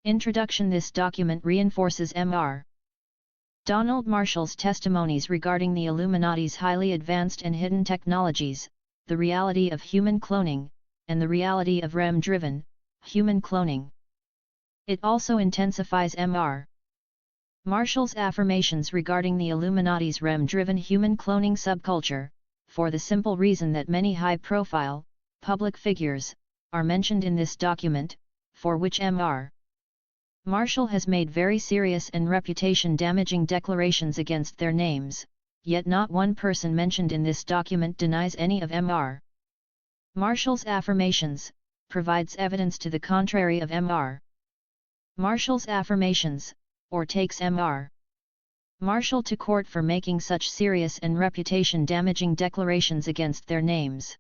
Introduction. This document reinforces Mr. Donald Marshall's testimonies regarding the Illuminati's highly advanced and hidden technologies, the reality of human cloning, and the reality of REM-driven, human cloning. It also intensifies Mr. Marshall's affirmations regarding the Illuminati's REM-driven human cloning subculture, for the simple reason that many high-profile, public figures, are mentioned in this document, for which Mr. Marshall has made very serious and reputation-damaging declarations against their names, yet not one person mentioned in this document denies any of Mr. Marshall's affirmations, provides evidence to the contrary of Mr. Marshall's affirmations, or takes Mr. Marshall to court for making such serious and reputation-damaging declarations against their names.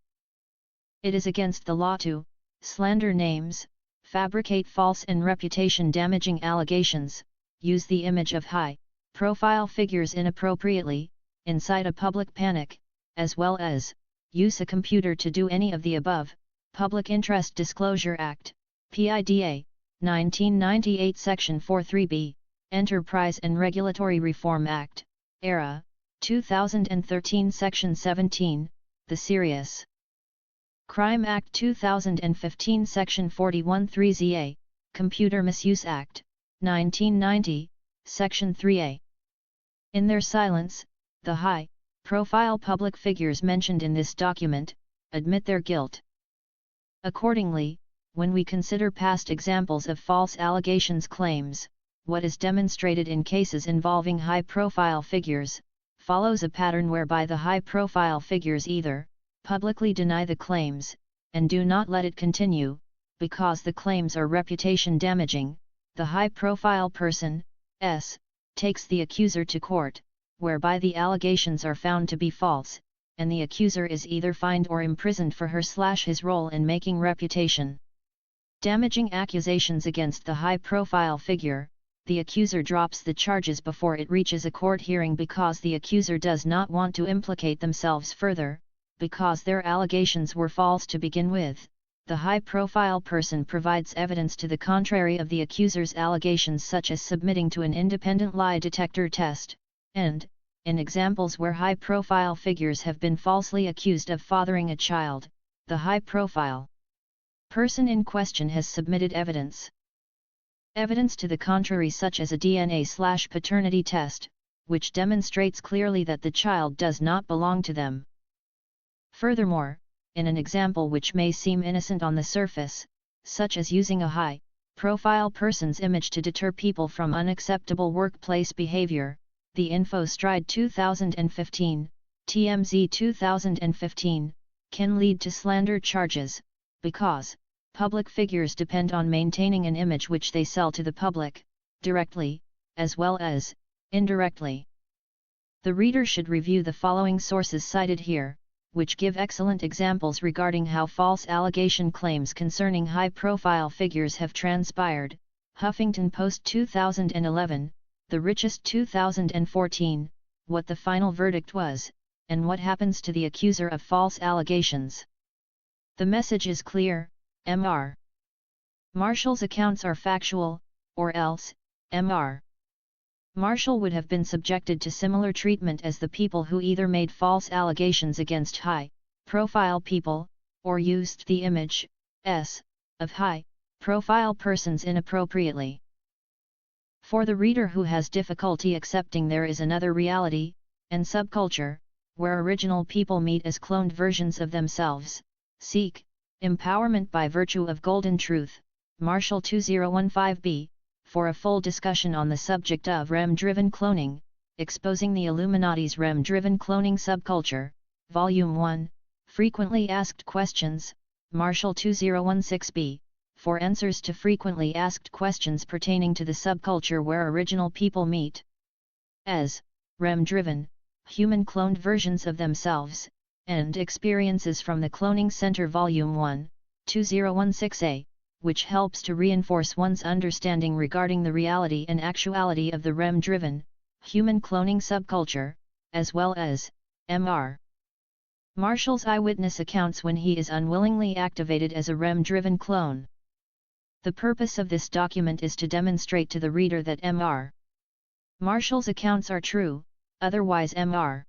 It is against the law to slander names, fabricate false and reputation-damaging allegations, use the image of high-profile figures inappropriately, incite a public panic, as well as use a computer to do any of the above. Public Interest Disclosure Act, PIDA, 1998 Section 43b, Enterprise and Regulatory Reform Act, ERRA, 2013 Section 17, the Serious Crime Act 2015 Section 41(3)(a), Computer Misuse Act, 1990, Section 3a. In their silence, the high-profile public figures mentioned in this document, admit their guilt. Accordingly, when we consider past examples of false allegations claims, what is demonstrated in cases involving high-profile figures, follows a pattern whereby the high-profile figures either publicly deny the claims, and do not let it continue, because the claims are reputation damaging. The high-profile person, takes the accuser to court, whereby the allegations are found to be false, and the accuser is either fined or imprisoned for her/his role in making reputation damaging accusations against the high-profile figure. The accuser drops the charges before it reaches a court hearing because the accuser does not want to implicate themselves further, because their allegations were false to begin with. The high-profile person provides evidence to the contrary of the accuser's allegations, such as submitting to an independent lie detector test, and, in examples where high-profile figures have been falsely accused of fathering a child, the high-profile person in question has submitted evidence. Evidence to the contrary, such as a DNA/paternity test, which demonstrates clearly that the child does not belong to them. Furthermore, in an example which may seem innocent on the surface, such as using a high-profile person's image to deter people from unacceptable workplace behavior, the InfoStride 2015, TMZ 2015, can lead to slander charges, because public figures depend on maintaining an image which they sell to the public, directly, as well as indirectly. The reader should review the following sources cited here, which give excellent examples regarding how false allegation claims concerning high-profile figures have transpired. Huffington Post 2011, The Richest 2014, What the Final Verdict Was, and What Happens to the Accuser of False Allegations. The message is clear: Mr. Marshall's accounts are factual, or else, Mr. Marshall would have been subjected to similar treatment as the people who either made false allegations against high-profile people, or used the image of high-profile persons inappropriately. For the reader who has difficulty accepting there is another reality, and subculture, where original people meet as cloned versions of themselves, seek empowerment by virtue of golden truth, Marshall 2015b, for a full discussion on the subject of REM-driven cloning, Exposing the Illuminati's REM-driven cloning subculture, Volume 1, Frequently Asked Questions, Marshall 2016b, for answers to frequently asked questions pertaining to the subculture where original people meet as REM-driven, human cloned versions of themselves, and Experiences from the Cloning Center Volume 1, 2016a, which helps to reinforce one's understanding regarding the reality and actuality of the REM-driven, human cloning subculture, as well as Mr. Marshall's eyewitness accounts when he is unwillingly activated as a REM-driven clone. The purpose of this document is to demonstrate to the reader that Mr. Marshall's accounts are true, otherwise Mr.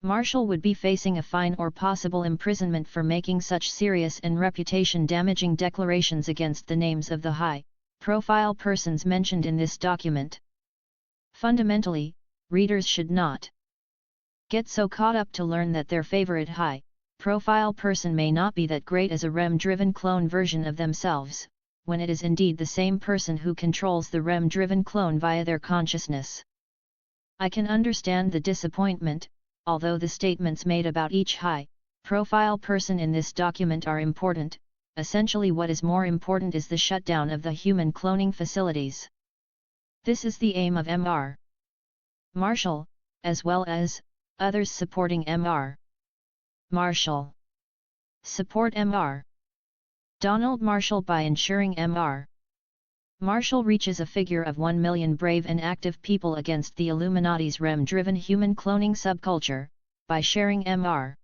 Marshall would be facing a fine or possible imprisonment for making such serious and reputation-damaging declarations against the names of the high-profile persons mentioned in this document. Fundamentally, readers should not get so caught up to learn that their favorite high-profile person may not be that great as a REM-driven clone version of themselves, when it is indeed the same person who controls the REM-driven clone via their consciousness. I can understand the disappointment, although the statements made about each high-profile person in this document are important. Essentially, what is more important is the shutdown of the human cloning facilities. This is the aim of Mr. Marshall, as well as others supporting Mr. Marshall. Support Mr. Donald Marshall by ensuring Mr. Marshall reaches a figure of 1 million brave and active people against the Illuminati's REM-driven human cloning subculture, by sharing Mr.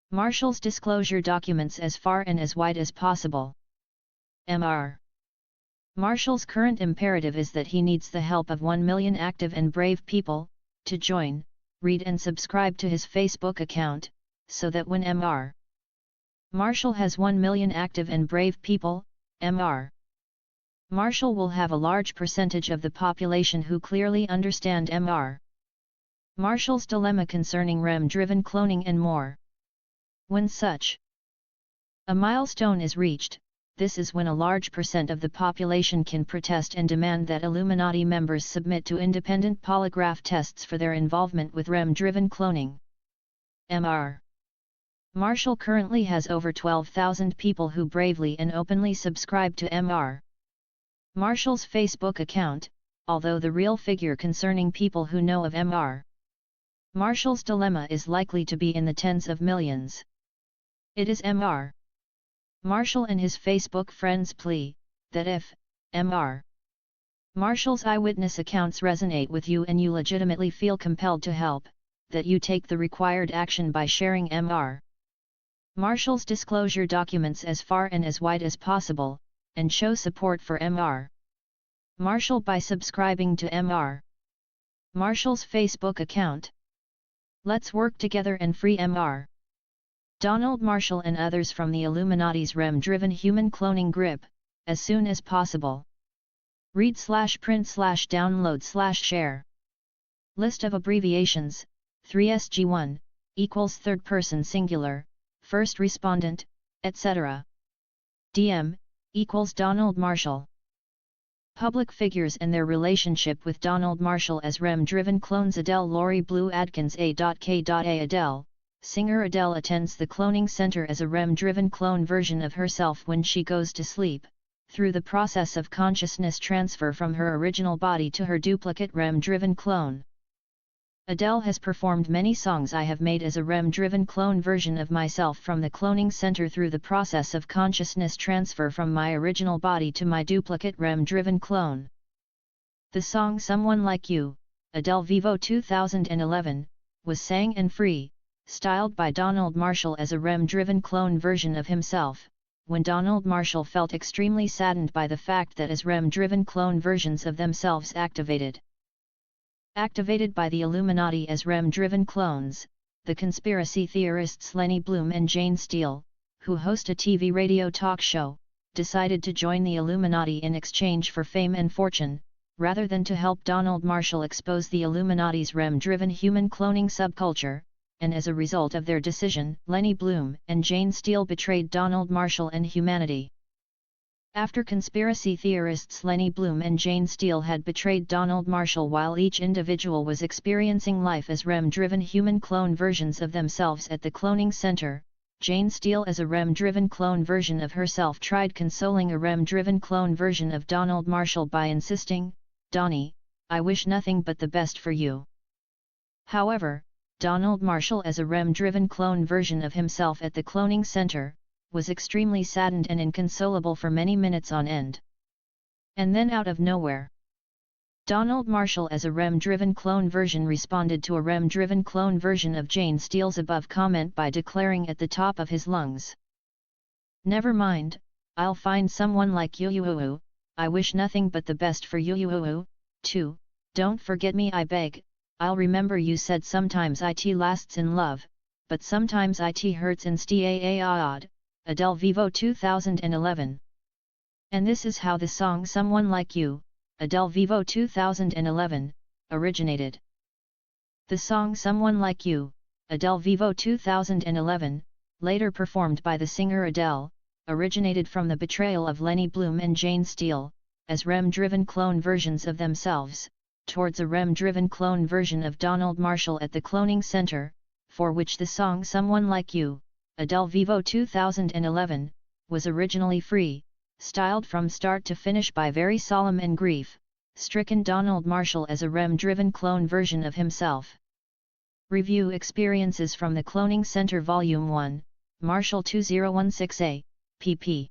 Marshall's disclosure documents as far and as wide as possible. Mr. Marshall's current imperative is that he needs the help of 1 million active and brave people, to join, read and subscribe to his Facebook account, so that when Mr. Marshall has 1 million active and brave people, Mr. Marshall will have a large percentage of the population who clearly understand Mr. Marshall's dilemma concerning REM-driven cloning and more. When such a milestone is reached, this is when a large percent of the population can protest and demand that Illuminati members submit to independent polygraph tests for their involvement with REM-driven cloning. Mr. Marshall currently has over 12,000 people who bravely and openly subscribe to Mr. Marshall's Facebook account, although the real figure concerning people who know of Mr. Marshall's dilemma is likely to be in the tens of millions. It is Mr. Marshall and his Facebook friends' plea, that if Mr. Marshall's eyewitness accounts resonate with you and you legitimately feel compelled to help, that you take the required action by sharing Mr. Marshall's disclosure documents as far and as wide as possible, and show support for Mr. Marshall by subscribing to Mr. Marshall's Facebook account. Let's work together and free Mr. Donald Marshall and others from the Illuminati's REM-driven human cloning grip, as soon as possible. Read/print/download/share. List of abbreviations, 3SG1, equals third person singular, first respondent, etc. DM, equals Donald Marshall. Public figures and their relationship with Donald Marshall as REM-driven clones. Adele Laurie Blue Adkins A.K. Adele, singer Adele attends the cloning center as a REM-driven clone version of herself when she goes to sleep, through the process of consciousness transfer from her original body to her duplicate REM-driven clone. Adele has performed many songs I have made as a REM-driven clone version of myself from the cloning center through the process of consciousness transfer from my original body to my duplicate REM-driven clone. The song Someone Like You, Adele Vivo 2011, was sang and free-styled by Donald Marshall as a REM-driven clone version of himself, when Donald Marshall felt extremely saddened by the fact that as REM-driven clone versions of themselves activated by the Illuminati as REM-driven clones, the conspiracy theorists Lenny Bloom and Jane Steele, who host a TV radio talk show, decided to join the Illuminati in exchange for fame and fortune, rather than to help Donald Marshall expose the Illuminati's REM-driven human cloning subculture, and as a result of their decision, Lenny Bloom and Jane Steele betrayed Donald Marshall and humanity. After conspiracy theorists Lenny Bloom and Jane Steele had betrayed Donald Marshall while each individual was experiencing life as REM-driven human clone versions of themselves at the cloning center, Jane Steele as a REM-driven clone version of herself tried consoling a REM-driven clone version of Donald Marshall by insisting, "Donnie, I wish nothing but the best for you." However, Donald Marshall as a REM-driven clone version of himself at the cloning center, was extremely saddened and inconsolable for many minutes on end. And then out of nowhere, Donald Marshall as a REM-driven clone version responded to a REM-driven clone version of Jane Steele's above comment by declaring at the top of his lungs, "Never mind, I'll find someone like you. I wish nothing but the best for you. 2. Don't forget me, I beg. I'll remember you said sometimes it lasts in love, but sometimes it hurts instead. Adele Vivo 2011. And this is how the song Someone Like You, Adele Vivo 2011, originated. The song Someone Like You, Adele Vivo 2011, later performed by the singer Adele, originated from the betrayal of Lenny Bloom and Jane Steele, as REM-driven clone versions of themselves, towards a REM-driven clone version of Donald Marshall at the Cloning Center, for which the song Someone Like You, Adele Vivo 2011, was originally free, styled from start to finish by very solemn and grief-stricken Donald Marshall as a REM-driven clone version of himself. Review Experiences from the Cloning Center Volume 1, Marshall 2016a, pp.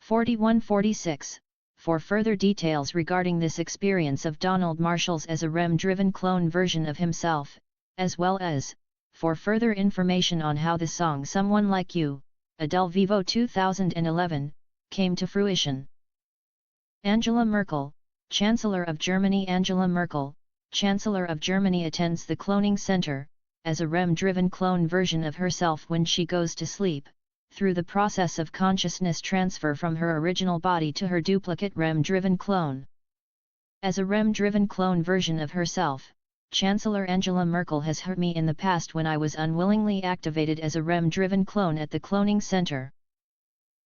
41-46. For further details regarding this experience of Donald Marshall's as a REM-driven clone version of himself, as well as, for further information on how the song Someone Like You, Adele Vivo 2011, came to fruition. Angela Merkel, Chancellor of Germany. Angela Merkel, Chancellor of Germany, attends the Cloning Center, as a REM-driven clone version of herself when she goes to sleep, through the process of consciousness transfer from her original body to her duplicate REM-driven clone. As a REM-driven clone version of herself, Chancellor Angela Merkel has hurt me in the past when I was unwillingly activated as a REM-driven clone at the Cloning Center.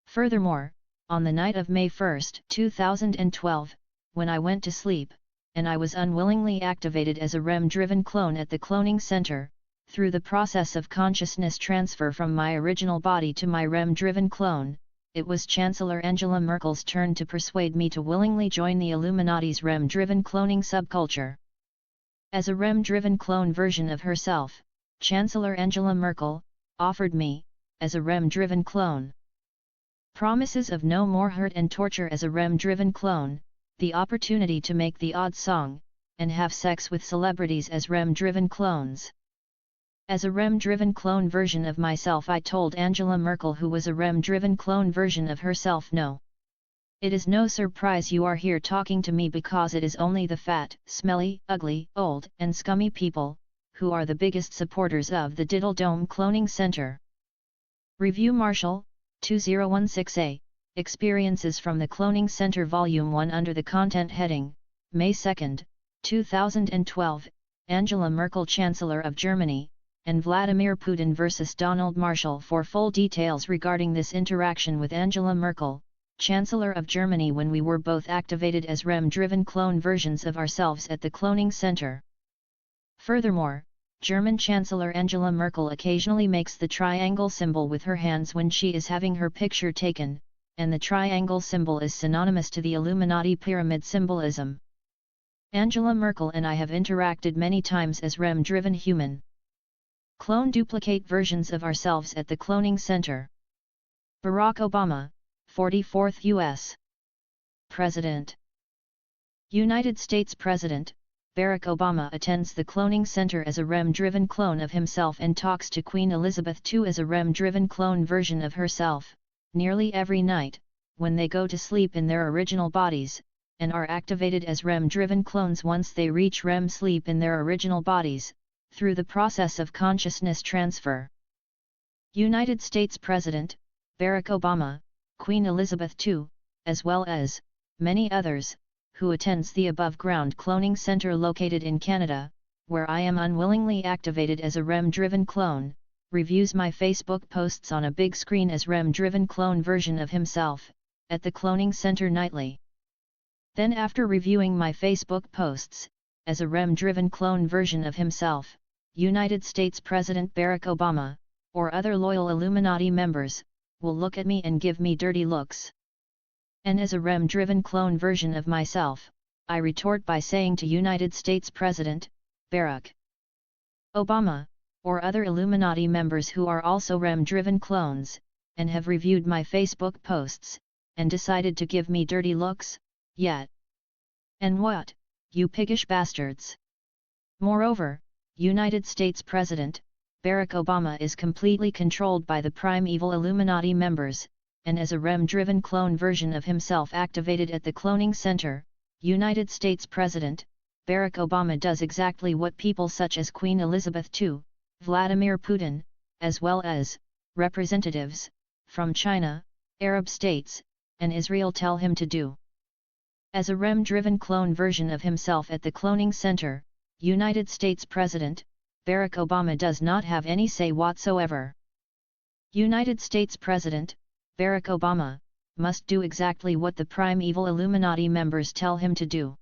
Furthermore, on the night of May 1, 2012, when I went to sleep, and I was unwillingly activated as a REM-driven clone at the Cloning Center, through the process of consciousness transfer from my original body to my REM-driven clone, it was Chancellor Angela Merkel's turn to persuade me to willingly join the Illuminati's REM-driven cloning subculture. As a REM-driven clone version of herself, Chancellor Angela Merkel offered me, as a REM-driven clone, promises of no more hurt and torture as a REM-driven clone, the opportunity to make the odd song, and have sex with celebrities as REM-driven clones. As a REM-driven clone version of myself, I told Angela Merkel, who was a REM-driven clone version of herself, no. It is no surprise you are here talking to me, because it is only the fat, smelly, ugly, old, and scummy people, who are the biggest supporters of the Diddle Dome Cloning Center. Review Marshall, 2016a, Experiences from the Cloning Center Volume 1 under the content heading, May 2, 2012, Angela Merkel, Chancellor of Germany, and Vladimir Putin vs. Donald Marshall. For full details regarding this interaction with Angela Merkel, Chancellor of Germany, when we were both activated as REM-driven clone versions of ourselves at the Cloning Center. Furthermore, German Chancellor Angela Merkel occasionally makes the triangle symbol with her hands when she is having her picture taken, and the triangle symbol is synonymous to the Illuminati pyramid symbolism. Angela Merkel and I have interacted many times as REM-driven human clone duplicate versions of ourselves at the Cloning Center. Barack Obama, 44th U.S. President. United States President Barack Obama attends the Cloning Center as a REM-driven clone of himself and talks to Queen Elizabeth II as a REM-driven clone version of herself, nearly every night, when they go to sleep in their original bodies, and are activated as REM-driven clones once they reach REM sleep in their original bodies, through the process of consciousness transfer. United States President Barack Obama, Queen Elizabeth II, as well as many others, who attends the above-ground cloning center located in Canada, where I am unwillingly activated as a REM-driven clone, reviews my Facebook posts on a big screen as REM-driven clone version of himself, at the cloning center nightly. Then, after reviewing my Facebook posts, as a REM-driven clone version of himself, United States President Barack Obama, or other loyal Illuminati members, will look at me and give me dirty looks. And as a REM-driven clone version of myself, I retort by saying to United States President Barack Obama, or other Illuminati members who are also REM-driven clones, and have reviewed my Facebook posts, and decided to give me dirty looks, yet. And what, you piggish bastards? Moreover, United States President Barack Obama is completely controlled by the primeval Illuminati members, and as a REM-driven clone version of himself activated at the cloning center, United States President Barack Obama does exactly what people such as Queen Elizabeth II, Vladimir Putin, as well as representatives from China, Arab states, and Israel tell him to do. As a REM-driven clone version of himself at the cloning center, United States President Barack Obama does not have any say whatsoever. United States President Barack Obama must do exactly what the primeval Illuminati members tell him to do.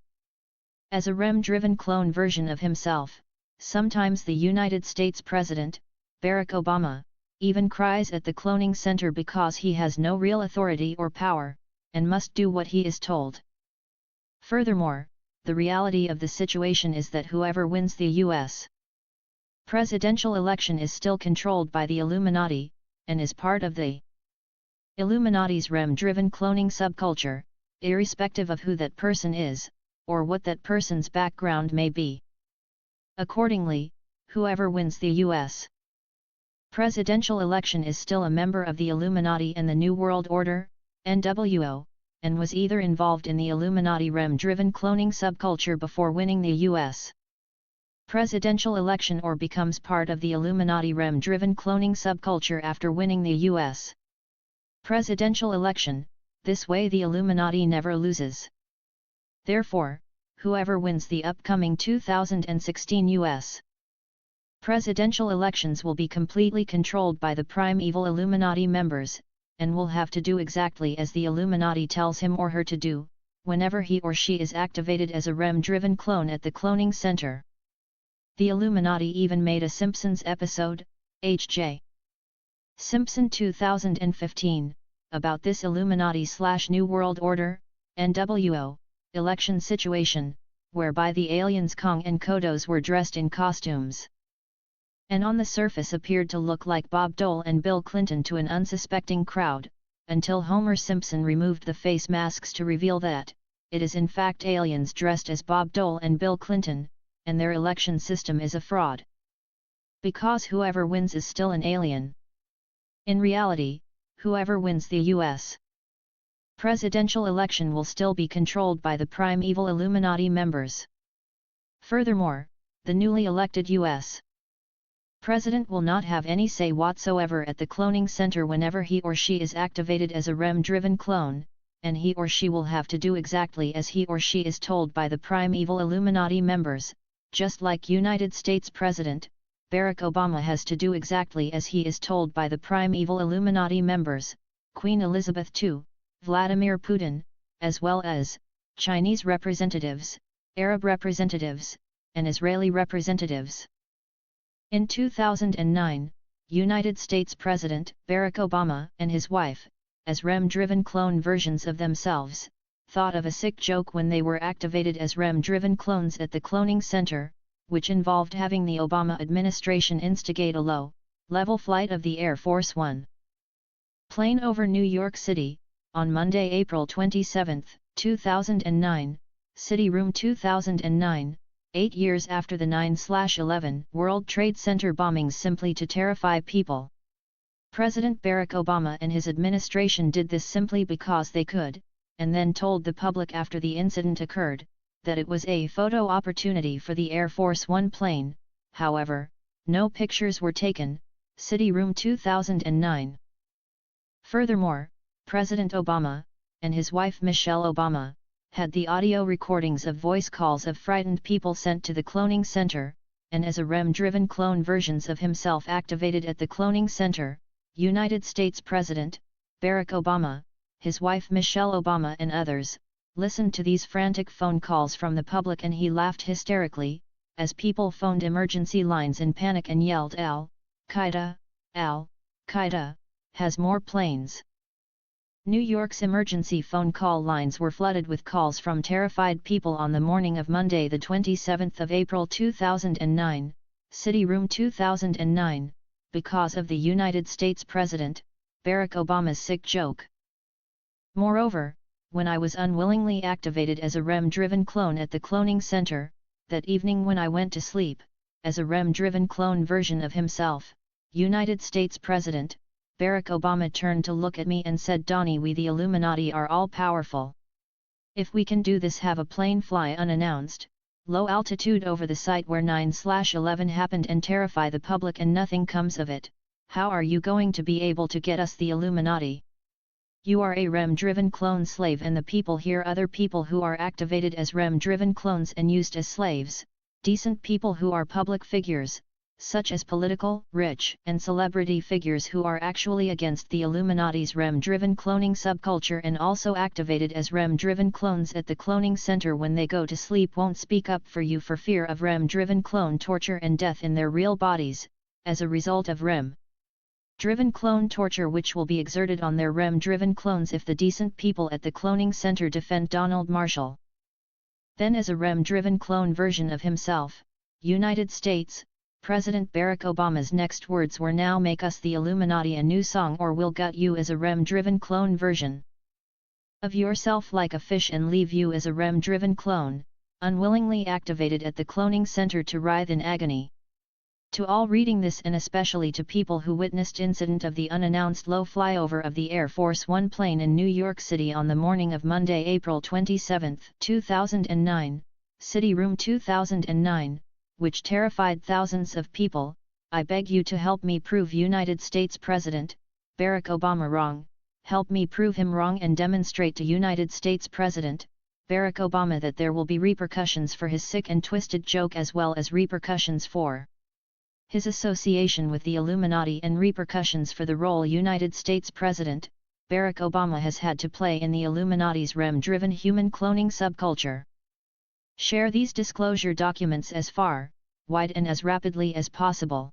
As a REM-driven clone version of himself, sometimes the United States President Barack Obama even cries at the cloning center because he has no real authority or power, and must do what he is told. Furthermore, the reality of the situation is that whoever wins the U.S. presidential election is still controlled by the Illuminati, and is part of the Illuminati's REM-driven cloning subculture, irrespective of who that person is, or what that person's background may be. Accordingly, whoever wins the U.S. presidential election is still a member of the Illuminati and the New World Order, NWO, and was either involved in the Illuminati REM-driven cloning subculture before winning the U.S. presidential election or becomes part of the Illuminati REM-driven cloning subculture after winning the U.S. presidential election. This way the Illuminati never loses. Therefore, whoever wins the upcoming 2016 U.S. presidential elections will be completely controlled by the primeval Illuminati members, and will have to do exactly as the Illuminati tells him or her to do, whenever he or she is activated as a REM-driven clone at the cloning center. The Illuminati even made a Simpsons episode, H.J. Simpson 2015, about this Illuminati/New World Order, NWO, election situation, whereby the aliens Kong and Kodos were dressed in costumes, and on the surface appeared to look like Bob Dole and Bill Clinton to an unsuspecting crowd, until Homer Simpson removed the face masks to reveal that it is in fact aliens dressed as Bob Dole and Bill Clinton, and their election system is a fraud. Because whoever wins is still an alien. In reality, whoever wins the U.S. presidential election will still be controlled by the primeval Illuminati members. Furthermore, the newly elected U.S. President will not have any say whatsoever at the cloning center whenever he or she is activated as a REM-driven clone, and he or she will have to do exactly as he or she is told by the primeval Illuminati members, just like United States President Barack Obama has to do exactly as he is told by the primeval Illuminati members, Queen Elizabeth II, Vladimir Putin, as well as Chinese representatives, Arab representatives, and Israeli representatives. In 2009, United States President Barack Obama and his wife, as REM-driven clone versions of themselves, thought of a sick joke when they were activated as REM-driven clones at the cloning center, which involved having the Obama administration instigate a low-level flight of the Air Force One plane over New York City, on Monday, April 27, 2009, City Room 2009, 8 years after the 9/11 World Trade Center bombings, simply to terrify people. President Barack Obama and his administration did this simply because they could, and then told the public after the incident occurred, that it was a photo opportunity for the Air Force One plane. However, no pictures were taken. City Room 2009. Furthermore, President Obama, and his wife Michelle Obama, had the audio recordings of voice calls of frightened people sent to the cloning center, and as a REM-driven clone versions of himself activated at the cloning center, United States President Barack Obama, his wife Michelle Obama and others, listened to these frantic phone calls from the public, and he laughed hysterically, as people phoned emergency lines in panic and yelled, Al-Qaeda, Al-Qaeda, has more planes. New York's emergency phone call lines were flooded with calls from terrified people on the morning of Monday, the 27th of April 2009, City Room 2009, because of the United States President Barack Obama's sick joke. Moreover, when I was unwillingly activated as a REM-driven clone at the cloning center, that evening when I went to sleep, as a REM-driven clone version of himself, United States President Barack Obama turned to look at me and said, "Donnie, we the Illuminati are all powerful. If we can do this, have a plane fly unannounced, low altitude over the site where 9/11 happened and terrify the public and nothing comes of it, how are you going to be able to get us the Illuminati? You are a REM-driven clone slave, and the people here other people who are activated as REM-driven clones and used as slaves, decent people who are public figures, such as political, rich, and celebrity figures who are actually against the Illuminati's REM-driven cloning subculture and also activated as REM-driven clones at the cloning center when they go to sleep, won't speak up for you for fear of REM-driven clone torture and death in their real bodies, as a result of REM-driven clone torture which will be exerted on their REM-driven clones if the decent people at the cloning center defend Donald Marshall. Then as a REM-driven clone version of himself, United States, President Barack Obama's next words were, "Now make us the Illuminati a new song or we'll gut you as a REM-driven clone version of yourself like a fish and leave you as a REM-driven clone, unwillingly activated at the cloning center to writhe in agony." To all reading this, and especially to people who witnessed incident of the unannounced low flyover of the Air Force One plane in New York City on the morning of Monday, April 27, 2009, City Room 2009, which terrified thousands of people, I beg you to help me prove United States President Barack Obama wrong, help me prove him wrong and demonstrate to United States President Barack Obama that there will be repercussions for his sick and twisted joke as well as repercussions for his association with the Illuminati and repercussions for the role United States President Barack Obama has had to play in the Illuminati's REM-driven human cloning subculture. Share these disclosure documents as far, wide and as rapidly as possible.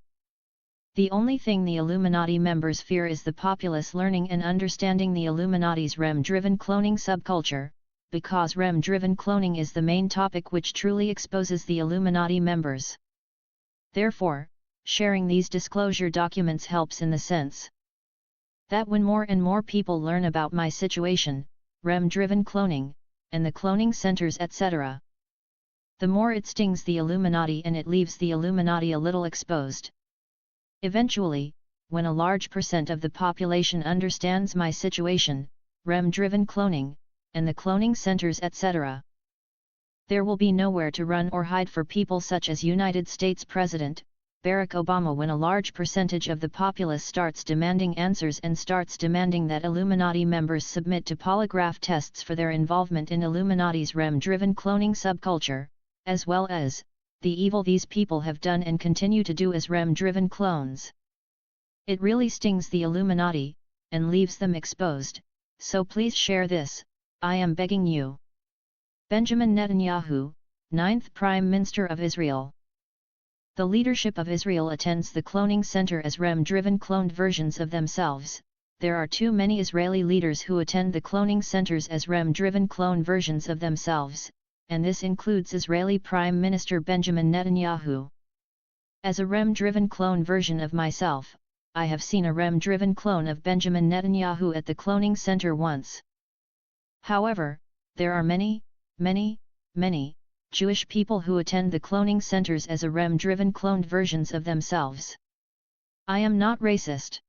The only thing the Illuminati members fear is the populace learning and understanding the Illuminati's REM-driven cloning subculture, because REM-driven cloning is the main topic which truly exposes the Illuminati members. Therefore, sharing these disclosure documents helps in the sense that when more and more people learn about my situation, REM-driven cloning, and the cloning centers etc., the more it stings the Illuminati and it leaves the Illuminati a little exposed. Eventually, when a large percent of the population understands my situation, REM-driven cloning, and the cloning centers etc., there will be nowhere to run or hide for people such as United States President Barack Obama. When a large percentage of the populace starts demanding answers and starts demanding that Illuminati members submit to polygraph tests for their involvement in Illuminati's REM-driven cloning subculture, as well as the evil these people have done and continue to do as REM-driven clones, it really stings the Illuminati, and leaves them exposed, so please share this, I am begging you. Benjamin Netanyahu, 9th Prime Minister of Israel. The leadership of Israel attends the cloning center as REM-driven cloned versions of themselves. There are too many Israeli leaders who attend the cloning centers as REM-driven clone versions of themselves, and this includes Israeli Prime Minister Benjamin Netanyahu. As a REM-driven clone version of myself, I have seen a REM-driven clone of Benjamin Netanyahu at the cloning center once. However, there are many Jewish people who attend the cloning centers as a REM-driven cloned versions of themselves. I am not racist.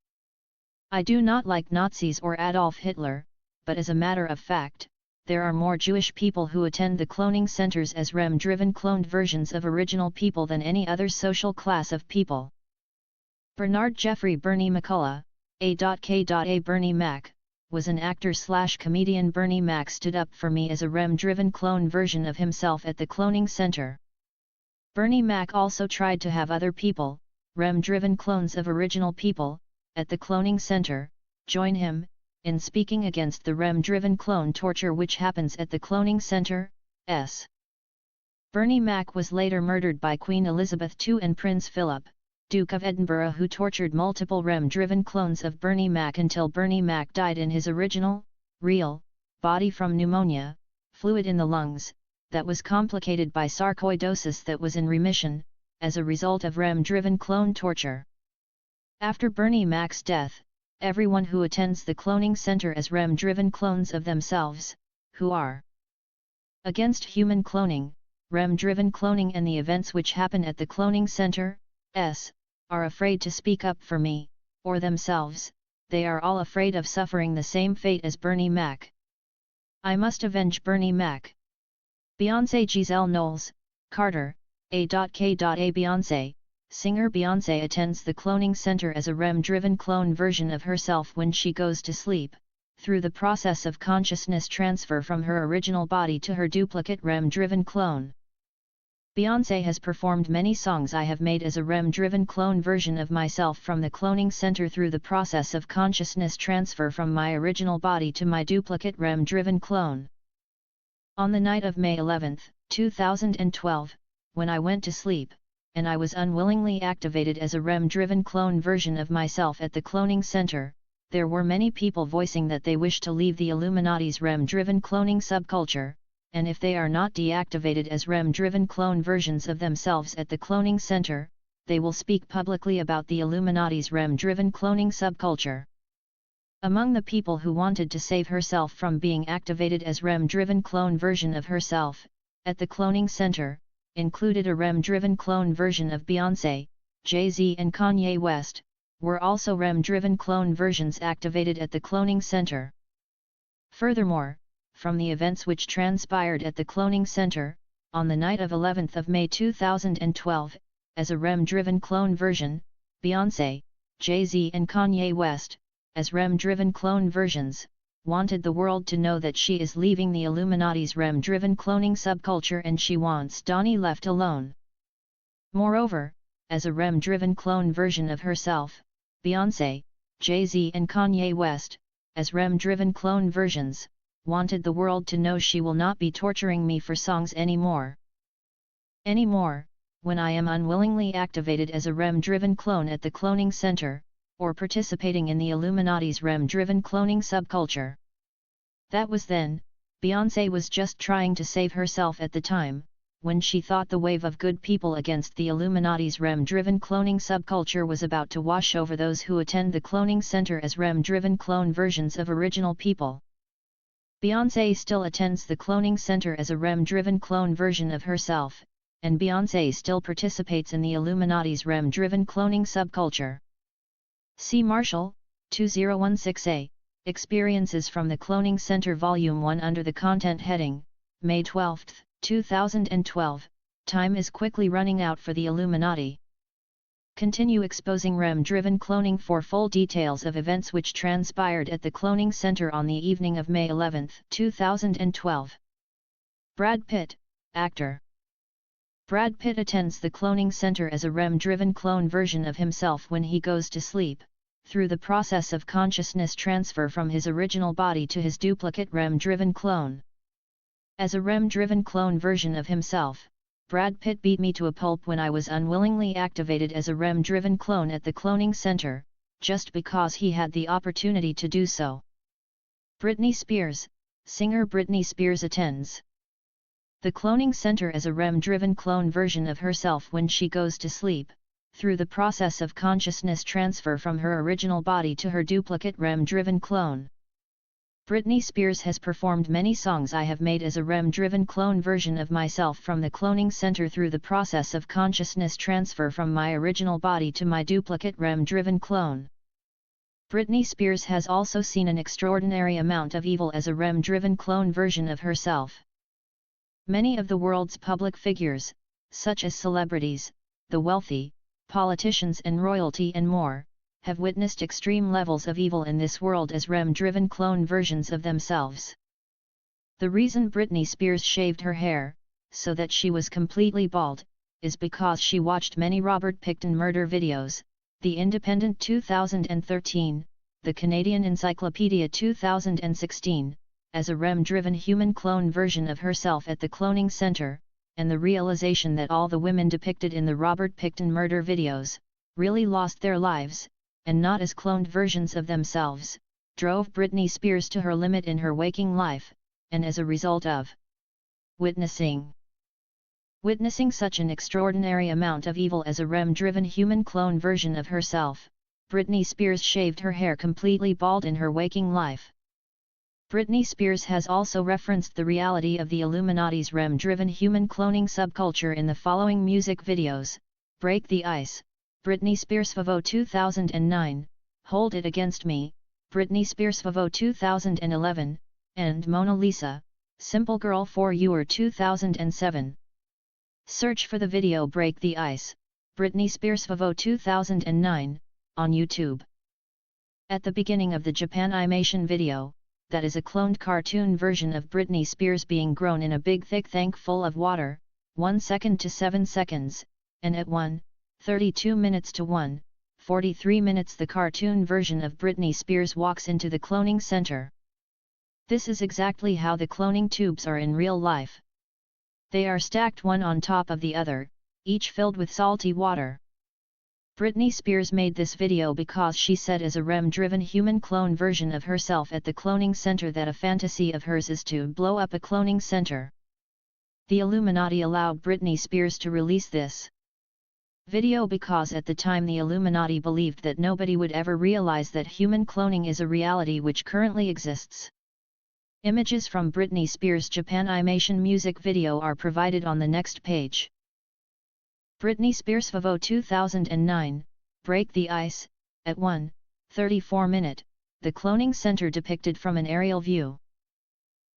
I do not like Nazis or Adolf Hitler, but as a matter of fact, there are more Jewish people who attend the cloning centers as REM-driven cloned versions of original people than any other social class of people. Bernard Jeffrey Bernie McCullough, A.K.A. Bernie Mac, was an actor/comedian. Bernie Mac stood up for me as a REM-driven clone version of himself at the cloning center. Bernie Mac also tried to have other people, REM-driven clones of original people, at the cloning center, join him in speaking against the REM-driven clone torture which happens at the cloning center. Bernie Mac was later murdered by Queen Elizabeth II and Prince Philip, Duke of Edinburgh, who tortured multiple REM-driven clones of Bernie Mac until Bernie Mac died in his original, real, body from pneumonia, fluid in the lungs, that was complicated by sarcoidosis that was in remission, as a result of REM-driven clone torture. After Bernie Mac's death, everyone who attends the cloning center as REM-driven clones of themselves, who are against human cloning, REM-driven cloning and the events which happen at the cloning center, are afraid to speak up for me, or themselves, they are all afraid of suffering the same fate as Bernie Mac. I must avenge Bernie Mac. Beyoncé Giselle Knowles, Carter, A.K.A. Beyoncé, singer Beyoncé attends the cloning center as a REM-driven clone version of herself when she goes to sleep, through the process of consciousness transfer from her original body to her duplicate REM-driven clone. Beyoncé has performed many songs I have made as a REM-driven clone version of myself from the cloning center through the process of consciousness transfer from my original body to my duplicate REM-driven clone. On the night of May 11, 2012, when I went to sleep, and I was unwillingly activated as a REM-driven clone version of myself at the cloning center, there were many people voicing that they wish to leave the Illuminati's REM-driven cloning subculture, and if they are not deactivated as REM-driven clone versions of themselves at the cloning center, they will speak publicly about the Illuminati's REM-driven cloning subculture. Among the people who wanted to save herself from being activated as REM-driven clone version of herself, at the cloning center, included a REM-driven clone version of Beyoncé, Jay-Z and Kanye West, were also REM-driven clone versions activated at the cloning center. Furthermore, from the events which transpired at the cloning center, on the night of 11th of May 2012, as a REM-driven clone version, Beyoncé, Jay-Z and Kanye West, as REM-driven clone versions, wanted the world to know that she is leaving the Illuminati's REM-driven cloning subculture and she wants Donnie left alone. Moreover, as a REM-driven clone version of herself, Beyoncé, Jay-Z and Kanye West, as REM-driven clone versions, wanted the world to know she will not be torturing me for songs anymore. When I am unwillingly activated as a REM-driven clone at the cloning center, or participating in the Illuminati's REM-driven cloning subculture. That was then. Beyoncé was just trying to save herself at the time, when she thought the wave of good people against the Illuminati's REM-driven cloning subculture was about to wash over those who attend the cloning center as REM-driven clone versions of original people. Beyoncé still attends the cloning center as a REM-driven clone version of herself, and Beyoncé still participates in the Illuminati's REM-driven cloning subculture. C. Marshall, 2016a, Experiences from the Cloning Center Volume 1 under the content heading, May 12, 2012, Time is quickly running out for the Illuminati. Continue exposing REM-driven cloning for full details of events which transpired at the cloning center on the evening of May 11, 2012. Brad Pitt, actor. Brad Pitt attends the cloning center as a REM-driven clone version of himself when he goes to sleep, through the process of consciousness transfer from his original body to his duplicate REM-driven clone. As a REM-driven clone version of himself, Brad Pitt beat me to a pulp when I was unwillingly activated as a REM-driven clone at the cloning center, just because he had the opportunity to do so. Britney Spears, singer Britney Spears attends the cloning center as a REM-driven clone version of herself when she goes to sleep, through the process of consciousness transfer from her original body to her duplicate REM-driven clone. Britney Spears has performed many songs I have made as a REM-driven clone version of myself from the cloning center through the process of consciousness transfer from my original body to my duplicate REM-driven clone. Britney Spears has also seen an extraordinary amount of evil as a REM-driven clone version of herself. Many of the world's public figures, such as celebrities, the wealthy, politicians and royalty and more, have witnessed extreme levels of evil in this world as REM-driven clone versions of themselves. The reason Britney Spears shaved her hair, so that she was completely bald, is because she watched many Robert Pickton murder videos, The Independent 2013, the Canadian Encyclopedia 2016, as a REM-driven human clone version of herself at the cloning center, and the realization that all the women depicted in the Robert Pickton murder videos, really lost their lives, and not as cloned versions of themselves, drove Britney Spears to her limit in her waking life, and as a result of witnessing such an extraordinary amount of evil as a REM-driven human clone version of herself, Britney Spears shaved her hair completely bald in her waking life. Britney Spears has also referenced the reality of the Illuminati's REM-driven human cloning subculture in the following music videos: Break the Ice, Britney Spears Favo 2009, Hold It Against Me, Britney Spears Vavo 2011, and Mona Lisa, Simple Girl for You 2007. Search for the video Break the Ice, Britney Spears Vavo 2009, on YouTube. At the beginning of the Japanimation video, that is a cloned cartoon version of Britney Spears being grown in a big thick tank full of water, 1 second to 7 seconds, and at 1:32 minutes to 1:43 minutes the cartoon version of Britney Spears walks into the cloning center. This is exactly how the cloning tubes are in real life. They are stacked one on top of the other, each filled with salty water. Britney Spears made this video because she said as a REM-driven human clone version of herself at the cloning center that a fantasy of hers is to blow up a cloning center. The Illuminati allowed Britney Spears to release this video because at the time the Illuminati believed that nobody would ever realize that human cloning is a reality which currently exists. Images from Britney Spears' Japanimation music video are provided on the next page. Britney Spears Vavo 2009, Break the Ice, at 1:34 minute, the cloning center depicted from an aerial view.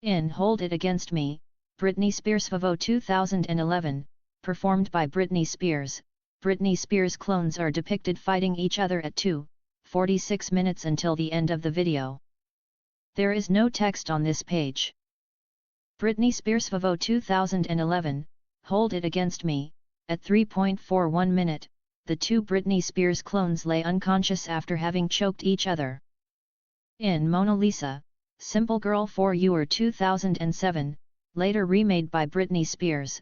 In Hold It Against Me, Britney Spears Vavo 2011, performed by Britney Spears, Britney Spears clones are depicted fighting each other at 2:46 minutes until the end of the video. There is no text on this page. Britney Spears Vavo 2011, Hold It Against Me, at 3:41 minute, the two Britney Spears clones lay unconscious after having choked each other. In Mona Lisa, Simple Girl for You 2007, later remade by Britney Spears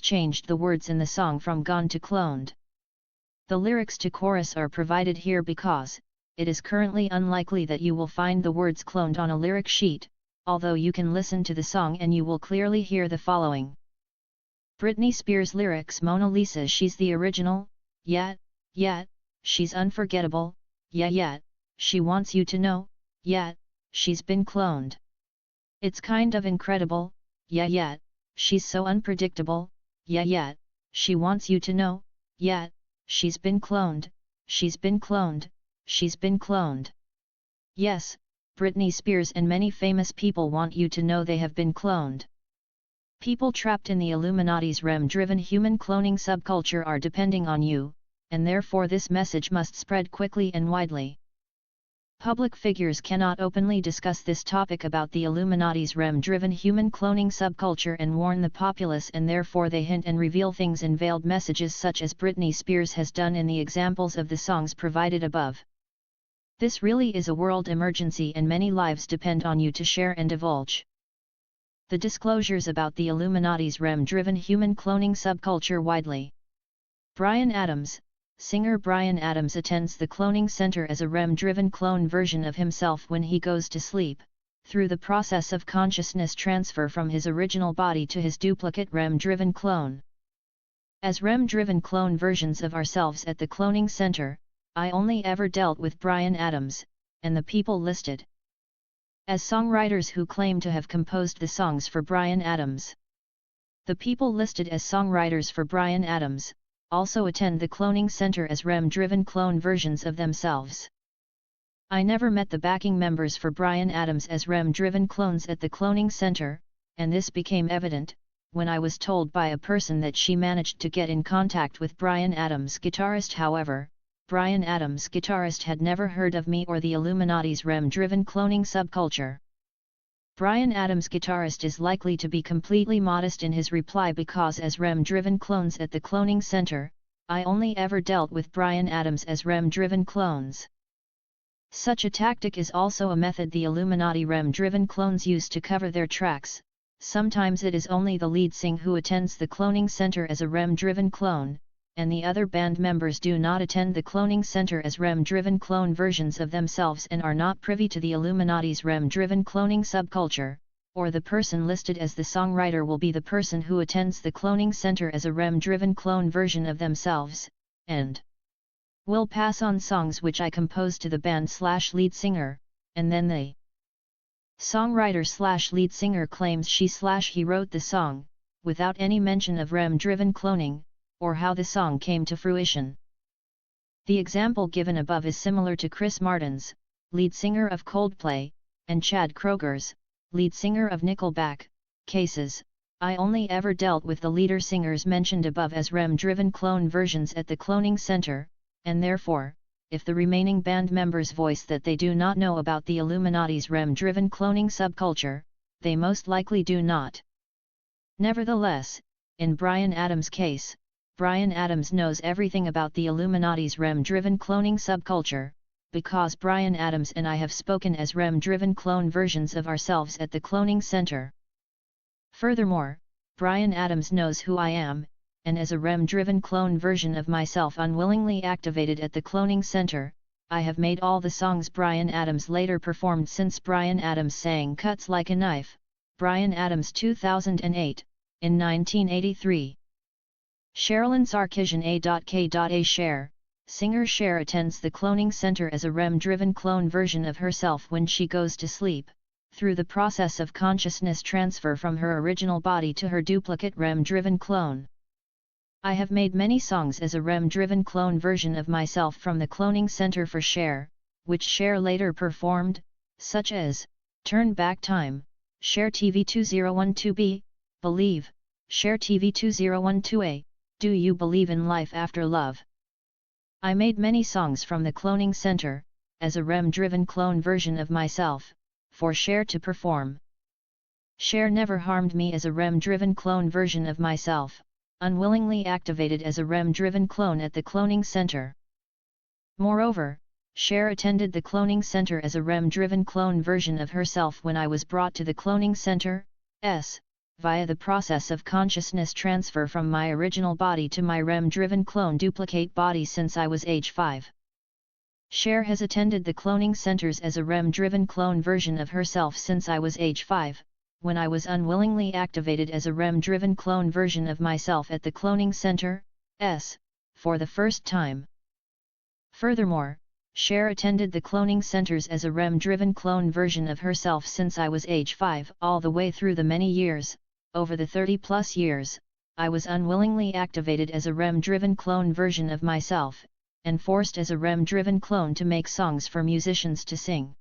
changed the words in the song from gone to cloned. The lyrics to chorus are provided here because it is currently unlikely that you will find the words cloned on a lyric sheet, although you can listen to the song and you will clearly hear the following. Britney Spears lyrics: Mona Lisa, she's the original, yeah, she's unforgettable, yeah, she wants you to know, yeah, she's been cloned. It's kind of incredible, yeah, she's so unpredictable, yeah, she wants you to know, yeah, she's been cloned, she's been cloned, she's been cloned. Yes, Britney Spears and many famous people want you to know they have been cloned. People trapped in the Illuminati's REM-driven human cloning subculture are depending on you, and therefore this message must spread quickly and widely. Public figures cannot openly discuss this topic about the Illuminati's REM-driven human cloning subculture and warn the populace, and therefore they hint and reveal things in veiled messages such as Britney Spears has done in the examples of the songs provided above. This really is a world emergency and many lives depend on you to share and divulge the disclosures about the Illuminati's REM-driven human cloning subculture widely. Bryan Adams, singer Bryan Adams attends the cloning center as a REM-driven clone version of himself when he goes to sleep, through the process of consciousness transfer from his original body to his duplicate REM-driven clone. As REM-driven clone versions of ourselves at the cloning center, I only ever dealt with Bryan Adams, and the people listed as songwriters who claim to have composed the songs for Bryan Adams. The people listed as songwriters for Bryan Adams also attend the cloning center as REM-driven clone versions of themselves. I never met the backing members for Bryan Adams as REM-driven clones at the cloning center, and this became evident when I was told by a person that she managed to get in contact with Bryan Adams' guitarist. However, Bryan Adams' guitarist had never heard of me or the Illuminati's REM-driven cloning subculture. Bryan Adams' guitarist is likely to be completely modest in his reply because as REM-driven clones at the cloning center, I only ever dealt with Bryan Adams as REM-driven clones. Such a tactic is also a method the Illuminati REM-driven clones use to cover their tracks. Sometimes it is only the lead singer who attends the cloning center as a REM-driven clone, and the other band members do not attend the cloning center as REM-driven clone versions of themselves and are not privy to the Illuminati's REM-driven cloning subculture, or the person listed as the songwriter will be the person who attends the cloning center as a REM-driven clone version of themselves, and will pass on songs which I composed to the band/lead singer, and then the songwriter/lead singer claims she/he wrote the song, without any mention of REM-driven cloning, or how the song came to fruition. The example given above is similar to Chris Martin's, lead singer of Coldplay, and Chad Kroeger's, lead singer of Nickelback, cases. I only ever dealt with the leader singers mentioned above as REM-driven clone versions at the cloning center, and therefore, if the remaining band members voice that they do not know about the Illuminati's REM-driven cloning subculture, they most likely do not. Nevertheless, in Bryan Adams' case, Bryan Adams knows everything about the Illuminati's REM-driven cloning subculture, because Bryan Adams and I have spoken as REM-driven clone versions of ourselves at the cloning center. Furthermore, Bryan Adams knows who I am, and as a REM-driven clone version of myself unwillingly activated at the cloning center, I have made all the songs Bryan Adams later performed since Bryan Adams sang Cuts Like a Knife, Bryan Adams 2008, in 1983. Sherilyn Sarkisian A.K.A. Cher, singer Cher attends the cloning center as a REM-driven clone version of herself when she goes to sleep, through the process of consciousness transfer from her original body to her duplicate REM-driven clone. I have made many songs as a REM-driven clone version of myself from the cloning center for Cher, which Cher later performed, such as, Turn Back Time, Cher TV 2012B, Believe, Cher TV 2012A, Do You Believe in Life After Love? I made many songs from the cloning center, as a REM-driven clone version of myself, for Cher to perform. Cher never harmed me as a REM-driven clone version of myself, unwillingly activated as a REM-driven clone at the cloning center. Moreover, Cher attended the cloning center as a REM-driven clone version of herself when I was brought to the cloning center, via the process of consciousness transfer from my original body to my REM-driven clone duplicate body since I was age 5. Cher has attended the cloning centers as a REM-driven clone version of herself since I was age 5, when I was unwillingly activated as a REM-driven clone version of myself at the cloning center, for the first time. Furthermore, Cher attended the cloning centers as a REM-driven clone version of herself since I was age 5 all the way through the many years, over the 30+ years, I was unwillingly activated as a REM-driven clone version of myself, and forced as a REM-driven clone to make songs for musicians to sing.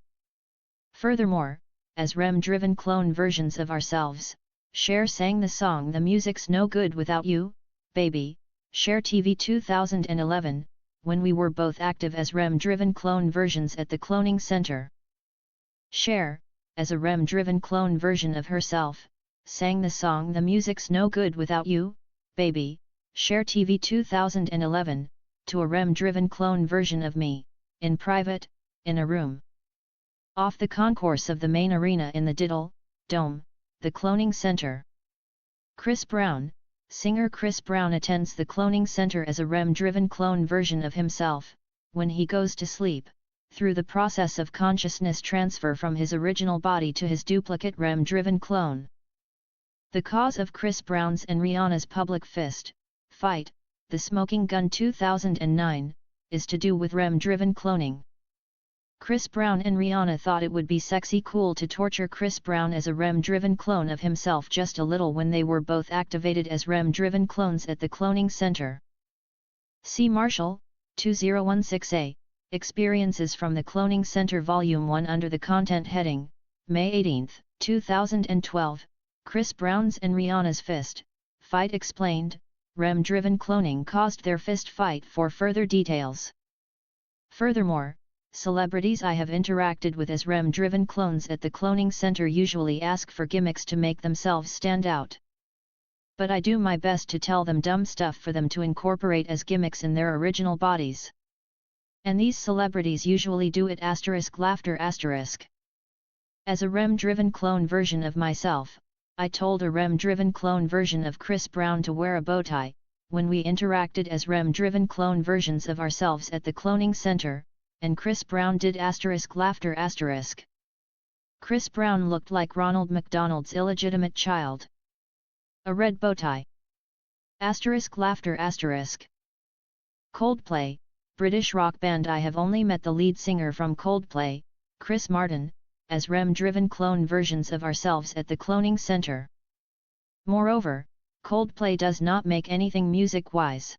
Furthermore, as REM-driven clone versions of ourselves, Cher sang the song The Music's No Good Without You, Baby, Cher TV 2011, when we were both active as REM-driven clone versions at the cloning center. Cher, as a REM-driven clone version of herself, sang the song The Music's No Good Without You, Baby, Cher TV 2011, to a REM-driven clone version of me, in private, in a room off the concourse of the main arena in the Dome, the cloning center. Chris Brown, singer Chris Brown attends the cloning center as a REM-driven clone version of himself, when he goes to sleep, through the process of consciousness transfer from his original body to his duplicate REM-driven clone. The cause of Chris Brown's and Rihanna's public fist fight, the Smoking Gun 2009, is to do with REM-driven cloning. Chris Brown and Rihanna thought it would be sexy cool to torture Chris Brown as a REM-driven clone of himself just a little when they were both activated as REM-driven clones at the cloning center. C. Marshall, 2016a, Experiences from the Cloning Center Volume 1 under the content heading, May 18, 2012, Chris Brown's and Rihanna's fist fight explained, REM-driven cloning caused their fist fight. For further details. Furthermore, celebrities I have interacted with as REM-driven clones at the cloning center usually ask for gimmicks to make themselves stand out. But I do my best to tell them dumb stuff for them to incorporate as gimmicks in their original bodies. And these celebrities usually do it *laughter*. As a REM-driven clone version of myself, I told a REM-driven clone version of Chris Brown to wear a bow tie, when we interacted as REM-driven clone versions of ourselves at the cloning center, and Chris Brown did *laughter*. Chris Brown looked like Ronald McDonald's illegitimate child. A red bow tie. *laughter*. Coldplay, British rock band. I have only met the lead singer from Coldplay, Chris Martin, as REM-driven clone versions of ourselves at the cloning center. Moreover, Coldplay does not make anything music-wise.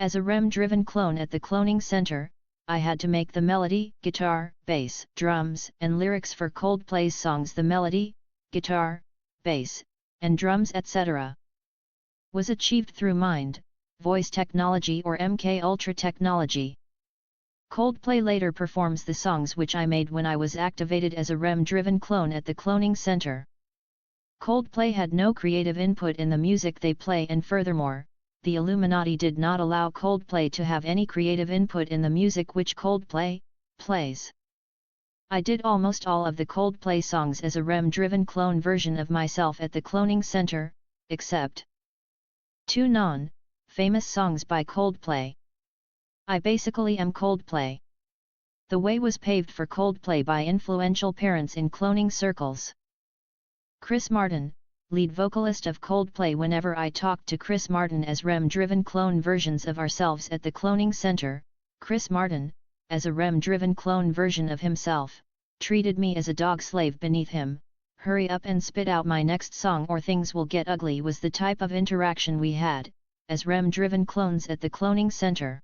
As a REM-driven clone at the cloning center, I had to make the melody, guitar, bass, drums, and lyrics for Coldplay's songs. The melody, guitar, bass, and drums etc. was achieved through mind, voice technology or MK Ultra technology. Coldplay later performs the songs which I made when I was activated as a REM-driven clone at the cloning center. Coldplay had no creative input in the music they play, and furthermore, the Illuminati did not allow Coldplay to have any creative input in the music which Coldplay plays. I did almost all of the Coldplay songs as a REM-driven clone version of myself at the cloning center, except 2 non-famous songs by Coldplay. I basically am Coldplay. The way was paved for Coldplay by influential parents in cloning circles. Chris Martin, lead vocalist of Coldplay. Whenever I talked to Chris Martin as REM-driven clone versions of ourselves at the cloning center, Chris Martin, as a REM-driven clone version of himself, treated me as a dog slave beneath him. Hurry up and spit out my next song or things will get ugly was the type of interaction we had, as REM-driven clones at the cloning center.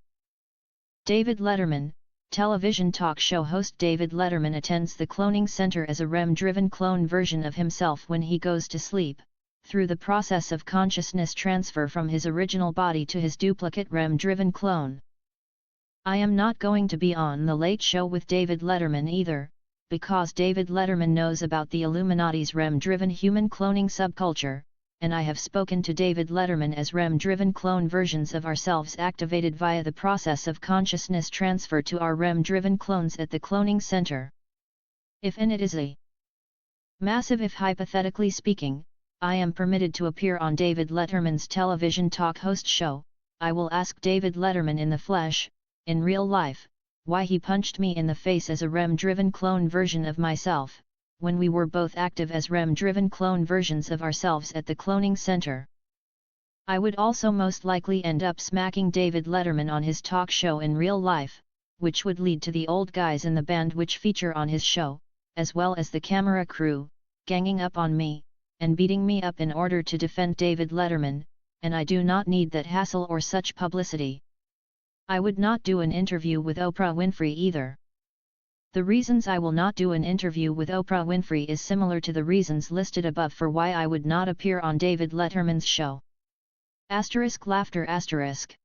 David Letterman, television talk show host David Letterman attends the cloning center as a REM-driven clone version of himself when he goes to sleep, through the process of consciousness transfer from his original body to his duplicate REM-driven clone. I am not going to be on The Late Show with David Letterman either, because David Letterman knows about the Illuminati's REM-driven human cloning subculture, and I have spoken to David Letterman as REM-driven clone versions of ourselves activated via the process of consciousness transfer to our REM-driven clones at the cloning center. If and it is a massive if, hypothetically speaking, I am permitted to appear on David Letterman's television talk host show, I will ask David Letterman in the flesh, in real life, why he punched me in the face as a REM-driven clone version of myself, when we were both active as REM-driven clone versions of ourselves at the cloning center. I would also most likely end up smacking David Letterman on his talk show in real life, which would lead to the old guys in the band which feature on his show, as well as the camera crew, ganging up on me, and beating me up in order to defend David Letterman, and I do not need that hassle or such publicity. I would not do an interview with Oprah Winfrey either. The reasons I will not do an interview with Oprah Winfrey is similar to the reasons listed above for why I would not appear on David Letterman's show. ****.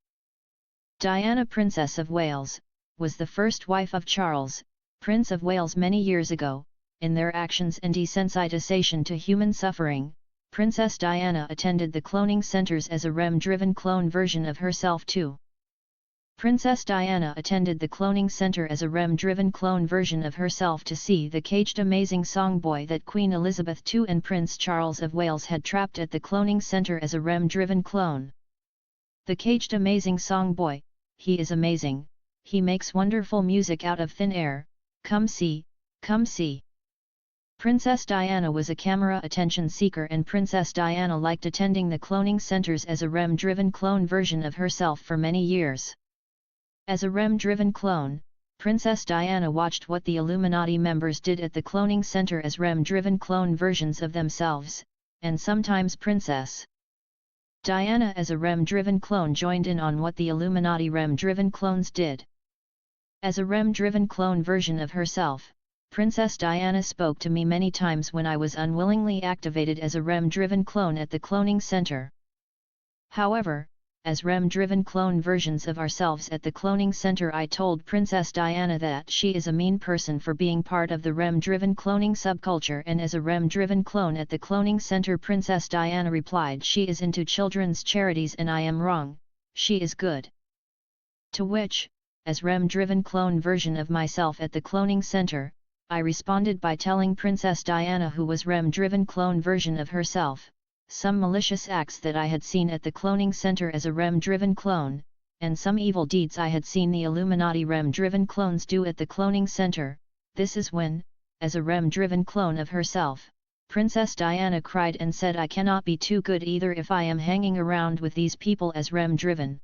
Diana, Princess of Wales, was the first wife of Charles, Prince of Wales many years ago. In their actions and desensitization to human suffering, Princess Diana attended the cloning centers as a REM-driven clone version of herself too. Princess Diana attended the cloning center as a REM-driven clone version of herself to see the caged amazing songboy that Queen Elizabeth II and Prince Charles of Wales had trapped at the cloning center as a REM-driven clone. The caged amazing songboy, he is amazing, he makes wonderful music out of thin air, come see, come see. Princess Diana was a camera attention seeker, and Princess Diana liked attending the cloning centers as a REM-driven clone version of herself for many years. As a REM-driven clone, Princess Diana watched what the Illuminati members did at the cloning center as REM-driven clone versions of themselves, and sometimes Princess Diana as a REM-driven clone joined in on what the Illuminati REM-driven clones did. As a REM-driven clone version of herself, Princess Diana spoke to me many times when I was unwillingly activated as a REM-driven clone at the cloning center. However, as REM-driven clone versions of ourselves at the cloning center, I told Princess Diana that she is a mean person for being part of the REM-driven cloning subculture, and as a REM-driven clone at the cloning center, Princess Diana replied she is into children's charities and I am wrong, she is good. To which, as REM-driven clone version of myself at the cloning center, I responded by telling Princess Diana, who was REM-driven clone version of herself, some malicious acts that I had seen at the cloning center as a REM-driven clone, and some evil deeds I had seen the Illuminati REM-driven clones do at the cloning center. This is when, as a REM-driven clone of herself, Princess Diana cried and said I cannot be too good either if I am hanging around with these people as REM-driven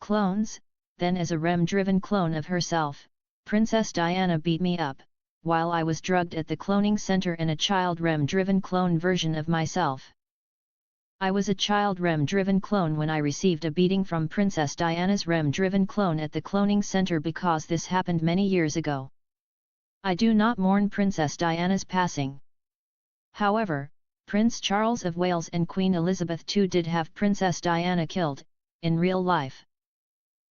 clones. Then as a REM-driven clone of herself, Princess Diana beat me up, while I was drugged at the cloning center in a child REM-driven clone version of myself. I was a child REM-driven clone when I received a beating from Princess Diana's REM-driven clone at the cloning center because this happened many years ago. I do not mourn Princess Diana's passing. However, Prince Charles of Wales and Queen Elizabeth II did have Princess Diana killed, in real life.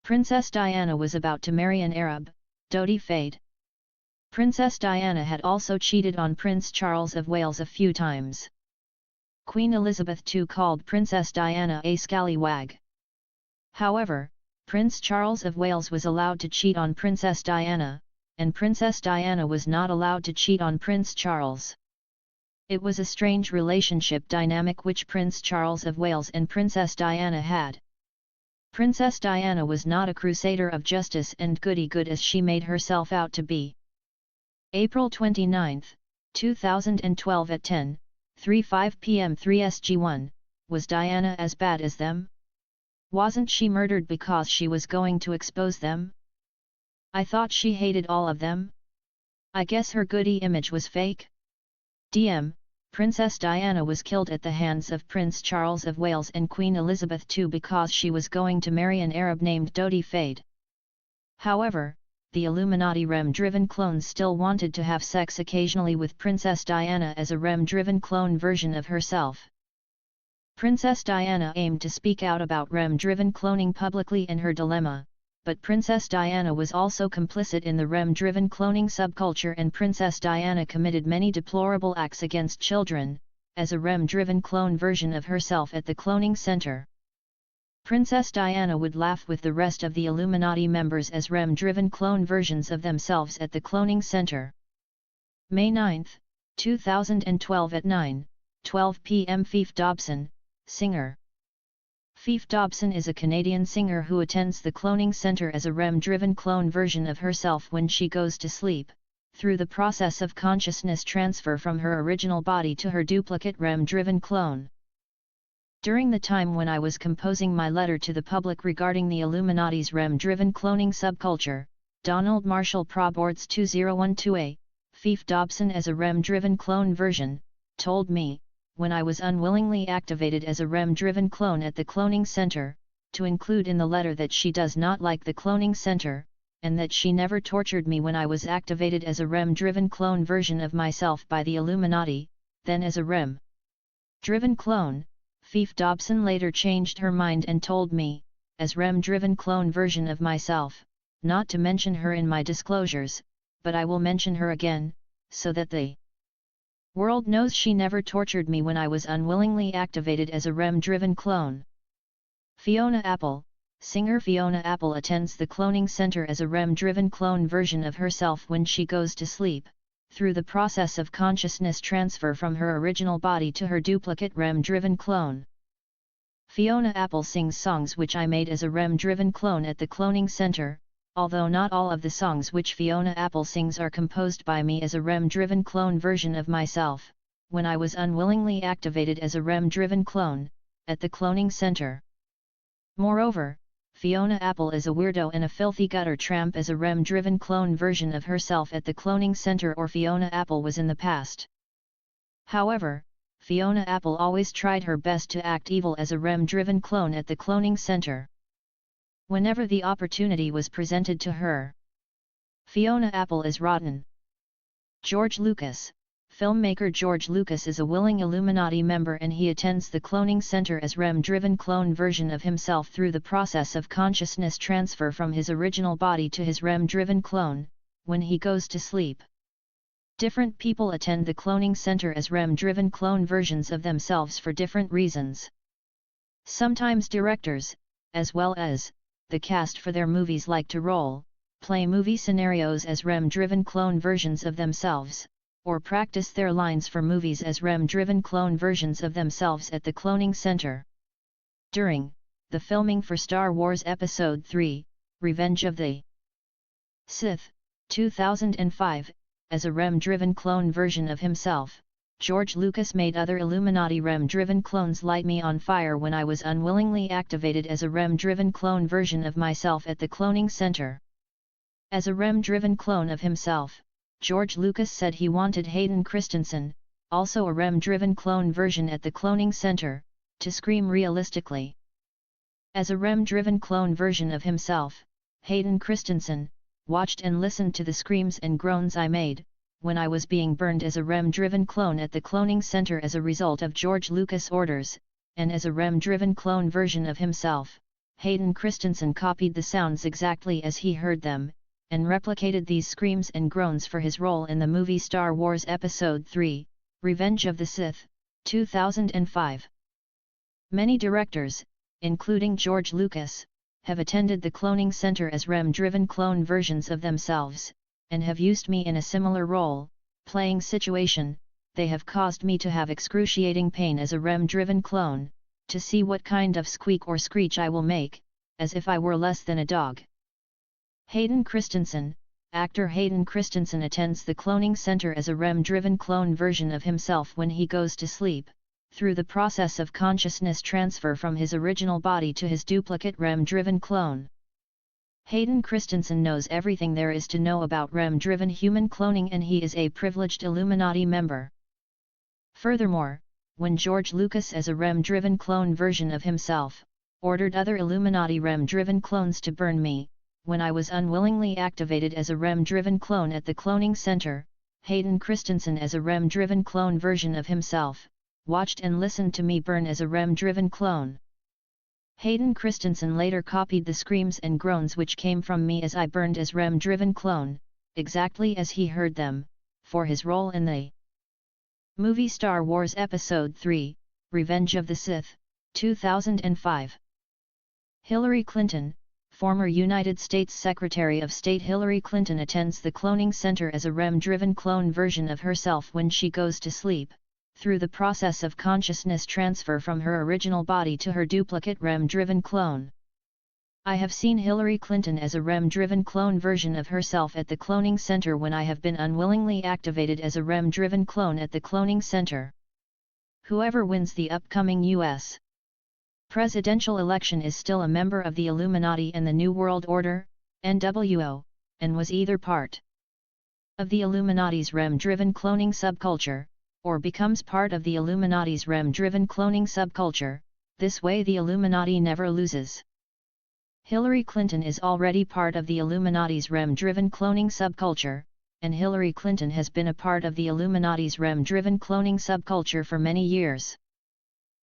Princess Diana was about to marry an Arab, Dodi Fayed. Princess Diana had also cheated on Prince Charles of Wales a few times. Queen Elizabeth II called Princess Diana a scallywag. However, Prince Charles of Wales was allowed to cheat on Princess Diana, and Princess Diana was not allowed to cheat on Prince Charles. It was a strange relationship dynamic which Prince Charles of Wales and Princess Diana had. Princess Diana was not a crusader of justice and goody-good as she made herself out to be. April 29, 2012 at 10:35 p.m. 3SG1, was Diana as bad as them? Wasn't she murdered because she was going to expose them? I thought she hated all of them. I guess her goody image was fake? DM, Princess Diana was killed at the hands of Prince Charles of Wales and Queen Elizabeth II because she was going to marry an Arab named Dodi Fayed. However, the Illuminati REM-driven clones still wanted to have sex occasionally with Princess Diana as a REM-driven clone version of herself. Princess Diana aimed to speak out about REM-driven cloning publicly in her dilemma, but Princess Diana was also complicit in the REM-driven cloning subculture and Princess Diana committed many deplorable acts against children, as a REM-driven clone version of herself at the cloning center. Princess Diana would laugh with the rest of the Illuminati members as REM-driven clone versions of themselves at the cloning center. May 9, 2012 at 9:12 p.m. Fief Dobson, singer. Fief Dobson is a Canadian singer who attends the cloning center as a REM-driven clone version of herself when she goes to sleep, through the process of consciousness transfer from her original body to her duplicate REM-driven clone. During the time when I was composing my letter to the public regarding the Illuminati's REM-driven cloning subculture, Donald Marshall Proboards 2012A, Fief Dobson as a REM-driven clone version, told me, when I was unwillingly activated as a REM-driven clone at the cloning center, to include in the letter that she does not like the cloning center, and that she never tortured me when I was activated as a REM-driven clone version of myself by the Illuminati, then as a REM-driven clone. Fief Dobson later changed her mind and told me, as REM-driven clone version of myself, not to mention her in my disclosures, but I will mention her again, so that the world knows she never tortured me when I was unwillingly activated as a REM-driven clone. Fiona Apple, singer Fiona Apple attends the cloning center as a REM-driven clone version of herself when she goes to sleep, through the process of consciousness transfer from her original body to her duplicate REM-driven clone. Fiona Apple sings songs which I made as a REM-driven clone at the cloning center, although not all of the songs which Fiona Apple sings are composed by me as a REM-driven clone version of myself, when I was unwillingly activated as a REM-driven clone, at the cloning center. Moreover, Fiona Apple is a weirdo and a filthy gutter tramp as a REM-driven clone version of herself at the cloning center, or Fiona Apple was in the past. However, Fiona Apple always tried her best to act evil as a REM-driven clone at the cloning center. Whenever the opportunity was presented to her, Fiona Apple is rotten. George Lucas. Filmmaker George Lucas is a willing Illuminati member and he attends the cloning center as REM-driven clone version of himself through the process of consciousness transfer from his original body to his REM-driven clone, when he goes to sleep. Different people attend the cloning center as REM-driven clone versions of themselves for different reasons. Sometimes directors, as well as the cast for their movies, like to play movie scenarios as REM-driven clone versions of themselves, or practice their lines for movies as REM-driven clone versions of themselves at the cloning center. During the filming for Star Wars Episode III, Revenge of the Sith, 2005, as a REM-driven clone version of himself, George Lucas made other Illuminati REM-driven clones light me on fire when I was unwillingly activated as a REM-driven clone version of myself at the cloning center. As a REM-driven clone of himself, George Lucas said he wanted Hayden Christensen, also a REM-driven clone version at the cloning center, to scream realistically. As a REM-driven clone version of himself, Hayden Christensen watched and listened to the screams and groans I made when I was being burned as a REM-driven clone at the cloning center as a result of George Lucas' orders, and as a REM-driven clone version of himself, Hayden Christensen copied the sounds exactly as he heard them, and replicated these screams and groans for his role in the movie Star Wars Episode III, Revenge of the Sith, 2005. Many directors, including George Lucas, have attended the cloning center as REM-driven clone versions of themselves, and have used me in a similar role, playing situation. They have caused me to have excruciating pain as a REM-driven clone, to see what kind of squeak or screech I will make, as if I were less than a dog. Hayden Christensen, actor Hayden Christensen attends the cloning center as a REM-driven clone version of himself when he goes to sleep, through the process of consciousness transfer from his original body to his duplicate REM-driven clone. Hayden Christensen knows everything there is to know about REM-driven human cloning, and he is a privileged Illuminati member. Furthermore, when George Lucas as a REM-driven clone version of himself, ordered other Illuminati REM-driven clones to burn me, when I was unwillingly activated as a REM-driven clone at the cloning center, Hayden Christensen as a REM-driven clone version of himself, watched and listened to me burn as a REM-driven clone. Hayden Christensen later copied the screams and groans which came from me as I burned as REM-driven clone, exactly as he heard them, for his role in the movie Star Wars Episode III, Revenge of the Sith, 2005. Hillary Clinton, former United States Secretary of State Hillary Clinton attends the cloning center as a REM-driven clone version of herself when she goes to sleep, through the process of consciousness transfer from her original body to her duplicate REM-driven clone. I have seen Hillary Clinton as a REM-driven clone version of herself at the cloning center when I have been unwillingly activated as a REM-driven clone at the cloning center. Whoever wins the upcoming U.S. presidential election is still a member of the Illuminati and the New World Order, NWO, and was either part of the Illuminati's REM-driven cloning subculture, or becomes part of the Illuminati's REM-driven cloning subculture. This way the Illuminati never loses. Hillary Clinton is already part of the Illuminati's REM-driven cloning subculture, and Hillary Clinton has been a part of the Illuminati's REM-driven cloning subculture for many years.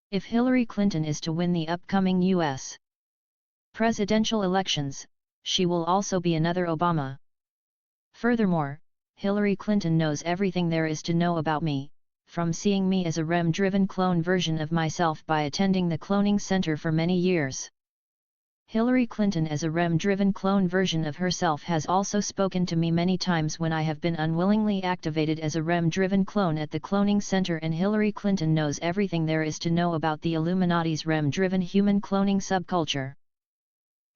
If Hillary Clinton is to win the upcoming U.S. presidential elections, she will also be another Obama. Furthermore, Hillary Clinton knows everything there is to know about me, from seeing me as a REM-driven clone version of myself by attending the cloning center for many years. Hillary Clinton as a REM-driven clone version of herself has also spoken to me many times when I have been unwillingly activated as a REM-driven clone at the cloning center, and Hillary Clinton knows everything there is to know about the Illuminati's REM-driven human cloning subculture.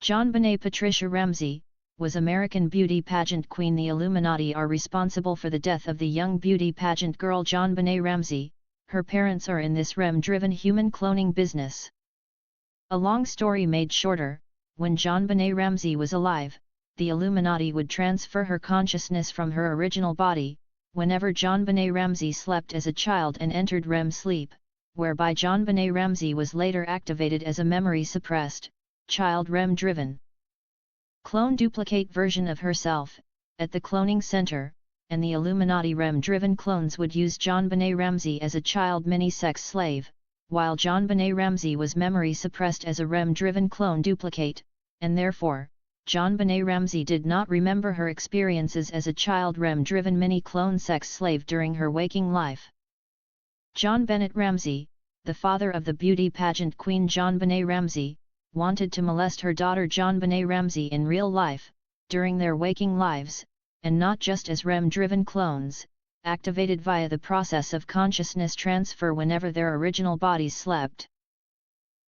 JonBenet Patricia Ramsey was American beauty pageant queen. The Illuminati are responsible for the death of the young beauty pageant girl JonBenet Ramsey. Her parents are in this REM-driven human cloning business. A long story made shorter, when JonBenet Ramsey was alive, the Illuminati would transfer her consciousness from her original body, whenever JonBenet Ramsey slept as a child and entered REM sleep, whereby JonBenet Ramsey was later activated as a memory-suppressed, child REM-driven clone duplicate version of herself, at the cloning center, and the Illuminati REM-driven clones would use JonBenet Ramsey as a child mini-sex slave, while JonBenet Ramsey was memory-suppressed as a REM-driven clone duplicate, and therefore, JonBenet Ramsey did not remember her experiences as a child REM-driven mini-clone sex slave during her waking life. JonBenet Ramsey, the father of the beauty pageant queen JonBenet Ramsey, wanted to molest her daughter JonBenet Ramsey in real life, during their waking lives, and not just as REM-driven clones, activated via the process of consciousness transfer whenever their original bodies slept.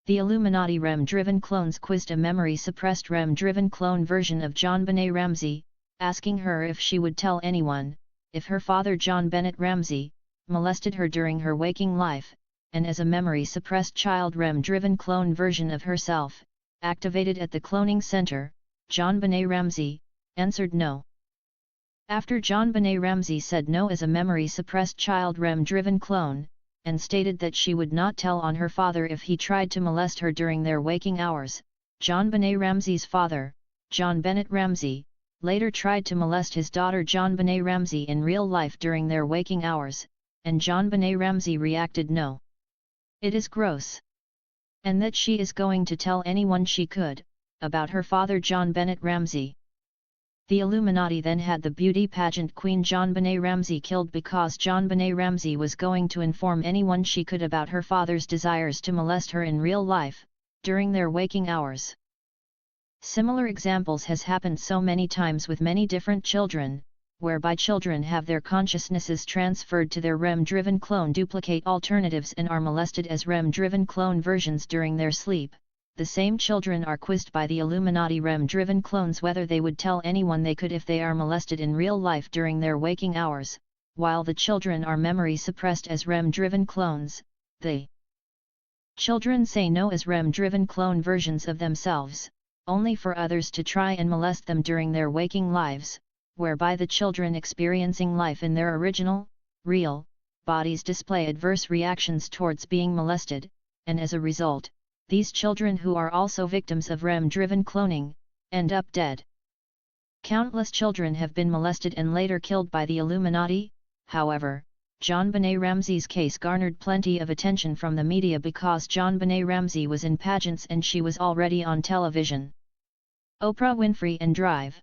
The Illuminati REM-driven clones quizzed a memory-suppressed REM-driven clone version of JonBenet Ramsey, asking her if she would tell anyone, if her father JonBenet Ramsey molested her during her waking life, and as a memory-suppressed child REM-driven clone version of herself, activated at the cloning center, JonBenet Ramsey answered no. After JonBenet Ramsey said no as a memory-suppressed child REM-driven clone, and stated that she would not tell on her father if he tried to molest her during their waking hours. JonBenet Ramsey's father, John Bennett Ramsey, later tried to molest his daughter JonBenet Ramsey in real life during their waking hours, and JonBenet Ramsey reacted no. It is gross. And that she is going to tell anyone she could, about her father John Bennett Ramsey. The Illuminati then had the beauty pageant queen JonBenet Ramsey killed because JonBenet Ramsey was going to inform anyone she could about her father's desires to molest her in real life, during their waking hours. Similar examples has happened so many times with many different children, whereby children have their consciousnesses transferred to their REM-driven clone duplicate alternatives and are molested as REM-driven clone versions during their sleep. The same children are quizzed by the Illuminati REM-driven clones whether they would tell anyone they could if they are molested in real life during their waking hours, while the children are memory suppressed as REM-driven clones. The children say no as REM-driven clone versions of themselves, only for others to try and molest them during their waking lives, whereby the children experiencing life in their original, real, bodies display adverse reactions towards being molested, and as a result, these children who are also victims of REM-driven cloning, end up dead. Countless children have been molested and later killed by the Illuminati. However, JonBenet Ramsey's case garnered plenty of attention from the media because JonBenet Ramsey was in pageants and she was already on television. Oprah Winfrey and Drive.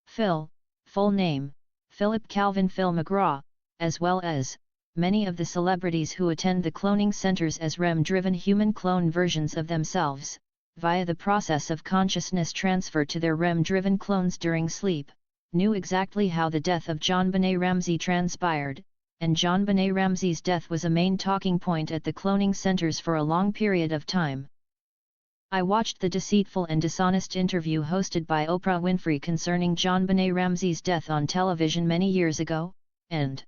Phil, full name, Philip Calvin Phil McGraw, as well as many of the celebrities who attend the cloning centers as REM-driven human clone versions of themselves, via the process of consciousness transfer to their REM-driven clones during sleep, knew exactly how the death of JonBenet Ramsey transpired, and JonBenet Ramsey's death was a main talking point at the cloning centers for a long period of time. I watched the deceitful and dishonest interview hosted by Oprah Winfrey concerning JonBenet Ramsey's death on television many years ago, and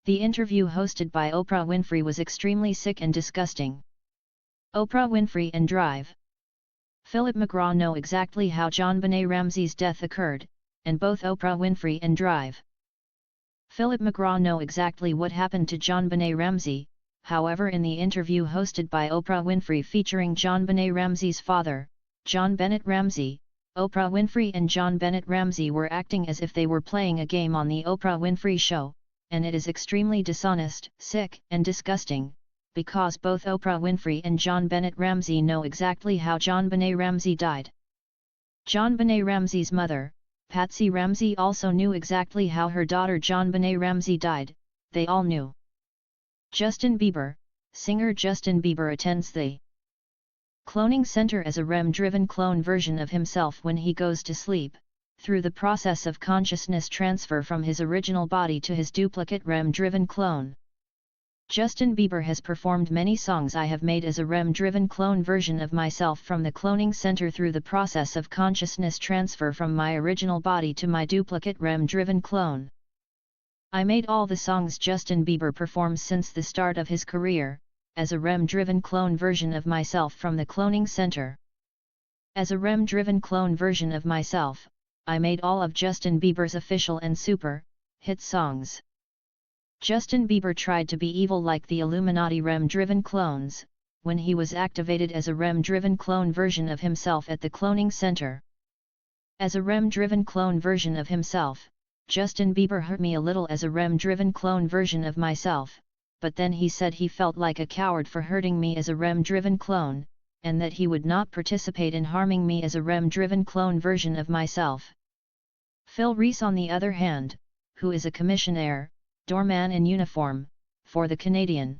the interview hosted by Oprah Winfrey was extremely sick and disgusting. Oprah Winfrey and Drive. Philip McGraw know exactly how JonBenet Ramsey's death occurred, and both Oprah Winfrey and Drive. Philip McGraw know exactly what happened to JonBenet Ramsey. However, in the interview hosted by Oprah Winfrey featuring JonBenet Ramsey's father, John Bennett Ramsey, Oprah Winfrey and John Bennett Ramsey were acting as if they were playing a game on the Oprah Winfrey Show, and it is extremely dishonest, sick, and disgusting, because both Oprah Winfrey and John Bennett Ramsey know exactly how JonBenet Ramsey died. JonBenet Ramsey's mother, Patsy Ramsey, also knew exactly how her daughter JonBenet Ramsey died. They all knew. Justin Bieber, singer Justin Bieber attends the cloning center as a REM-driven clone version of himself when he goes to sleep, through the process of consciousness transfer from his original body to his duplicate REM-driven clone. Justin Bieber has performed many songs I have made as a REM-driven clone version of myself from the cloning center through the process of consciousness transfer from my original body to my duplicate REM-driven clone. I made all the songs Justin Bieber performs since the start of his career, as a REM-driven clone version of myself from the cloning center. As a REM-driven clone version of myself, I made all of Justin Bieber's official and super hit songs. Justin Bieber tried to be evil like the Illuminati REM-driven clones, when he was activated as a REM-driven clone version of himself at the cloning center. As a REM-driven clone version of himself, Justin Bieber hurt me a little as a REM-driven clone version of myself, but then he said he felt like a coward for hurting me as a REM-driven clone, and that he would not participate in harming me as a REM-driven clone version of myself. Phil Reese, on the other hand, who is a commissioner, doorman in uniform, for the Canadian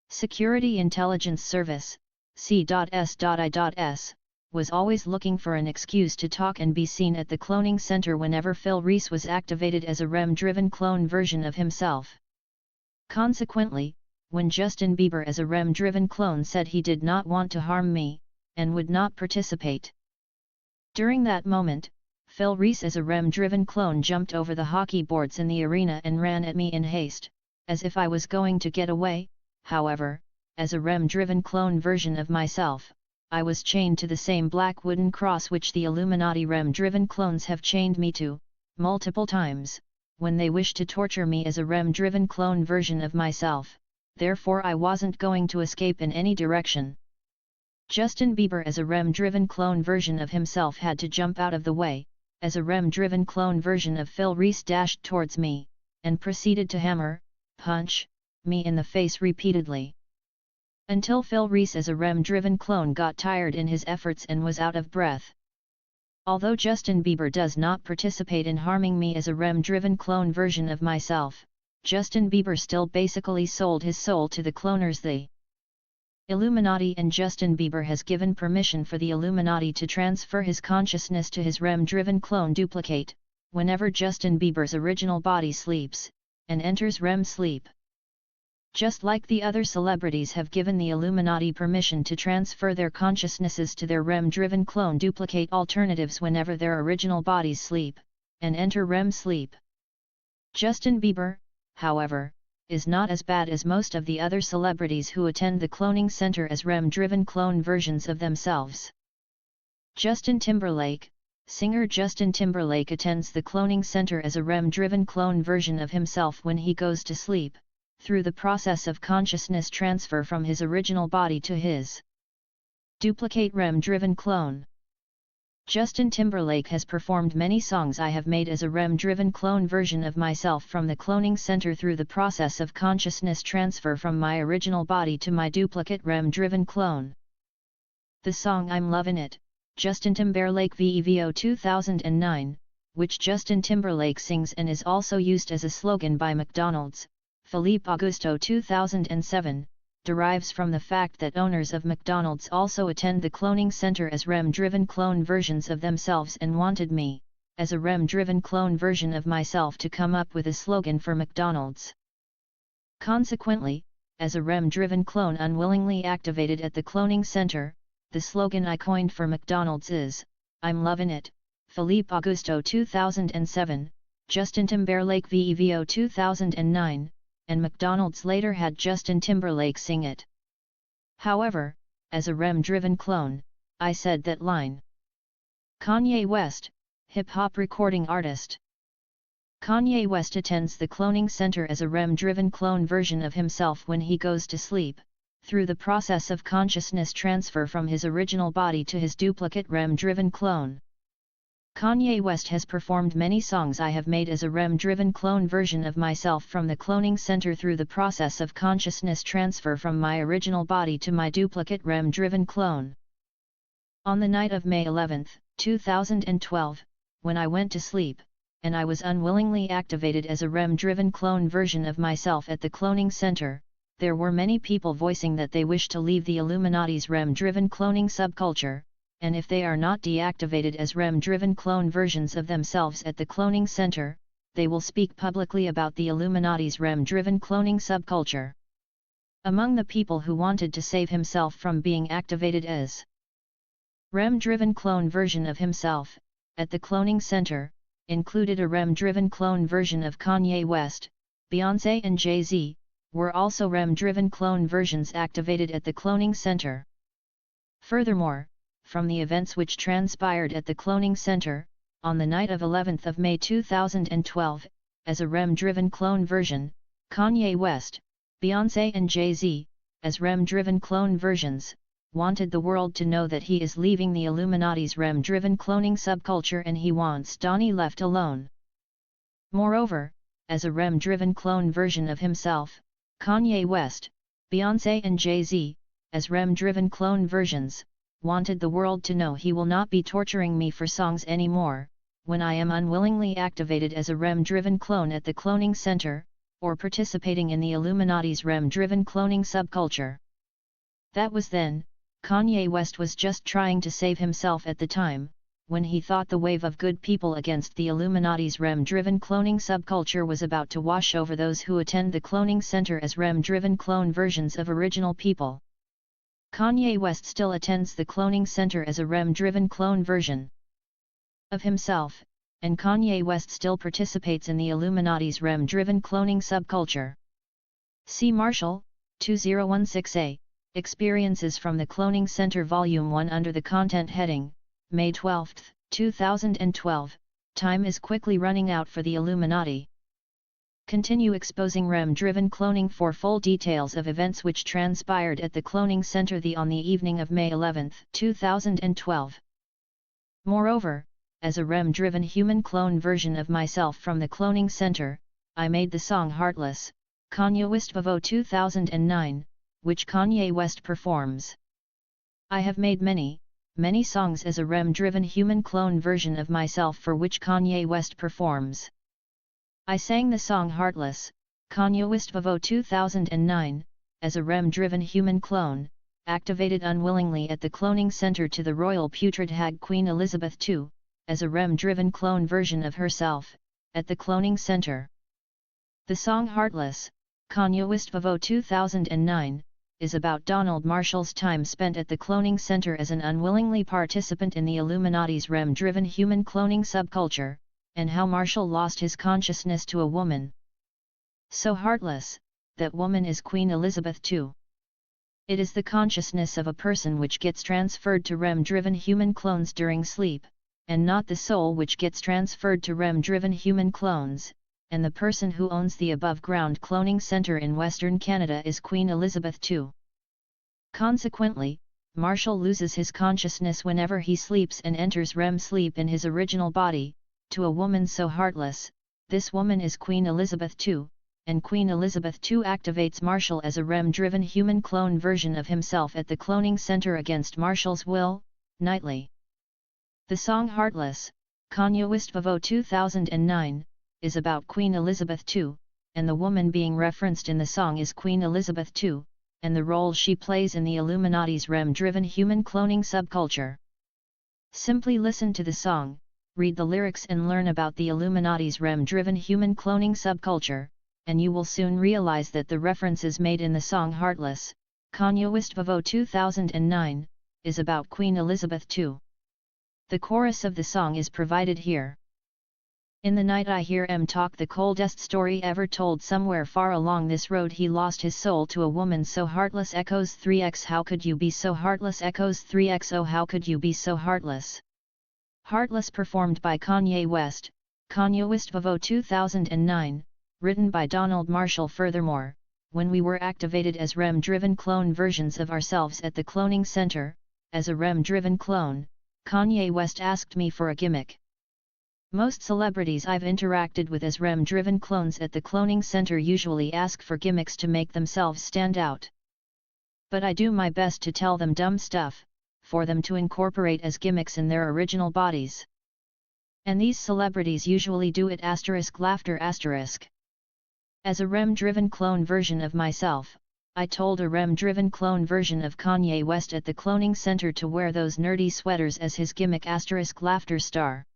Security Intelligence Service, C.S.I.S., was always looking for an excuse to talk and be seen at the cloning center whenever Phil Reese was activated as a REM-driven clone version of himself. Consequently, when Justin Bieber as a REM-driven clone said he did not want to harm me, and would not participate. During that moment, Phil Reese as a REM-driven clone jumped over the hockey boards in the arena and ran at me in haste, as if I was going to get away. However, as a REM-driven clone version of myself, I was chained to the same black wooden cross which the Illuminati REM-driven clones have chained me to, multiple times, when they wish to torture me as a REM-driven clone version of myself, therefore I wasn't going to escape in any direction. Justin Bieber as a REM-driven clone version of himself had to jump out of the way, as a REM-driven clone version of Phil Reese dashed towards me, and proceeded to hammer, punch, me in the face repeatedly. Until Phil Reese as a REM-driven clone got tired in his efforts and was out of breath. Although Justin Bieber does not participate in harming me as a REM-driven clone version of myself, Justin Bieber still basically sold his soul to the cloners, the Illuminati, and Justin Bieber has given permission for the Illuminati to transfer his consciousness to his REM-driven clone duplicate, whenever Justin Bieber's original body sleeps, and enters REM sleep. Just like the other celebrities have given the Illuminati permission to transfer their consciousnesses to their REM-driven clone duplicate alternatives whenever their original bodies sleep, and enter REM sleep. Justin Bieber, however, is not as bad as most of the other celebrities who attend the cloning center as REM-driven clone versions of themselves. Justin Timberlake, singer Justin Timberlake attends the cloning center as a REM-driven clone version of himself when he goes to sleep, through the process of consciousness transfer from his original body to his duplicate REM-driven clone. Justin Timberlake has performed many songs I have made as a REM-driven clone version of myself from the cloning center through the process of consciousness transfer from my original body to my duplicate REM-driven clone. The song I'm Lovin' It, Justin Timberlake VEVO 2009, which Justin Timberlake sings and is also used as a slogan by McDonald's, Philippe Augusto 2007, derives from the fact that owners of McDonald's also attend the cloning center as REM-driven clone versions of themselves and wanted me, as a REM-driven clone version of myself, to come up with a slogan for McDonald's. Consequently, as a REM-driven clone unwillingly activated at the cloning center, the slogan I coined for McDonald's is, I'm Lovin' It, Philippe Augusto 2007, Justin Timberlake VEVO 2009, and McDonald's later had Justin Timberlake sing it. However, as a REM-driven clone, I said that line. Kanye West, hip-hop recording artist. Kanye West attends the cloning center as a REM-driven clone version of himself when he goes to sleep, through the process of consciousness transfer from his original body to his duplicate REM-driven clone. Kanye West has performed many songs I have made as a REM-driven clone version of myself from the cloning center through the process of consciousness transfer from my original body to my duplicate REM-driven clone. On the night of May 11, 2012, when I went to sleep, and I was unwillingly activated as a REM-driven clone version of myself at the cloning center, there were many people voicing that they wish to leave the Illuminati's REM-driven cloning subculture, and if they are not deactivated as REM-driven clone versions of themselves at the cloning center, they will speak publicly about the Illuminati's REM-driven cloning subculture. Among the people who wanted to save himself from being activated as REM-driven clone version of himself, at the cloning center, included a REM-driven clone version of Kanye West, Beyoncé and Jay-Z, were also REM-driven clone versions activated at the cloning center. Furthermore, from the events which transpired at the cloning center, on the night of 11th of May 2012, as a REM-driven clone version, Kanye West, Beyoncé and Jay-Z, as REM-driven clone versions, wanted the world to know that he is leaving the Illuminati's REM-driven cloning subculture and he wants Donnie left alone. Moreover, as a REM-driven clone version of himself, Kanye West, Beyoncé and Jay-Z, as REM-driven clone versions, wanted the world to know he will not be torturing me for songs anymore, when I am unwillingly activated as a REM-driven clone at the cloning center, or participating in the Illuminati's REM-driven cloning subculture. That was then. Kanye West was just trying to save himself at the time, when he thought the wave of good people against the Illuminati's REM-driven cloning subculture was about to wash over those who attend the cloning center as REM-driven clone versions of original people. Kanye West still attends the cloning center as a REM-driven clone version of himself, and Kanye West still participates in the Illuminati's REM-driven cloning subculture. C. Marshall, 2016a, Experiences from the Cloning Center Volume 1 under the content heading, May 12, 2012, Time is quickly running out for the Illuminati. Continue exposing REM-driven cloning for full details of events which transpired at the cloning center on the evening of May 11, 2012. Moreover, as a REM-driven human clone version of myself from the cloning center, I made the song Heartless, Kanye West Vivo 2009, which Kanye West performs. I have made many songs as a REM-driven human clone version of myself for which Kanye West performs. I sang the song Heartless, Kanye West Vivo 2009, as a REM-driven human clone, activated unwillingly at the cloning center to the royal putrid hag Queen Elizabeth II, as a REM-driven clone version of herself, at the cloning center. The song Heartless, Kanye West Vivo 2009, is about Donald Marshall's time spent at the cloning center as an unwillingly participant in the Illuminati's REM-driven human cloning subculture, and how Marshall lost his consciousness to a woman so heartless. That woman is Queen Elizabeth II. It is the consciousness of a person which gets transferred to REM-driven human clones during sleep, and not the soul which gets transferred to REM-driven human clones, and the person who owns the above-ground cloning center in Western Canada is Queen Elizabeth II. Consequently, Marshall loses his consciousness whenever he sleeps and enters REM sleep in his original body, to a woman so heartless. This woman is Queen Elizabeth II, and Queen Elizabeth II activates Marshall as a REM-driven human clone version of himself at the cloning center against Marshall's will, nightly. The song Heartless, Kanye West Vivo 2009, is about Queen Elizabeth II, and the woman being referenced in the song is Queen Elizabeth II, and the role she plays in the Illuminati's REM-driven human cloning subculture. Simply listen to the song, read the lyrics and learn about the Illuminati's REM-driven human cloning subculture, and you will soon realize that the references made in the song Heartless, Kanye West Vivo 2009, is about Queen Elizabeth II. The chorus of the song is provided here. In the night I hear M talk, the coldest story ever told. Somewhere far along this road he lost his soul to a woman so heartless. Echoes 3x how could you be so heartless? Echoes 3x oh how could you be so heartless? Heartless performed by Kanye West, Kanye West Vivo 2009, written by Donald Marshall. Furthermore, when we were activated as REM-driven clone versions of ourselves at the cloning center, as a REM-driven clone, Kanye West asked me for a gimmick. Most celebrities I've interacted with as REM-driven clones at the cloning center usually ask for gimmicks to make themselves stand out. But I do my best to tell them dumb stuff, for them to incorporate as gimmicks in their original bodies. And these celebrities usually do it *laughter*. As a REM-driven clone version of myself, I told a REM-driven clone version of Kanye West at the cloning center to wear those nerdy sweaters as his gimmick *laughter star.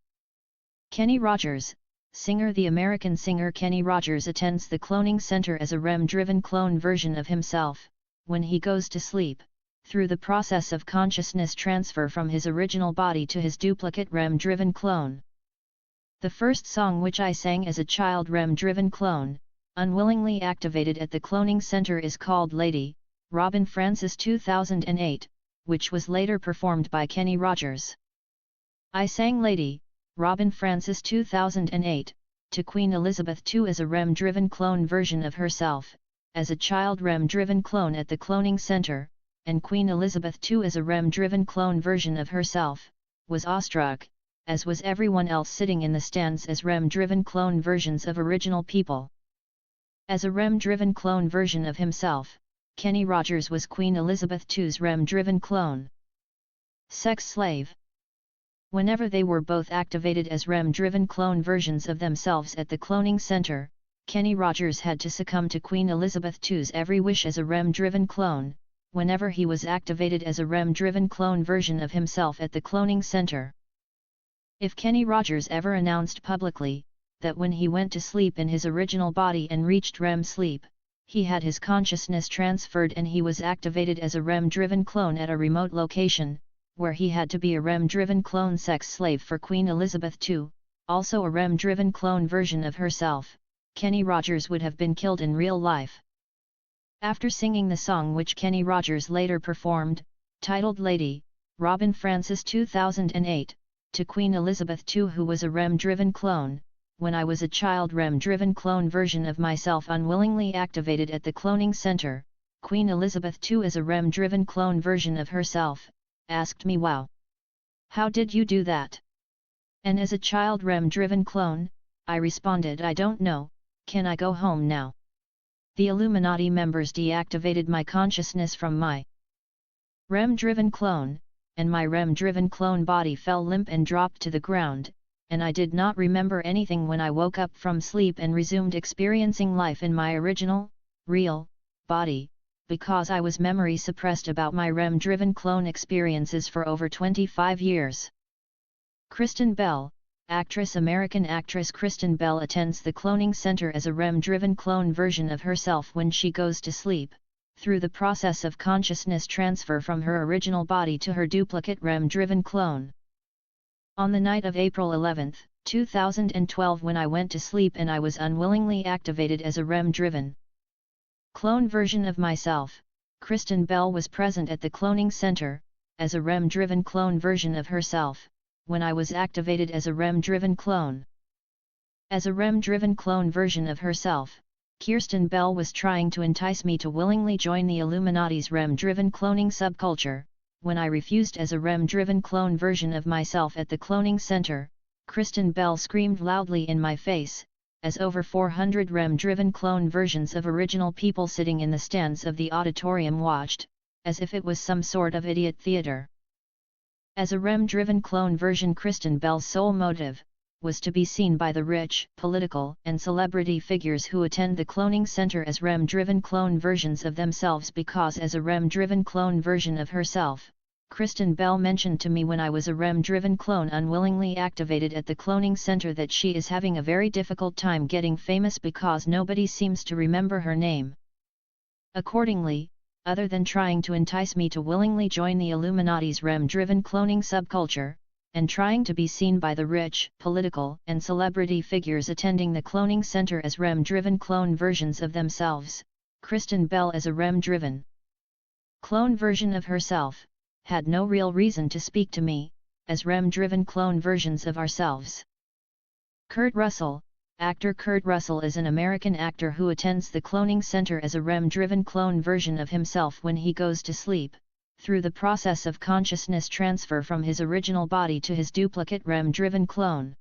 Kenny Rogers, singer. The American singer Kenny Rogers attends the cloning center as a REM-driven clone version of himself, when he goes to sleep, through the process of consciousness transfer from his original body to his duplicate REM-driven clone. The first song which I sang as a child REM-driven clone, unwillingly activated at the cloning center, is called Lady, Robin Francis 2008, which was later performed by Kenny Rogers. I sang Lady, Robin Francis 2008, to Queen Elizabeth II as a REM-driven clone version of herself, as a child REM-driven clone at the cloning center, and Queen Elizabeth II as a REM-driven clone version of herself, was awestruck, as was everyone else sitting in the stands as REM-driven clone versions of original people. As a REM-driven clone version of himself, Kenny Rogers was Queen Elizabeth II's REM-driven clone. Sex slave. Whenever they were both activated as REM-driven clone versions of themselves at the cloning center, Kenny Rogers had to succumb to Queen Elizabeth II's every wish as a REM-driven clone, whenever he was activated as a REM-driven clone version of himself at the cloning center. If Kenny Rogers ever announced publicly that when he went to sleep in his original body and reached REM sleep, he had his consciousness transferred and he was activated as a REM-driven clone at a remote location, where he had to be a REM-driven clone sex slave for Queen Elizabeth II, also a REM-driven clone version of herself, Kenny Rogers would have been killed in real life. After singing the song which Kenny Rogers later performed, titled Lady, Robin Francis 2008, to Queen Elizabeth II, who was a REM-driven clone, when I was a child REM-driven clone version of myself unwillingly activated at the cloning center, Queen Elizabeth II as a REM-driven clone version of herself, asked me wow. How did you do that? And as a child REM-driven clone, I responded I don't know, can I go home now? The Illuminati members deactivated my consciousness from my REM-driven clone, and my REM-driven clone body fell limp and dropped to the ground, and I did not remember anything when I woke up from sleep and resumed experiencing life in my original, real, body, because I was memory suppressed about my REM-driven clone experiences for over 25 years. Kristen Bell, American actress Kristen Bell attends the cloning center as a REM-driven clone version of herself when she goes to sleep, through the process of consciousness transfer from her original body to her duplicate REM-driven clone. On the night of April 11, 2012 when I went to sleep and I was unwillingly activated as a REM-driven clone version of myself, Kristen Bell was present at the cloning center, as a REM-driven clone version of herself, when I was activated as a REM-driven clone. As a REM-driven clone version of herself, Kristen Bell was trying to entice me to willingly join the Illuminati's REM-driven cloning subculture. When I refused as a REM-driven clone version of myself at the cloning center, Kristen Bell screamed loudly in my face, as over 400 REM-driven clone versions of original people sitting in the stands of the auditorium watched, as if it was some sort of idiot theater. As a REM-driven clone version, Kristen Bell's sole motive was to be seen by the rich, political, and celebrity figures who attend the cloning center as REM-driven clone versions of themselves because as a REM-driven clone version of herself, Kristen Bell mentioned to me when I was a REM-driven clone unwillingly activated at the cloning center that she is having a very difficult time getting famous because nobody seems to remember her name. Accordingly, other than trying to entice me to willingly join the Illuminati's REM-driven cloning subculture, and trying to be seen by the rich, political, and celebrity figures attending the cloning center as REM-driven clone versions of themselves, Kristen Bell as a REM-driven clone version of herself, had no real reason to speak to me, as REM-driven clone versions of ourselves. Kurt Russell, actor Kurt Russell is an American actor who attends the cloning center as a REM-driven clone version of himself when he goes to sleep, through the process of consciousness transfer from his original body to his duplicate REM-driven clone.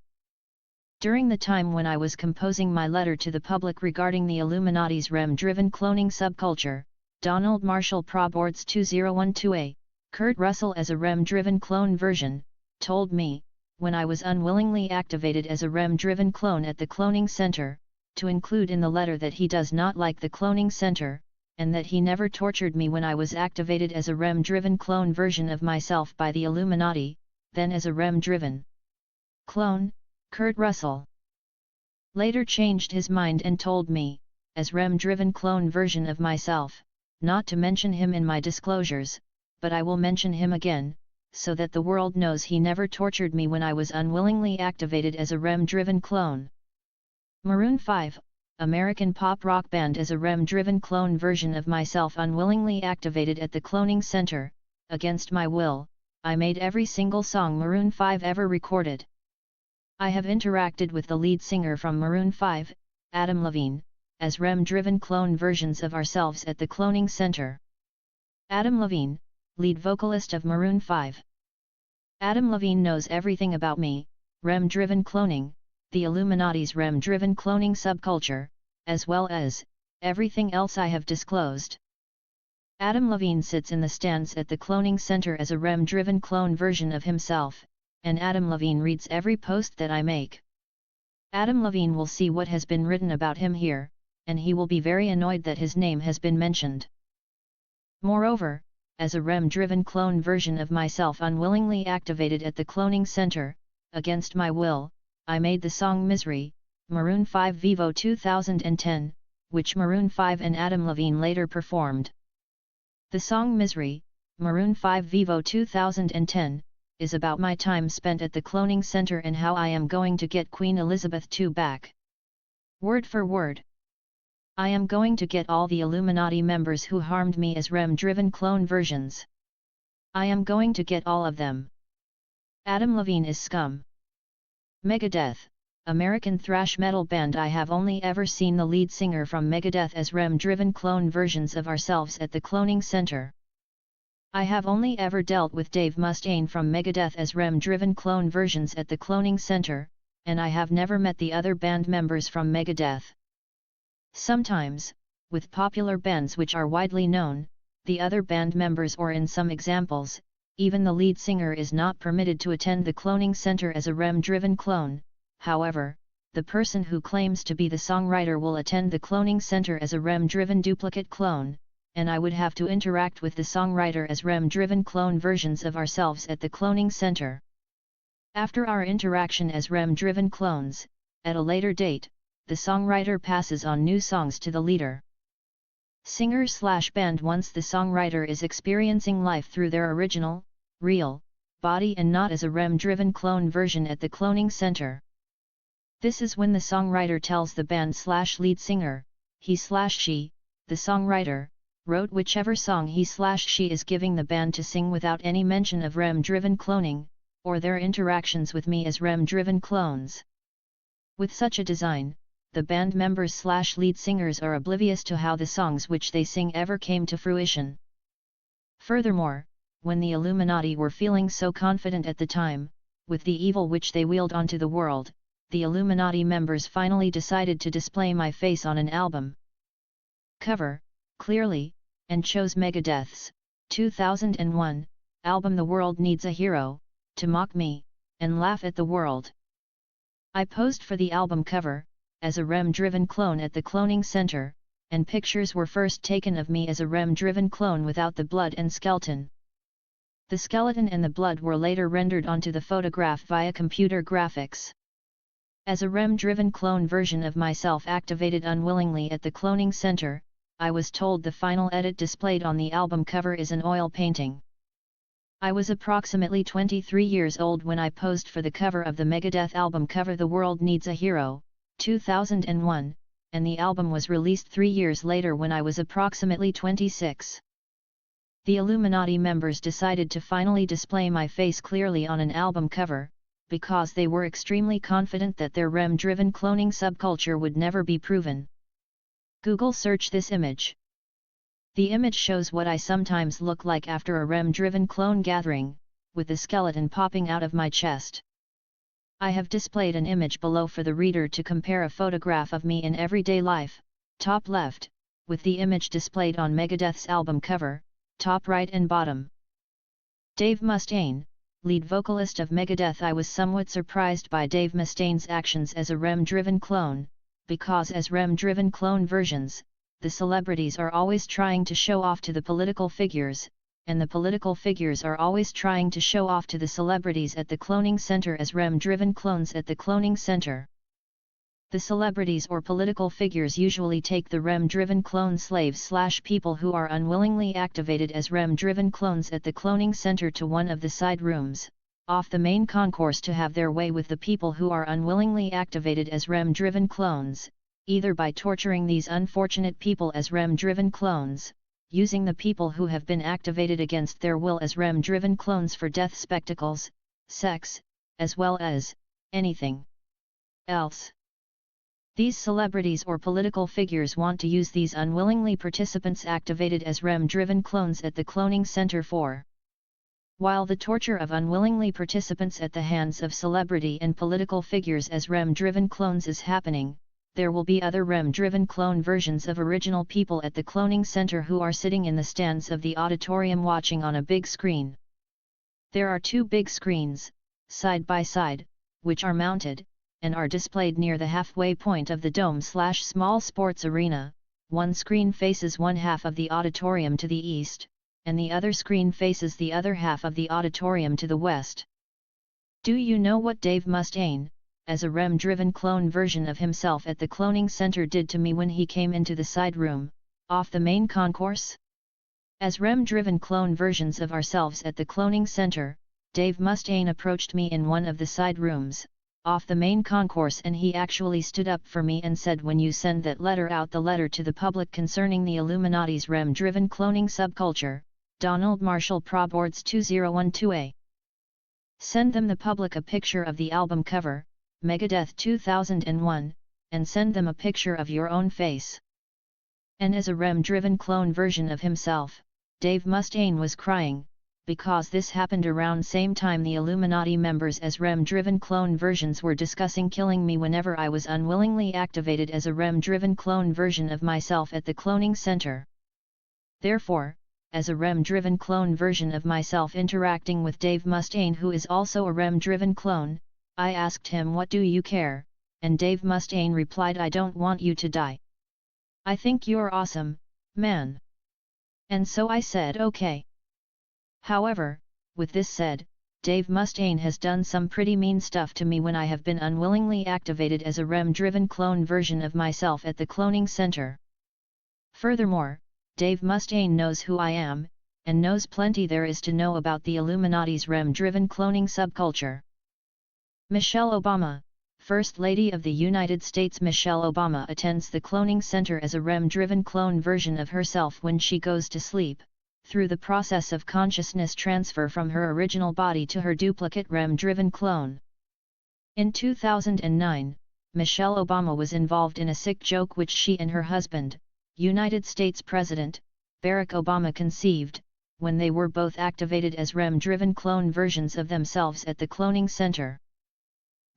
During the time when I was composing my letter to the public regarding the Illuminati's REM-driven cloning subculture, Donald Marshall Proboards 2012A, Kurt Russell as a REM-driven clone version, told me, when I was unwillingly activated as a REM-driven clone at the cloning center, to include in the letter that he does not like the cloning center, and that he never tortured me when I was activated as a REM-driven clone version of myself by the Illuminati, then as a REM-driven clone, Kurt Russell later changed his mind and told me, as REM-driven clone version of myself, not to mention him in my disclosures, but I will mention him again, so that the world knows he never tortured me when I was unwillingly activated as a REM-driven clone. Maroon 5, American pop rock band as a REM-driven clone version of myself unwillingly activated at the cloning center, against my will, I made every single song Maroon 5 ever recorded. I have interacted with the lead singer from Maroon 5, Adam Levine, as REM-driven clone versions of ourselves at the cloning center. Adam Levine, lead vocalist of Maroon 5. Adam Levine knows everything about me, REM-driven cloning, the Illuminati's REM-driven cloning subculture, as well as everything else I have disclosed. Adam Levine sits in the stands at the cloning center as a REM-driven clone version of himself, and Adam Levine reads every post that I make. Adam Levine will see what has been written about him here, and he will be very annoyed that his name has been mentioned. Moreover, as a REM-driven clone version of myself unwillingly activated at the cloning center, against my will, I made the song Misery, Maroon 5 Vivo 2010, which Maroon 5 and Adam Levine later performed. The song Misery, Maroon 5 Vivo 2010, is about my time spent at the cloning center and how I am going to get Queen Elizabeth II back. Word for word. I am going to get all the Illuminati members who harmed me as REM-driven clone versions. I am going to get all of them. Adam Levine is scum. Megadeth. American thrash metal band. I have only ever seen the lead singer from Megadeth as REM-driven clone versions of ourselves at the cloning center. I have only ever dealt with Dave Mustaine from Megadeth as REM-driven clone versions at the cloning center, and I have never met the other band members from Megadeth. Sometimes, with popular bands which are widely known, the other band members, or in some examples, even the lead singer, is not permitted to attend the cloning center as a REM-driven clone. However, the person who claims to be the songwriter will attend the cloning center as a REM-driven duplicate clone, and I would have to interact with the songwriter as REM-driven clone versions of ourselves at the cloning center. After our interaction as REM-driven clones, at a later date, the songwriter passes on new songs to the leader singer/band once the songwriter is experiencing life through their original, real, body and not as a REM-driven clone version at the cloning center. This is when the songwriter tells the band/lead singer, he/she, the songwriter, wrote whichever song he/she is giving the band to sing without any mention of REM-driven cloning, or their interactions with me as REM-driven clones. With such a design, the band members/lead singers are oblivious to how the songs which they sing ever came to fruition. Furthermore, when the Illuminati were feeling so confident at the time, with the evil which they wheeled onto the world, the Illuminati members finally decided to display my face on an album cover, clearly, and chose Megadeth's 2001 album The World Needs a Hero, to mock me, and laugh at the world. I posed for the album cover, as a REM-driven clone at the cloning center, and pictures were first taken of me as a REM-driven clone without the blood and skeleton. The skeleton and the blood were later rendered onto the photograph via computer graphics. As a REM-driven clone version of myself activated unwillingly at the cloning center, I was told the final edit displayed on the album cover is an oil painting. I was approximately 23 years old when I posed for the cover of the Megadeth album cover The World Needs a Hero, 2001, and the album was released 3 years later when I was approximately 26. The Illuminati members decided to finally display my face clearly on an album cover, because they were extremely confident that their REM-driven cloning subculture would never be proven. Google search this image. The image shows what I sometimes look like after a REM-driven clone gathering, with the skeleton popping out of my chest. I have displayed an image below for the reader to compare a photograph of me in everyday life, top left, with the image displayed on Megadeth's album cover, top right and bottom. Dave Mustaine, lead vocalist of Megadeth. I was somewhat surprised by Dave Mustaine's actions as a REM-driven clone, because as REM-driven clone versions, the celebrities are always trying to show off to the political figures, and the political figures are always trying to show off to the celebrities at the cloning center as REM-driven clones at the cloning center. The celebrities or political figures usually take the REM-driven clone slaves/people who are unwillingly activated as REM-driven clones at the cloning center to one of the side rooms, off the main concourse, to have their way with the people who are unwillingly activated as REM-driven clones, either by torturing these unfortunate people as REM-driven clones, using the people who have been activated against their will as REM-driven clones for death spectacles, sex, as well as anything else. These celebrities or political figures want to use these unwillingly participants activated as REM-driven clones at the cloning center for. While the torture of unwillingly participants at the hands of celebrity and political figures as REM-driven clones is happening, there will be other REM-driven clone versions of original people at the cloning center who are sitting in the stands of the auditorium watching on a big screen. There are 2 big screens, side by side, which are mounted, and are displayed near the halfway point of the dome/small sports arena. One screen faces one half of the auditorium to the east, and the other screen faces the other half of the auditorium to the west. Do you know what Dave Mustaine, as a REM-driven clone version of himself at the cloning center, did to me when he came into the side room, off the main concourse? As REM-driven clone versions of ourselves at the cloning center, Dave Mustaine approached me in one of the side rooms, off the main concourse, and he actually stood up for me and said, "When you send that letter out, the letter to the public concerning the Illuminati's REM-driven cloning subculture, Donald Marshall Proboards 2012A. Send them, the public, a picture of the album cover, Megadeth 2001, and send them a picture of your own face. And as a REM-driven clone version of himself, Dave Mustaine was crying, because this happened around same time the Illuminati members as REM-driven clone versions were discussing killing me whenever I was unwillingly activated as a REM-driven clone version of myself at the cloning center. Therefore, as a REM-driven clone version of myself interacting with Dave Mustaine, who is also a REM-driven clone, I asked him, "What do you care?" and Dave Mustaine replied, "I don't want you to die. I think you're awesome, man." And so I said okay. However, with this said, Dave Mustaine has done some pretty mean stuff to me when I have been unwillingly activated as a REM-driven clone version of myself at the cloning center. Furthermore, Dave Mustaine knows who I am, and knows plenty there is to know about the Illuminati's REM-driven cloning subculture. Michelle Obama, First Lady of the United States. Michelle Obama attends the cloning center as a REM-driven clone version of herself when she goes to sleep, through the process of consciousness transfer from her original body to her duplicate REM-driven clone. In 2009, Michelle Obama was involved in a sick joke which she and her husband, United States President, Barack Obama, conceived, when they were both activated as REM-driven clone versions of themselves at the cloning center.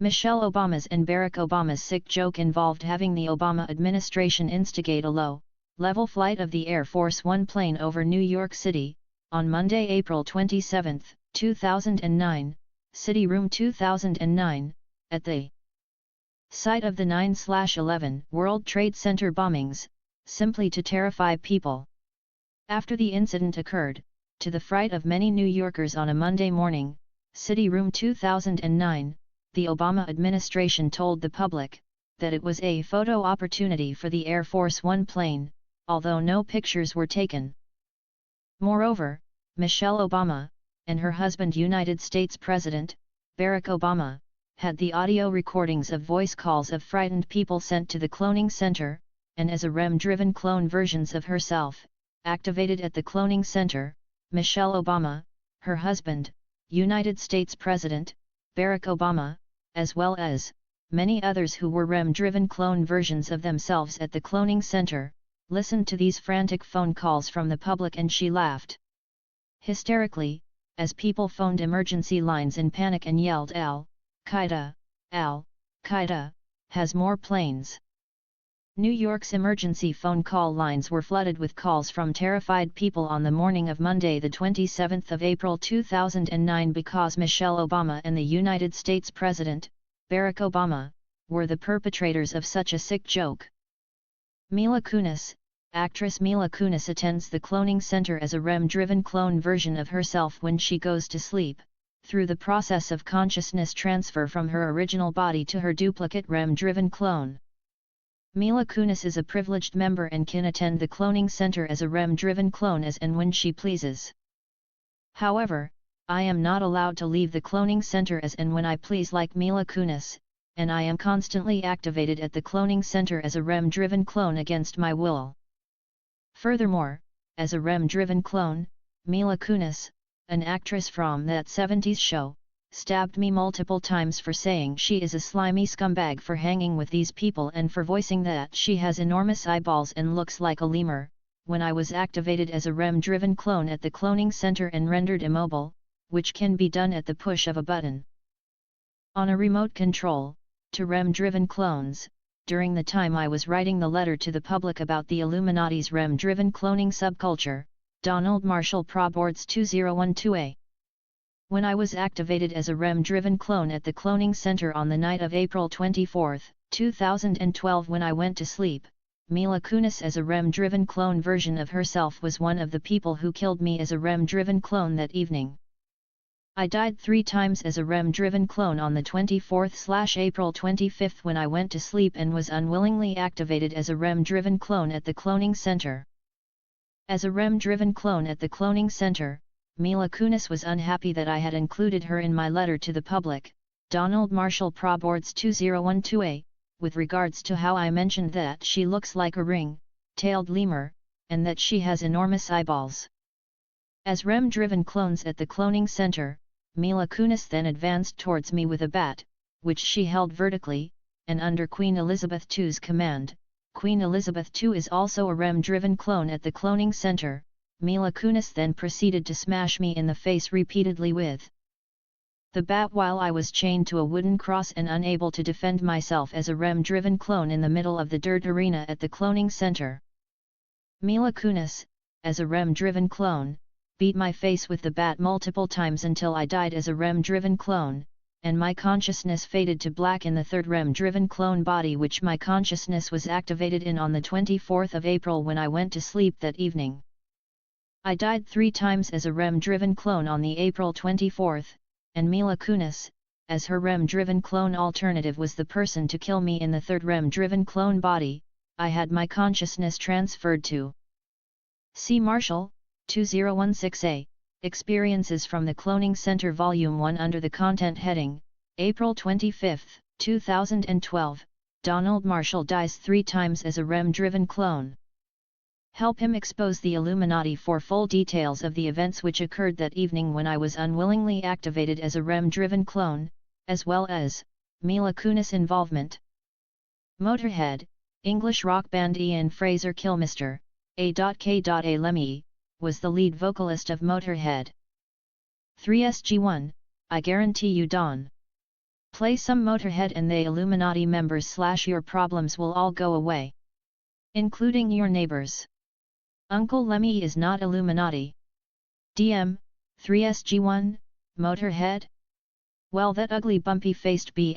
Michelle Obama's and Barack Obama's sick joke involved having the Obama administration instigate a low-level flight of the Air Force One plane over New York City, on Monday, April 27, 2009, City Room 2009, at the site of the 9/11 World Trade Center bombings, simply to terrify people. After the incident occurred, to the fright of many New Yorkers on a Monday morning, City Room 2009, the Obama administration told the public that it was a photo opportunity for the Air Force One plane, although no pictures were taken. Moreover, Michelle Obama, and her husband United States President, Barack Obama, had the audio recordings of voice calls of frightened people sent to the cloning center, and as a REM-driven clone versions of herself, activated at the cloning center, Michelle Obama, her husband, United States President, Barack Obama, as well as many others who were REM-driven clone versions of themselves at the cloning center, listened to these frantic phone calls from the public, and she laughed hysterically, as people phoned emergency lines in panic and yelled, "Al-Qaeda, Al-Qaeda, has more planes." New York's emergency phone call lines were flooded with calls from terrified people on the morning of Monday, the 27th of April 2009, because Michelle Obama and the United States President, Barack Obama, were the perpetrators of such a sick joke. Mila Kunis, actress Mila Kunis, attends the cloning center as a REM-driven clone version of herself when she goes to sleep, through the process of consciousness transfer from her original body to her duplicate REM-driven clone. Mila Kunis is a privileged member and can attend the cloning center as a REM-driven clone as and when she pleases. However, I am not allowed to leave the cloning center as and when I please like Mila Kunis, and I am constantly activated at the cloning center as a REM-driven clone against my will. Furthermore, as a REM-driven clone, Mila Kunis, an actress from that 70s show, stabbed me multiple times for saying she is a slimy scumbag for hanging with these people and for voicing that she has enormous eyeballs and looks like a lemur, when I was activated as a REM-driven clone at the cloning center and rendered immobile, which can be done at the push of a button on a remote control, to REM-driven clones, during the time I was writing the letter to the public about the Illuminati's REM-driven cloning subculture, Donald Marshall Proboards 2012A. When I was activated as a REM-driven clone at the cloning center on the night of April 24, 2012, when I went to sleep, Mila Kunis as a REM-driven clone version of herself was one of the people who killed me as a REM-driven clone that evening. I died 3 times as a REM-driven clone on the 24th/April 25th when I went to sleep and was unwillingly activated as a REM-driven clone at the cloning center. As a REM-driven clone at the cloning center, Mila Kunis was unhappy that I had included her in my letter to the public, Donald Marshall Proboards 2012A, with regards to how I mentioned that she looks like a ring-tailed lemur, and that she has enormous eyeballs. As REM-driven clones at the cloning center, Mila Kunis then advanced towards me with a bat, which she held vertically, and under Queen Elizabeth II's command. Queen Elizabeth II is also a REM-driven clone at the cloning center. Mila Kunis then proceeded to smash me in the face repeatedly with the bat while I was chained to a wooden cross and unable to defend myself as a REM-driven clone in the middle of the dirt arena at the cloning center. Mila Kunis, as a REM-driven clone, beat my face with the bat multiple times until I died as a REM-driven clone, and my consciousness faded to black in the third REM-driven clone body, which my consciousness was activated in on the 24th of April when I went to sleep that evening. I died 3 times as a REM-driven clone on the April 24th, and Mila Kunis, as her REM-driven clone alternative, was the person to kill me in the third REM-driven clone body. I had my consciousness transferred to C. Marshall, 2016a, Experiences from the Cloning Center Volume 1 under the content heading, April 25, 2012, Donald Marshall dies 3 times as a REM-driven clone. Help him expose the Illuminati. For full details of the events which occurred that evening when I was unwillingly activated as a REM-driven clone, as well as Mila Kunis' involvement. Motorhead, English rock band. Ian Fraser Kilmister, A.K. Lemmy, was the lead vocalist of Motorhead. 3SG1, I guarantee you Don. Play some Motorhead and they Illuminati members / your problems will all go away. Including your neighbors. Uncle Lemmy is not Illuminati. DM, 3SG1, Motorhead? Well, that ugly bumpy-faced B************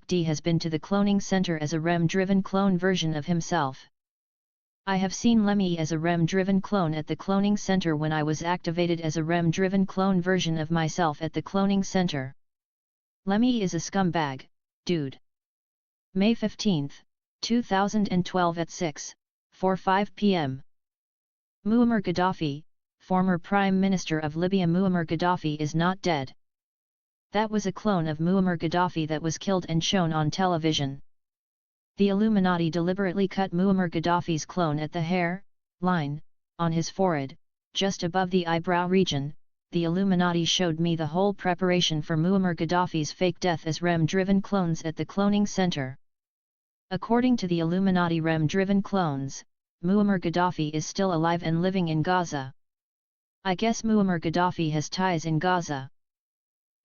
D has been to the cloning center as a REM-driven clone version of himself. I have seen Lemmy as a REM-driven clone at the cloning center when I was activated as a REM-driven clone version of myself at the cloning center. Lemmy is a scumbag, dude. May 15, 2012 at 6:45 p.m. Muammar Gaddafi, former Prime Minister of Libya. Muammar Gaddafi is not dead. That was a clone of Muammar Gaddafi that was killed and shown on television. The Illuminati deliberately cut Muammar Gaddafi's clone at the hair line on his forehead, just above the eyebrow region. The Illuminati showed me the whole preparation for Muammar Gaddafi's fake death as REM-driven clones at the cloning center. According to the Illuminati REM-driven clones, Muammar Gaddafi is still alive and living in Gaza. I guess Muammar Gaddafi has ties in Gaza.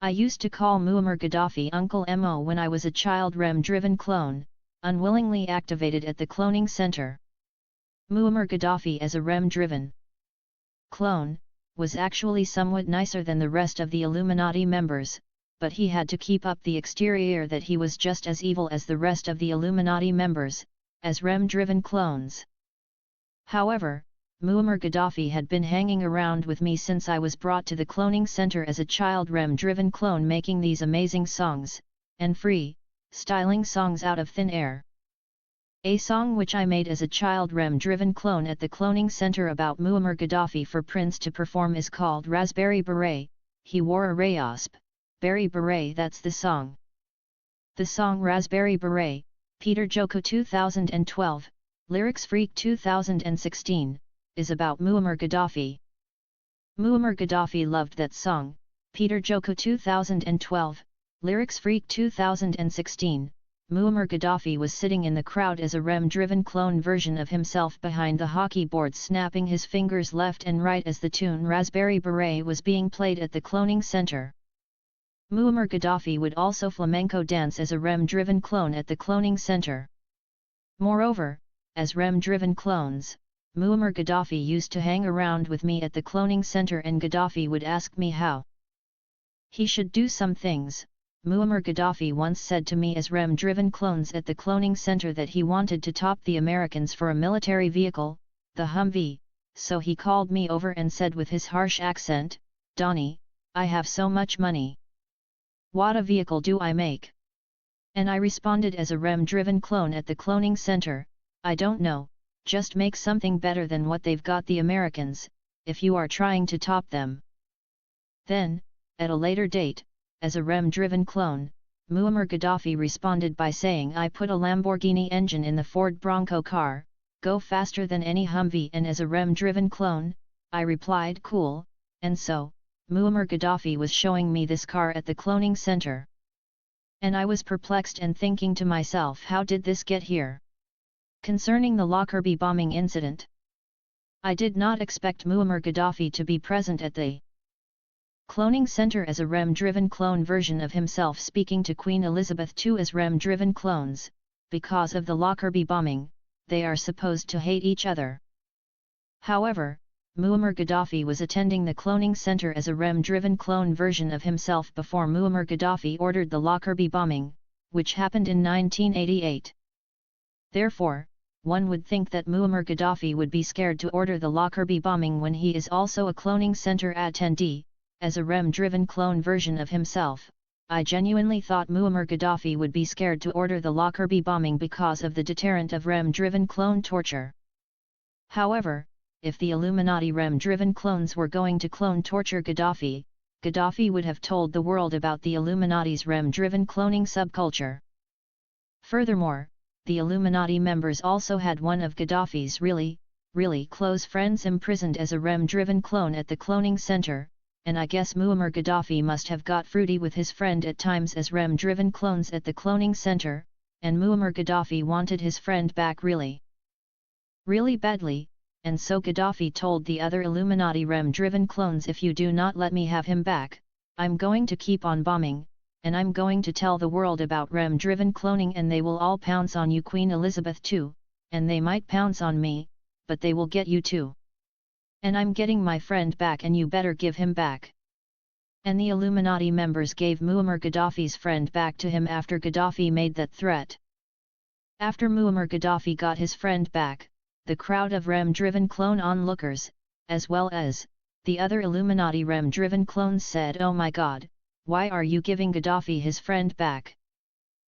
I used to call Muammar Gaddafi Uncle Mo when I was a child REM-driven clone, unwillingly activated at the cloning center. Muammar Gaddafi as a REM-driven clone, was actually somewhat nicer than the rest of the Illuminati members, but he had to keep up the exterior that he was just as evil as the rest of the Illuminati members, as REM-driven clones. However, Muammar Gaddafi had been hanging around with me since I was brought to the cloning center as a child REM-driven clone, making these amazing songs, and styling songs out of thin air. A song which I made as a child REM-driven clone at the cloning center about Muammar Gaddafi for Prince to perform is called Raspberry Beret. He wore a Raspberry Beret. That's the song. The song Raspberry Beret, Peter Joko 2012, Lyrics Freak 2016, is about Muammar Gaddafi. Muammar Gaddafi loved that song. Peter Joko 2012, Lyrics Freak 2016, Muammar Gaddafi was sitting in the crowd as a REM-driven clone version of himself behind the hockey board, snapping his fingers left and right as the tune Raspberry Beret was being played at the cloning center. Muammar Gaddafi would also flamenco dance as a REM-driven clone at the cloning center. Moreover, as REM-driven clones, Muammar Gaddafi used to hang around with me at the cloning center, and Gaddafi would ask me how he should do some things. Muammar Gaddafi once said to me as REM-driven clones at the cloning center that he wanted to top the Americans for a military vehicle, the Humvee, so he called me over and said with his harsh accent, "Donnie, I have so much money. What a vehicle do I make?" And I responded as a REM-driven clone at the cloning center, "I don't know, just make something better than what they've got, the Americans, if you are trying to top them." Then, at a later date, as a REM-driven clone, Muammar Gaddafi responded by saying, "I put a Lamborghini engine in the Ford Bronco car, go faster than any Humvee," and as a REM-driven clone, I replied, "Cool," and so, Muammar Gaddafi was showing me this car at the cloning center. And I was perplexed and thinking to myself, how did this get here? Concerning the Lockerbie bombing incident, I did not expect Muammar Gaddafi to be present at the cloning center as a REM-driven clone version of himself, speaking to Queen Elizabeth II as REM-driven clones. Because of the Lockerbie bombing, they are supposed to hate each other. However, Muammar Gaddafi was attending the cloning center as a REM-driven clone version of himself before Muammar Gaddafi ordered the Lockerbie bombing, which happened in 1988. Therefore, one would think that Muammar Gaddafi would be scared to order the Lockerbie bombing when he is also a cloning center attendee, as a REM-driven clone version of himself. I genuinely thought Muammar Gaddafi would be scared to order the Lockerbie bombing because of the deterrent of REM-driven clone torture. However, if the Illuminati REM-driven clones were going to clone torture Gaddafi, Gaddafi would have told the world about the Illuminati's REM-driven cloning subculture. Furthermore, the Illuminati members also had one of Gaddafi's really close friends imprisoned as a REM-driven clone at the cloning center, and I guess Muammar Gaddafi must have got fruity with his friend at times as REM-driven clones at the cloning center, and Muammar Gaddafi wanted his friend back really badly, and so Gaddafi told the other Illuminati REM-driven clones, if you do not let me have him back, I'm going to keep on bombing, and I'm going to tell the world about REM-driven cloning and they will all pounce on you, Queen Elizabeth II, and they might pounce on me, but they will get you too. And I'm getting my friend back and you better give him back. And the Illuminati members gave Muammar Gaddafi's friend back to him after Gaddafi made that threat. After Muammar Gaddafi got his friend back, the crowd of REM-driven clone onlookers, as well as the other Illuminati REM-driven clones said, "Oh my God, why are you giving Gaddafi his friend back?"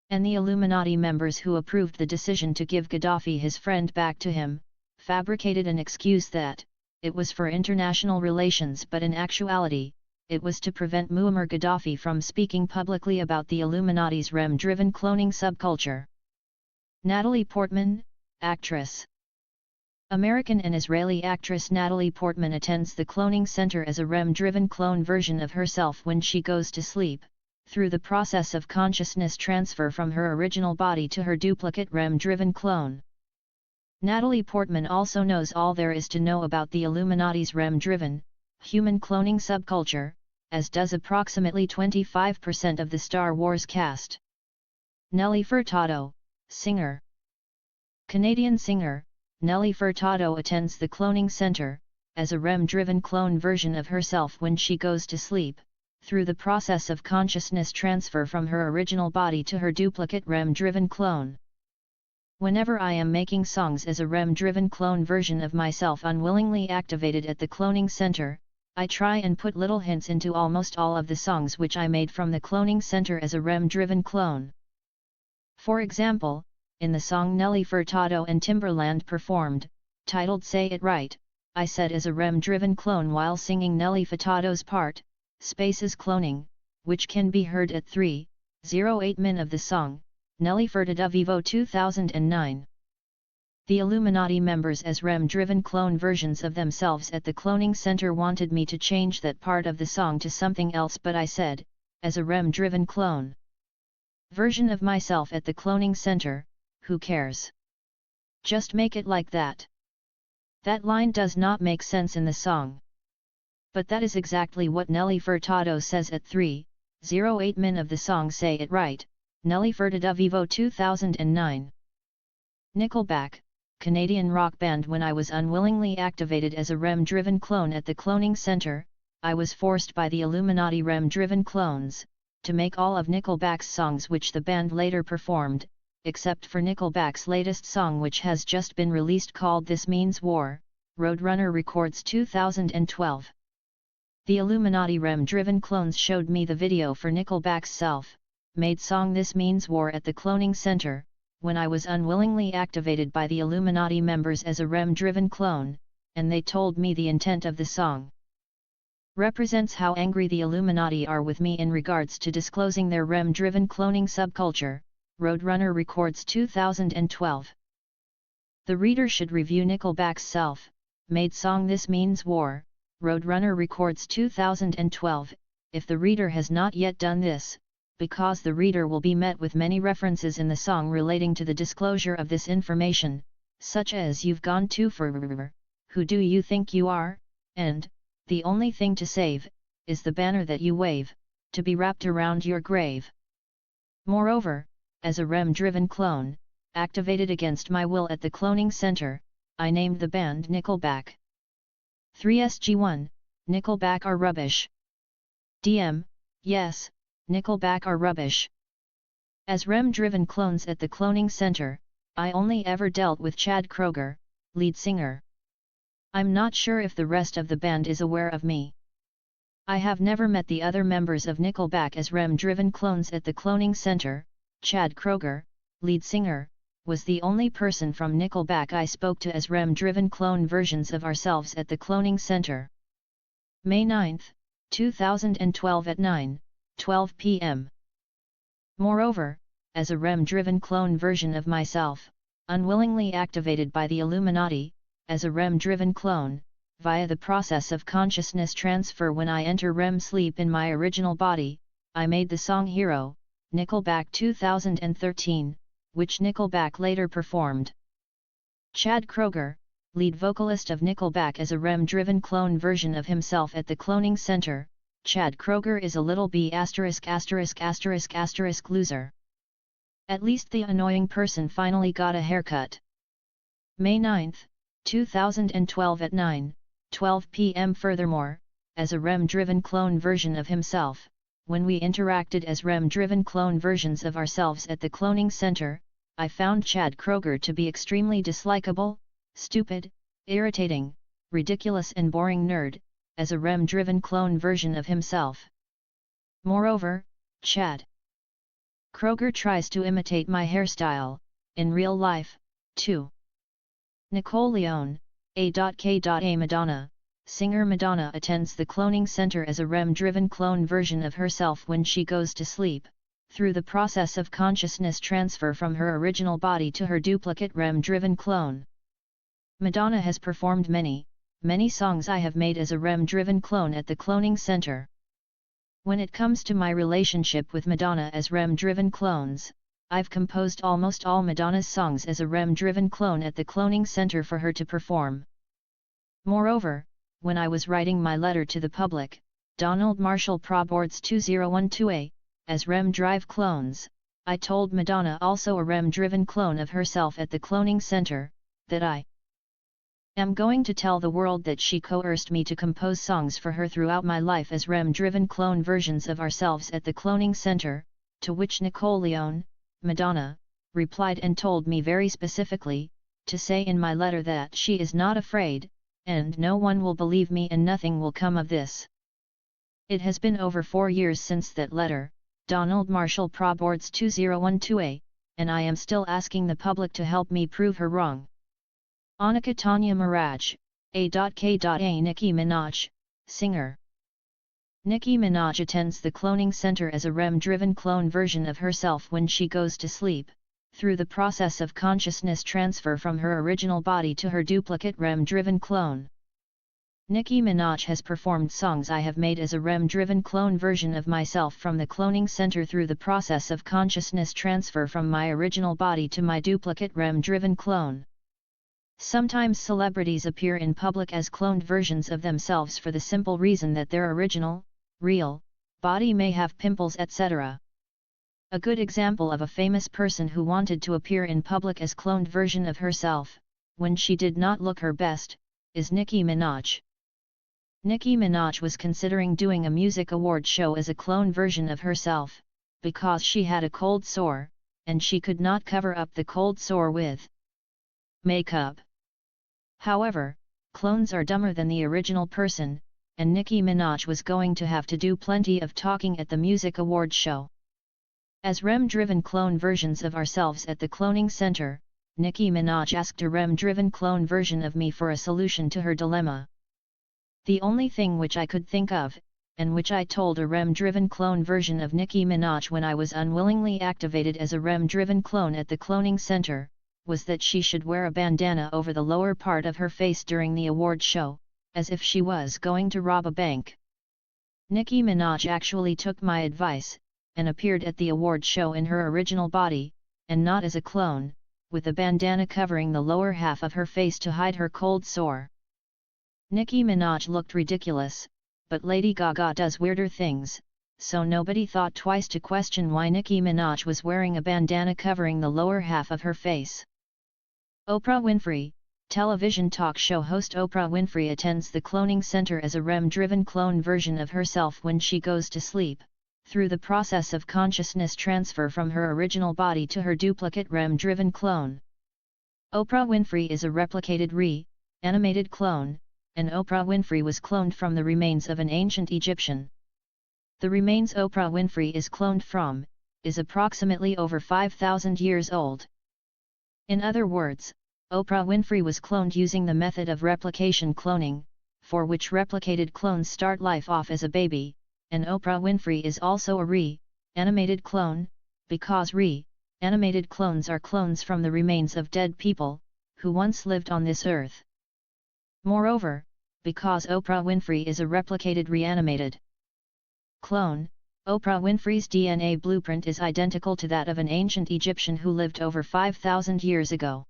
And the Illuminati members who approved the decision to give Gaddafi his friend back to him, fabricated an excuse that it was for international relations, but in actuality, it was to prevent Muammar Gaddafi from speaking publicly about the Illuminati's REM-driven cloning subculture. Natalie Portman, actress. American and Israeli actress Natalie Portman attends the cloning center as a REM-driven clone version of herself when she goes to sleep, through the process of consciousness transfer from her original body to her duplicate REM-driven clone. Natalie Portman also knows all there is to know about the Illuminati's REM-driven, human cloning subculture, as does approximately 25% of the Star Wars cast. Nelly Furtado, singer. Canadian singer, Nelly Furtado attends the cloning center, as a REM-driven clone version of herself when she goes to sleep, through the process of consciousness transfer from her original body to her duplicate REM-driven clone. Whenever I am making songs as a REM-driven clone version of myself unwillingly activated at the cloning center, I try and put little hints into almost all of the songs which I made from the cloning center as a REM-driven clone. For example, in the song Nelly Furtado and Timberland performed, titled Say It Right, I said as a REM-driven clone while singing Nelly Furtado's part, Spaces Cloning, which can be heard at 3:08 min of the song, Nelly Furtado Vivo 2009. The Illuminati members as REM-driven clone versions of themselves at the cloning center wanted me to change that part of the song to something else, but I said, as a REM-driven clone version of myself at the cloning center, who cares? Just make it like that. That line does not make sense in the song. But that is exactly what Nelly Furtado says at 3:08 min of the song Say It Right, Nelly Furtado Vivo 2009. Nickelback, Canadian rock band. When I was unwillingly activated as a REM-driven clone at the cloning center, I was forced by the Illuminati REM-driven clones to make all of Nickelback's songs which the band later performed, except for Nickelback's latest song which has just been released called This Means War, Roadrunner Records 2012. The Illuminati REM-driven clones showed me the video for Nickelback's self-made song This Means War at the cloning center, when I was unwillingly activated by the Illuminati members as a REM-driven clone, and they told me the intent of the song represents how angry the Illuminati are with me in regards to disclosing their REM-driven cloning subculture, Roadrunner Records 2012. The reader should review Nickelback's self-made song This Means War, Roadrunner Records 2012, if the reader has not yet done this, because the reader will be met with many references in the song relating to the disclosure of this information, such as "You've gone too far, who do you think you are?" and "The only thing to save is the banner that you wave, to be wrapped around your grave." Moreover, as a REM-driven clone, activated against my will at the cloning center, I named the band Nickelback. 3SG1, Nickelback are rubbish. DM, yes, Nickelback are rubbish. As REM-driven clones at the cloning center, I only ever dealt with Chad Kroeger, lead singer. I'm not sure if the rest of the band is aware of me. I have never met the other members of Nickelback as REM-driven clones at the cloning center. Chad Kroeger, lead singer, was the only person from Nickelback I spoke to as REM-driven clone versions of ourselves at the cloning center. May 9, 2012 at 9:12 p.m. Moreover, as a REM-driven clone version of myself, unwillingly activated by the Illuminati, as a REM-driven clone, via the process of consciousness transfer when I enter REM sleep in my original body, I made the song Hero, Nickelback 2013, which Nickelback later performed. Chad Kroeger, lead vocalist of Nickelback as a REM-driven clone version of himself at the cloning center. Chad Kroeger is a little b***** loser. At least the annoying person finally got a haircut. May 9, 2012 at 9:12 p.m. Furthermore, as a REM-driven clone version of himself, when we interacted as REM-driven clone versions of ourselves at the cloning center, I found Chad Kroeger to be extremely dislikable, stupid, irritating, ridiculous and boring nerd, as a REM-driven clone version of himself. Moreover, Chad Kroeger tries to imitate my hairstyle, in real life, too. Nicole Leone, A.K.A. Madonna, singer Madonna attends the cloning center as a REM-driven clone version of herself when she goes to sleep, through the process of consciousness transfer from her original body to her duplicate REM-driven clone. Madonna has performed many songs I have made as a REM-driven clone at the cloning center. When it comes to my relationship with Madonna as REM-driven clones, I've composed almost all Madonna's songs as a REM-driven clone at the cloning center for her to perform. Moreover, when I was writing my letter to the public, Donald Marshall Proboards 2012A, as REM-drive clones, I told Madonna, also a REM-driven clone of herself at the cloning center, that I am going to tell the world that she coerced me to compose songs for her throughout my life as REM-driven clone versions of ourselves at the cloning center, to which Nicole Leone, Madonna, replied and told me very specifically, to say in my letter that she is not afraid, and no one will believe me and nothing will come of this. It has been over 4 years since that letter, Donald Marshall Proboards 2012A, and I am still asking the public to help me prove her wrong. Annika Tanya Miraj, A.K.A. Nicki Minaj, singer. Nicki Minaj attends the cloning center as a REM-driven clone version of herself when she goes to sleep, through the process of consciousness transfer from her original body to her duplicate REM-driven clone. Nicki Minaj has performed songs I have made as a REM-driven clone version of myself from the cloning center through the process of consciousness transfer from my original body to my duplicate REM-driven clone. Sometimes celebrities appear in public as cloned versions of themselves for the simple reason that their original, real, body may have pimples, etc. A good example of a famous person who wanted to appear in public as cloned version of herself, when she did not look her best, is Nicki Minaj. Nicki Minaj was considering doing a music award show as a clone version of herself, because she had a cold sore, and she could not cover up the cold sore with makeup. However, clones are dumber than the original person, and Nicki Minaj was going to have to do plenty of talking at the music award show. As REM-driven clone versions of ourselves at the cloning center, Nicki Minaj asked a REM-driven clone version of me for a solution to her dilemma. The only thing which I could think of, and which I told a REM-driven clone version of Nicki Minaj when I was unwillingly activated as a REM-driven clone at the cloning center, was that she should wear a bandana over the lower part of her face during the award show, as if she was going to rob a bank. Nicki Minaj actually took my advice, and appeared at the award show in her original body, and not as a clone, with a bandana covering the lower half of her face to hide her cold sore. Nicki Minaj looked ridiculous, but Lady Gaga does weirder things, so nobody thought twice to question why Nicki Minaj was wearing a bandana covering the lower half of her face. Oprah Winfrey. Television talk show host Oprah Winfrey attends the cloning center as a REM-driven clone version of herself when she goes to sleep, through the process of consciousness transfer from her original body to her duplicate REM-driven clone. Oprah Winfrey is a replicated re-animated clone, and Oprah Winfrey was cloned from the remains of an ancient Egyptian. The remains Oprah Winfrey is cloned from, is approximately over 5,000 years old. In other words, Oprah Winfrey was cloned using the method of replication cloning, for which replicated clones start life off as a baby, and Oprah Winfrey is also a re-animated clone, because re-animated clones are clones from the remains of dead people, who once lived on this earth. Moreover, because Oprah Winfrey is a replicated reanimated clone, Oprah Winfrey's DNA blueprint is identical to that of an ancient Egyptian who lived over 5,000 years ago.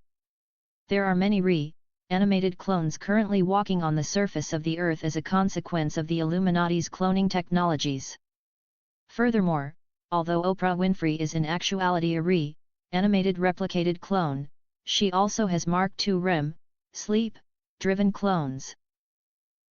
There are many re-animated clones currently walking on the surface of the Earth as a consequence of the Illuminati's cloning technologies. Furthermore, although Oprah Winfrey is in actuality a re-animated replicated clone, she also has Mark II REM, sleep-driven clones.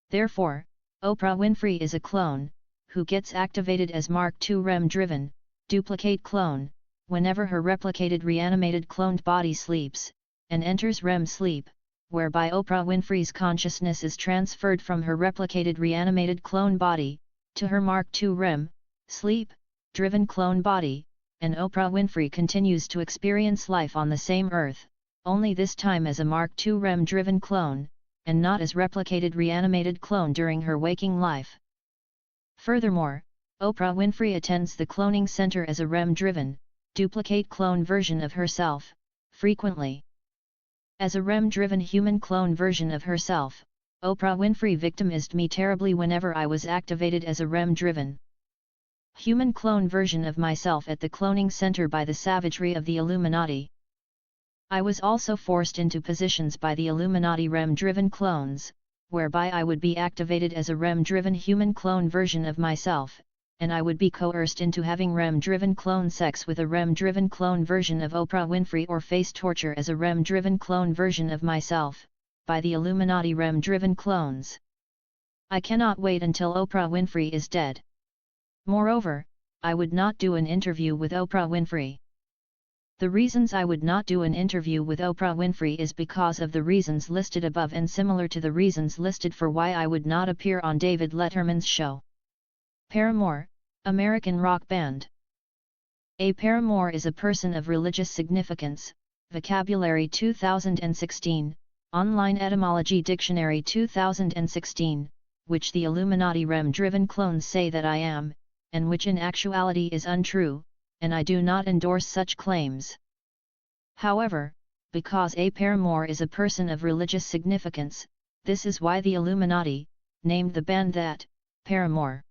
Therefore, Oprah Winfrey is a clone, who gets activated as Mark II REM-driven, duplicate clone, whenever her replicated reanimated cloned body sleeps, and enters REM sleep, whereby Oprah Winfrey's consciousness is transferred from her replicated reanimated clone body, to her Mark II REM, sleep-driven clone body, and Oprah Winfrey continues to experience life on the same Earth, only this time as a Mark II REM-driven clone, and not as replicated reanimated clone during her waking life. Furthermore, Oprah Winfrey attends the cloning center as a REM-driven, duplicate clone version of herself, frequently. As a REM-driven human clone version of herself, Oprah Winfrey victimized me terribly whenever I was activated as a REM-driven human clone version of myself at the cloning center by the savagery of the Illuminati. I was also forced into positions by the Illuminati REM-driven clones, whereby I would be activated as a REM-driven human clone version of myself, and I would be coerced into having REM-driven clone sex with a REM-driven clone version of Oprah Winfrey or face torture as a REM-driven clone version of myself, by the Illuminati REM-driven clones. I cannot wait until Oprah Winfrey is dead. Moreover, I would not do an interview with Oprah Winfrey. The reasons I would not do an interview with Oprah Winfrey is because of the reasons listed above and similar to the reasons listed for why I would not appear on David Letterman's show. Paramore, American rock band. A paramour is a person of religious significance, Vocabulary 2016, Online Etymology Dictionary 2016, which the Illuminati REM-driven clones say that I am, and which in actuality is untrue, and I do not endorse such claims. However, because a paramour is a person of religious significance, this is why the Illuminati named the band that, Paramore.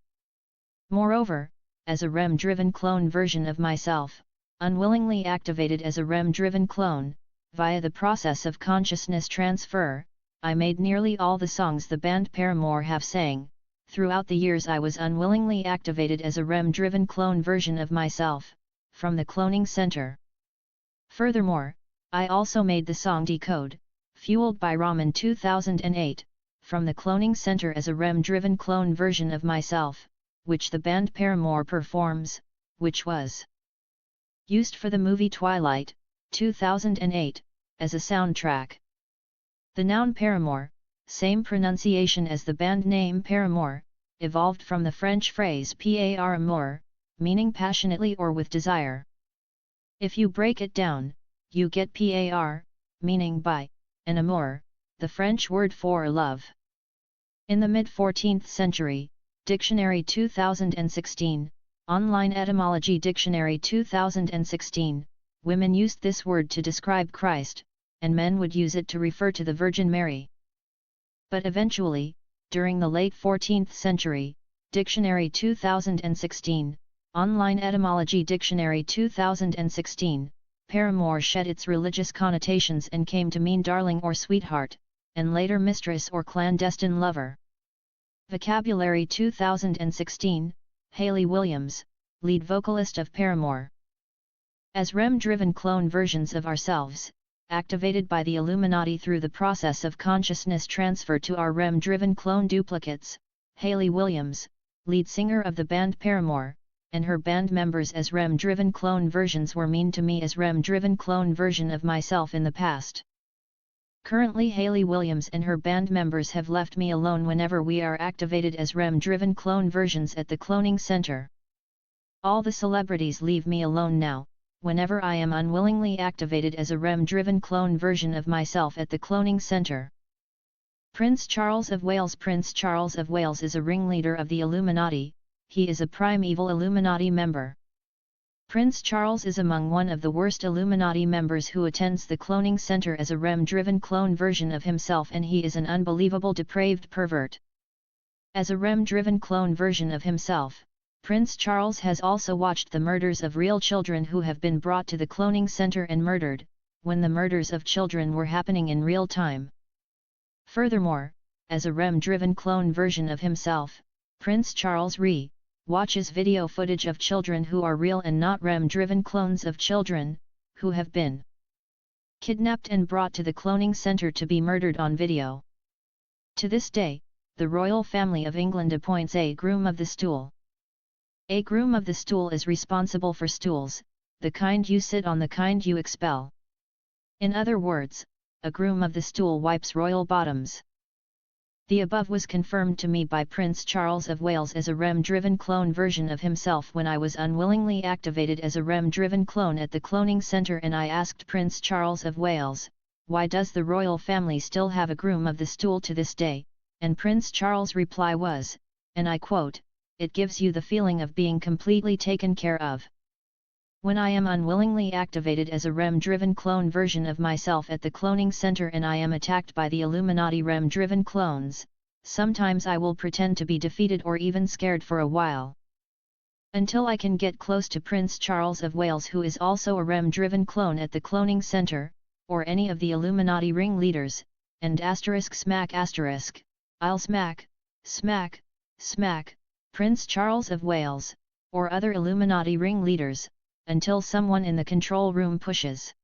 Moreover, as a REM-driven clone version of myself, unwillingly activated as a REM-driven clone, via the process of consciousness transfer, I made nearly all the songs the band Paramore have sang. Throughout the years I was unwillingly activated as a REM-driven clone version of myself, from the cloning center. Furthermore, I also made the song Decode, fueled by REM in 2008, from the cloning center as a REM-driven clone version of myself, which the band Paramore performs, which was used for the movie Twilight, 2008, as a soundtrack. The noun paramour, same pronunciation as the band name Paramore, evolved from the French phrase par amour, meaning passionately or with desire. If you break it down, you get par, meaning by, and amour, the French word for love. In the mid-14th century, Dictionary 2016, Online Etymology Dictionary 2016, women used this word to describe Christ, and men would use it to refer to the Virgin Mary. But eventually, during the late 14th century, Dictionary 2016, Online Etymology Dictionary 2016, paramour shed its religious connotations and came to mean darling or sweetheart, and later mistress or clandestine lover. Vocabulary 2016, Hayley Williams, lead vocalist of Paramore. As REM-driven clone versions of ourselves, activated by the Illuminati through the process of consciousness transfer to our REM-driven clone duplicates, Hayley Williams, lead singer of the band Paramore, and her band members as REM-driven clone versions were mean to me as REM-driven clone version of myself in the past. Currently Hayley Williams and her band members have left me alone whenever we are activated as REM-driven clone versions at the cloning center. All the celebrities leave me alone now, whenever I am unwillingly activated as a REM-driven clone version of myself at the cloning center. Prince Charles of Wales. Prince Charles of Wales is a ringleader of the Illuminati. He is a primeval Illuminati member. Prince Charles is among one of the worst Illuminati members who attends the cloning center as a REM-driven clone version of himself, and he is an unbelievable depraved pervert. As a REM-driven clone version of himself, Prince Charles has also watched the murders of real children who have been brought to the cloning center and murdered, when the murders of children were happening in real time. Furthermore, as a REM-driven clone version of himself, Prince Charles watches video footage of children who are real and not REM-driven clones of children, who have been kidnapped and brought to the cloning center to be murdered on video. To this day, the royal family of England appoints a groom of the stool. A groom of the stool is responsible for stools, the kind you sit on, the kind you expel. In other words, a groom of the stool wipes royal bottoms. The above was confirmed to me by Prince Charles of Wales as a REM-driven clone version of himself when I was unwillingly activated as a REM-driven clone at the cloning center, and I asked Prince Charles of Wales, why does the royal family still have a groom of the stool to this day, and Prince Charles' reply was, and I quote, "It gives you the feeling of being completely taken care of." When I am unwillingly activated as a REM-driven clone version of myself at the cloning center and I am attacked by the Illuminati REM-driven clones, sometimes I will pretend to be defeated or even scared for a while. Until I can get close to Prince Charles of Wales, who is also a REM-driven clone at the cloning center, or any of the Illuminati ringleaders, and smack I'll smack Prince Charles of Wales, or other Illuminati ringleaders, until someone in the control room pushes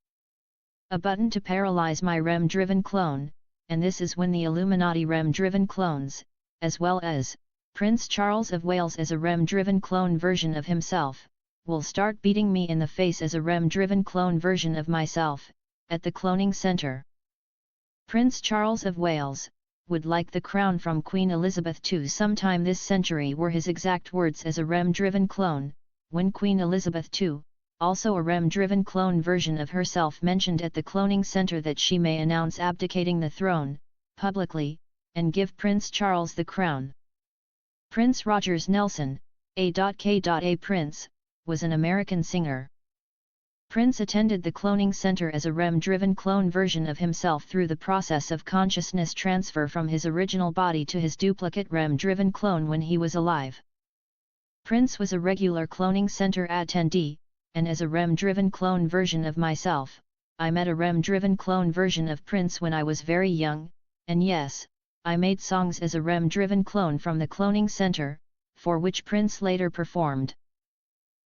a button to paralyze my REM-driven clone, and this is when the Illuminati REM-driven clones, as well as Prince Charles of Wales as a REM-driven clone version of himself, will start beating me in the face as a REM-driven clone version of myself, at the cloning center. Prince Charles of Wales would like the crown from Queen Elizabeth II sometime this century, were his exact words as a REM-driven clone, when Queen Elizabeth II, also a REM-driven clone version of herself, mentioned at the cloning center that she may announce abdicating the throne, publicly, and give Prince Charles the crown. Prince Rogers Nelson, A.K.A. Prince, was an American singer. Prince attended the cloning center as a REM-driven clone version of himself through the process of consciousness transfer from his original body to his duplicate REM-driven clone when he was alive. Prince was a regular cloning center attendee, and as a REM-driven clone version of myself, I met a REM-driven clone version of Prince when I was very young, and yes, I made songs as a REM-driven clone from the cloning center, for which Prince later performed.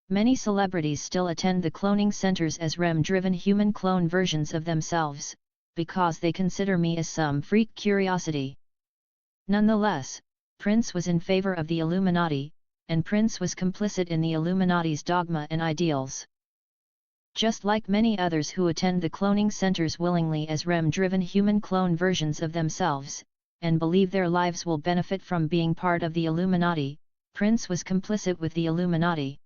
Many celebrities still attend the cloning centers as REM-driven human clone versions of themselves, because they consider me as some freak curiosity. Nonetheless, Prince was in favor of the Illuminati, and Prince was complicit in the Illuminati's dogma and ideals. Just like many others who attend the cloning centers willingly as REM-driven human clone versions of themselves, and believe their lives will benefit from being part of the Illuminati, Prince was complicit with the Illuminati.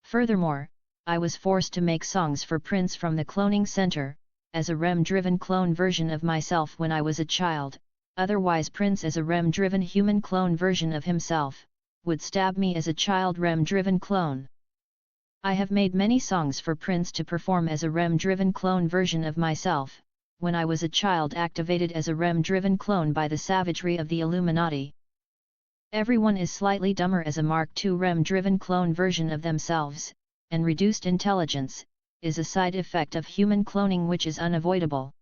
Furthermore, I was forced to make songs for Prince from the cloning center, as a REM-driven clone version of myself when I was a child, otherwise Prince as a REM-driven human clone version of himself would stab me as a child REM-driven clone. I have made many songs for Prince to perform as a REM-driven clone version of myself, when I was a child activated as a REM-driven clone by the savagery of the Illuminati. Everyone is slightly dumber as a Mark II REM-driven clone version of themselves, and reduced intelligence is a side effect of human cloning which is unavoidable.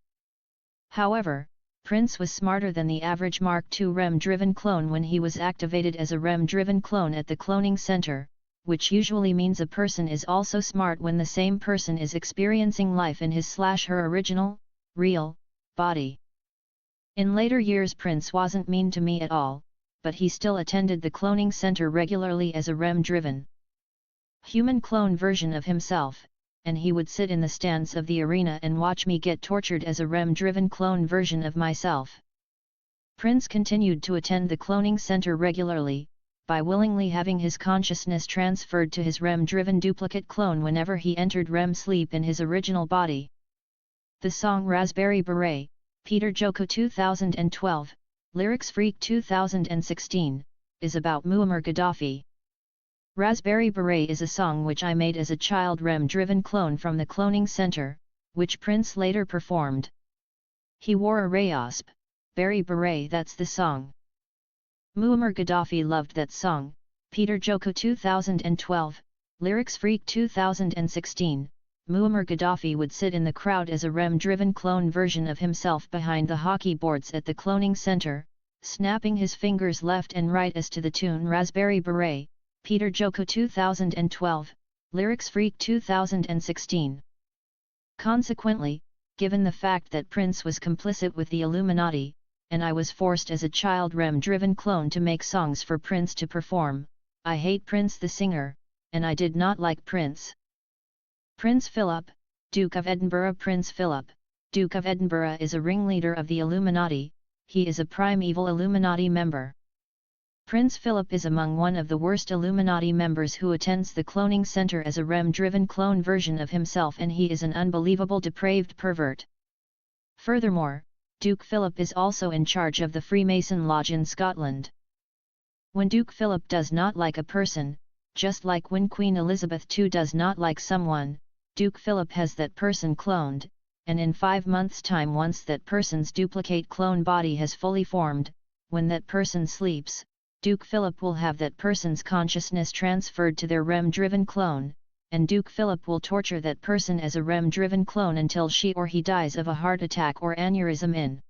However, Prince was smarter than the average Mark II REM-driven clone when he was activated as a REM-driven clone at the cloning center, which usually means a person is also smart when the same person is experiencing life in his/her original, real, body. In later years Prince wasn't mean to me at all, but he still attended the cloning center regularly as a REM-driven human clone version of himself, and he would sit in the stands of the arena and watch me get tortured as a REM-driven clone version of myself. Prince continued to attend the cloning center regularly, by willingly having his consciousness transferred to his REM-driven duplicate clone whenever he entered REM sleep in his original body. The song Raspberry Beret, Peter Joko 2012, Lyrics Freak 2016, is about Muammar Gaddafi. Raspberry Beret is a song which I made as a child REM-driven clone from the cloning center, which Prince later performed. He wore a Raspberry Beret, that's the song. Muammar Gaddafi loved that song, Peter Joko 2012, Lyrics Freak 2016. Muammar Gaddafi would sit in the crowd as a REM-driven clone version of himself behind the hockey boards at the cloning center, snapping his fingers left and right as to the tune Raspberry Beret, Peter Joko 2012, Lyrics Freak 2016. Consequently, given the fact that Prince was complicit with the Illuminati, and I was forced as a child REM-driven clone to make songs for Prince to perform, I hate Prince the singer, and I did not like Prince. Prince Philip, Duke of Edinburgh. Prince Philip, Duke of Edinburgh is a ringleader of the Illuminati. He is a primeval Illuminati member. Prince Philip is among one of the worst Illuminati members who attends the cloning center as a REM-driven clone version of himself, and he is an unbelievable depraved pervert. Furthermore, Duke Philip is also in charge of the Freemason Lodge in Scotland. When Duke Philip does not like a person, just like when Queen Elizabeth II does not like someone, Duke Philip has that person cloned, and in 5 months' time, once that person's duplicate clone body has fully formed, when that person sleeps, Duke Philip will have that person's consciousness transferred to their REM-driven clone, and Duke Philip will torture that person as a REM-driven clone until she or he dies of a heart attack or aneurysm in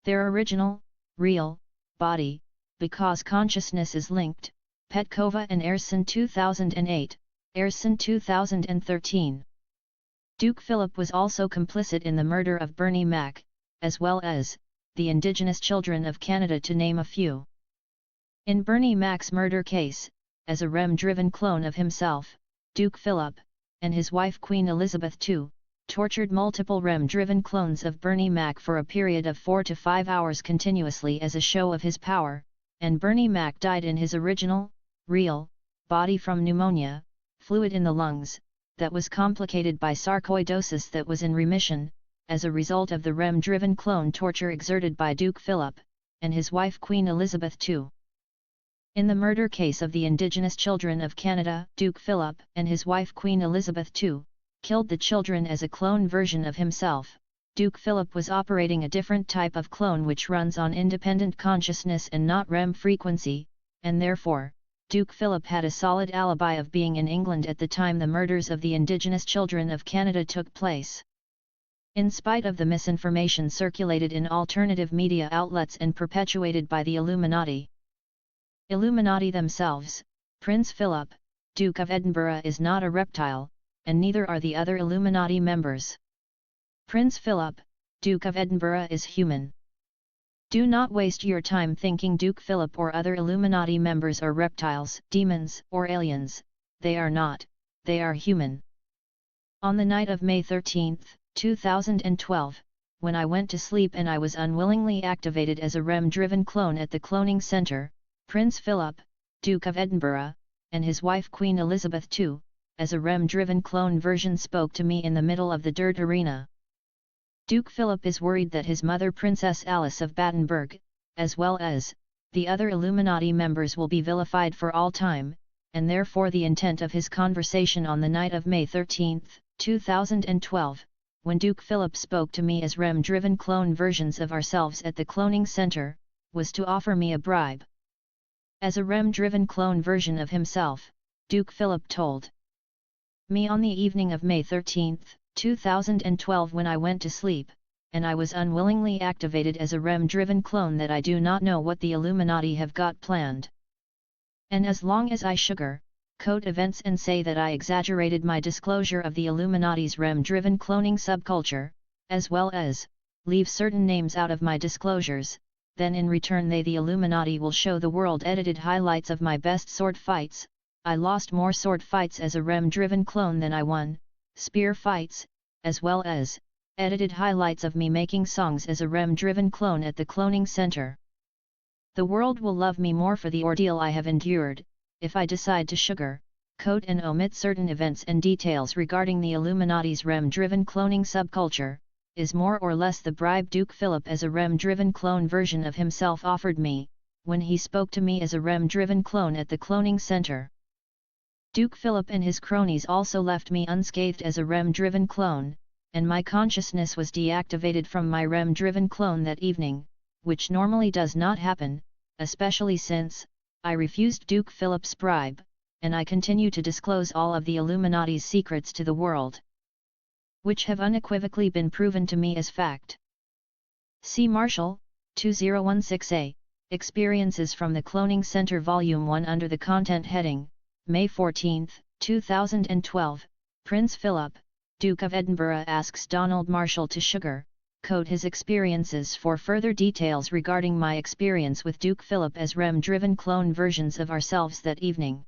their original, real, body, because consciousness is linked. Petkova and Erson 2008, Erson 2013. Duke Philip was also complicit in the murder of Bernie Mac, as well as the Indigenous children of Canada, to name a few. In Bernie Mac's murder case, as a REM-driven clone of himself, Duke Philip, and his wife Queen Elizabeth II, tortured multiple REM-driven clones of Bernie Mac for a period of 4 to 5 hours continuously as a show of his power, and Bernie Mac died in his original, real, body from pneumonia, fluid in the lungs, that was complicated by sarcoidosis that was in remission, as a result of the REM-driven clone torture exerted by Duke Philip, and his wife Queen Elizabeth II. In the murder case of the Indigenous children of Canada, Duke Philip and his wife Queen Elizabeth II, killed the children as a clone version of himself. Duke Philip was operating a different type of clone which runs on independent consciousness and not REM frequency, and therefore, Duke Philip had a solid alibi of being in England at the time the murders of the Indigenous children of Canada took place. In spite of the misinformation circulated in alternative media outlets and perpetuated by the Illuminati themselves, Prince Philip, Duke of Edinburgh, is not a reptile, and neither are the other Illuminati members. Prince Philip, Duke of Edinburgh, is human. Do not waste your time thinking Duke Philip or other Illuminati members are reptiles, demons, or aliens. They are not, they are human. On the night of May 13, 2012, when I went to sleep and I was unwillingly activated as a REM-driven clone at the cloning center, Prince Philip, Duke of Edinburgh, and his wife Queen Elizabeth II, as a REM-driven clone version, spoke to me in the middle of the dirt arena. Duke Philip is worried that his mother Princess Alice of Battenberg, as well as the other Illuminati members, will be vilified for all time, and therefore the intent of his conversation on the night of May 13, 2012, when Duke Philip spoke to me as REM-driven clone versions of ourselves at the cloning center, was to offer me a bribe. As a REM-driven clone version of himself, Duke Philip told me on the evening of May 13, 2012 when I went to sleep, and I was unwillingly activated as a REM-driven clone that I do not know what the Illuminati have got planned. And as long as I sugar-coat events and say that I exaggerated my disclosure of the Illuminati's REM-driven cloning subculture, as well as leave certain names out of my disclosures, then in return the Illuminati will show the world edited highlights of my best sword fights. I lost more sword fights as a REM-driven clone than I won, spear fights, as well as edited highlights of me making songs as a REM-driven clone at the cloning center. The world will love me more for the ordeal I have endured, if I decide to sugar-coat and omit certain events and details regarding the Illuminati's REM-driven cloning subculture, is more or less the bribe Duke Philip as a REM-driven clone version of himself offered me, when he spoke to me as a REM-driven clone at the cloning center. Duke Philip and his cronies also left me unscathed as a REM-driven clone, and my consciousness was deactivated from my REM-driven clone that evening, which normally does not happen, especially since I refused Duke Philip's bribe, and I continue to disclose all of the Illuminati's secrets to the world, which have unequivocally been proven to me as fact. C. Marshall, 2016a, Experiences from the Cloning Center Volume 1 under the content heading, May 14, 2012, Prince Philip, Duke of Edinburgh asks Donald Marshall to sugar-coat his experiences. For further details regarding my experience with Duke Philip as REM-driven clone versions of ourselves that evening.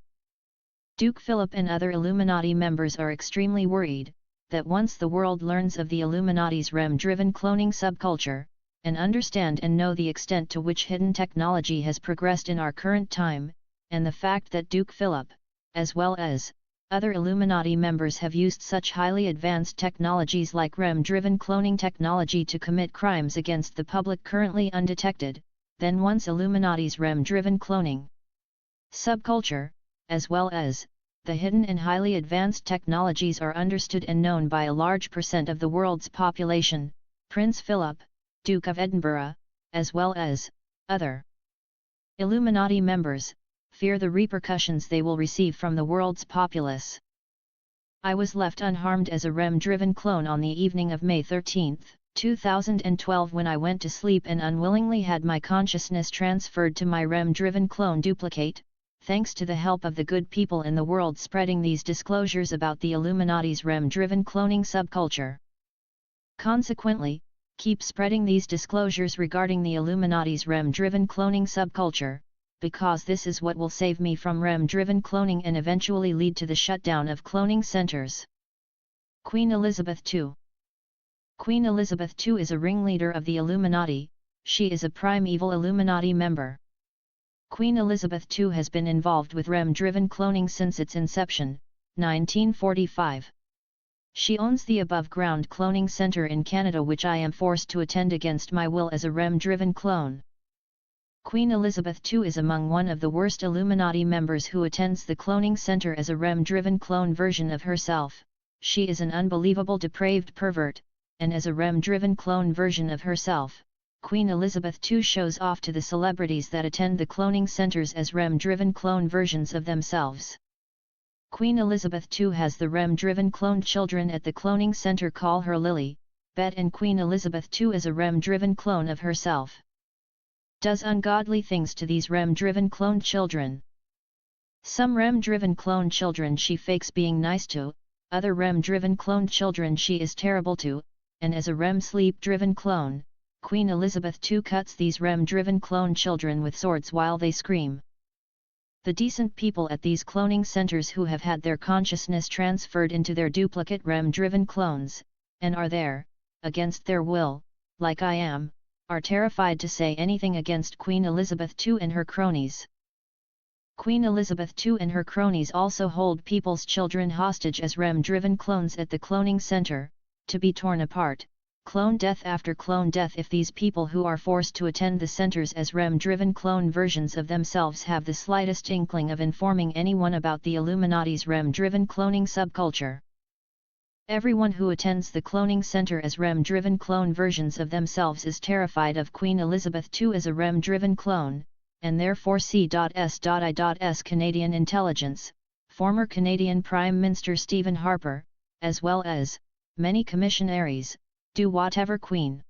Duke Philip and other Illuminati members are extremely worried that once the world learns of the Illuminati's REM-driven cloning subculture, and understand and know the extent to which hidden technology has progressed in our current time, and the fact that Duke Philip, as well as other Illuminati members have used such highly advanced technologies like REM-driven cloning technology to commit crimes against the public currently undetected, then once Illuminati's REM-driven cloning subculture, as well as the hidden and highly advanced technologies are understood and known by a large percent of the world's population, Prince Philip, Duke of Edinburgh, as well as other Illuminati members, fear the repercussions they will receive from the world's populace. I was left unharmed as a REM-driven clone on the evening of May 13, 2012 when I went to sleep and unwillingly had my consciousness transferred to my REM-driven clone duplicate, thanks to the help of the good people in the world spreading these disclosures about the Illuminati's REM-driven cloning subculture. Consequently, keep spreading these disclosures regarding the Illuminati's REM-driven cloning subculture, because this is what will save me from REM-driven cloning and eventually lead to the shutdown of cloning centers. Queen Elizabeth II. Queen Elizabeth II is a ringleader of the Illuminati. She is a primeval Illuminati member. Queen Elizabeth II has been involved with REM-driven cloning since its inception, 1945. She owns the above-ground cloning center in Canada which I am forced to attend against my will as a REM-driven clone. Queen Elizabeth II is among one of the worst Illuminati members who attends the cloning center as a REM-driven clone version of herself. She is an unbelievable depraved pervert, and as a REM-driven clone version of herself, Queen Elizabeth II shows off to the celebrities that attend the cloning centers as REM-driven clone versions of themselves. Queen Elizabeth II has the REM-driven cloned children at the cloning center call her Lily, Bet, and Queen Elizabeth II is a REM-driven clone of herself. Does ungodly things to these REM-driven cloned children. Some REM-driven cloned children she fakes being nice to, other REM-driven cloned children she is terrible to, and as a REM sleep-driven clone, Queen Elizabeth II cuts these REM-driven clone children with swords while they scream. The decent people at these cloning centers who have had their consciousness transferred into their duplicate REM-driven clones, and are there, against their will, like I am, are terrified to say anything against Queen Elizabeth II and her cronies. Queen Elizabeth II and her cronies also hold people's children hostage as REM-driven clones at the cloning center, to be torn apart, clone death after clone death. If these people who are forced to attend the centers as REM-driven clone versions of themselves have the slightest inkling of informing anyone about the Illuminati's REM-driven cloning subculture, Everyone who attends the cloning center as REM-driven clone versions of themselves is terrified of Queen Elizabeth II as a REM-driven clone, and therefore C.S.I.S. Canadian intelligence, former Canadian Prime Minister Stephen Harper, as well as many commissionaries, do whatever Queen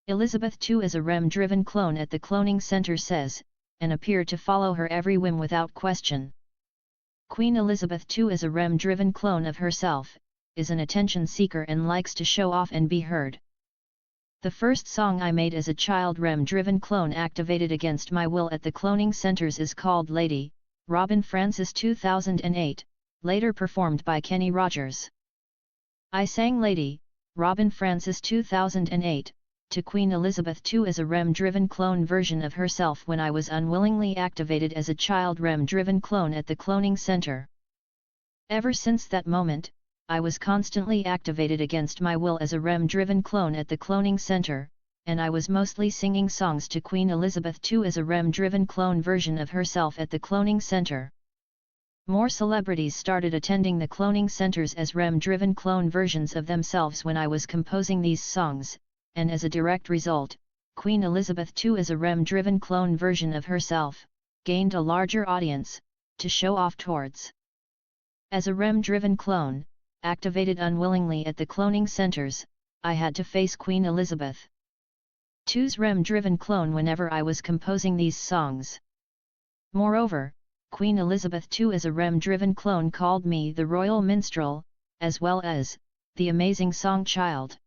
Elizabeth II as a REM-driven clone at the cloning center says, and appear to follow her every whim without question. Queen Elizabeth II as a REM-driven clone of herself, is an attention seeker and likes to show off and be heard. The first song I made as a child REM-driven clone activated against my will at the cloning centers is called Lady, Robin Francis 2008, later performed by Kenny Rogers. I sang Lady, Robin Francis 2008, to Queen Elizabeth II as a REM-driven clone version of herself when I was unwillingly activated as a child REM-driven clone at the cloning center. Ever since that moment, I was constantly activated against my will as a REM-driven clone at the cloning center, and I was mostly singing songs to Queen Elizabeth II as a REM-driven clone version of herself at the cloning center. More celebrities started attending the cloning centers as REM-driven clone versions of themselves when I was composing these songs, and as a direct result, Queen Elizabeth II as a REM-driven clone version of herself, gained a larger audience, to show off towards. As a REM-driven clone, activated unwillingly at the cloning centers, I had to face Queen Elizabeth II's REM-driven clone whenever I was composing these songs. Moreover, Queen Elizabeth II as a REM-driven clone called me the Royal Minstrel, as well as the amazing song child.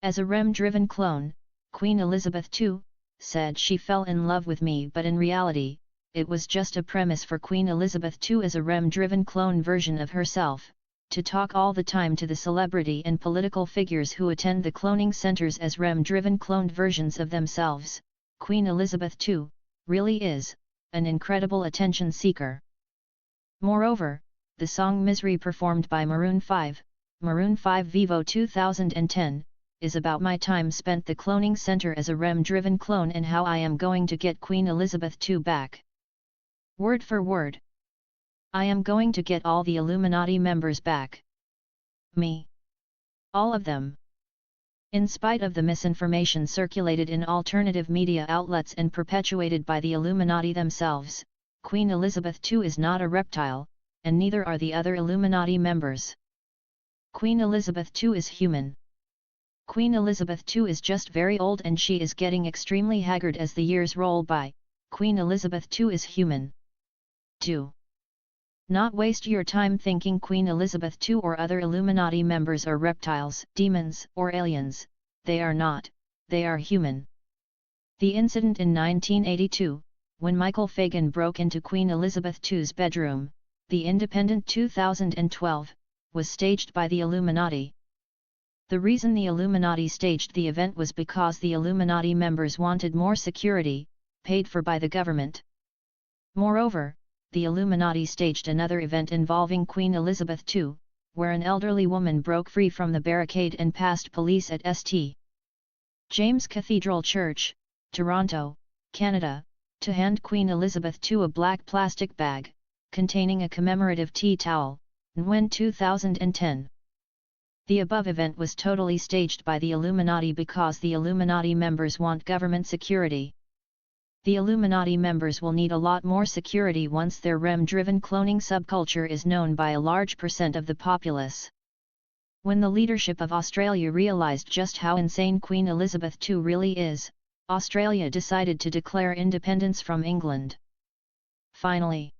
As a REM-driven clone, Queen Elizabeth II said she fell in love with me, but in reality, it was just a premise for Queen Elizabeth II as a REM-driven clone version of herself, to talk all the time to the celebrity and political figures who attend the cloning centers as REM-driven cloned versions of themselves. Queen Elizabeth II really is an incredible attention seeker. Moreover, the song Misery performed by Maroon 5, Maroon 5 Vivo 2010, is about my time spent the cloning center as a REM-driven clone and how I am going to get Queen Elizabeth II back. Word for word. I am going to get all the Illuminati members back. Me. All of them. In spite of the misinformation circulated in alternative media outlets and perpetuated by the Illuminati themselves, Queen Elizabeth II is not a reptile, and neither are the other Illuminati members. Queen Elizabeth II is human. Queen Elizabeth II is just very old and she is getting extremely haggard as the years roll by. Queen Elizabeth II is human. 2. Not waste your time thinking Queen Elizabeth II or other Illuminati members are reptiles, demons, or aliens. They are not, they are human. The incident in 1982, when Michael Fagan broke into Queen Elizabeth II's bedroom, The Independent 2012, was staged by the Illuminati. The reason the Illuminati staged the event was because the Illuminati members wanted more security, paid for by the government. Moreover, the Illuminati staged another event involving Queen Elizabeth II, where an elderly woman broke free from the barricade and passed police at St. James Cathedral Church, Toronto, Canada, to hand Queen Elizabeth II a black plastic bag, containing a commemorative tea towel, Nguyen 2010. The above event was totally staged by the Illuminati because the Illuminati members want government security. The Illuminati members will need a lot more security once their REM-driven cloning subculture is known by a large percent of the populace. When the leadership of Australia realised just how insane Queen Elizabeth II really is, Australia decided to declare independence from England. Finally,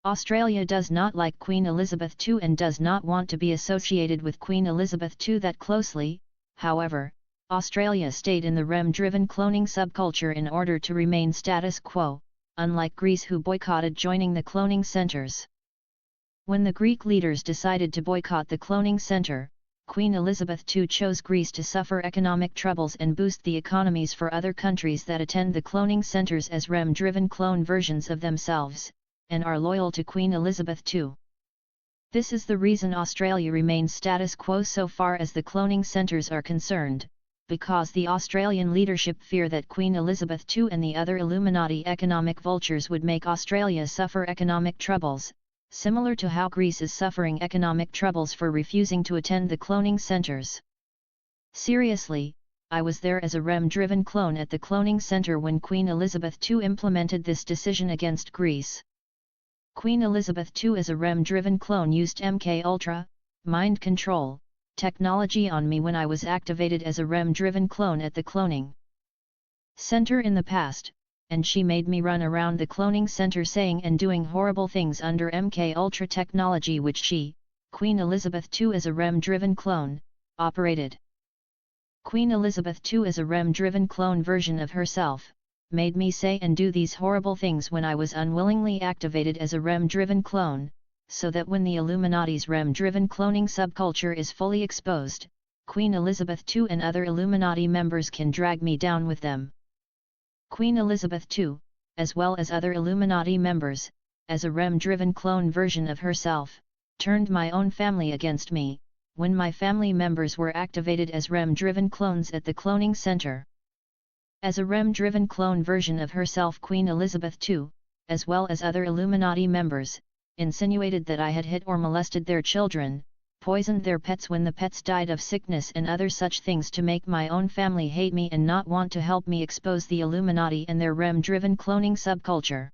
Australia does not like Queen Elizabeth II and does not want to be associated with Queen Elizabeth II that closely. However, Australia stayed in the REM-driven cloning subculture in order to remain status quo, unlike Greece who boycotted joining the cloning centers. When the Greek leaders decided to boycott the cloning center, Queen Elizabeth II chose Greece to suffer economic troubles and boost the economies for other countries that attend the cloning centers as REM-driven clone versions of themselves, and are loyal to Queen Elizabeth II. This is the reason Australia remains status quo so far as the cloning centers are concerned, because the Australian leadership fear that Queen Elizabeth II and the other Illuminati economic vultures would make Australia suffer economic troubles, similar to how Greece is suffering economic troubles for refusing to attend the cloning centers. Seriously, I was there as a REM-driven clone at the cloning center when Queen Elizabeth II implemented this decision against Greece. Queen Elizabeth II as a REM-driven clone used MK-Ultra, mind control, technology on me when I was activated as a REM-driven clone at the cloning center in the past, and she made me run around the cloning center saying and doing horrible things under MK-Ultra technology which she, Queen Elizabeth II as a REM-driven clone, operated. Queen Elizabeth II as a REM-driven clone version of herself, made me say and do these horrible things when I was unwillingly activated as a REM-driven clone, so that when the Illuminati's REM-driven cloning subculture is fully exposed, Queen Elizabeth II and other Illuminati members can drag me down with them. Queen Elizabeth II, as well as other Illuminati members, as a REM-driven clone version of herself, turned my own family against me, when my family members were activated as REM-driven clones at the cloning center. As a REM-driven clone version of herself, Queen Elizabeth II, as well as other Illuminati members, insinuated that I had hit or molested their children, poisoned their pets when the pets died of sickness and other such things to make my own family hate me and not want to help me expose the Illuminati and their REM-driven cloning subculture.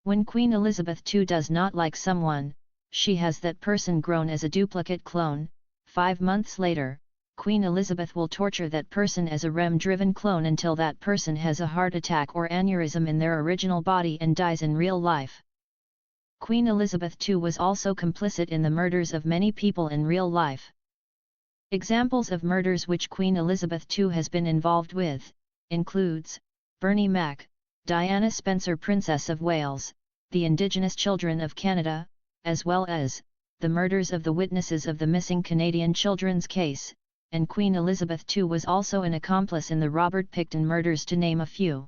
When Queen Elizabeth II does not like someone, she has that person grown as a duplicate clone. 5 months later, Queen Elizabeth will torture that person as a REM-driven clone until that person has a heart attack or aneurysm in their original body and dies in real life. Queen Elizabeth II was also complicit in the murders of many people in real life. Examples of murders which Queen Elizabeth II has been involved with, includes, Bernie Mac, Diana Spencer Princess of Wales, the Indigenous children of Canada, as well as, the murders of the witnesses of the missing Canadian children's case, and Queen Elizabeth II was also an accomplice in the Robert Pickton murders to name a few.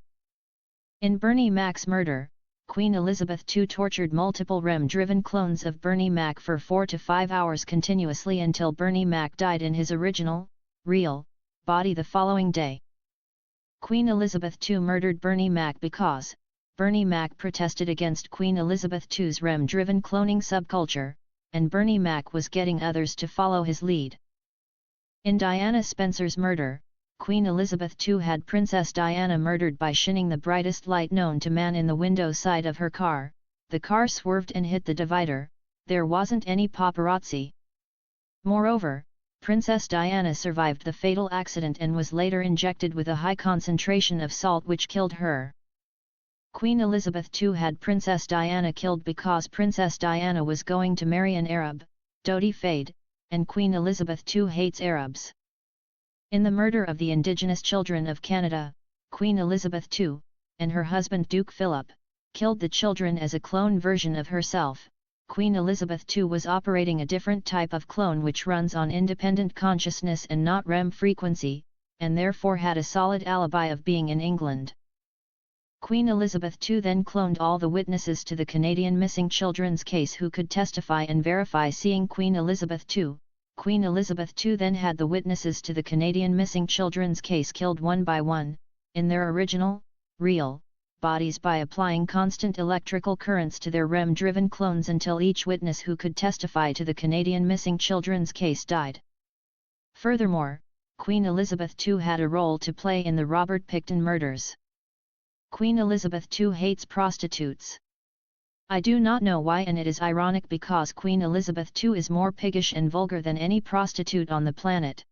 In Bernie Mac's murder, Queen Elizabeth II tortured multiple REM-driven clones of Bernie Mac for 4 to 5 hours continuously until Bernie Mac died in his original, real, body the following day. Queen Elizabeth II murdered Bernie Mac because Bernie Mac protested against Queen Elizabeth II's REM-driven cloning subculture, and Bernie Mac was getting others to follow his lead. In Diana Spencer's murder, Queen Elizabeth II had Princess Diana murdered by shining the brightest light known to man in the window side of her car. The car swerved and hit the divider. There wasn't any paparazzi. Moreover, Princess Diana survived the fatal accident and was later injected with a high concentration of salt which killed her. Queen Elizabeth II had Princess Diana killed because Princess Diana was going to marry an Arab, Dodi Fayed, and Queen Elizabeth II hates Arabs. In the murder of the Indigenous children of Canada, Queen Elizabeth II, and her husband Duke Philip, killed the children as a clone version of herself. Queen Elizabeth II was operating a different type of clone which runs on independent consciousness and not REM frequency, and therefore had a solid alibi of being in England. Queen Elizabeth II then cloned all the witnesses to the Canadian missing children's case who could testify and verify seeing Queen Elizabeth II. Queen Elizabeth II then had the witnesses to the Canadian missing children's case killed one by one, in their original, real, bodies by applying constant electrical currents to their REM-driven clones until each witness who could testify to the Canadian missing children's case died. Furthermore, Queen Elizabeth II had a role to play in the Robert Pickton murders. Queen Elizabeth II hates prostitutes. I do not know why, and it is ironic because Queen Elizabeth II is more piggish and vulgar than any prostitute on the planet.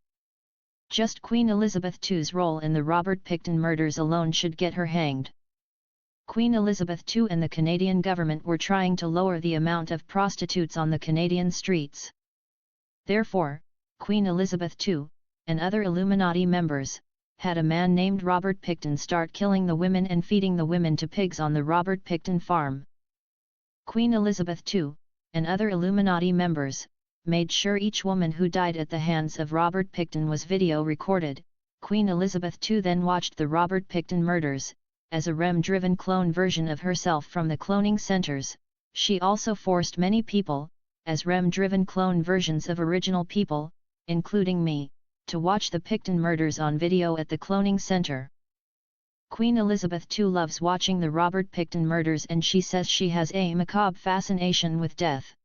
Just Queen Elizabeth II's role in the Robert Pickton murders alone should get her hanged. Queen Elizabeth II and the Canadian government were trying to lower the amount of prostitutes on the Canadian streets. Therefore, Queen Elizabeth II, and other Illuminati members, had a man named Robert Pickton start killing the women and feeding the women to pigs on the Robert Pickton farm. Queen Elizabeth II, and other Illuminati members, made sure each woman who died at the hands of Robert Pickton was video recorded. Queen Elizabeth II then watched the Robert Pickton murders, as a REM-driven clone version of herself from the cloning centers. She also forced many people, as REM-driven clone versions of original people, including me, to watch the Pickton murders on video at the cloning center. Queen Elizabeth II loves watching the Robert Picton murders, and she says she has a macabre fascination with death.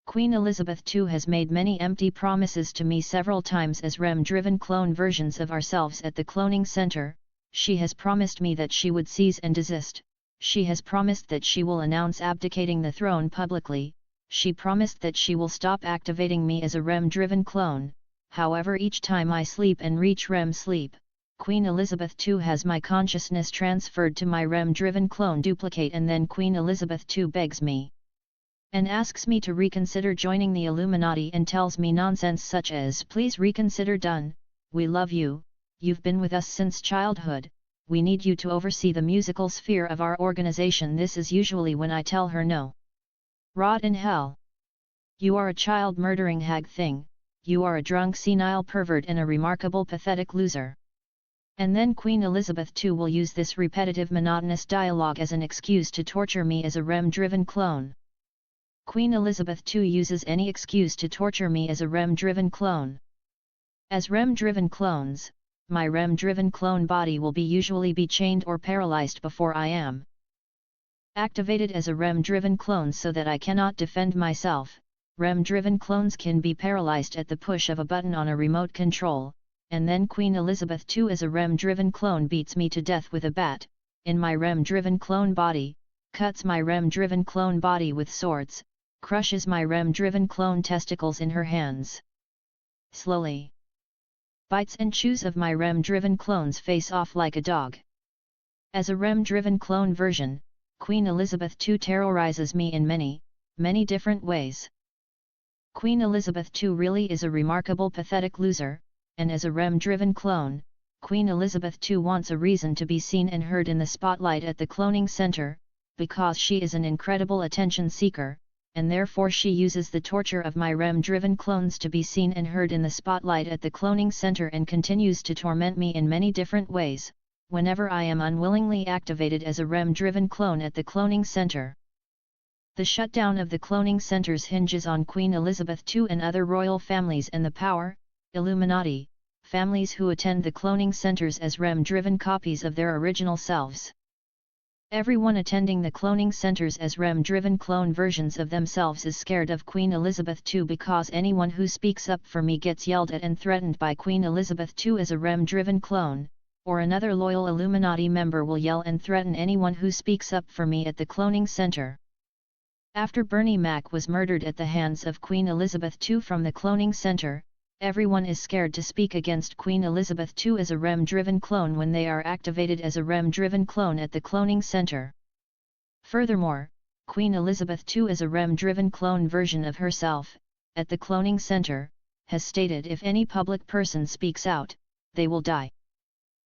Queen Elizabeth II has made many empty promises to me several times as REM-driven clone versions of ourselves at the cloning center. She has promised me that she would cease and desist. She has promised that she will announce abdicating the throne publicly. She promised that she will stop activating me as a REM-driven clone. However, each time I sleep and reach REM sleep, Queen Elizabeth II has my consciousness transferred to my REM-driven clone duplicate, and then Queen Elizabeth II begs me and asks me to reconsider joining the Illuminati and tells me nonsense such as, "Please reconsider, done, we love you, you've been with us since childhood, we need you to oversee the musical sphere of our organization." This is usually when I tell her no. Rot in hell. You are a child murdering hag thing, you are a drunk senile pervert and a remarkable pathetic loser. And then Queen Elizabeth II will use this repetitive monotonous dialogue as an excuse to torture me as a REM-driven clone. Queen Elizabeth II uses any excuse to torture me as a REM-driven clone. As REM-driven clones, my REM-driven clone body will usually be chained or paralyzed before I am activated as a REM-driven clone so that I cannot defend myself. REM-driven clones can be paralyzed at the push of a button on a remote control, and then Queen Elizabeth II as a REM-driven clone beats me to death with a bat, in my REM-driven clone body, cuts my REM-driven clone body with swords, crushes my REM-driven clone testicles in her hands. Slowly bites and chews of my REM-driven clone's face off like a dog. As a REM-driven clone version, Queen Elizabeth II terrorizes me in many, many different ways. Queen Elizabeth II really is a remarkable pathetic loser, and as a REM-driven clone, Queen Elizabeth II wants a reason to be seen and heard in the spotlight at the cloning center, because she is an incredible attention seeker, and therefore she uses the torture of my REM-driven clones to be seen and heard in the spotlight at the cloning center and continues to torment me in many different ways, whenever I am unwillingly activated as a REM-driven clone at the cloning center. The shutdown of the cloning centers hinges on Queen Elizabeth II and other royal families and the power, Illuminati, families who attend the cloning centers as REM-driven copies of their original selves. Everyone attending the cloning centers as REM-driven clone versions of themselves is scared of Queen Elizabeth II because anyone who speaks up for me gets yelled at and threatened by Queen Elizabeth II as a REM-driven clone, or another loyal Illuminati member will yell and threaten anyone who speaks up for me at the cloning center. After Bernie Mac was murdered at the hands of Queen Elizabeth II from the cloning center, everyone is scared to speak against Queen Elizabeth II as a REM-driven clone when they are activated as a REM-driven clone at the cloning center. Furthermore, Queen Elizabeth II as a REM-driven clone version of herself, at the cloning center, has stated if any public person speaks out, they will die.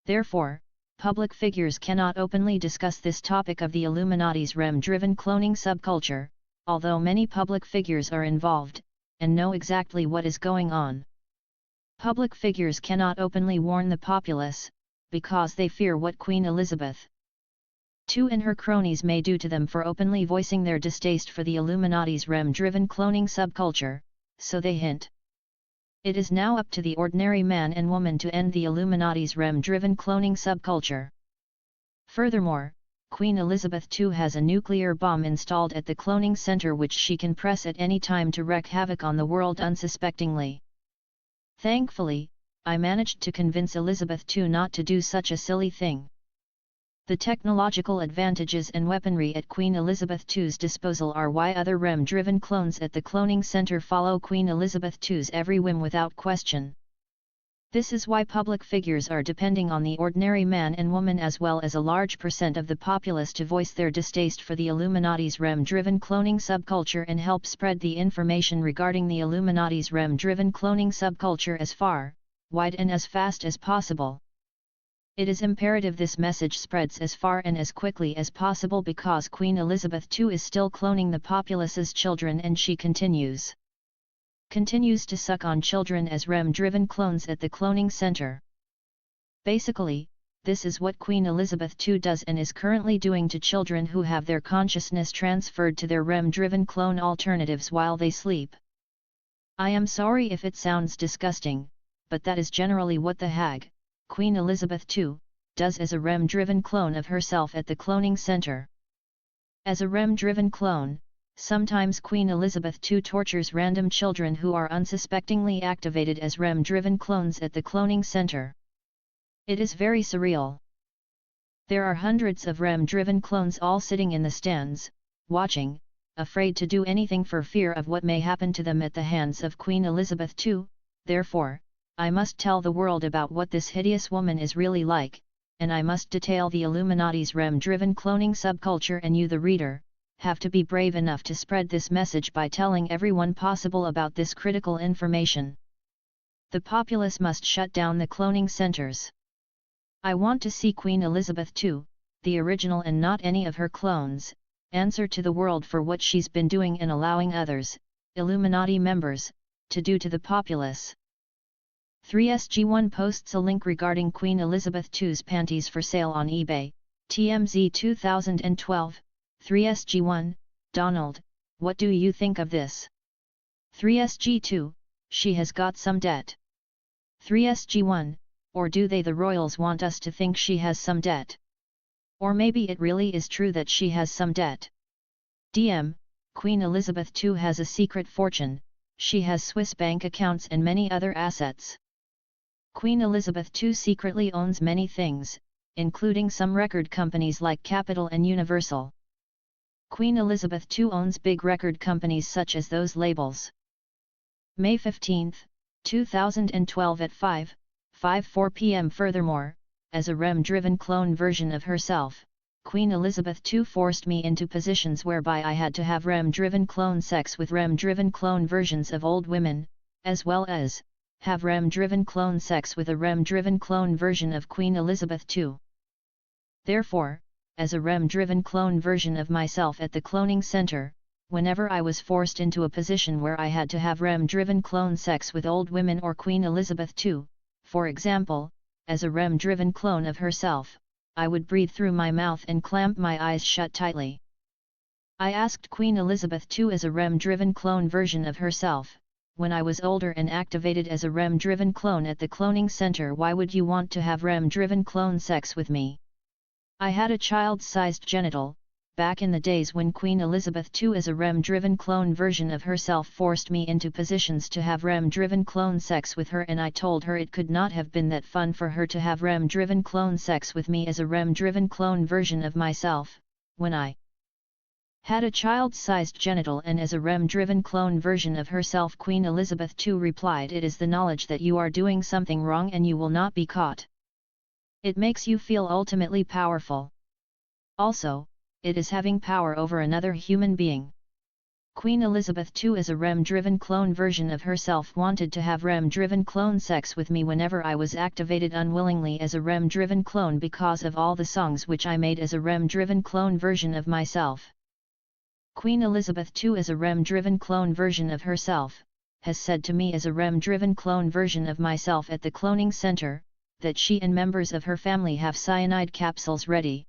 Therefore, public figures cannot openly discuss this topic of the Illuminati's REM-driven cloning subculture, although many public figures are involved, and know exactly what is going on. Public figures cannot openly warn the populace, because they fear what Queen Elizabeth II and her cronies may do to them for openly voicing their distaste for the Illuminati's REM-driven cloning subculture, so they hint. It is now up to the ordinary man and woman to end the Illuminati's REM-driven cloning subculture. Furthermore, Queen Elizabeth II has a nuclear bomb installed at the cloning center which she can press at any time to wreak havoc on the world unsuspectingly. Thankfully, I managed to convince Elizabeth II not to do such a silly thing. The technological advantages and weaponry at Queen Elizabeth II's disposal are why other REM-driven clones at the cloning center follow Queen Elizabeth II's every whim without question. This is why public figures are depending on the ordinary man and woman as well as a large percent of the populace to voice their distaste for the Illuminati's REM-driven cloning subculture and help spread the information regarding the Illuminati's REM-driven cloning subculture as far, wide and as fast as possible. It is imperative this message spreads as far and as quickly as possible because Queen Elizabeth II is still cloning the populace's children and she continues to suck on children as REM-driven clones at the cloning center. Basically, this is what Queen Elizabeth II does and is currently doing to children who have their consciousness transferred to their REM-driven clone alternatives while they sleep. I am sorry if it sounds disgusting, but that is generally what the hag, Queen Elizabeth II, does as a REM-driven clone of herself at the cloning center. As a REM-driven clone, sometimes Queen Elizabeth II tortures random children who are unsuspectingly activated as REM-driven clones at the cloning center. It is very surreal. There are hundreds of REM-driven clones all sitting in the stands, watching, afraid to do anything for fear of what may happen to them at the hands of Queen Elizabeth II. Therefore, I must tell the world about what this hideous woman is really like, and I must detail the Illuminati's REM-driven cloning subculture, and you, the reader, have to be brave enough to spread this message by telling everyone possible about this critical information. The populace must shut down the cloning centers. I want to see Queen Elizabeth II, the original and not any of her clones, answer to the world for what she's been doing and allowing others, Illuminati members, to do to the populace. 3SG1 posts a link regarding Queen Elizabeth II's panties for sale on eBay, TMZ 2012, 3SG1, Donald, what do you think of this? 3SG2, she has got some debt. 3SG1, or do they, the royals, want us to think she has some debt? Or maybe it really is true that she has some debt. DM, Queen Elizabeth II has a secret fortune, she has Swiss bank accounts and many other assets. Queen Elizabeth II secretly owns many things, including some record companies like Capitol and Universal. Queen Elizabeth II owns big record companies such as those labels. May 15, 2012 at 5:54 p.m. Furthermore, as a REM-driven clone version of herself, Queen Elizabeth II forced me into positions whereby I had to have REM-driven clone sex with REM-driven clone versions of old women, as well as have REM-driven clone sex with a REM-driven clone version of Queen Elizabeth II. Therefore, as a REM-driven clone version of myself at the cloning center, whenever I was forced into a position where I had to have REM-driven clone sex with old women or Queen Elizabeth II, for example, as a REM-driven clone of herself, I would breathe through my mouth and clamp my eyes shut tightly. I asked Queen Elizabeth II as a REM-driven clone version of herself, when I was older and activated as a REM-driven clone at the cloning center, why would you want to have REM-driven clone sex with me? I had a child-sized genital, back in the days when Queen Elizabeth II as a REM-driven clone version of herself forced me into positions to have REM-driven clone sex with her, and I told her it could not have been that fun for her to have REM-driven clone sex with me as a REM-driven clone version of myself, when I had a child-sized genital and as a REM-driven clone version of herself. Queen Elizabeth II replied, it is the knowledge that you are doing something wrong and you will not be caught. It makes you feel ultimately powerful. Also, it is having power over another human being. Queen Elizabeth II as a REM-driven clone version of herself wanted to have REM-driven clone sex with me whenever I was activated unwillingly as a REM-driven clone because of all the songs which I made as a REM-driven clone version of myself. Queen Elizabeth II as a REM-driven clone version of herself, has said to me as a REM-driven clone version of myself at the cloning center, that she and members of her family have cyanide capsules ready.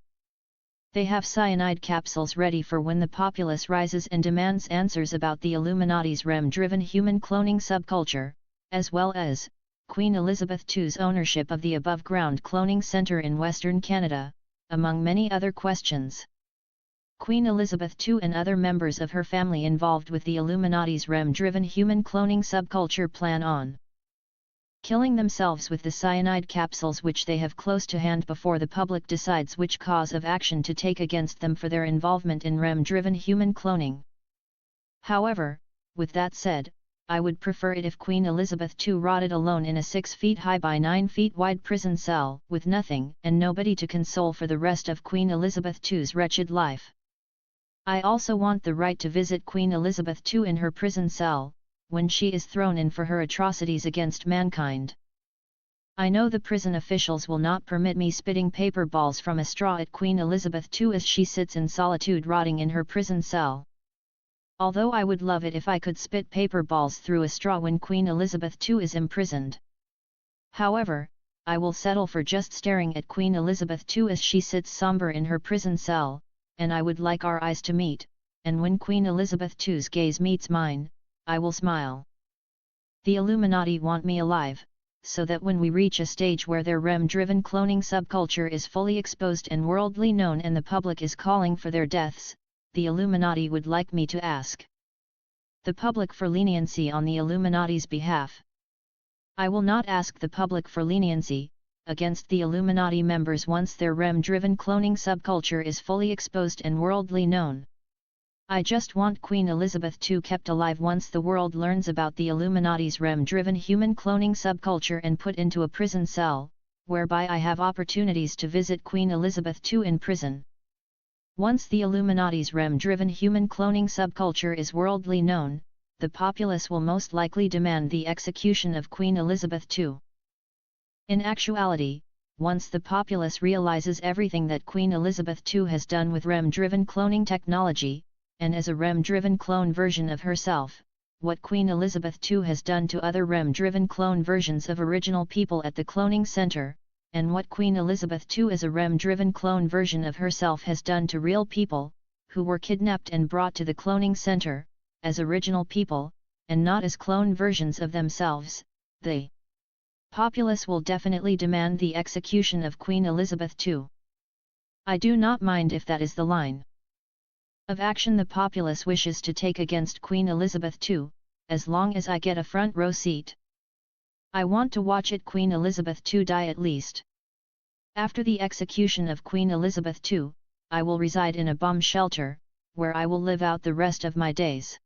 They have cyanide capsules ready for when the populace rises and demands answers about the Illuminati's REM-driven human cloning subculture, as well as Queen Elizabeth II's ownership of the above-ground cloning center in Western Canada, among many other questions. Queen Elizabeth II and other members of her family involved with the Illuminati's REM-driven human cloning subculture plan on killing themselves with the cyanide capsules which they have close to hand before the public decides which cause of action to take against them for their involvement in REM-driven human cloning. However, with that said, I would prefer it if Queen Elizabeth II rotted alone in a 6 feet high by 9 feet wide prison cell, with nothing and nobody to console for the rest of Queen Elizabeth II's wretched life. I also want the right to visit Queen Elizabeth II in her prison cell, when she is thrown in for her atrocities against mankind. I know the prison officials will not permit me spitting paper balls from a straw at Queen Elizabeth II as she sits in solitude rotting in her prison cell. Although I would love it if I could spit paper balls through a straw when Queen Elizabeth II is imprisoned. However, I will settle for just staring at Queen Elizabeth II as she sits somber in her prison cell, and I would like our eyes to meet, and when Queen Elizabeth II's gaze meets mine, I will smile. The Illuminati want me alive, so that when we reach a stage where their REM-driven cloning subculture is fully exposed and worldly known and the public is calling for their deaths, the Illuminati would like me to ask the public for leniency on the Illuminati's behalf. I will not ask the public for leniency against the Illuminati members once their REM-driven cloning subculture is fully exposed and worldly known. I just want Queen Elizabeth II kept alive once the world learns about the Illuminati's REM-driven human cloning subculture and put into a prison cell, whereby I have opportunities to visit Queen Elizabeth II in prison. Once the Illuminati's REM-driven human cloning subculture is worldly known, the populace will most likely demand the execution of Queen Elizabeth II. In actuality, once the populace realizes everything that Queen Elizabeth II has done with REM-driven cloning technology, and as a REM-driven clone version of herself, what Queen Elizabeth II has done to other REM-driven clone versions of original people at the cloning center, and what Queen Elizabeth II as a REM-driven clone version of herself has done to real people, who were kidnapped and brought to the cloning center, as original people, and not as clone versions of themselves, the populace will definitely demand the execution of Queen Elizabeth II. I do not mind if that is the line of action the populace wishes to take against Queen Elizabeth II, as long as I get a front row seat. I want to watch Queen Elizabeth II die at least. After the execution of Queen Elizabeth II, I will reside in a bomb shelter, where I will live out the rest of my days.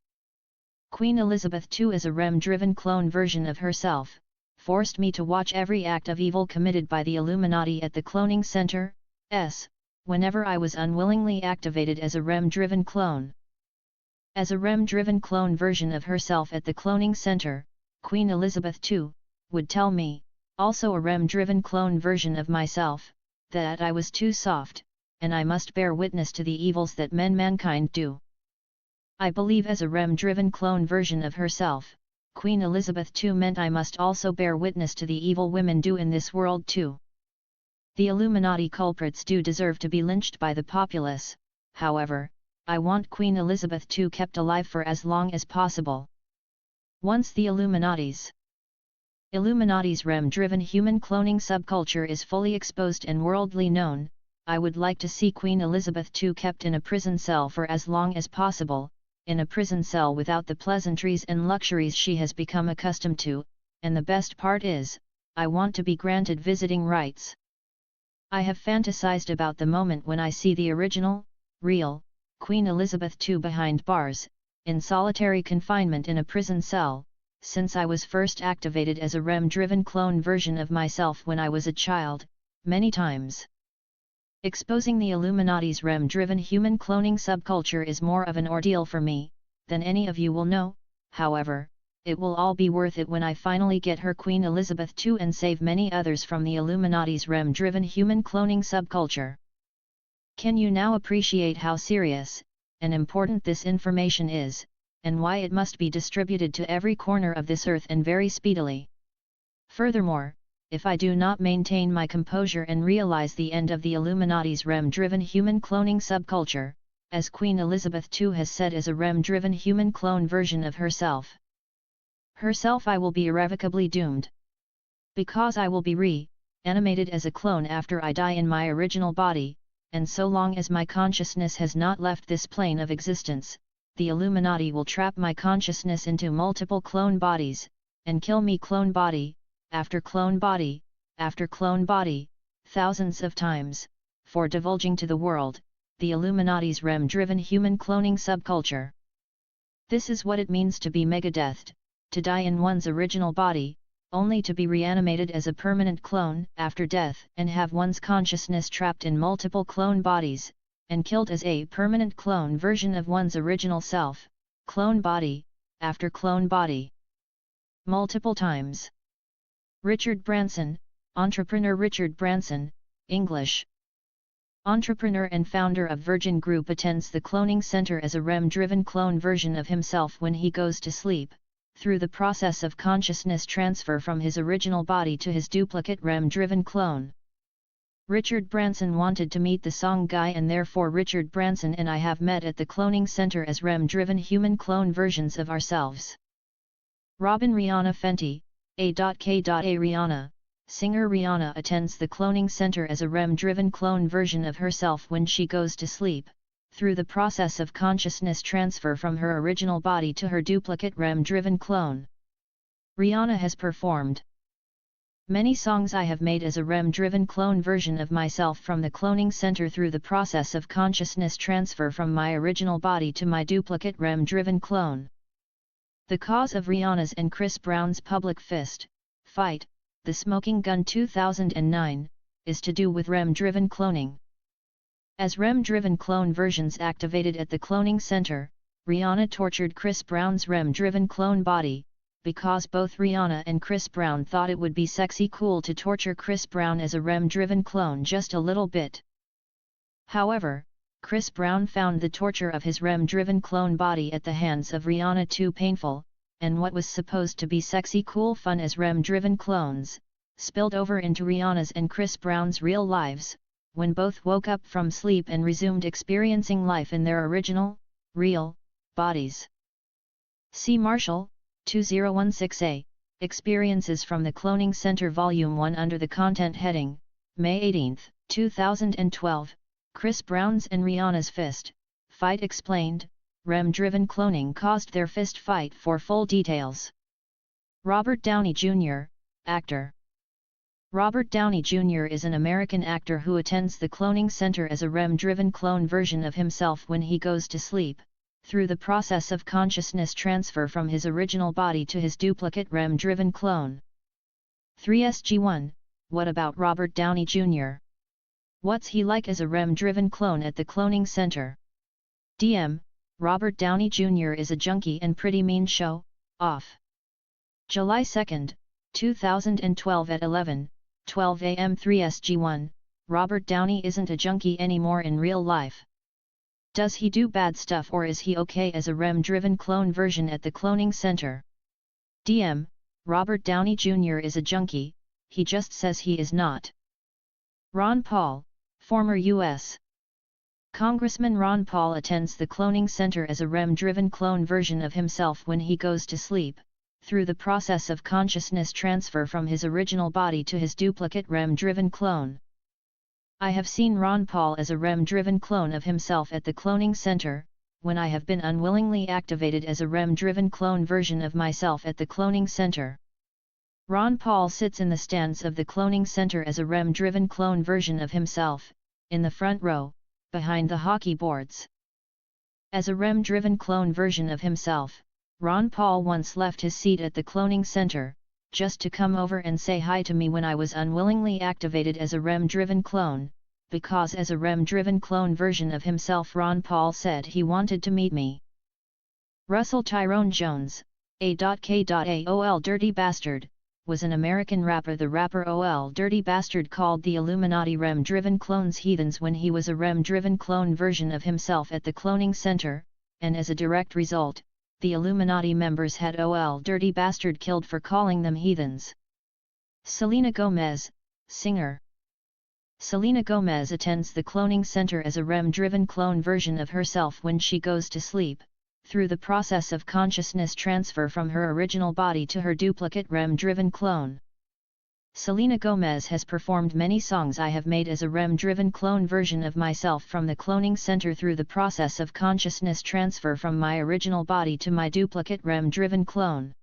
Queen Elizabeth II as a REM-driven clone version of herself, forced me to watch every act of evil committed by the Illuminati at the cloning center, whenever I was unwillingly activated as a REM-driven clone. As a REM-driven clone version of herself at the cloning center, Queen Elizabeth II would tell me, also a REM-driven clone version of myself, that I was too soft, and I must bear witness to the evils that mankind do. I believe as a REM-driven clone version of herself, Queen Elizabeth II meant I must also bear witness to the evil women do in this world too. The Illuminati culprits do deserve to be lynched by the populace, however, I want Queen Elizabeth II kept alive for as long as possible. Once the Illuminati's REM-driven human cloning subculture is fully exposed and worldly known, I would like to see Queen Elizabeth II kept in a prison cell for as long as possible, in a prison cell without the pleasantries and luxuries she has become accustomed to, and the best part is, I want to be granted visiting rights. I have fantasized about the moment when I see the original, real, Queen Elizabeth II behind bars, in solitary confinement in a prison cell, since I was first activated as a REM-driven clone version of myself when I was a child, many times. Exposing the Illuminati's REM-driven human cloning subculture is more of an ordeal for me, than any of you will know, however, it will all be worth it when I finally get her Queen Elizabeth II and save many others from the Illuminati's REM-driven human cloning subculture. Can you now appreciate how serious and important this information is, and why it must be distributed to every corner of this earth and very speedily? Furthermore, if I do not maintain my composure and realize the end of the Illuminati's REM-driven human cloning subculture, as Queen Elizabeth II has said as a REM-driven human clone version of herself, I will be irrevocably doomed. Because I will be re-animated as a clone after I die in my original body, and so long as my consciousness has not left this plane of existence, the Illuminati will trap my consciousness into multiple clone bodies, and kill me clone body, after clone body, after clone body, thousands of times, for divulging to the world, the Illuminati's REM-driven human cloning subculture. This is what it means to be megadeathed, to die in one's original body, only to be reanimated as a permanent clone after death and have one's consciousness trapped in multiple clone bodies, and killed as a permanent clone version of one's original self, clone body, after clone body. Multiple times. Richard Branson, entrepreneur Richard Branson, English. Entrepreneur and founder of Virgin Group attends the cloning center as a REM-driven clone version of himself when he goes to sleep, through the process of consciousness transfer from his original body to his duplicate REM-driven clone. Richard Branson wanted to meet the song guy, and therefore Richard Branson and I have met at the cloning center as REM-driven human clone versions of ourselves. Robin Rihanna Fenty, A.K.A Rihanna. Singer Rihanna attends the cloning center as a REM-driven clone version of herself when she goes to sleep, through the process of consciousness transfer from her original body to her duplicate REM-driven clone. Rihanna has performed many songs I have made as a REM-driven clone version of myself from the cloning center through the process of consciousness transfer from my original body to my duplicate REM-driven clone. The cause of Rihanna's and Chris Brown's public fist fight, The Smoking Gun 2009, is to do with REM-driven cloning. As REM-driven clone versions activated at the cloning center, Rihanna tortured Chris Brown's REM-driven clone body, because both Rihanna and Chris Brown thought it would be sexy cool to torture Chris Brown as a REM-driven clone just a little bit. However, Chris Brown found the torture of his REM-driven clone body at the hands of Rihanna too painful, and what was supposed to be sexy cool fun as REM-driven clones, spilled over into Rihanna's and Chris Brown's real lives, when both woke up from sleep and resumed experiencing life in their original, real, bodies. See Marshall, 2016a, Experiences from the Cloning Center Volume 1 under the content heading, May 18, 2012, Chris Brown's and Rihanna's fist fight explained. REM-driven cloning caused their fist fight. For full details. Robert Downey Jr., actor. Robert Downey Jr. is an American actor who attends the cloning center as a REM-driven clone version of himself when he goes to sleep, through the process of consciousness transfer from his original body to his duplicate REM-driven clone. 3SG1, what about Robert Downey Jr.? What's he like as a REM-driven clone at the cloning center? DM, Robert Downey Jr. is a junkie and pretty mean show off. July 2, 2012 at 11:12 a.m. 3SG1, Robert Downey isn't a junkie anymore in real life. Does he do bad stuff or is he okay as a REM-driven clone version at the cloning center? DM, Robert Downey Jr. is a junkie, he just says he is not. Ron Paul, former U.S. Congressman Ron Paul attends the cloning center as a REM-driven clone version of himself when he goes to sleep, through the process of consciousness transfer from his original body to his duplicate REM-driven clone. I have seen Ron Paul as a REM-driven clone of himself at the cloning center, when I have been unwillingly activated as a REM-driven clone version of myself at the cloning center. Ron Paul sits in the stands of the cloning center as a REM-driven clone version of himself, in the front row, behind the hockey boards. As a REM-driven clone version of himself, Ron Paul once left his seat at the cloning center, just to come over and say hi to me when I was unwillingly activated as a REM-driven clone, because as a REM-driven clone version of himself Ron Paul said he wanted to meet me. Russell Tyrone Jones, A.K.A. Dirty Bastard, was an American rapper. The rapper OL Dirty Bastard called the Illuminati REM-driven clones heathens when he was a REM-driven clone version of himself at the cloning center, and as a direct result, the Illuminati members had OL Dirty Bastard killed for calling them heathens. Selena Gomez, singer. Selena Gomez attends the cloning center as a REM-driven clone version of herself when she goes to sleep, through the process of consciousness transfer from her original body to her duplicate REM-driven clone. Selena Gomez has performed many songs I have made as a REM-driven clone version of myself from the cloning center through the process of consciousness transfer from my original body to my duplicate REM-driven clone.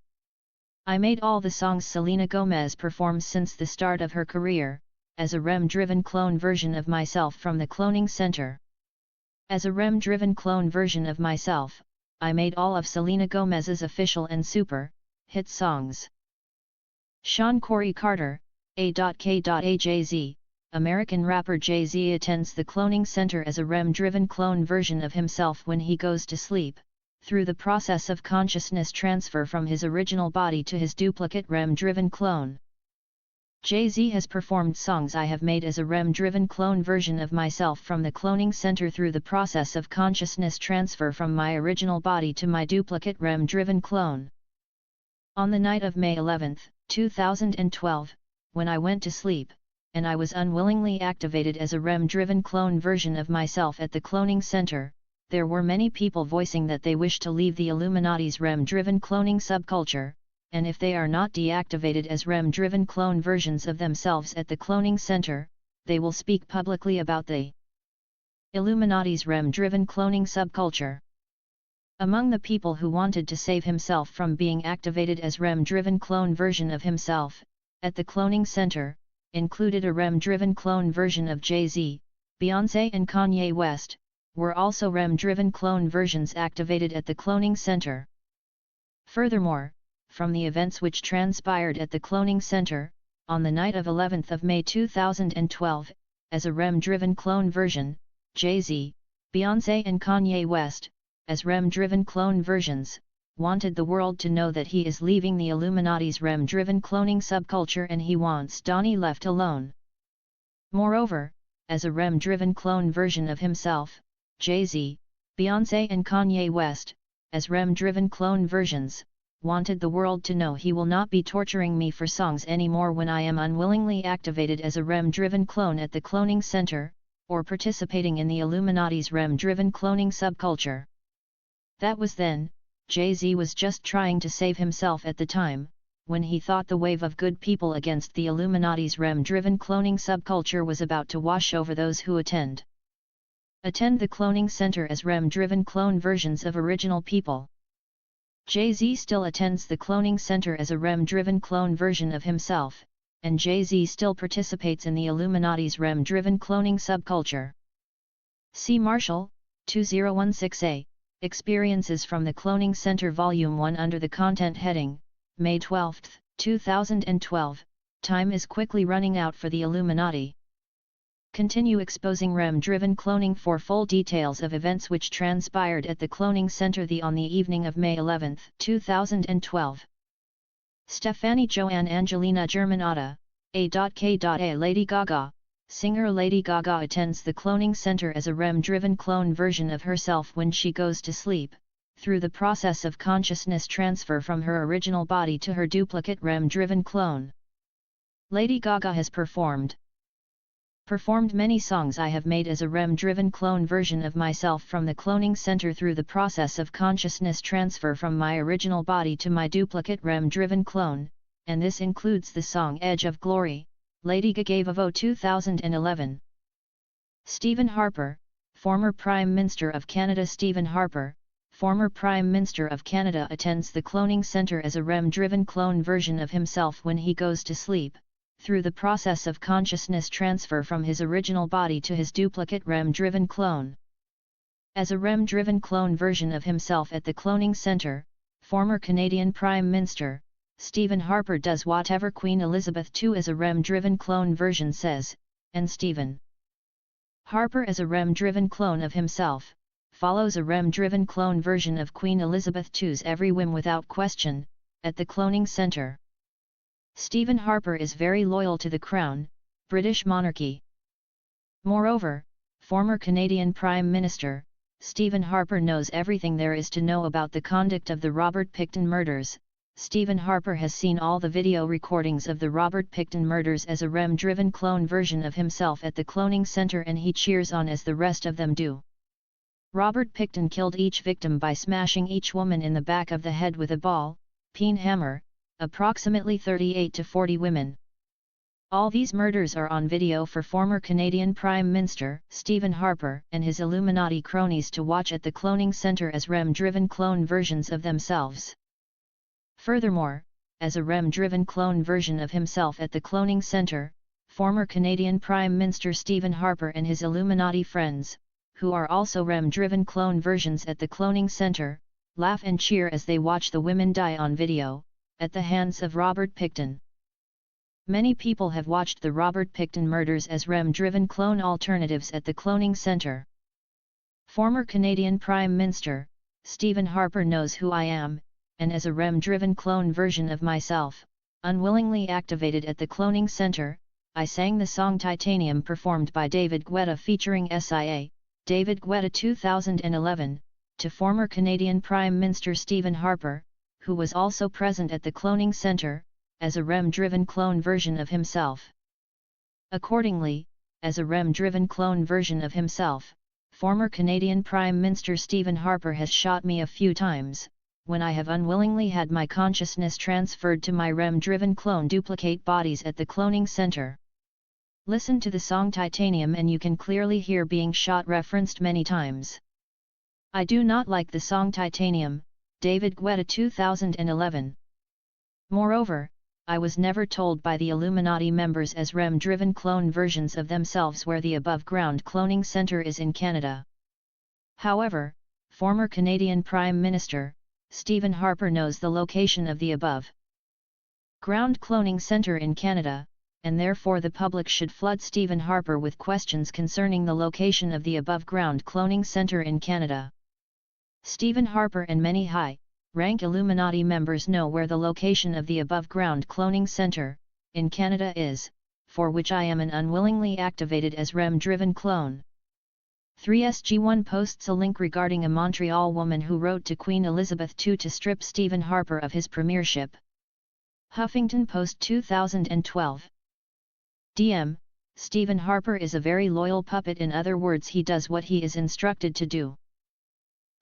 I made all the songs Selena Gomez performs since the start of her career, as a REM-driven clone version of myself from the cloning center. As a REM-driven clone version of myself, I made all of Selena Gomez's official and super hit songs. Sean Corey Carter, A.K.A. Jay-Z, American rapper Jay-Z attends the cloning center as a REM-driven clone version of himself when he goes to sleep, through the process of consciousness transfer from his original body to his duplicate REM-driven clone. Jay-Z has performed songs I have made as a REM-driven clone version of myself from the cloning center through the process of consciousness transfer from my original body to my duplicate REM-driven clone. On the night of May 11, 2012, when I went to sleep, and I was unwillingly activated as a REM-driven clone version of myself at the cloning center, there were many people voicing that they wish to leave the Illuminati's REM-driven cloning subculture, and if they are not deactivated as REM-driven clone versions of themselves at the cloning center, they will speak publicly about the Illuminati's REM-driven cloning subculture. Among the people who wanted to save himself from being activated as REM-driven clone version of himself, at the cloning center, included a REM-driven clone version of Jay-Z, Beyoncé and Kanye West, were also REM-driven clone versions activated at the cloning center. Furthermore, from the events which transpired at the cloning center, on the night of 11th of May 2012, as a REM-driven clone version, Jay-Z, Beyoncé and Kanye West, as REM-driven clone versions, wanted the world to know that he is leaving the Illuminati's REM-driven cloning subculture and he wants Donnie left alone. Moreover, as a REM-driven clone version of himself, Jay-Z, Beyoncé and Kanye West, as REM-driven clone versions, wanted the world to know he will not be torturing me for songs anymore when I am unwillingly activated as a REM-driven clone at the cloning center, or participating in the Illuminati's REM-driven cloning subculture. That was then. Jay-Z was just trying to save himself at the time, when he thought the wave of good people against the Illuminati's REM-driven cloning subculture was about to wash over those who attend the cloning center as REM-driven clone versions of original people. Jay-Z still attends the cloning center as a REM-driven clone version of himself, and Jay-Z still participates in the Illuminati's REM-driven cloning subculture. C. Marshall, 2016a. Experiences from the Cloning Center Volume 1 under the content heading, May 12, 2012, time is quickly running out for the Illuminati. Continue exposing REM-driven cloning for full details of events which transpired at the Cloning Center on the evening of May 11, 2012. Stefani Joanne Angelina Germanata, A.K.A. Lady Gaga. Singer Lady Gaga attends the cloning center as a REM-driven clone version of herself when she goes to sleep, through the process of consciousness transfer from her original body to her duplicate REM-driven clone. Lady Gaga has performed many songs I have made as a REM-driven clone version of myself from the cloning center through the process of consciousness transfer from my original body to my duplicate REM-driven clone, and this includes the song Edge of Glory, Lady Gaga 2011. Stephen Harper, former Prime Minister of Canada. Stephen Harper, former Prime Minister of Canada, attends the cloning center as a REM-driven clone version of himself when he goes to sleep, through the process of consciousness transfer from his original body to his duplicate REM-driven clone. As a REM-driven clone version of himself at the cloning center, former Canadian Prime Minister, Stephen Harper does whatever Queen Elizabeth II as a REM-driven clone version says, and Stephen Harper as a REM-driven clone of himself, follows a REM-driven clone version of Queen Elizabeth II's every whim without question, at the cloning center. Stephen Harper is very loyal to the Crown, British monarchy. Moreover, former Canadian Prime Minister, Stephen Harper knows everything there is to know about the conduct of the Robert Pickton murders. Stephen Harper has seen all the video recordings of the Robert Pickton murders as a REM-driven clone version of himself at the cloning center, and he cheers on as the rest of them do. Robert Pickton killed each victim by smashing each woman in the back of the head with a ball, peen hammer, approximately 38 to 40 women. All these murders are on video for former Canadian Prime Minister Stephen Harper and his Illuminati cronies to watch at the cloning center as REM-driven clone versions of themselves. Furthermore, as a REM-driven clone version of himself at the cloning center, former Canadian Prime Minister Stephen Harper and his Illuminati friends, who are also REM-driven clone versions at the cloning center, laugh and cheer as they watch the women die on video, at the hands of Robert Pickton. Many people have watched the Robert Pickton murders as REM-driven clone alternatives at the cloning center. Former Canadian Prime Minister, Stephen Harper knows who I am, and as a REM-driven clone version of myself, unwillingly activated at the cloning center, I sang the song Titanium performed by David Guetta featuring SIA, David Guetta 2011, to former Canadian Prime Minister Stephen Harper, who was also present at the cloning center, as a REM-driven clone version of himself. Accordingly, as a REM-driven clone version of himself, former Canadian Prime Minister Stephen Harper has shot me a few times, when I have unwillingly had my consciousness transferred to my REM-driven clone duplicate bodies at the cloning center. Listen to the song Titanium and you can clearly hear being shot referenced many times. I do not like the song Titanium, David Guetta 2011. Moreover, I was never told by the Illuminati members as REM-driven clone versions of themselves where the above-ground cloning center is in Canada. However, former Canadian Prime Minister, Stephen Harper knows the location of the above-ground cloning center in Canada, and therefore the public should flood Stephen Harper with questions concerning the location of the above-ground cloning center in Canada. Stephen Harper and many high-rank Illuminati members know where the location of the above-ground cloning center, in Canada is, for which I am an unwillingly activated as REM-driven clone. 3SG1 posts a link regarding a Montreal woman who wrote to Queen Elizabeth II to strip Stephen Harper of his premiership. Huffington Post 2012. DM, Stephen Harper is a very loyal puppet, in other words he does what he is instructed to do.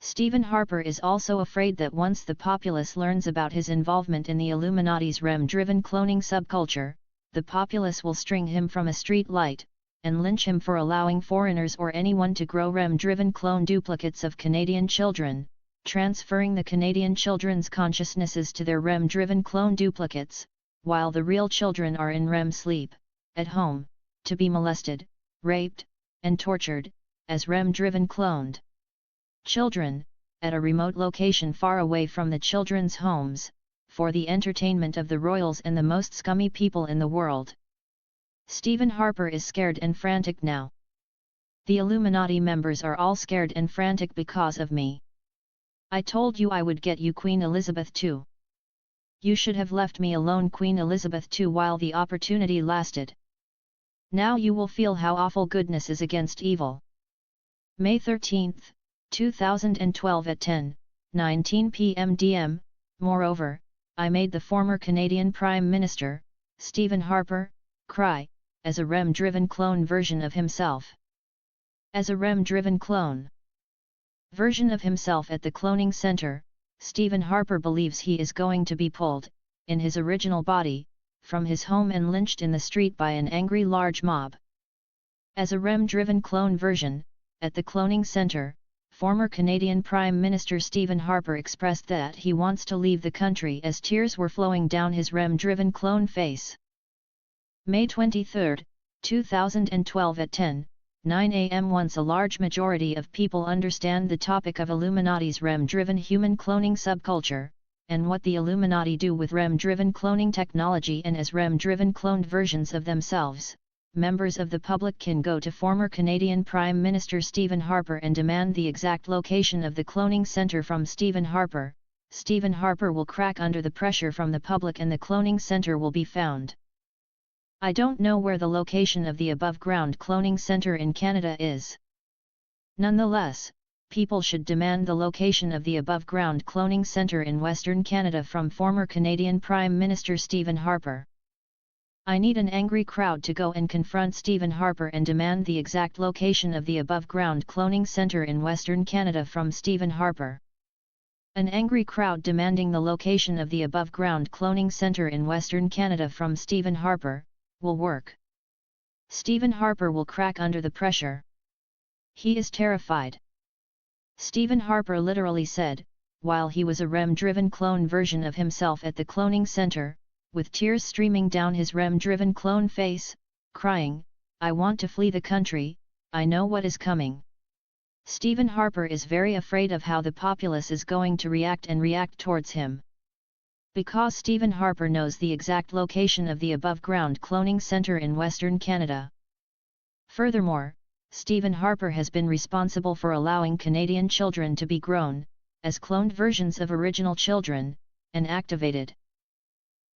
Stephen Harper is also afraid that once the populace learns about his involvement in the Illuminati's REM-driven cloning subculture, the populace will string him from a street light, and lynch him for allowing foreigners or anyone to grow REM-driven clone duplicates of Canadian children, transferring the Canadian children's consciousnesses to their REM-driven clone duplicates, while the real children are in REM sleep, at home, to be molested, raped, and tortured, as REM-driven cloned children, at a remote location far away from the children's homes, for the entertainment of the royals and the most scummy people in the world. Stephen Harper is scared and frantic now. The Illuminati members are all scared and frantic because of me. I told you I would get you Queen Elizabeth II. You should have left me alone Queen Elizabeth II while the opportunity lasted. Now you will feel how awful goodness is against evil. May 13, 2012 at 10:19 p.m. DM, moreover, I made the former Canadian Prime Minister, Stephen Harper, cry, as a REM-driven clone version of himself. As a REM-driven clone version of himself at the cloning center, Stephen Harper believes he is going to be pulled, in his original body, from his home and lynched in the street by an angry large mob. As a REM-driven clone version, at the cloning center, former Canadian Prime Minister Stephen Harper expressed that he wants to leave the country as tears were flowing down his REM-driven clone face. May 23, 2012 at 10:09 a.m. Once a large majority of people understand the topic of Illuminati's REM-driven human cloning subculture, and what the Illuminati do with REM-driven cloning technology and as REM-driven cloned versions of themselves, members of the public can go to former Canadian Prime Minister Stephen Harper and demand the exact location of the cloning center from Stephen Harper. Stephen Harper will crack under the pressure from the public and the cloning center will be found. I don't know where the location of the above-ground cloning center in Canada is. Nonetheless, people should demand the location of the above-ground cloning center in Western Canada from former Canadian Prime Minister Stephen Harper. I need an angry crowd to go and confront Stephen Harper and demand the exact location of the above-ground cloning center in Western Canada from Stephen Harper. An angry crowd demanding the location of the above-ground cloning center in Western Canada from Stephen Harper will work. Stephen Harper will crack under the pressure. He is terrified. Stephen Harper literally said, while he was a REM-driven clone version of himself at the cloning center, with tears streaming down his REM-driven clone face, crying, "I want to flee the country, I know what is coming." Stephen Harper is very afraid of how the populace is going to react towards him. Because Stephen Harper knows the exact location of the above-ground cloning center in Western Canada. Furthermore, Stephen Harper has been responsible for allowing Canadian children to be grown, as cloned versions of original children, and activated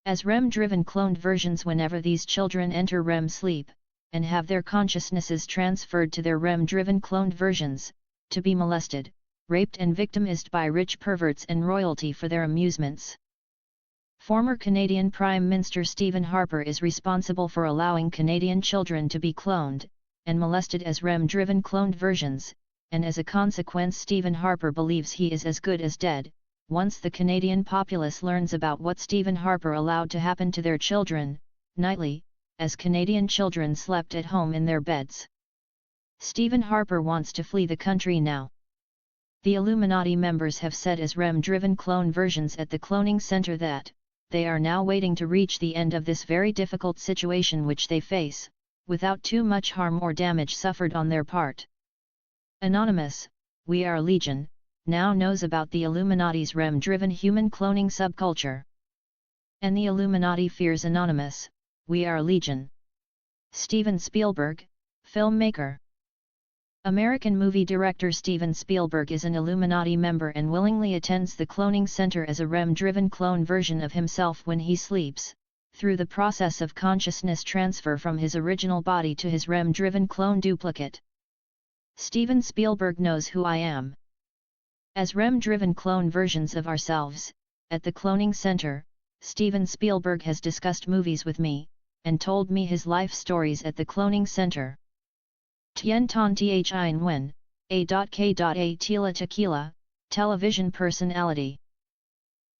as REM-driven cloned versions whenever these children enter REM sleep, and have their consciousnesses transferred to their REM-driven cloned versions, to be molested, raped and victimized by rich perverts and royalty for their amusements. Former Canadian Prime Minister Stephen Harper is responsible for allowing Canadian children to be cloned, and molested as REM-driven cloned versions, and as a consequence Stephen Harper believes he is as good as dead, once the Canadian populace learns about what Stephen Harper allowed to happen to their children, nightly, as Canadian children slept at home in their beds. Stephen Harper wants to flee the country now. The Illuminati members have said as REM-driven clone versions at the cloning center that, they are now waiting to reach the end of this very difficult situation which they face, without too much harm or damage suffered on their part. Anonymous, We Are Legion, now knows about the Illuminati's REM-driven human cloning subculture. And the Illuminati fears Anonymous, We Are Legion. Steven Spielberg, filmmaker. American movie director Steven Spielberg is an Illuminati member and willingly attends the cloning center as a REM-driven clone version of himself when he sleeps, through the process of consciousness transfer from his original body to his REM-driven clone duplicate. Steven Spielberg knows who I am. As REM-driven clone versions of ourselves, at the cloning center, Steven Spielberg has discussed movies with me, and told me his life stories at the cloning center. Tien Ton Thien Nguyen, A.K.A. Tila Tequila, television personality.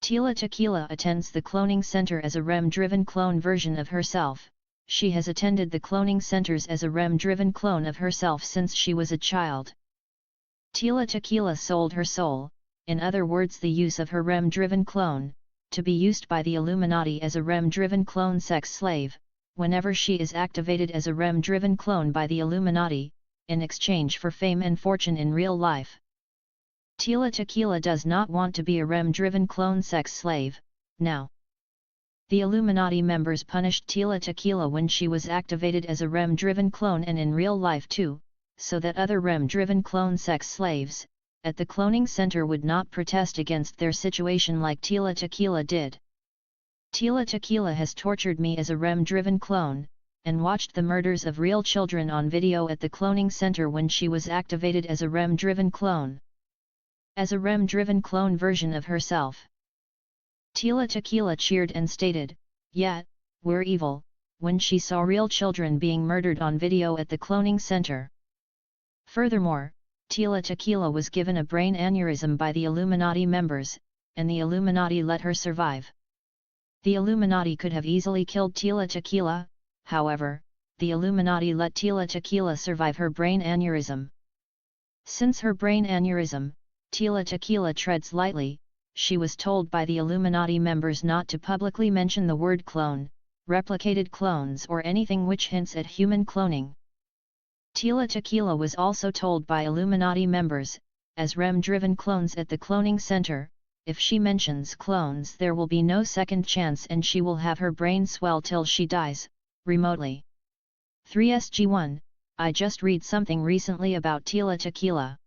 Tila Tequila attends the cloning center as a REM-driven clone version of herself. She has attended the cloning centers as a REM-driven clone of herself since she was a child. Tila Tequila sold her soul, in other words the use of her REM-driven clone, to be used by the Illuminati as a REM-driven clone sex slave, whenever she is activated as a REM-driven clone by the Illuminati, in exchange for fame and fortune in real life. Tila Tequila does not want to be a REM-driven clone sex slave, now. The Illuminati members punished Tila Tequila when she was activated as a REM-driven clone and in real life too, so that other REM-driven clone sex slaves, at the cloning center would not protest against their situation like Tila Tequila did. Tila Tequila has tortured me as a REM-driven clone, and watched the murders of real children on video at the cloning center when she was activated as a REM-driven clone. As a REM-driven clone version of herself. Tila Tequila cheered and stated, "Yeah, we're evil," when she saw real children being murdered on video at the cloning center. Furthermore, Tila Tequila was given a brain aneurysm by the Illuminati members, and the Illuminati let her survive. The Illuminati could have easily killed Tila Tequila, however, the Illuminati let Tila Tequila survive her brain aneurysm. Since her brain aneurysm, Tila Tequila treads lightly, she was told by the Illuminati members not to publicly mention the word clone, replicated clones or anything which hints at human cloning. Tila Tequila was also told by Illuminati members, as REM-driven clones at the cloning center, if she mentions clones there will be no second chance and she will have her brain swell till she dies, remotely. 3SG1, I just read something recently about Tila Tequila.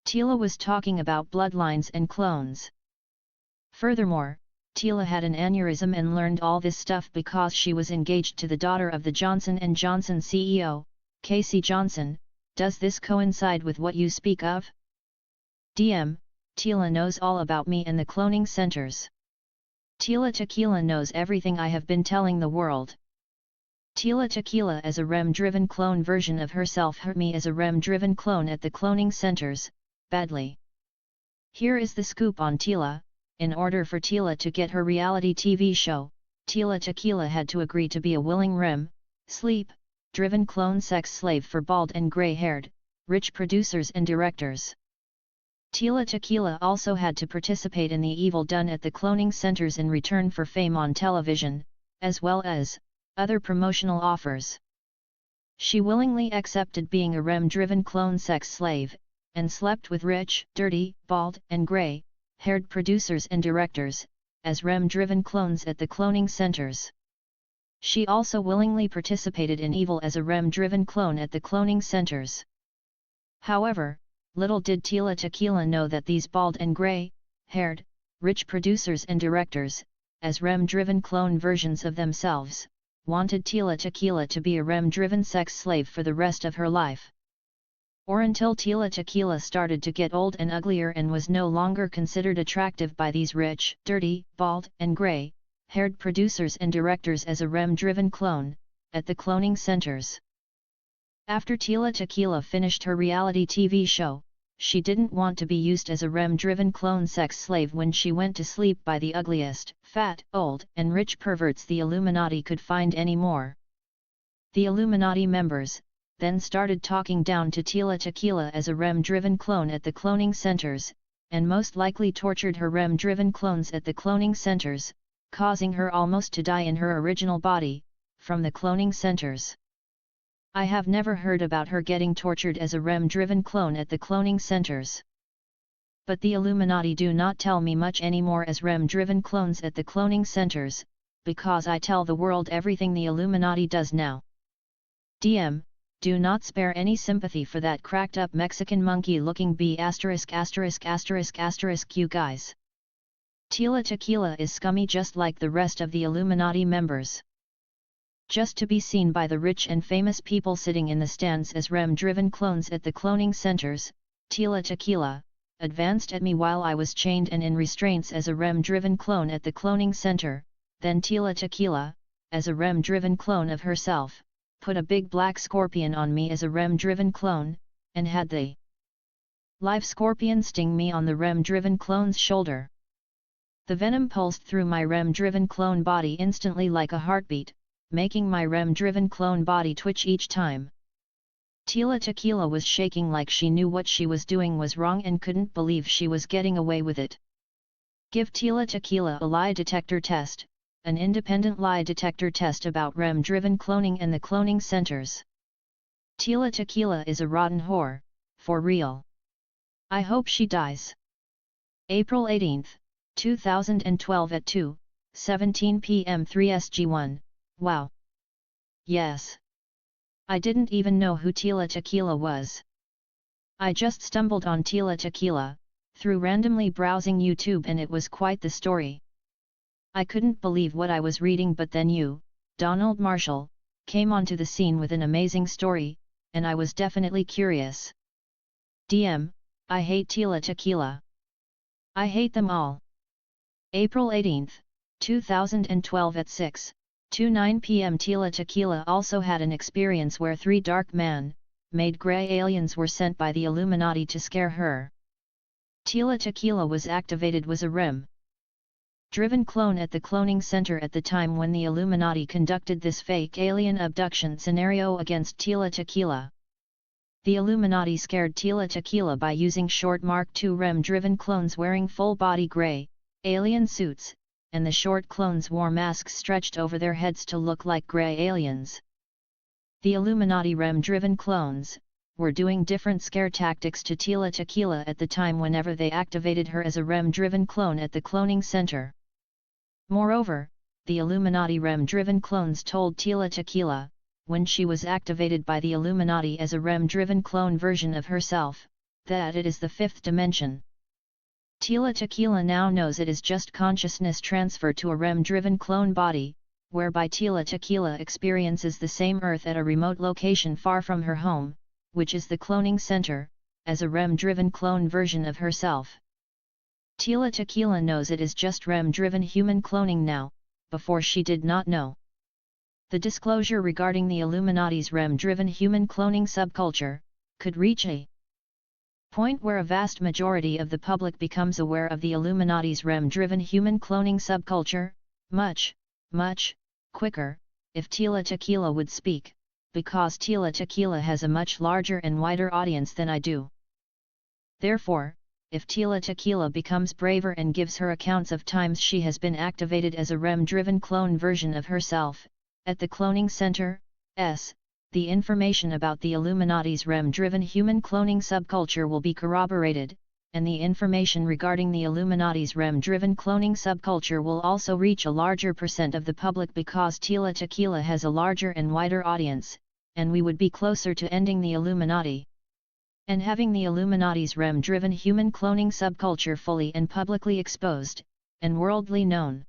Tila was talking about bloodlines and clones. Furthermore, Tila had an aneurysm and learned all this stuff because she was engaged to the daughter of the Johnson & Johnson CEO, Casey Johnson. Does this coincide with what you speak of? DM, Tila knows all about me and the cloning centers. Tila Tequila knows everything I have been telling the world. Tila Tequila as a REM-driven clone version of herself hurt me as a REM-driven clone at the cloning centers, badly. Here is the scoop on Tila. In order for Tila to get her reality TV show, Tila Tequila had to agree to be a willing REM, sleep-driven clone sex slave for bald and grey-haired, rich producers and directors. Tila Tequila also had to participate in the evil done at the cloning centers in return for fame on television, as well as other promotional offers. She willingly accepted being a REM-driven clone sex slave, and slept with rich, dirty, bald, and grey-haired producers and directors, as REM-driven clones at the cloning centers. She also willingly participated in evil as a REM-driven clone at the cloning centers. However, little did Tila Tequila know that these bald and grey-haired, rich producers and directors, as REM-driven clone versions of themselves, wanted Tila Tequila to be a REM-driven sex slave for the rest of her life. Or until Tila Tequila started to get old and uglier and was no longer considered attractive by these rich, dirty, bald, and grey-haired producers and directors as a REM-driven clone, at the cloning centers. After Tila Tequila finished her reality TV show, she didn't want to be used as a REM-driven clone sex slave when she went to sleep by the ugliest, fat, old, and rich perverts the Illuminati could find anymore. The Illuminati members then started talking down to Tila Tequila as a REM-driven clone at the cloning centers, and most likely tortured her REM-driven clones at the cloning centers, causing her almost to die in her original body, from the cloning centers. I have never heard about her getting tortured as a REM-driven clone at the cloning centers. But the Illuminati do not tell me much anymore as REM-driven clones at the cloning centers, because I tell the world everything the Illuminati does now. DM, do not spare any sympathy for that cracked up Mexican monkey-looking B********** you guys. Tila Tequila is scummy just like the rest of the Illuminati members. Just to be seen by the rich and famous people sitting in the stands as REM-driven clones at the cloning centers, Tila Tequila advanced at me while I was chained and in restraints as a REM-driven clone at the cloning center, then Tila Tequila, as a REM-driven clone of herself, put a big black scorpion on me as a REM-driven clone, and had the live scorpion sting me on the REM-driven clone's shoulder. The venom pulsed through my REM-driven clone body instantly like a heartbeat, making my REM-driven clone body twitch each time. Tila Tequila was shaking like she knew what she was doing was wrong and couldn't believe she was getting away with it. Give Tila Tequila a lie detector test, an independent lie detector test about REM-driven cloning and the cloning centers. Tila Tequila is a rotten whore, for real. I hope she dies. April 18, 2012 at 2:17 p.m. 3SG1. Wow. Yes. I didn't even know who Tila Tequila was. I just stumbled on Tila Tequila, through randomly browsing YouTube, and it was quite the story. I couldn't believe what I was reading, but then you, Donald Marshall, came onto the scene with an amazing story, and I was definitely curious. DM, I hate Tila Tequila. I hate them all. April 18, 2012 at 6:29 p.m. Tila Tequila also had an experience where 3 dark man-made grey aliens were sent by the Illuminati to scare her. Tila Tequila was activated was a REM-driven clone at the cloning center at the time when the Illuminati conducted this fake alien abduction scenario against Tila Tequila. The Illuminati scared Tila Tequila by using short Mark II REM-driven clones wearing full-body grey alien suits, and the short clones wore masks stretched over their heads to look like grey aliens. The Illuminati REM-driven clones were doing different scare tactics to Tila Tequila at the time whenever they activated her as a REM-driven clone at the cloning center. Moreover, the Illuminati REM-driven clones told Tila Tequila, when she was activated by the Illuminati as a REM-driven clone version of herself, that it is the 5th dimension. Tila Tequila now knows it is just consciousness transfer to a REM-driven clone body, whereby Tila Tequila experiences the same Earth at a remote location far from her home, which is the cloning center, as a REM-driven clone version of herself. Tila Tequila knows it is just REM-driven human cloning now, before she did not know. The disclosure regarding the Illuminati's REM-driven human cloning subculture could reach a point where a vast majority of the public becomes aware of the Illuminati's REM-driven human cloning subculture, much quicker, if Tila Tequila would speak, because Tila Tequila has a much larger and wider audience than I do. Therefore, if Tila Tequila becomes braver and gives her accounts of times she has been activated as a REM-driven clone version of herself, at the cloning center, the information about the Illuminati's REM-driven human cloning subculture will be corroborated, and the information regarding the Illuminati's REM-driven cloning subculture will also reach a larger percent of the public because Tila Tequila has a larger and wider audience, and we would be closer to ending the Illuminati and having the Illuminati's REM-driven human cloning subculture fully and publicly exposed, and worldly known.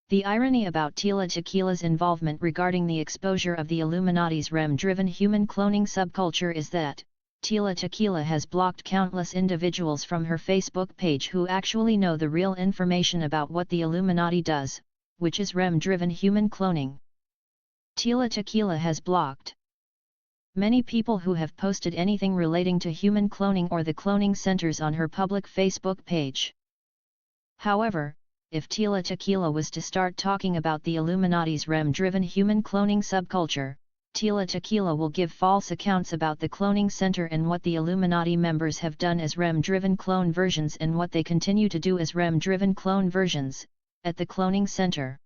The irony about Tila Tequila's involvement regarding the exposure of the Illuminati's REM-driven human cloning subculture is that Tila Tequila has blocked countless individuals from her Facebook page who actually know the real information about what the Illuminati does, which is REM-driven human cloning. Tila Tequila has blocked Many people who have posted anything relating to human cloning or the cloning centers on her public Facebook page. However, if Tila Tequila was to start talking about the Illuminati's REM-driven human cloning subculture, Tila Tequila will give false accounts about the cloning center and what the Illuminati members have done as REM-driven clone versions and what they continue to do as REM-driven clone versions, at the cloning center.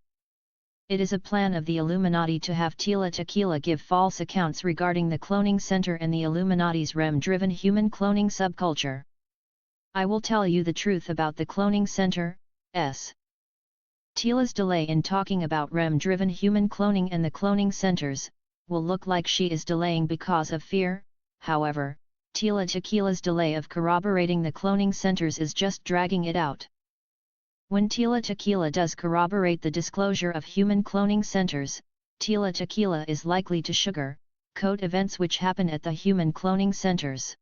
It is a plan of the Illuminati to have Tila Tequila give false accounts regarding the cloning center and the Illuminati's REM-driven human cloning subculture. I will tell you the truth about the cloning center. Tila's delay in talking about REM-driven human cloning and the cloning centers will look like she is delaying because of fear. However, Tila Tequila's delay of corroborating the cloning centers is just dragging it out. When Tila Tequila does corroborate the disclosure of human cloning centers, Tila Tequila is likely to sugar-coat events which happen at the human cloning centers.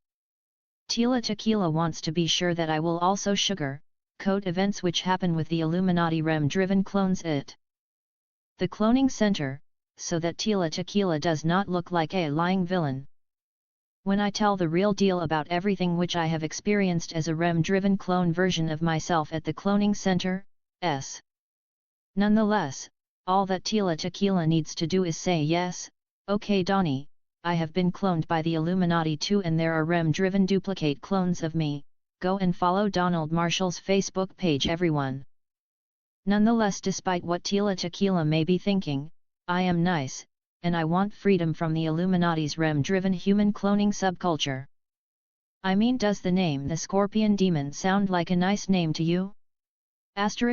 Tila Tequila wants to be sure that I will also sugar-coat events which happen with the Illuminati REM-driven clones at the cloning center, so that Tila Tequila does not look like a lying villain. When I tell the real deal about everything which I have experienced as a REM-driven clone version of myself at the cloning center, Nonetheless, all that Tila Tequila needs to do is say yes, okay Donnie, I have been cloned by the Illuminati too and there are REM-driven duplicate clones of me, go and follow Donald Marshall's Facebook page everyone. Nonetheless, despite what Tila Tequila may be thinking, I am nice, and I want freedom from the Illuminati's REM-driven human cloning subculture. I mean, does the name the Scorpion Demon sound like a nice name to you? Laughter.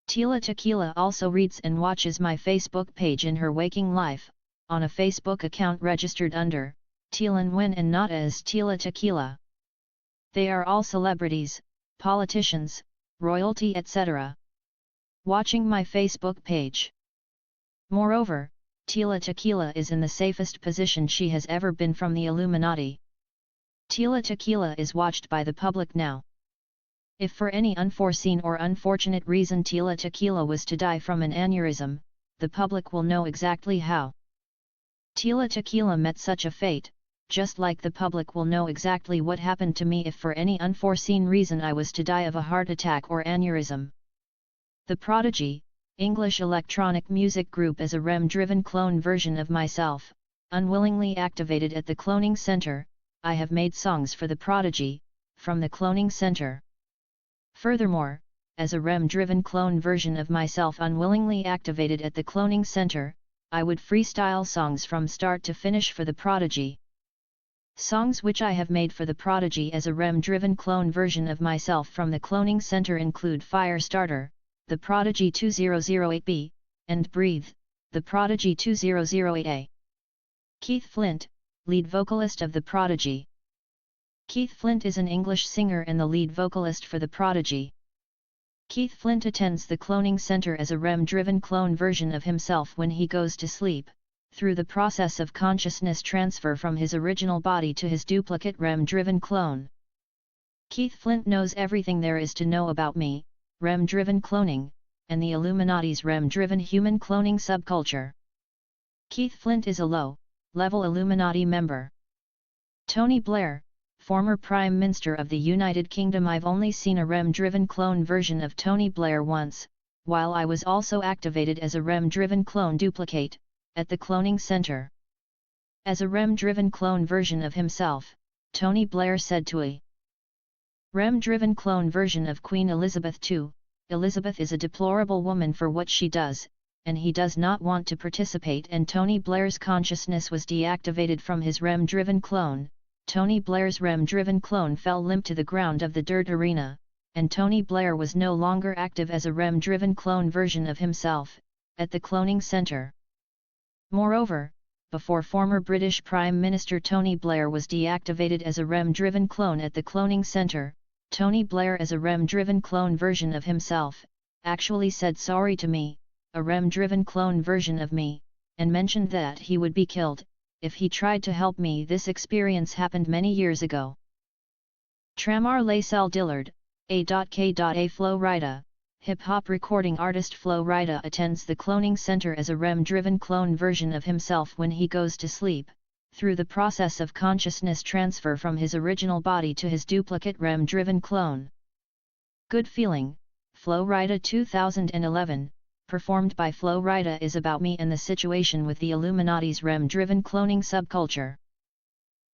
Tila Tequila also reads and watches my Facebook page in her waking life, on a Facebook account registered under Tila Nguyen and not as Tila Tequila. They are all celebrities, politicians, royalty, etc. watching my Facebook page. Moreover, Tila Tequila is in the safest position she has ever been from the Illuminati. Tila Tequila is watched by the public now. If for any unforeseen or unfortunate reason Tila Tequila was to die from an aneurysm, the public will know exactly how. Tila Tequila met such a fate, just like the public will know exactly what happened to me if for any unforeseen reason I was to die of a heart attack or aneurysm. The Prodigy, English electronic music group, as a REM-driven clone version of myself, unwillingly activated at the cloning center. I have made songs for the Prodigy, from the cloning center. Furthermore, as a REM-driven clone version of myself unwillingly activated at the cloning center, I would freestyle songs from start to finish for the Prodigy. Songs which I have made for the Prodigy as a REM-driven clone version of myself from the cloning center include Firestarter, the Prodigy 2008B, and Breathe, the Prodigy 2008A. Keith Flint, lead vocalist of the Prodigy. Keith Flint is an English singer and the lead vocalist for the Prodigy. Keith Flint attends the cloning center as a REM-driven clone version of himself when he goes to sleep, through the process of consciousness transfer from his original body to his duplicate REM-driven clone. Keith Flint knows everything there is to know about me, REM-driven cloning, and the Illuminati's REM-driven human cloning subculture. Keith Flint is a low-level Illuminati member. Tony Blair, former Prime Minister of the United Kingdom. I've only seen a REM-driven clone version of Tony Blair once, while I was also activated as a REM-driven clone duplicate, at the cloning center. As a REM-driven clone version of himself, Tony Blair said to a REM-driven clone version of Queen Elizabeth II, Elizabeth is a deplorable woman for what she does, and he does not want to participate, and Tony Blair's consciousness was deactivated from his REM-driven clone. Tony Blair's REM-driven clone fell limp to the ground of the dirt arena, and Tony Blair was no longer active as a REM-driven clone version of himself, at the cloning center. Moreover, before former British Prime Minister Tony Blair was deactivated as a REM-driven clone at the cloning center, Tony Blair, as a REM-driven clone version of himself, actually said sorry to me, a REM-driven clone version of me, and mentioned that he would be killed if he tried to help me. This experience happened many years ago. Tramar Lacell Dillard, A.K.A. Flo Rida, hip-hop recording artist Flo Rida attends the cloning center as a REM-driven clone version of himself when he goes to sleep, through the process of consciousness transfer from his original body to his duplicate REM-driven clone. Good Feeling, Flo Rida 2011, performed by Flo Rida, is about me and the situation with the Illuminati's REM-driven cloning subculture.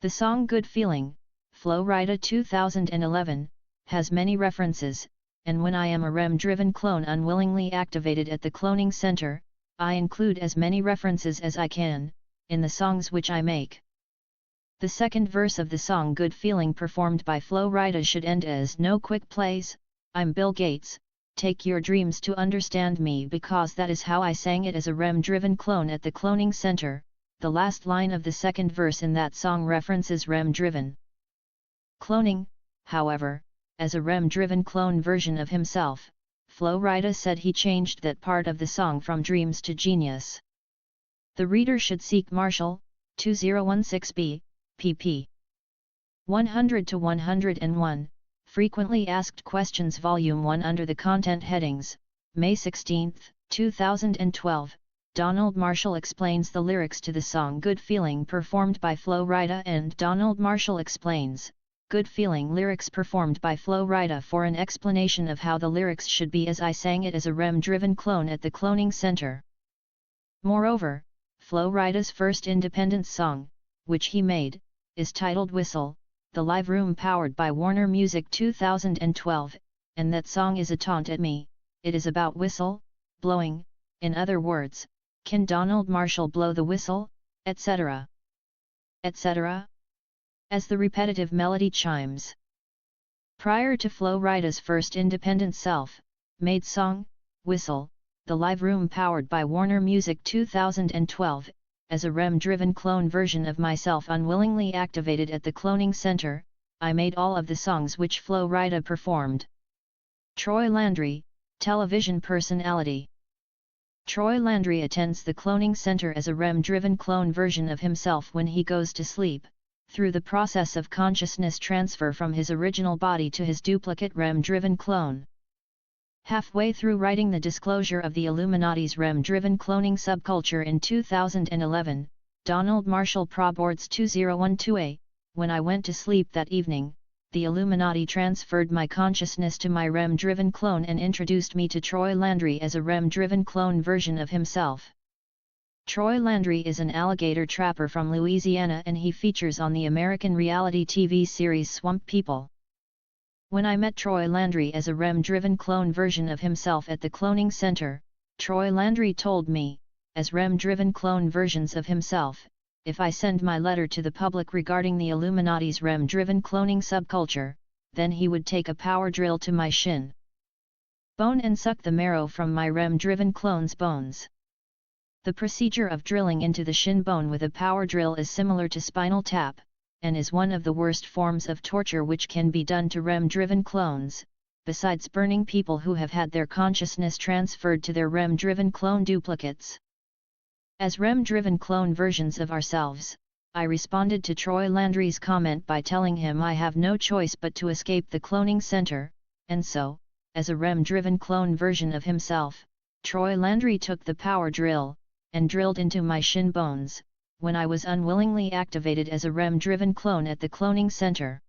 The song Good Feeling, Flo Rida 2011, has many references, and when I am a REM-driven clone unwillingly activated at the cloning center, I include as many references as I can, in the songs which I make. The second verse of the song Good Feeling performed by Flo Rida should end as "No quick plays, I'm Bill Gates, take your dreams to understand me," because that is how I sang it as a REM-driven clone at the cloning center. The last line of the second verse in that song references REM-driven cloning. However, as a REM-driven clone version of himself, Flo Rida said he changed that part of the song from dreams to genius. The reader should seek Marshall, 2016b, pp. 100-101, Frequently Asked Questions Volume 1 under the content headings, May 16, 2012, Donald Marshall explains the lyrics to the song Good Feeling performed by Flo Rida, and Donald Marshall explains Good Feeling lyrics performed by Flo Rida for an explanation of how the lyrics should be as I sang it as a REM-driven clone at the cloning center. Moreover, Flo Rida's first independent song, which he made, is titled Whistle, the live room powered by Warner Music 2012, and that song is a taunt at me. It is about whistle, blowing, in other words, can Donald Marshall blow the whistle, etc. etc. as the repetitive melody chimes. Prior to Flo Rida's first independent self-made song, Whistle, the live room powered by Warner Music 2012, as a REM-driven clone version of myself unwillingly activated at the cloning center, I made all of the songs which Flo Rida performed. Troy Landry, television personality. Troy Landry attends the cloning center as a REM-driven clone version of himself when he goes to sleep, through the process of consciousness transfer from his original body to his duplicate REM-driven clone. Halfway through writing the disclosure of the Illuminati's REM-driven cloning subculture in 2011, Donald Marshall Proboards 2012a, when I went to sleep that evening, the Illuminati transferred my consciousness to my REM-driven clone and introduced me to Troy Landry as a REM-driven clone version of himself. Troy Landry is an alligator trapper from Louisiana, and he features on the American reality TV series Swamp People. When I met Troy Landry as a REM-driven clone version of himself at the cloning center, Troy Landry told me, as REM-driven clone versions of himself, if I send my letter to the public regarding the Illuminati's REM-driven cloning subculture, then he would take a power drill to my shin bone and suck the marrow from my REM-driven clone's bones. The procedure of drilling into the shin bone with a power drill is similar to spinal tap, and is one of the worst forms of torture which can be done to REM-driven clones, besides burning people who have had their consciousness transferred to their REM-driven clone duplicates. As REM-driven clone versions of ourselves, I responded to Troy Landry's comment by telling him I have no choice but to escape the cloning center, and so, as a REM-driven clone version of himself, Troy Landry took the power drill, and drilled into my shin bones, when I was unwillingly activated as a REM-driven clone at the cloning center.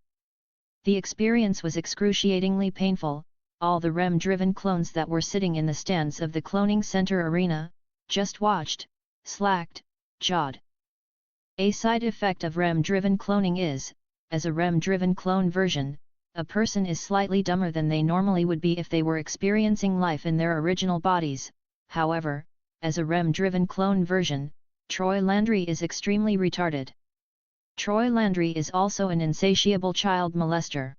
The experience was excruciatingly painful. All the REM-driven clones that were sitting in the stands of the cloning center arena, just watched, slacked, jawed. A side effect of REM-driven cloning is, as a REM-driven clone version, a person is slightly dumber than they normally would be if they were experiencing life in their original bodies. However, as a REM-driven clone version, Troy Landry is extremely retarded. Troy Landry is also an insatiable child molester.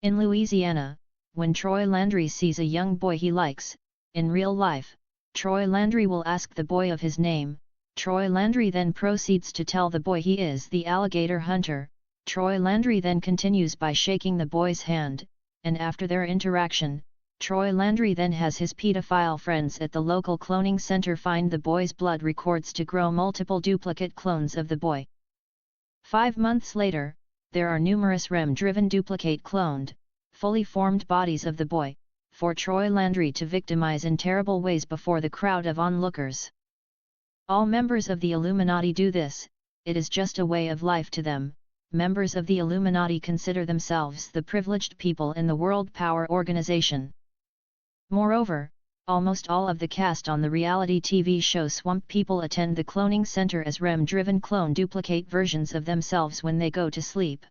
In Louisiana, when Troy Landry sees a young boy he likes, in real life, Troy Landry will ask the boy of his name. Troy Landry then proceeds to tell the boy he is the alligator hunter. Troy Landry then continues by shaking the boy's hand, and after their interaction, Troy Landry then has his pedophile friends at the local cloning center find the boy's blood records to grow multiple duplicate clones of the boy. 5 months later, there are numerous REM-driven duplicate cloned, fully formed bodies of the boy, for Troy Landry to victimize in terrible ways before the crowd of onlookers. All members of the Illuminati do this, it is just a way of life to them. Members of the Illuminati consider themselves the privileged people in the World Power Organization. Moreover, almost all of the cast on the reality TV show Swamp People attend the cloning center as REM-driven clone duplicate versions of themselves when they go to sleep.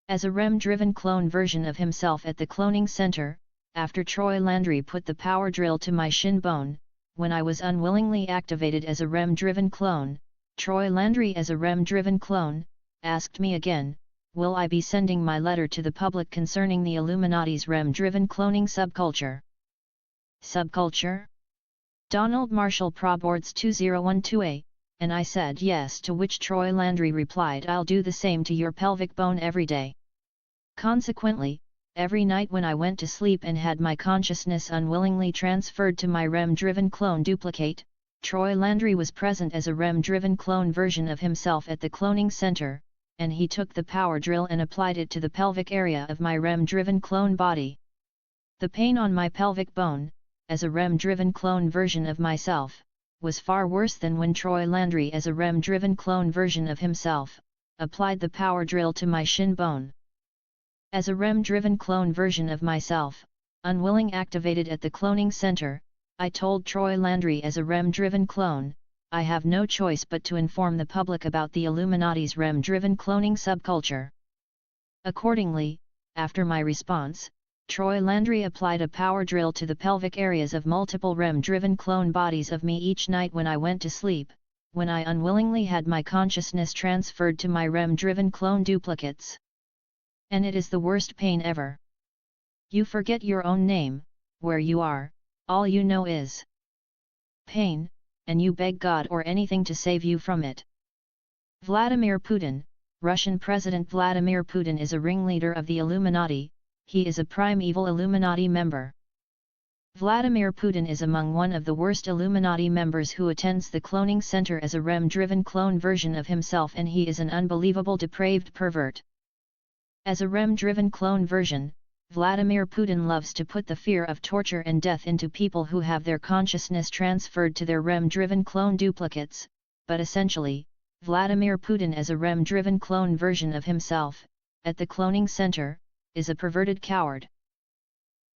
As a REM-driven clone version of himself at the cloning center, after Troy Landry put the power drill to my shin bone, when I was unwillingly activated as a REM-driven clone, Troy Landry as a REM-driven clone, asked me again, will I be sending my letter to the public concerning the Illuminati's REM-driven cloning subculture? Subculture? Donald Marshall Proboards 2012A, and I said yes, to which Troy Landry replied, I'll do the same to your pelvic bone every day. Consequently, every night when I went to sleep and had my consciousness unwillingly transferred to my REM-driven clone duplicate, Troy Landry was present as a REM-driven clone version of himself at the cloning center, and he took the power drill and applied it to the pelvic area of my REM-driven clone body. The pain on my pelvic bone, as a REM-driven clone version of myself, was far worse than when Troy Landry as a REM-driven clone version of himself, applied the power drill to my shin bone. As a REM-driven clone version of myself, unwilling activated at the cloning center, I told Troy Landry as a REM-driven clone, I have no choice but to inform the public about the Illuminati's REM-driven cloning subculture. Accordingly, after my response, Troy Landry applied a power drill to the pelvic areas of multiple REM-driven clone bodies of me each night when I went to sleep, when I unwillingly had my consciousness transferred to my REM-driven clone duplicates. And it is the worst pain ever. You forget your own name, where you are, all you know is pain, and you beg God or anything to save you from it. Vladimir Putin, Russian President Vladimir Putin is a ringleader of the Illuminati. He is a primeval Illuminati member. Vladimir Putin is among one of the worst Illuminati members who attends the cloning center as a REM-driven clone version of himself, and he is an unbelievable depraved pervert. As a REM-driven clone version, Vladimir Putin loves to put the fear of torture and death into people who have their consciousness transferred to their REM-driven clone duplicates, but essentially, Vladimir Putin as a REM-driven clone version of himself, at the cloning center, is a perverted coward.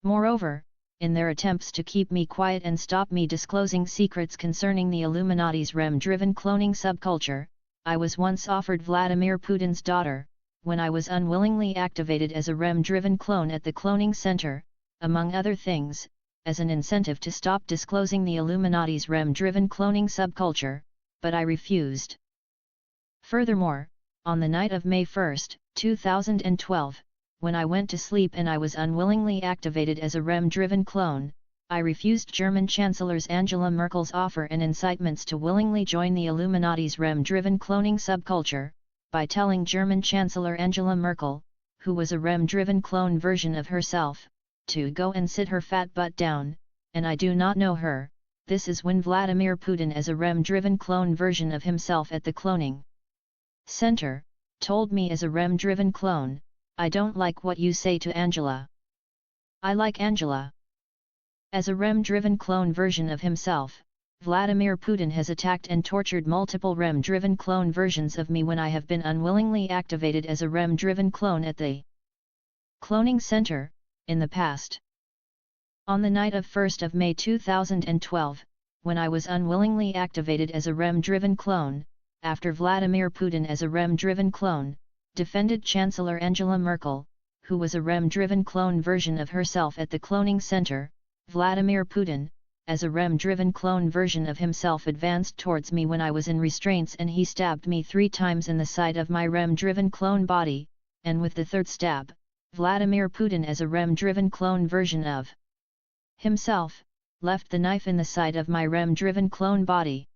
Moreover, in their attempts to keep me quiet and stop me disclosing secrets concerning the Illuminati's REM-driven cloning subculture, I was once offered Vladimir Putin's daughter, when I was unwillingly activated as a REM-driven clone at the cloning center, among other things, as an incentive to stop disclosing the Illuminati's REM-driven cloning subculture, but I refused. Furthermore, on the night of May 1, 2012, when I went to sleep and I was unwillingly activated as a REM-driven clone, I refused German Chancellor Angela Merkel's offer and incitements to willingly join the Illuminati's REM-driven cloning subculture, by telling German Chancellor Angela Merkel, who was a REM-driven clone version of herself, to go and sit her fat butt down, and I do not know her. This is when Vladimir Putin as a REM-driven clone version of himself at the cloning center, told me as a REM-driven clone, I don't like what you say to Angela. I like Angela. As a REM-driven clone version of himself, Vladimir Putin has attacked and tortured multiple REM-driven clone versions of me when I have been unwillingly activated as a REM-driven clone at the cloning center, in the past. On the night of 1st of May 2012, when I was unwillingly activated as a REM-driven clone, after Vladimir Putin as a REM-driven clone, defended Chancellor Angela Merkel, who was a REM-driven clone version of herself at the cloning center, Vladimir Putin, as a REM-driven clone version of himself advanced towards me when I was in restraints and he stabbed me 3 times in the side of my REM-driven clone body, and with the 3rd stab, Vladimir Putin as a REM-driven clone version of himself, left the knife in the side of my REM-driven clone body.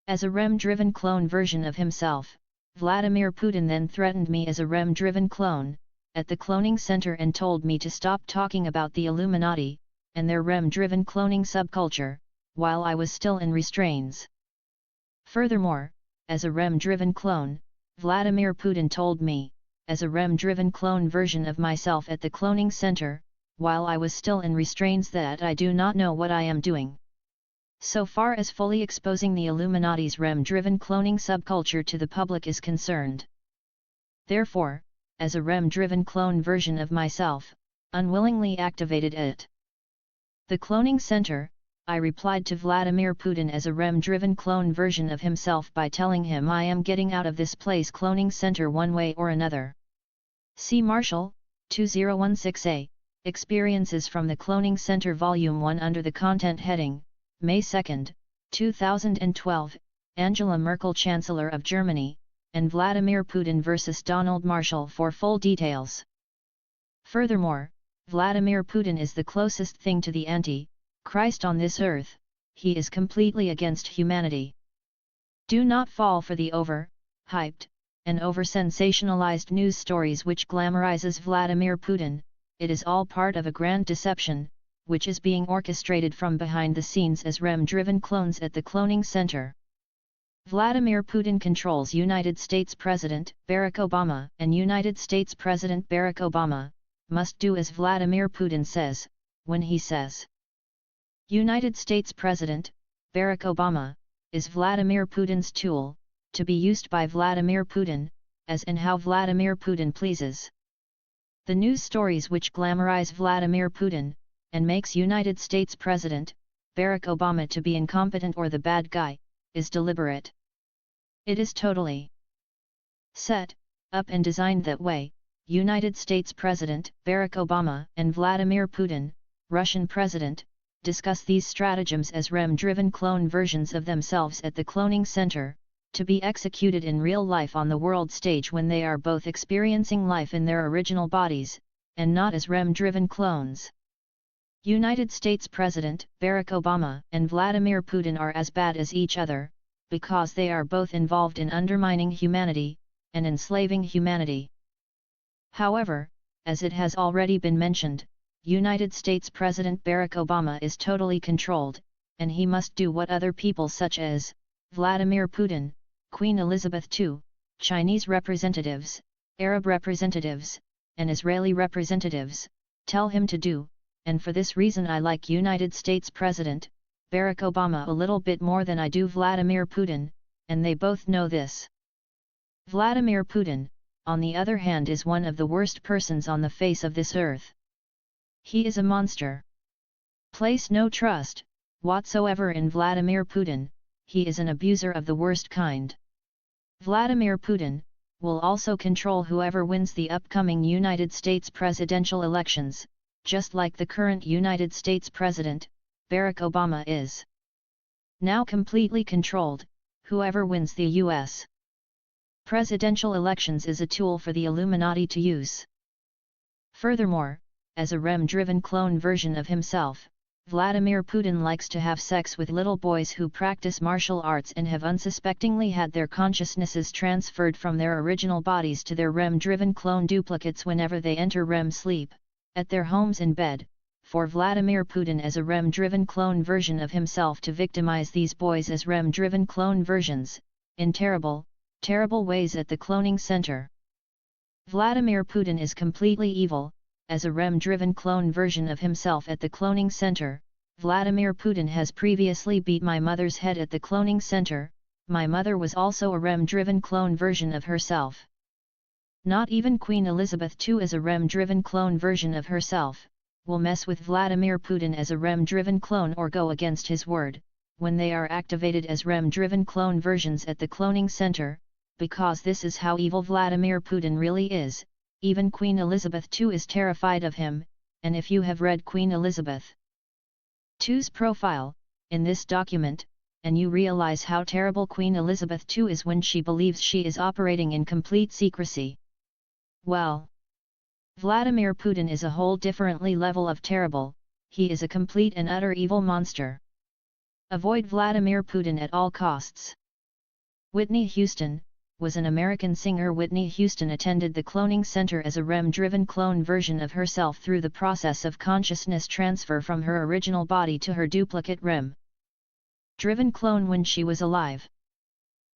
As a REM-driven clone version of himself, Vladimir Putin then threatened me as a REM-driven clone, at the cloning center and told me to stop talking about the Illuminati, and their REM-driven cloning subculture, while I was still in restraints. Furthermore, as a REM-driven clone, Vladimir Putin told me, as a REM-driven clone version of myself at the cloning center, while I was still in restraints that I do not know what I am doing. So far as fully exposing the Illuminati's REM-driven cloning subculture to the public is concerned. Therefore, as a REM-driven clone version of myself, unwillingly activated it. The cloning center, I replied to Vladimir Putin as a REM-driven clone version of himself by telling him I am getting out of this place cloning center one way or another. See Marshall, 2016a, Experiences from the Cloning Center Volume 1 under the content heading, May 2, 2012, Angela Merkel Chancellor of Germany, and Vladimir Putin vs. Donald Marshall for full details. Furthermore, Vladimir Putin is the closest thing to the Antichrist on this earth. He is completely against humanity. Do not fall for the over-hyped and over-sensationalized news stories which glamorizes Vladimir Putin. It is all part of a grand deception, which is being orchestrated from behind the scenes as REM-driven clones at the cloning center. Vladimir Putin controls United States President Barack Obama, and United States President Barack Obama must do as Vladimir Putin says, when he says. United States President Barack Obama is Vladimir Putin's tool, to be used by Vladimir Putin, as and how Vladimir Putin pleases. The news stories which glamorize Vladimir Putin, and makes United States President Barack Obama to be incompetent or the bad guy, is deliberate. It is totally set up and designed that way. United States President Barack Obama and Vladimir Putin, Russian President, discuss these stratagems as REM-driven clone versions of themselves at the cloning center, to be executed in real life on the world stage when they are both experiencing life in their original bodies, and not as REM-driven clones. United States President Barack Obama and Vladimir Putin are as bad as each other, because they are both involved in undermining humanity, and enslaving humanity. However, as it has already been mentioned, United States President Barack Obama is totally controlled, and he must do what other people such as Vladimir Putin, Queen Elizabeth II, Chinese representatives, Arab representatives, and Israeli representatives tell him to do, and for this reason I like United States President Barack Obama a little bit more than I do Vladimir Putin, and they both know this. Vladimir Putin, on the other hand, is one of the worst persons on the face of this earth. He is a monster. Place no trust whatsoever in Vladimir Putin. He is an abuser of the worst kind. Vladimir Putin will also control whoever wins the upcoming United States presidential elections, just like the current United States President, Barack Obama is now completely controlled. Whoever wins the U.S. presidential elections is a tool for the Illuminati to use. Furthermore, as a REM-driven clone version of himself, Vladimir Putin likes to have sex with little boys who practice martial arts and have unsuspectingly had their consciousnesses transferred from their original bodies to their REM-driven clone duplicates whenever they enter REM sleep, at their homes in bed, for Vladimir Putin as a REM-driven clone version of himself to victimize these boys as REM-driven clone versions, in terrible, terrible ways at the cloning center. Vladimir Putin is completely evil. As a REM-driven clone version of himself at the cloning center, Vladimir Putin has previously beat my mother's head at the cloning center. My mother was also a REM-driven clone version of herself. Not even Queen Elizabeth II as a REM-driven clone version of herself will mess with Vladimir Putin as a REM-driven clone or go against his word, when they are activated as REM-driven clone versions at the cloning center, because this is how evil Vladimir Putin really is. Even Queen Elizabeth II is terrified of him, and if you have read Queen Elizabeth II's profile in this document, and you realize how terrible Queen Elizabeth II is when she believes she is operating in complete secrecy. Well, Vladimir Putin is a whole differently level of terrible. He is a complete and utter evil monster. Avoid Vladimir Putin at all costs. Whitney Houston was an American singer. Whitney Houston attended the cloning center as a REM-driven clone version of herself through the process of consciousness transfer from her original body to her duplicate REM-driven clone when she was alive.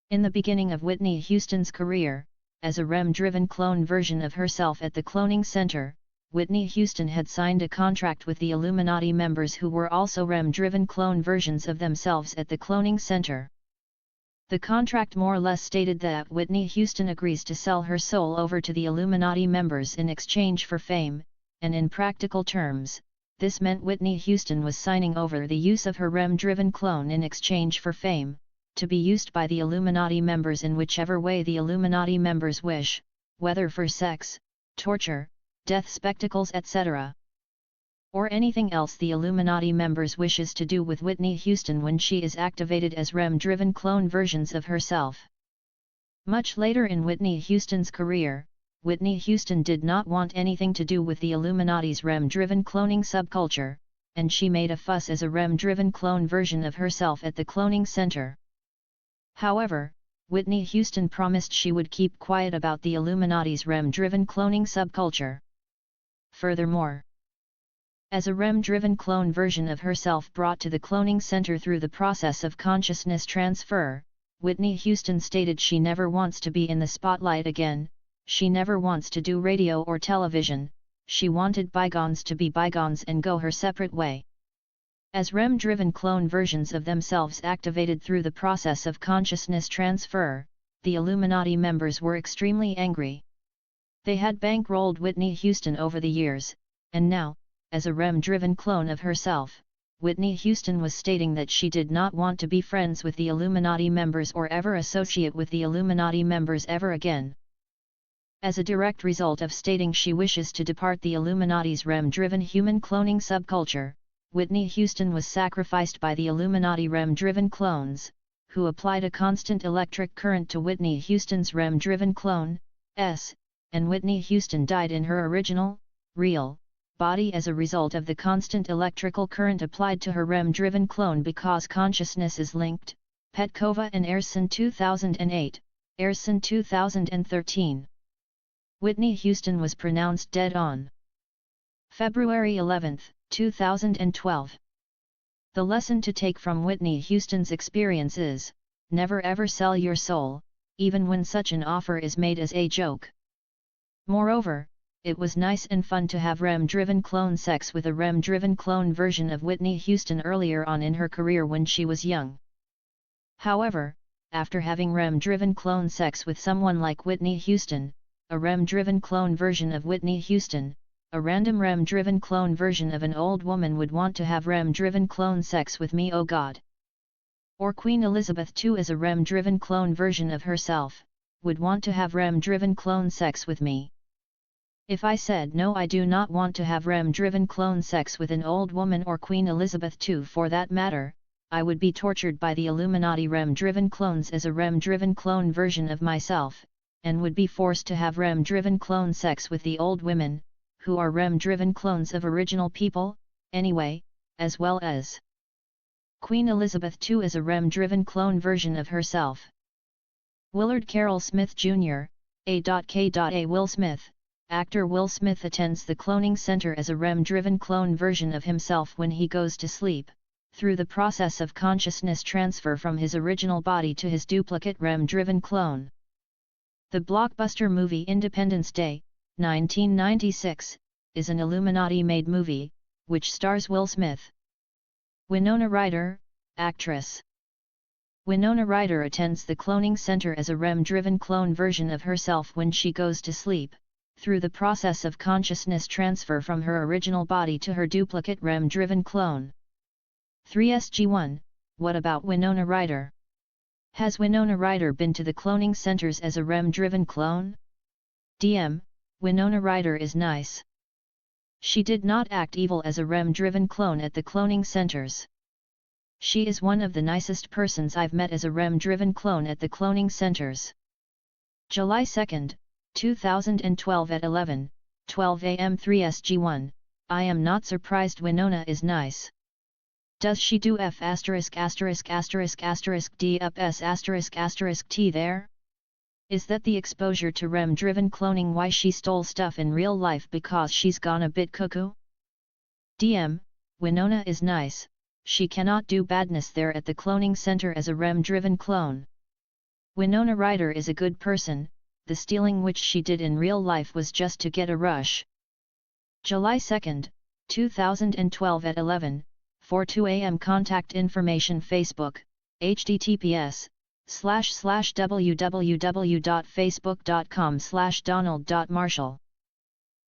In the beginning of Whitney Houston's career, as a REM-driven clone version of herself at the cloning center, Whitney Houston had signed a contract with the Illuminati members who were also REM-driven clone versions of themselves at the cloning center. The contract more or less stated that Whitney Houston agrees to sell her soul over to the Illuminati members in exchange for fame, and in practical terms, this meant Whitney Houston was signing over the use of her REM-driven clone in exchange for fame, to be used by the Illuminati members in whichever way the Illuminati members wish, whether for sex, torture, death spectacles etc. or anything else the Illuminati members wishes to do with Whitney Houston when she is activated as REM-driven clone versions of herself. Much later in Whitney Houston's career, Whitney Houston did not want anything to do with the Illuminati's REM-driven cloning subculture, and she made a fuss as a REM-driven clone version of herself at the cloning center. However, Whitney Houston promised she would keep quiet about the Illuminati's REM-driven cloning subculture. Furthermore, as a REM-driven clone version of herself brought to the cloning center through the process of consciousness transfer, Whitney Houston stated she never wants to be in the spotlight again, she never wants to do radio or television, she wanted bygones to be bygones and go her separate way. As REM-driven clone versions of themselves activated through the process of consciousness transfer, the Illuminati members were extremely angry. They had bankrolled Whitney Houston over the years, and now, as a REM-driven clone of herself, Whitney Houston was stating that she did not want to be friends with the Illuminati members or ever associate with the Illuminati members ever again. As a direct result of stating she wishes to depart the Illuminati's REM-driven human cloning subculture, Whitney Houston was sacrificed by the Illuminati REM-driven clones, who applied a constant electric current to Whitney Houston's REM-driven clone, and Whitney Houston died in her original, real, body as a result of the constant electrical current applied to her REM-driven clone because consciousness is linked. Petkova and Erson 2008, Erson 2013. Whitney Houston was pronounced dead on February 11, 2012. The lesson to take from Whitney Houston's experience is, never ever sell your soul, even when such an offer is made as a joke. Moreover, it was nice and fun to have REM-driven clone sex with a REM-driven clone version of Whitney Houston earlier on in her career when she was young. However, after having REM-driven clone sex with someone like Whitney Houston, a REM-driven clone version of Whitney Houston, a random REM-driven clone version of an old woman would want to have REM-driven clone sex with me, oh God. Or Queen Elizabeth II as a REM-driven clone version of herself, would want to have REM-driven clone sex with me. If I said no, I do not want to have REM-driven clone sex with an old woman or Queen Elizabeth II for that matter, I would be tortured by the Illuminati REM-driven clones as a REM-driven clone version of myself, and would be forced to have REM-driven clone sex with the old women, who are REM-driven clones of original people, anyway, as well as Queen Elizabeth II as a REM-driven clone version of herself. Willard Carroll Smith Jr., A.K.A. Will Smith. Actor Will Smith attends the cloning center as a REM-driven clone version of himself when he goes to sleep, through the process of consciousness transfer from his original body to his duplicate REM-driven clone. The blockbuster movie Independence Day, 1996, is an Illuminati-made movie, which stars Will Smith. Winona Ryder, actress. Winona Ryder attends the cloning center as a REM-driven clone version of herself when she goes to sleep, through the process of consciousness transfer from her original body to her duplicate REM-driven clone. 3SG1, what about Winona Ryder? Has Winona Ryder been to the cloning centers as a REM-driven clone? DM, Winona Ryder is nice. She did not act evil as a REM-driven clone at the cloning centers. She is one of the nicest persons I've met as a REM-driven clone at the cloning centers. July 2, 2012 at 11:12 a.m. 3SG1, I am not surprised Winona is nice. Does she do F*** D up S** T there? Is that the exposure to REM-driven cloning why she stole stuff in real life because she's gone a bit cuckoo? DM, Winona is nice, she cannot do badness there at the cloning center as a REM-driven clone. Winona Ryder is a good person, the stealing which she did in real life was just to get a rush. July 2, 2012 at 11:42 a.m. Contact information Facebook, https://www.facebook.com/donald.marshall.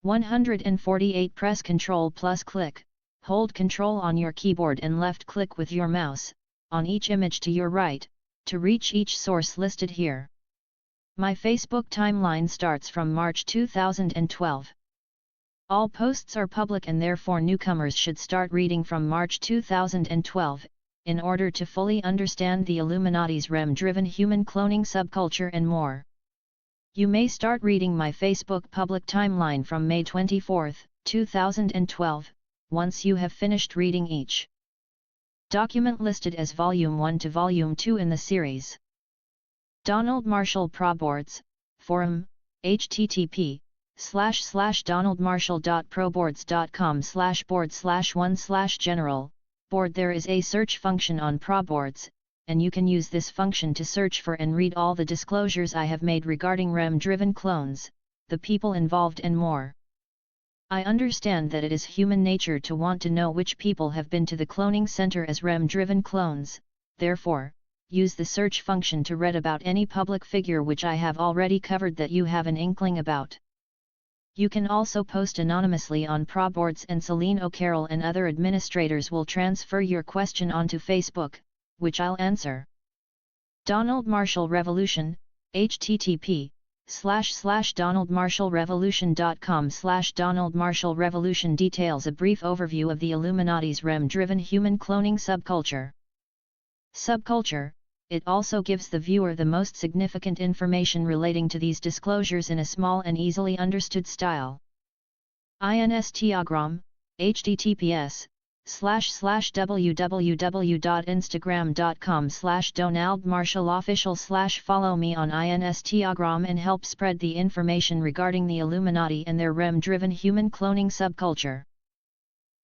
148 Press Ctrl plus click, hold Ctrl on your keyboard and left click with your mouse, on each image to your right, to reach each source listed here. My Facebook timeline starts from March 2012. All posts are public and therefore newcomers should start reading from March 2012, in order to fully understand the Illuminati's REM-driven human cloning subculture and more. You may start reading my Facebook public timeline from May 24, 2012, once you have finished reading each document listed as Volume 1 to Volume 2 in the series. Donald Marshall Proboards, Forum, http://donaldmarshall.proboards.com/board/1/general, board. There is a search function on Proboards, and you can use this function to search for and read all the disclosures I have made regarding REM-driven clones, the people involved and more. I understand that it is human nature to want to know which people have been to the cloning center as REM-driven clones, therefore, use the search function to read about any public figure which I have already covered that you have an inkling about. You can also post anonymously on Proboards and Celine O'Carroll and other administrators will transfer your question onto Facebook, which I'll answer. Donald Marshall Revolution, http://donaldmarshallrevolution.com/Donald Marshall Revolution details a brief overview of the Illuminati's REM-driven human cloning subculture. Subculture, it also gives the viewer the most significant information relating to these disclosures in a small and easily understood style. Instagram, https://www.instagram.com/donaldmarshallofficial/ follow me on Instagram and help spread the information regarding the Illuminati and their REM-driven human cloning subculture.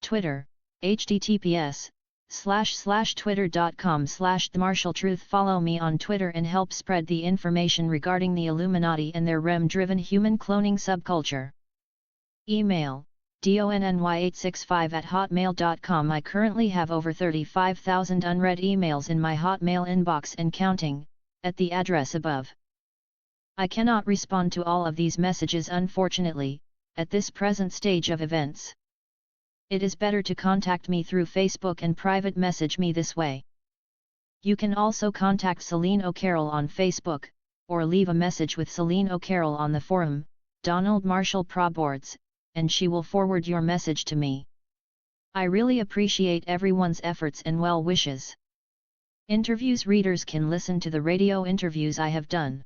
Twitter, https://twitter.com/themarshalltruth follow me on Twitter and help spread the information regarding the Illuminati and their REM-driven human cloning subculture. Email, donny865@hotmail.com. I currently have over 35,000 unread emails in my Hotmail inbox and counting, at the address above. I cannot respond to all of these messages unfortunately, at this present stage of events. It is better to contact me through Facebook and private message me this way. You can also contact Celine O'Carroll on Facebook, or leave a message with Celine O'Carroll on the forum, Donald Marshall Proboards, and she will forward your message to me. I really appreciate everyone's efforts and well wishes. Interviews. Readers can listen to the radio interviews I have done.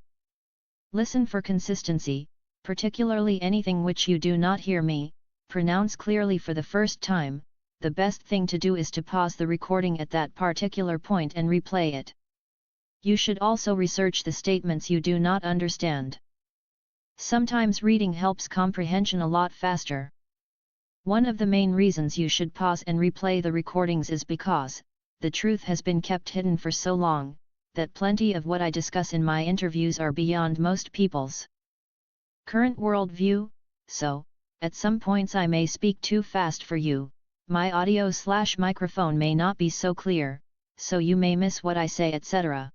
Listen for consistency, particularly anything which you do not hear me pronounce clearly for the first time. The best thing to do is to pause the recording at that particular point and replay it. You should also research the statements you do not understand. Sometimes reading helps comprehension a lot faster. One of the main reasons you should pause and replay the recordings is because the truth has been kept hidden for so long, that plenty of what I discuss in my interviews are beyond most people's current worldview, so, at some points I may speak too fast for you, my audio/microphone may not be so clear, so you may miss what I say etc.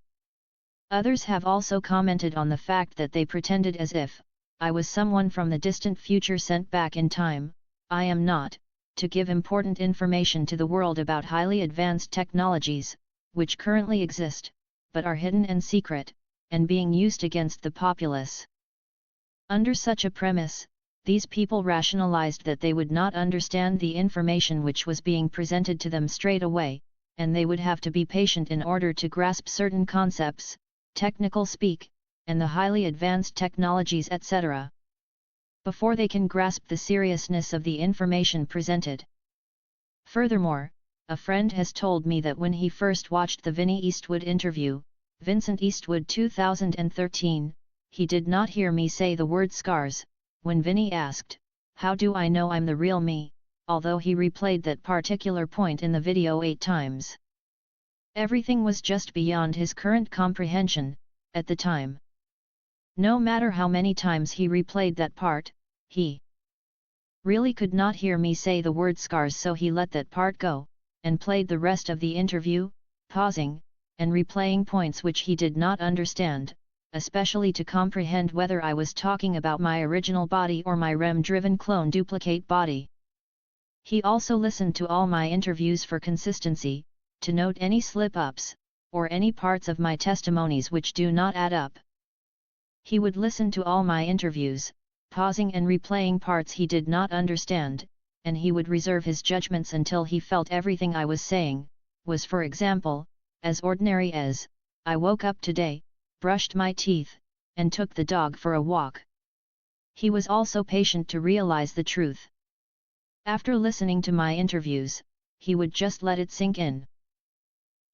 Others have also commented on the fact that they pretended as if I was someone from the distant future sent back in time. I am not, to give important information to the world about highly advanced technologies, which currently exist, but are hidden and secret, and being used against the populace. Under such a premise, these people rationalized that they would not understand the information which was being presented to them straight away, and they would have to be patient in order to grasp certain concepts, technical speak, and the highly advanced technologies etc. before they can grasp the seriousness of the information presented. Furthermore, a friend has told me that when he first watched the Vinnie Eastwood interview, Vincent Eastwood 2013, he did not hear me say the word scars. When Vinnie asked, "How do I know I'm the real me?" although he replayed that particular point in the video 8 times. Everything was just beyond his current comprehension, at the time. No matter how many times he replayed that part, he really could not hear me say the word scars, so he let that part go, and played the rest of the interview, pausing, and replaying points which he did not understand, especially to comprehend whether I was talking about my original body or my REM-driven clone duplicate body. He also listened to all my interviews for consistency, to note any slip-ups, or any parts of my testimonies which do not add up. He would listen to all my interviews, pausing and replaying parts he did not understand, and he would reserve his judgments until he felt everything I was saying was, for example, as ordinary as, "I woke up today, brushed my teeth, and took the dog for a walk." He was also patient to realize the truth. After listening to my interviews, he would just let it sink in.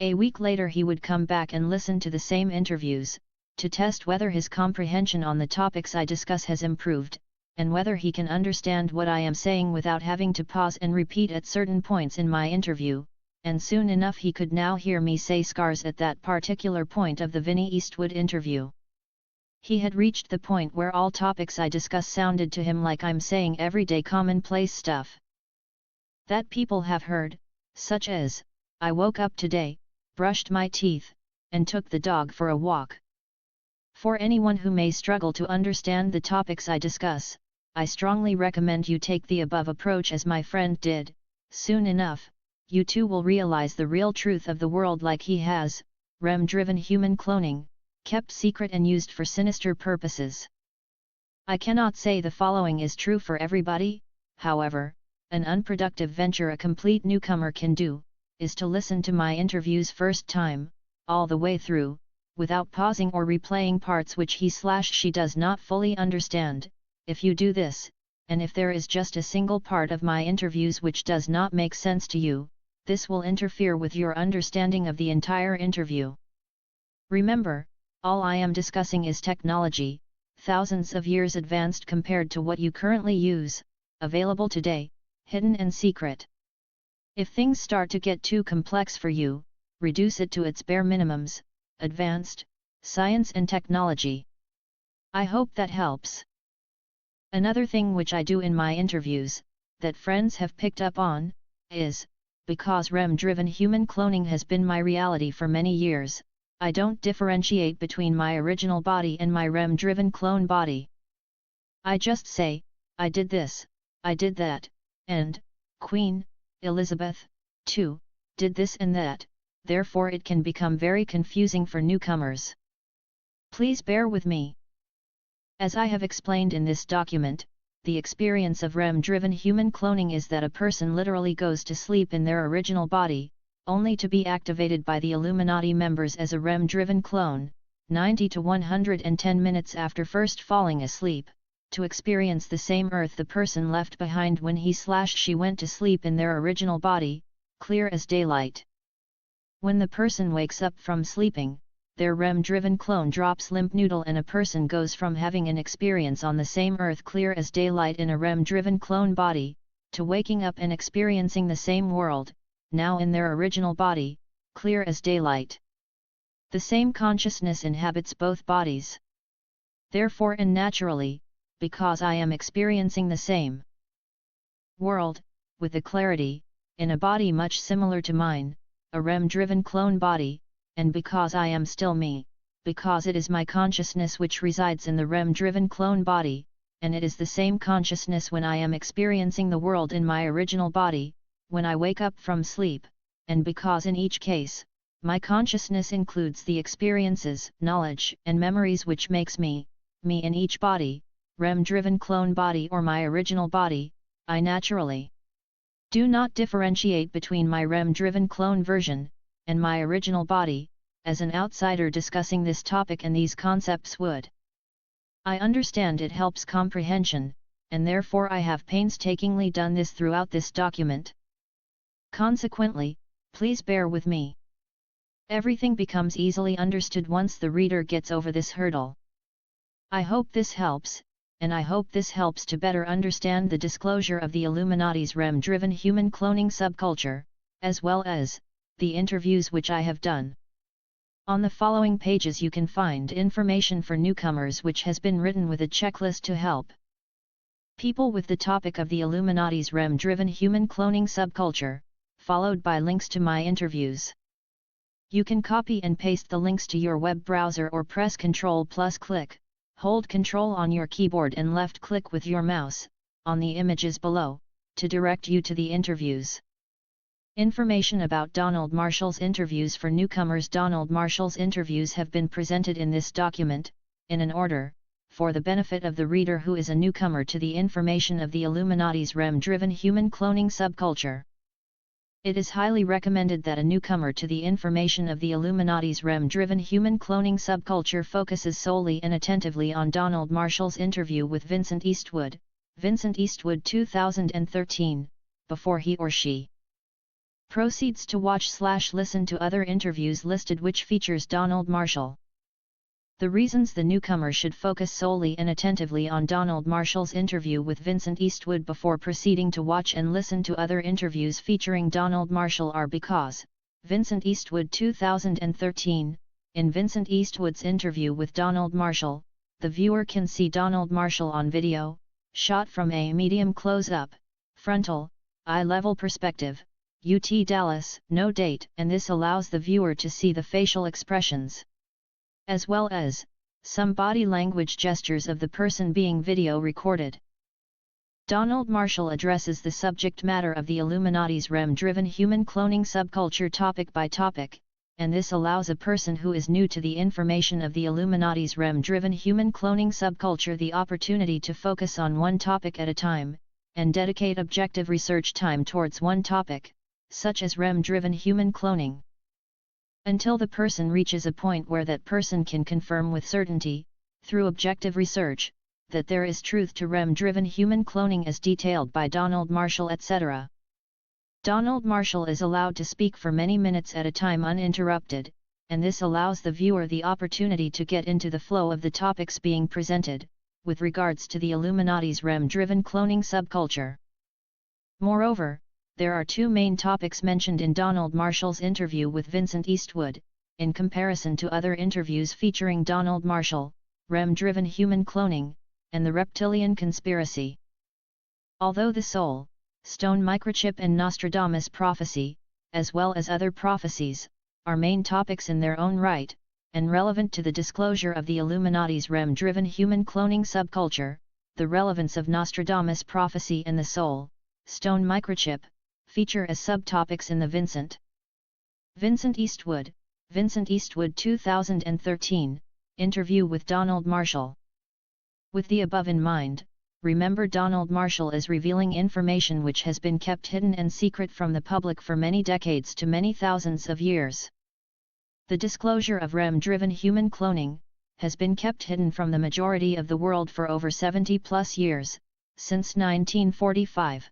A week later he would come back and listen to the same interviews, to test whether his comprehension on the topics I discuss has improved, and whether he can understand what I am saying without having to pause and repeat at certain points in my interview, and soon enough he could now hear me say scars at that particular point of the Vinnie Eastwood interview. He had reached the point where all topics I discuss sounded to him like I'm saying everyday commonplace stuff that people have heard, such as, "I woke up today, brushed my teeth, and took the dog for a walk." For anyone who may struggle to understand the topics I discuss, I strongly recommend you take the above approach as my friend did. Soon enough, you too will realize the real truth of the world like he has, REM-driven human cloning, kept secret and used for sinister purposes. I cannot say the following is true for everybody, however, an unproductive venture a complete newcomer can do, is to listen to my interviews first time, all the way through, without pausing or replaying parts which he/she does not fully understand. If you do this, and if there is just a single part of my interviews which does not make sense to you, this will interfere with your understanding of the entire interview. Remember, all I am discussing is technology, thousands of years advanced compared to what you currently use, available today, hidden and secret. If things start to get too complex for you, reduce it to its bare minimums, advanced, science and technology. I hope that helps. Another thing which I do in my interviews, that friends have picked up on, is, because REM-driven human cloning has been my reality for many years, I don't differentiate between my original body and my REM-driven clone body. I just say, I did this, I did that, and, Queen Elizabeth, too, did this and that, therefore it can become very confusing for newcomers. Please bear with me. As I have explained in this document, the experience of REM-driven human cloning is that a person literally goes to sleep in their original body, only to be activated by the Illuminati members as a REM-driven clone, 90 to 110 minutes after first falling asleep, to experience the same earth the person left behind when he/she went to sleep in their original body, clear as daylight. When the person wakes up from sleeping, their REM-driven clone drops limp noodle and a person goes from having an experience on the same earth clear as daylight in a REM-driven clone body, to waking up and experiencing the same world, now in their original body, clear as daylight. The same consciousness inhabits both bodies. Therefore and naturally, because I am experiencing the same world, with a clarity, in a body much similar to mine, a REM-driven clone body, and because I am still me, because it is my consciousness which resides in the REM-driven clone body, and it is the same consciousness when I am experiencing the world in my original body, when I wake up from sleep, and because in each case, my consciousness includes the experiences, knowledge, and memories which makes me in each body, REM-driven clone body or my original body, I naturally do not differentiate between my REM-driven clone version, and my original body, as an outsider discussing this topic and these concepts would. I understand it helps comprehension, and therefore I have painstakingly done this throughout this document. Consequently, please bear with me. Everything becomes easily understood once the reader gets over this hurdle. I hope this helps, and I hope this helps to better understand the disclosure of the Illuminati's REM-driven human cloning subculture, as well as the interviews which I have done. On the following pages you can find information for newcomers which has been written with a checklist to help People with the topic of the Illuminati's REM-driven human cloning subculture, followed by links to my interviews. You can copy and paste the links to your web browser or press Ctrl plus click, hold Ctrl on your keyboard and left click with your mouse, on the images below, to direct you to the interviews. Information about Donald Marshall's interviews for newcomers. Donald Marshall's interviews have been presented in this document, in an order, for the benefit of the reader who is a newcomer to the information of the Illuminati's REM-driven human cloning subculture. It is highly recommended that a newcomer to the information of the Illuminati's REM-driven human cloning subculture focuses solely and attentively on Donald Marshall's interview with Vincent Eastwood, 2013, before he or she proceeds to watch/listen to other interviews listed which features Donald Marshall. The reasons the newcomer should focus solely and attentively on Donald Marshall's interview with Vincent Eastwood before proceeding to watch and listen to other interviews featuring Donald Marshall are because, Vincent Eastwood 2013, in Vincent Eastwood's interview with Donald Marshall, the viewer can see Donald Marshall on video, shot from a medium close-up, frontal, eye-level perspective, UT Dallas, no date, and this allows the viewer to see the facial expressions, as well as some body language gestures of the person being video recorded. Donald Marshall addresses the subject matter of the Illuminati's REM-driven human cloning subculture topic by topic, and this allows a person who is new to the information of the Illuminati's REM-driven human cloning subculture the opportunity to focus on one topic at a time, and dedicate objective research time towards one topic, such as REM-driven human cloning, until the person reaches a point where that person can confirm with certainty, through objective research, that there is truth to REM-driven human cloning as detailed by Donald Marshall etc. Donald Marshall is allowed to speak for many minutes at a time uninterrupted, and this allows the viewer the opportunity to get into the flow of the topics being presented, with regards to the Illuminati's REM-driven cloning subculture. Moreover, there are two main topics mentioned in Donald Marshall's interview with Vincent Eastwood, in comparison to other interviews featuring Donald Marshall, REM-driven human cloning, and the reptilian conspiracy. Although the soul, stone microchip and Nostradamus prophecy, as well as other prophecies, are main topics in their own right, and relevant to the disclosure of the Illuminati's REM-driven human cloning subculture, the relevance of Nostradamus prophecy and the soul, stone microchip, feature as subtopics in the Vincent Eastwood 2013, interview with Donald Marshall. With the above in mind, remember Donald Marshall is revealing information which has been kept hidden and secret from the public for many decades to many thousands of years. The disclosure of REM-driven human cloning has been kept hidden from the majority of the world for over 70+ years, since 1945.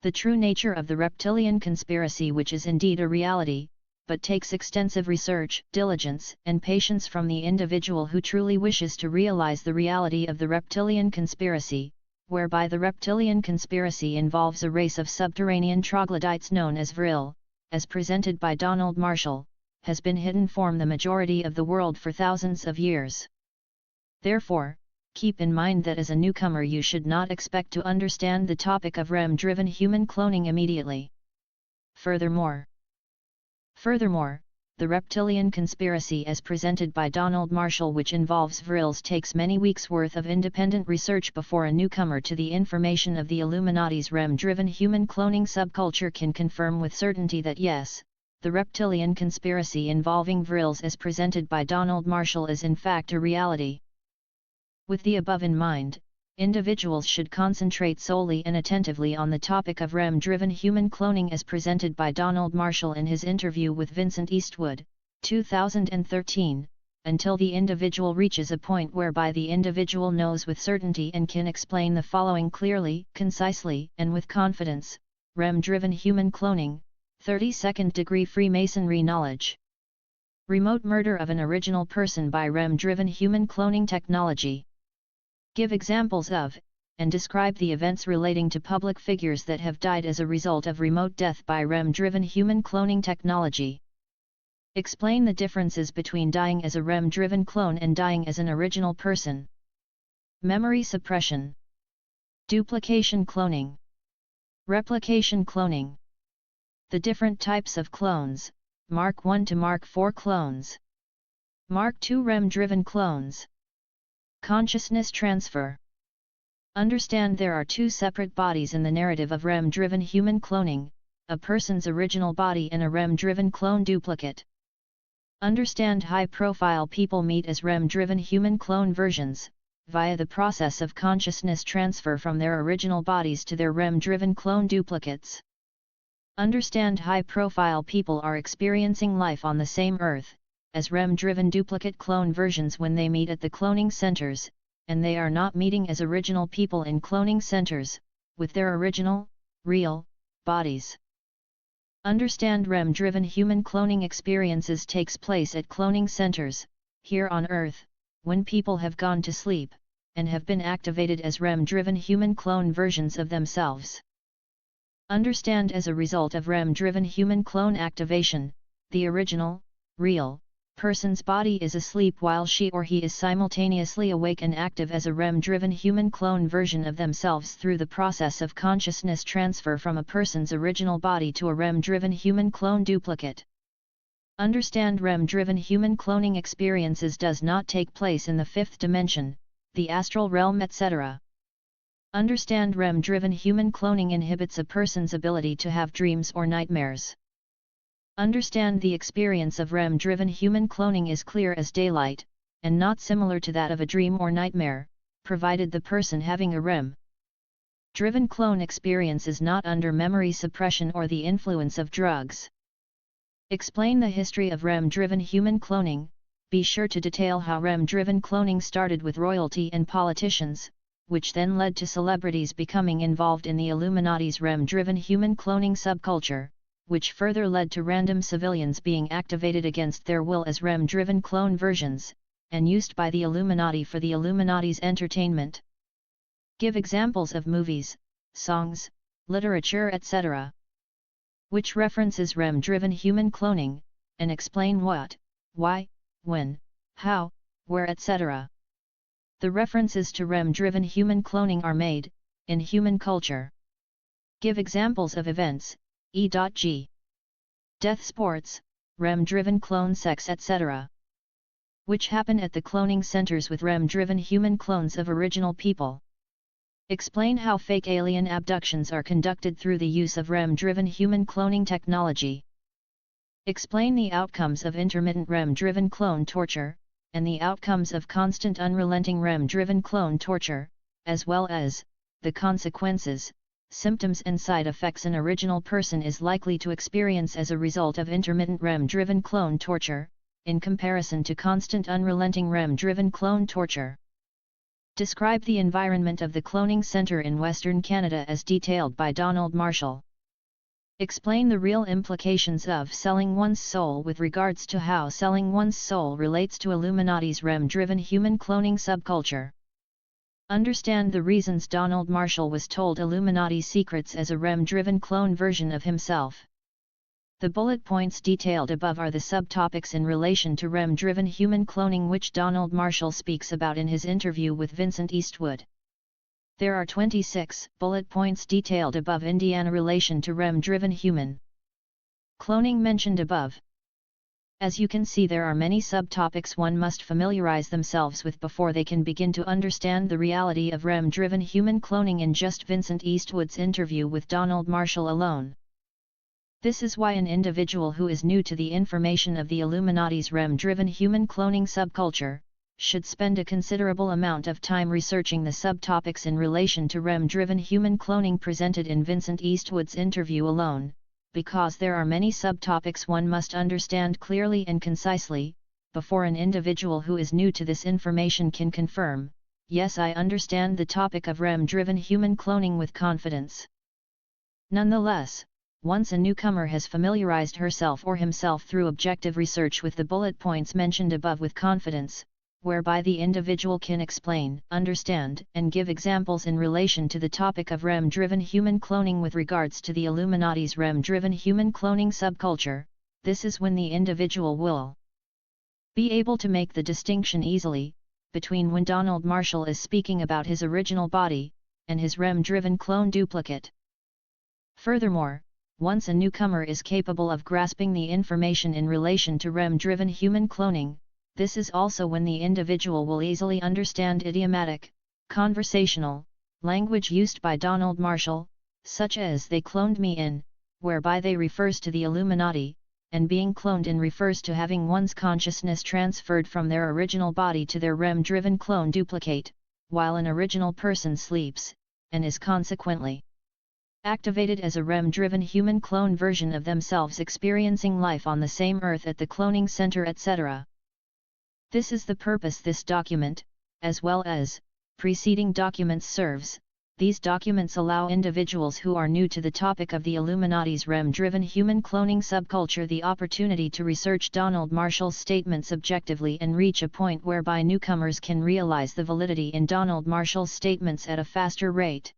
The true nature of the reptilian conspiracy, which is indeed a reality, but takes extensive research, diligence, and patience from the individual who truly wishes to realize the reality of the reptilian conspiracy, whereby the reptilian conspiracy involves a race of subterranean troglodytes known as vril, as presented by Donald Marshall, has been hidden from the majority of the world for thousands of years. Therefore, keep in mind that as a newcomer you should not expect to understand the topic of REM-driven human cloning immediately. Furthermore, the reptilian conspiracy as presented by Donald Marshall, which involves vrils, takes many weeks' worth of independent research before a newcomer to the information of the Illuminati's REM-driven human cloning subculture can confirm with certainty that yes, the reptilian conspiracy involving vrils as presented by Donald Marshall is in fact a reality. With the above in mind, individuals should concentrate solely and attentively on the topic of REM-driven human cloning as presented by Donald Marshall in his interview with Vincent Eastwood, 2013, until the individual reaches a point whereby the individual knows with certainty and can explain the following clearly, concisely, and with confidence: REM-driven human cloning, 32nd degree Freemasonry knowledge. Remote murder of an original person by REM-driven human cloning technology. Give examples of, and describe the events relating to public figures that have died as a result of remote death by REM-driven human cloning technology. Explain the differences between dying as a REM-driven clone and dying as an original person. Memory suppression. Duplication cloning. Replication cloning. The different types of clones, Mark 1 to Mark 4 clones. Mark 2 REM-driven clones. Consciousness transfer. Understand there are two separate bodies in the narrative of REM-driven human cloning, a person's original body and a REM-driven clone duplicate. Understand high-profile people meet as REM-driven human clone versions, via the process of consciousness transfer from their original bodies to their REM-driven clone duplicates. Understand high-profile people are experiencing life on the same Earth, as REM-driven duplicate clone versions when they meet at the cloning centers, and they are not meeting as original people in cloning centers, with their original, real, bodies. Understand REM-driven human cloning experiences takes place at cloning centers, here on Earth, when people have gone to sleep, and have been activated as REM-driven human clone versions of themselves. Understand as a result of REM-driven human clone activation, the original, real, person's body is asleep while she or he is simultaneously awake and active as a REM-driven human clone version of themselves through the process of consciousness transfer from a person's original body to a REM-driven human clone duplicate. Understand REM-driven human cloning experiences does not take place in the fifth dimension, the astral realm, etc. Understand REM-driven human cloning inhibits a person's ability to have dreams or nightmares. Understand the experience of REM-driven human cloning is clear as daylight, and not similar to that of a dream or nightmare, provided the person having a REM-driven clone experience is not under memory suppression or the influence of drugs. Explain the history of REM-driven human cloning. Be sure to detail how REM-driven cloning started with royalty and politicians, which then led to celebrities becoming involved in the Illuminati's REM-driven human cloning subculture, which further led to random civilians being activated against their will as REM-driven clone versions, and used by the Illuminati for the Illuminati's entertainment. Give examples of movies, songs, literature, etc. which references REM-driven human cloning, and explain what, why, when, how, where, etc. The references to REM-driven human cloning are made, in human culture. Give examples of events, e.g. death, sports, REM-driven clone sex, etc. which happen at the cloning centers with REM-driven human clones of original people. Explain how fake alien abductions are conducted through the use of REM-driven human cloning technology. Explain the outcomes of intermittent REM-driven clone torture, and the outcomes of constant unrelenting REM-driven clone torture, as well as the consequences, symptoms and side effects an original person is likely to experience as a result of intermittent REM-driven clone torture, in comparison to constant unrelenting REM-driven clone torture. Describe the environment of the cloning center in Western Canada as detailed by Donald Marshall. Explain the real implications of selling one's soul with regards to how selling one's soul relates to Illuminati's REM-driven human cloning subculture. Understand the reasons Donald Marshall was told Illuminati secrets as a REM-driven clone version of himself. The bullet points detailed above are the subtopics in relation to REM-driven human cloning which Donald Marshall speaks about in his interview with Vincent Eastwood. There are 26 bullet points detailed above in relation to REM-driven human cloning mentioned above. As you can see, there are many subtopics one must familiarize themselves with before they can begin to understand the reality of REM-driven human cloning in just Vincent Eastwood's interview with Donald Marshall alone. This is why an individual who is new to the information of the Illuminati's REM-driven human cloning subculture should spend a considerable amount of time researching the subtopics in relation to REM-driven human cloning presented in Vincent Eastwood's interview alone, because there are many subtopics one must understand clearly and concisely, before an individual who is new to this information can confirm, yes, I understand the topic of REM-driven human cloning with confidence. Nonetheless, once a newcomer has familiarized herself or himself through objective research with the bullet points mentioned above with confidence, whereby the individual can explain, understand, and give examples in relation to the topic of REM-driven human cloning with regards to the Illuminati's REM-driven human cloning subculture, this is when the individual will be able to make the distinction easily, between when Donald Marshall is speaking about his original body, and his REM-driven clone duplicate. Furthermore, once a newcomer is capable of grasping the information in relation to REM-driven human cloning, this is also when the individual will easily understand idiomatic, conversational, language used by Donald Marshall, such as "they cloned me in," whereby they refers to the Illuminati, and "being cloned in" refers to having one's consciousness transferred from their original body to their REM-driven clone duplicate, while an original person sleeps, and is consequently activated as a REM-driven human clone version of themselves experiencing life on the same Earth at the cloning center, etc. This is the purpose this document, as well as preceding documents, serves. These documents allow individuals who are new to the topic of the Illuminati's REM-driven human cloning subculture the opportunity to research Donald Marshall's statements objectively and reach a point whereby newcomers can realize the validity in Donald Marshall's statements at a faster rate.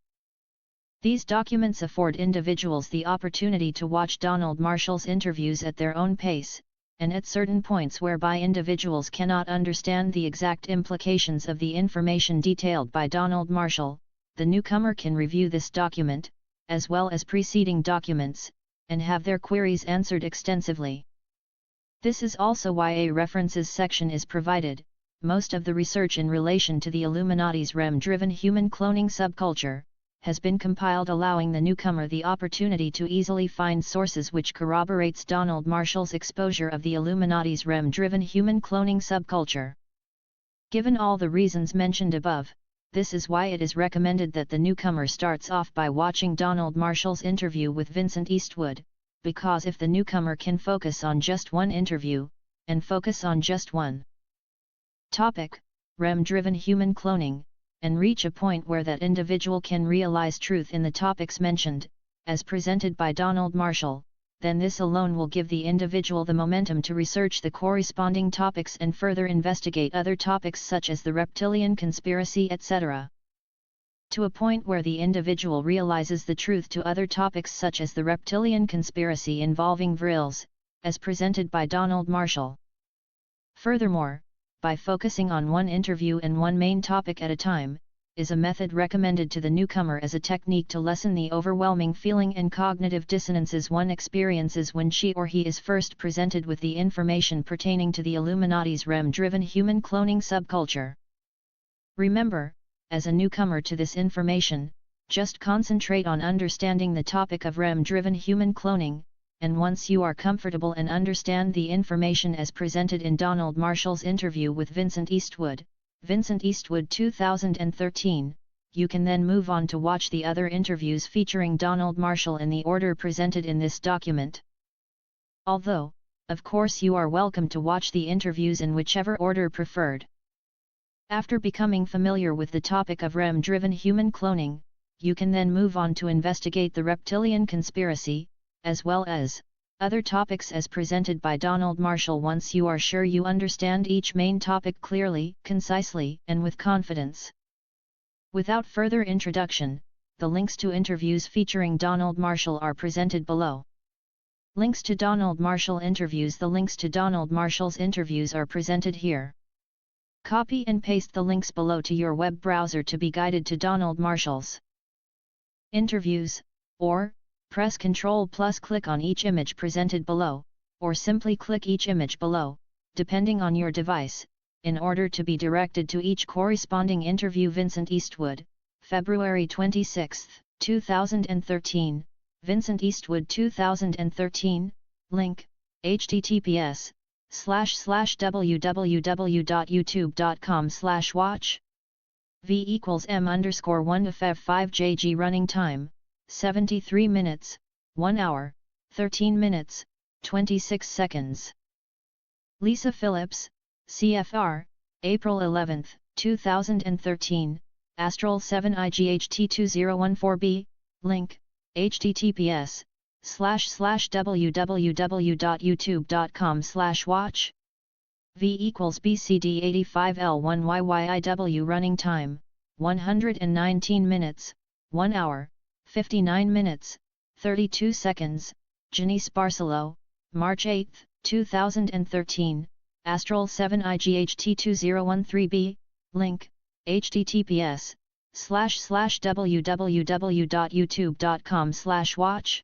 These documents afford individuals the opportunity to watch Donald Marshall's interviews at their own pace, and at certain points whereby individuals cannot understand the exact implications of the information detailed by Donald Marshall, the newcomer can review this document, as well as preceding documents, and have their queries answered extensively. This is also why a references section is provided. Most of the research in relation to the Illuminati's REM-driven human cloning subculture has been compiled, allowing the newcomer the opportunity to easily find sources which corroborates Donald Marshall's exposure of the Illuminati's REM-driven human cloning subculture. Given all the reasons mentioned above, this is why it is recommended that the newcomer starts off by watching Donald Marshall's interview with Vincent Eastwood, because if the newcomer can focus on just one interview, and focus on just one topic, REM-driven human cloning, and reach a point where that individual can realize truth in the topics mentioned, as presented by Donald Marshall, then this alone will give the individual the momentum to research the corresponding topics and further investigate other topics such as the reptilian conspiracy, etc. To a point where the individual realizes the truth to other topics such as the reptilian conspiracy involving vrills, as presented by Donald Marshall. Furthermore, by focusing on one interview and one main topic at a time, is a method recommended to the newcomer as a technique to lessen the overwhelming feeling and cognitive dissonances one experiences when she or he is first presented with the information pertaining to the Illuminati's REM-driven human cloning subculture. Remember, as a newcomer to this information, just concentrate on understanding the topic of REM-driven human cloning, and once you are comfortable and understand the information as presented in Donald Marshall's interview with Vincent Eastwood, 2013, you can then move on to watch the other interviews featuring Donald Marshall in the order presented in this document. Although, of course, you are welcome to watch the interviews in whichever order preferred. After becoming familiar with the topic of REM-driven human cloning, you can then move on to investigate the reptilian conspiracy, as well as other topics as presented by Donald Marshall once you are sure you understand each main topic clearly, concisely, and with confidence. Without further introduction, the links to interviews featuring Donald Marshall are presented below. Links to Donald Marshall interviews. The links to Donald Marshall's interviews are presented here. Copy and paste the links below to your web browser to be guided to Donald Marshall's interviews, or press Ctrl+ click on each image presented below, or simply click each image below, depending on your device, in order to be directed to each corresponding interview. Vincent Eastwood, February 26, 2013, Vincent Eastwood 2013, link, https://www.youtube.com/watch v=m_1 to fev5jg. Running time 73 minutes, 1 hour, 13 minutes, 26 seconds. Lisa Phillips, CFR, April 11, 2013, Astral 7 IGHT 2014b, link, https://www.youtube.com/watch v=bcd85l1yyIw. Running time 119 minutes, 1 hour, 59 minutes, 32 seconds. Janice Barcelo, March 8, 2013, Astral 7 IGHT 2013b, link, https www.youtube.com/watch.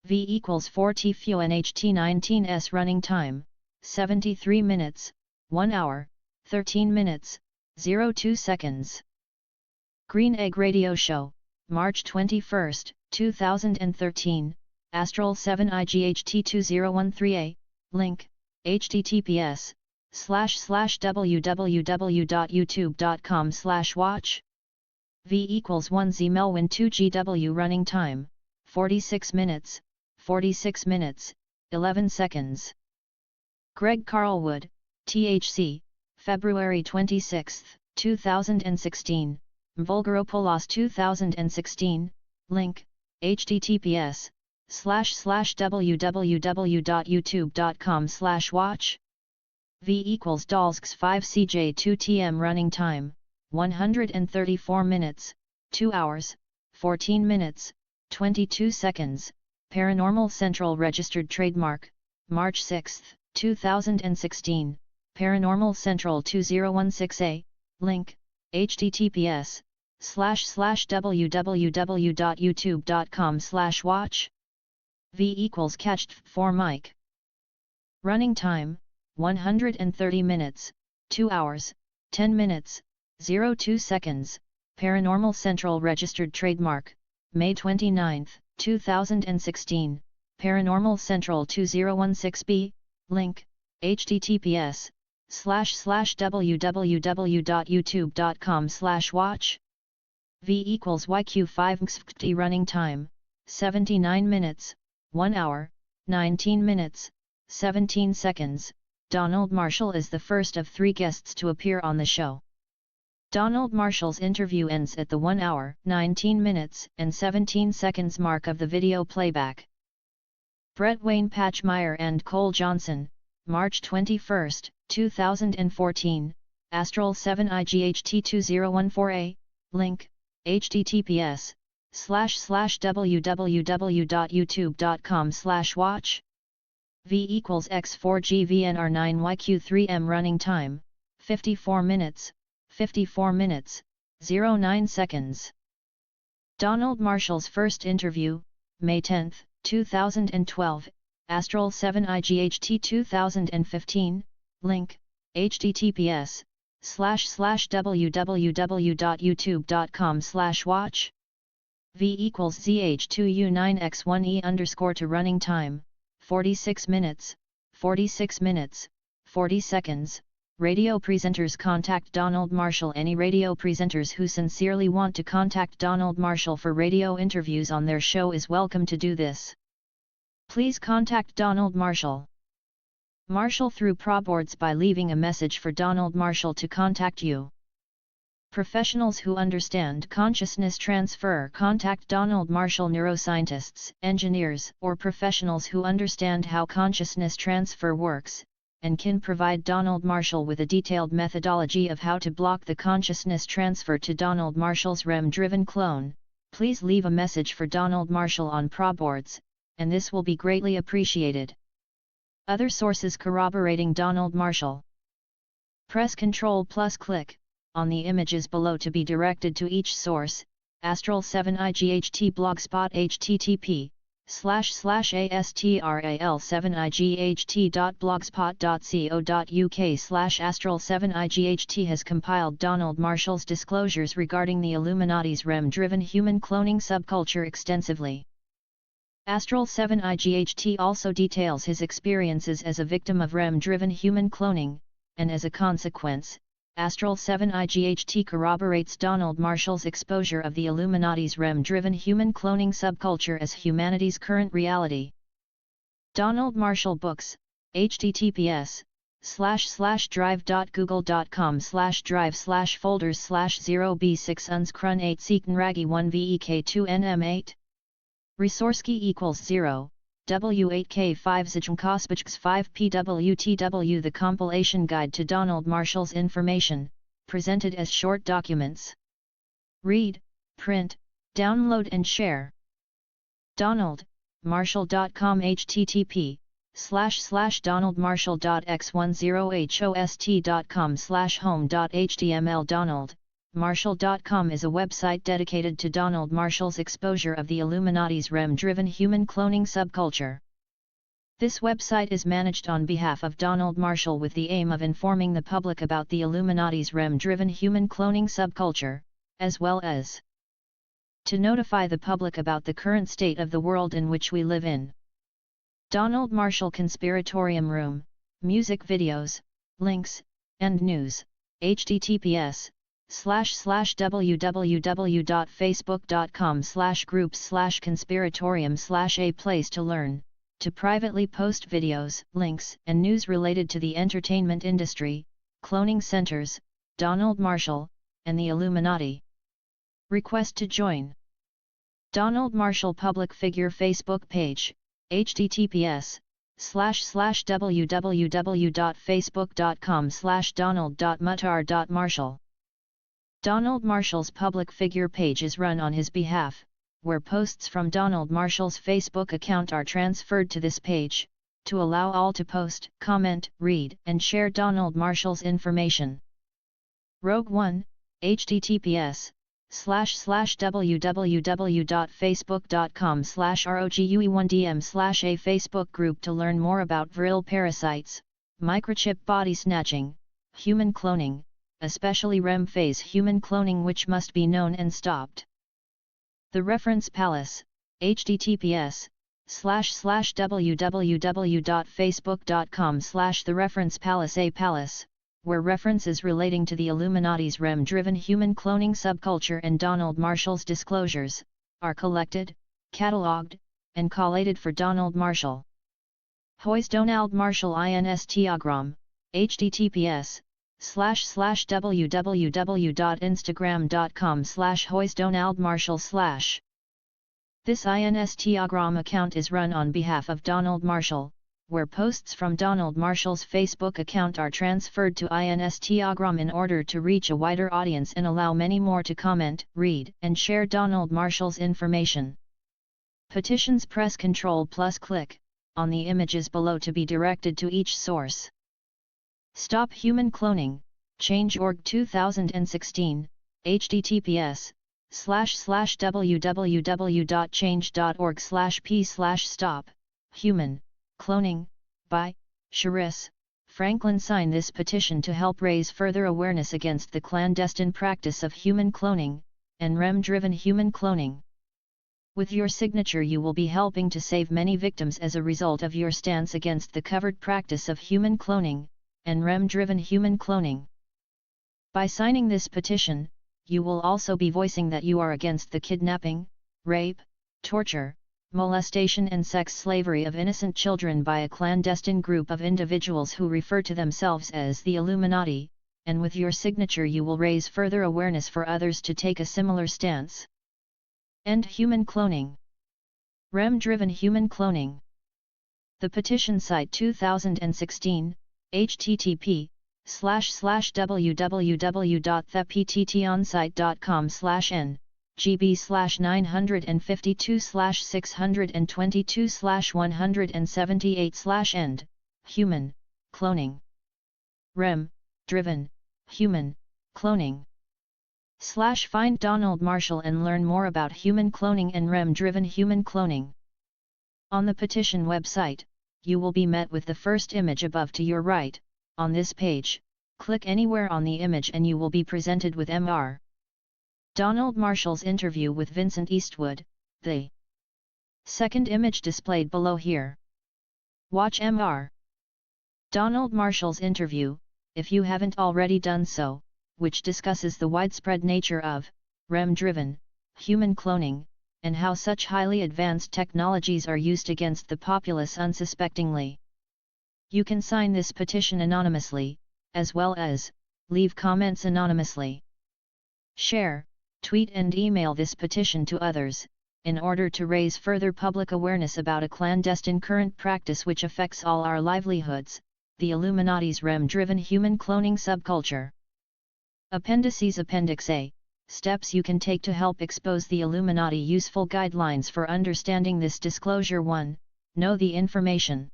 V equals 4T FU NHT19S running time, 73 minutes, 1 hour, 13 minutes, 02 seconds. Green Egg Radio Show, March 21, 2013, Astral 7 IGHT2013A, link, https://www.youtube.com/watch. V equals 1 Z Melwin 2 GW running time, 46 minutes, 46 minutes, 11 seconds. Greg Carlwood, THC, February 26, 2016, Vulgaropolis 2016, link, https://www.youtube.com/watch. V equals DALSX 5 CJ2 TM running time, 134 minutes, 2 hours, 14 minutes, 22 seconds, Paranormal Central registered trademark, March 6, 2016, Paranormal Central 2016A, link, https://www.youtube.com/watch. V equals catched 4 mic. Running time, 130 minutes, 2 hours, 10 minutes, 02 seconds, Paranormal Central registered trademark, May 29, 2016, Paranormal Central 2016B, link, https://www.youtube.com/watch. V equals YQ5XFT running time, 79 minutes, 1 hour, 19 minutes, 17 seconds. Donald Marshall is the first of 3 guests to appear on the show. Donald Marshall's interview ends at the 1 hour, 19 minutes and 17 seconds mark of the video playback. Brett Wayne Patchmeyer and Cole Johnson, March 21, 2014, Astral 7 IGHT2014A, link, https://www.youtube.com/watch. V equals X4GVNR9YQ3M running time, 54 minutes, 09 seconds. Donald Marshall's first interview, May 10, 2012, Astral 7 IGHT 2015, link, https://www.youtube.com/watch. V equals ZH2U9X1E_ to running time, 46 minutes, 40 seconds. Radio presenters contact Donald Marshall. Any radio presenters who sincerely want to contact Donald Marshall for radio interviews on their show is welcome to do this. Please contact Donald Marshall through ProBoards by leaving a message for Donald Marshall to contact you. Professionals who understand consciousness transfer contact Donald Marshall. Neuroscientists, engineers, or professionals who understand how consciousness transfer works, and can provide Donald Marshall with a detailed methodology of how to block the consciousness transfer to Donald Marshall's REM-driven clone, please leave a message for Donald Marshall on ProBoards, and this will be greatly appreciated. Other sources corroborating Donald Marshall. Press Ctrl plus click on the images below to be directed to each source. Astral 7 IGHT Blogspot http://astral7ight.blogspot.co.uk/astral 7 IGHT has compiled Donald Marshall's disclosures regarding the Illuminati's REM-driven human cloning subculture extensively. Astral 7 IGHT also details his experiences as a victim of REM-driven human cloning, and as a consequence, Astral 7 IGHT corroborates Donald Marshall's exposure of the Illuminati's REM-driven human cloning subculture as humanity's current reality. Donald Marshall Books, https://drive.google.com/drive/folders/0b6 unscrun 8 seekn ragi 1 vek2 nm8. Resource key equals 0. W8K5 Zijmkospachks 5 PWTW. The compilation guide to Donald Marshall's information, presented as short documents. Read, print, download and share. DonaldMarshall.com http://donaldmarshall.x10host.com/home.html Donald, Marshall.com is a website dedicated to Donald Marshall's exposure of the Illuminati's REM-driven human cloning subculture. This website is managed on behalf of Donald Marshall with the aim of informing the public about the Illuminati's REM-driven human cloning subculture, as well as to notify the public about the current state of the world in which we live in. Donald Marshall Conspiratorium Room, music videos, links, and news, https://www.facebook.com/groups/conspiratorium/a place to learn, to privately post videos, links, and news related to the entertainment industry, cloning centers, Donald Marshall, and the Illuminati. Request to join. Donald Marshall Public Figure Facebook page, https://www.facebook.com/donald.mutar.marshall. Donald Marshall's public figure page is run on his behalf, where posts from Donald Marshall's Facebook account are transferred to this page, to allow all to post, comment, read, and share Donald Marshall's information. Rogue One, https://www.facebook.com/rogue1dm/a Facebook group to learn more about virile parasites, microchip body snatching, human cloning, especially REM phase human cloning, which must be known and stopped. The Reference Palace, https://www.facebook.com/thereferencepalace a palace, where references relating to the Illuminati's REM-driven human cloning subculture and Donald Marshall's disclosures, are collected, catalogued, and collated for Donald Marshall. Hoys Donald Marshall Instagram, https://www.instagram.com/hoysdonaldmarshall/. This Instagram account is run on behalf of Donald Marshall, where posts from Donald Marshall's Facebook account are transferred to Instagram in order to reach a wider audience and allow many more to comment, read, and share Donald Marshall's information. Petitions: press Ctrl+ click on the images below to be directed to each source. Stop Human Cloning, Change.org 2016, https://www.change.org/p/stop, human cloning, by Charis Franklin. Sign this petition to help raise further awareness against the clandestine practice of human cloning, and REM-driven human cloning. With your signature you will be helping to save many victims as a result of your stance against the covered practice of human cloning, and REM-driven human cloning. By signing this petition, you will also be voicing that you are against the kidnapping, rape, torture, molestation and sex slavery of innocent children by a clandestine group of individuals who refer to themselves as the Illuminati, and with your signature you will raise further awareness for others to take a similar stance. End human cloning. REM-driven human cloning. The petition site 2016, http://www.thepttonsite.com/n GB/952/622/178/end, human cloning. REM driven human cloning. Find Donald Marshall and learn more about human cloning and REM driven human cloning. On the petition website, you will be met with the first image above to your right. On this page, click anywhere on the image and you will be presented with Mr. Donald Marshall's interview with Vincent Eastwood, the second image displayed below here. Watch Mr. Donald Marshall's interview, if you haven't already done so, which discusses the widespread nature of REM-driven human cloning, and how such highly advanced technologies are used against the populace unsuspectingly. You can sign this petition anonymously, as well as leave comments anonymously. Share, tweet and email this petition to others, in order to raise further public awareness about a clandestine current practice which affects all our livelihoods, the Illuminati's REM-driven human cloning subculture. Appendices Appendix A, Steps you can take to help expose the Illuminati. Useful guidelines for understanding this disclosure. 1. Know the information.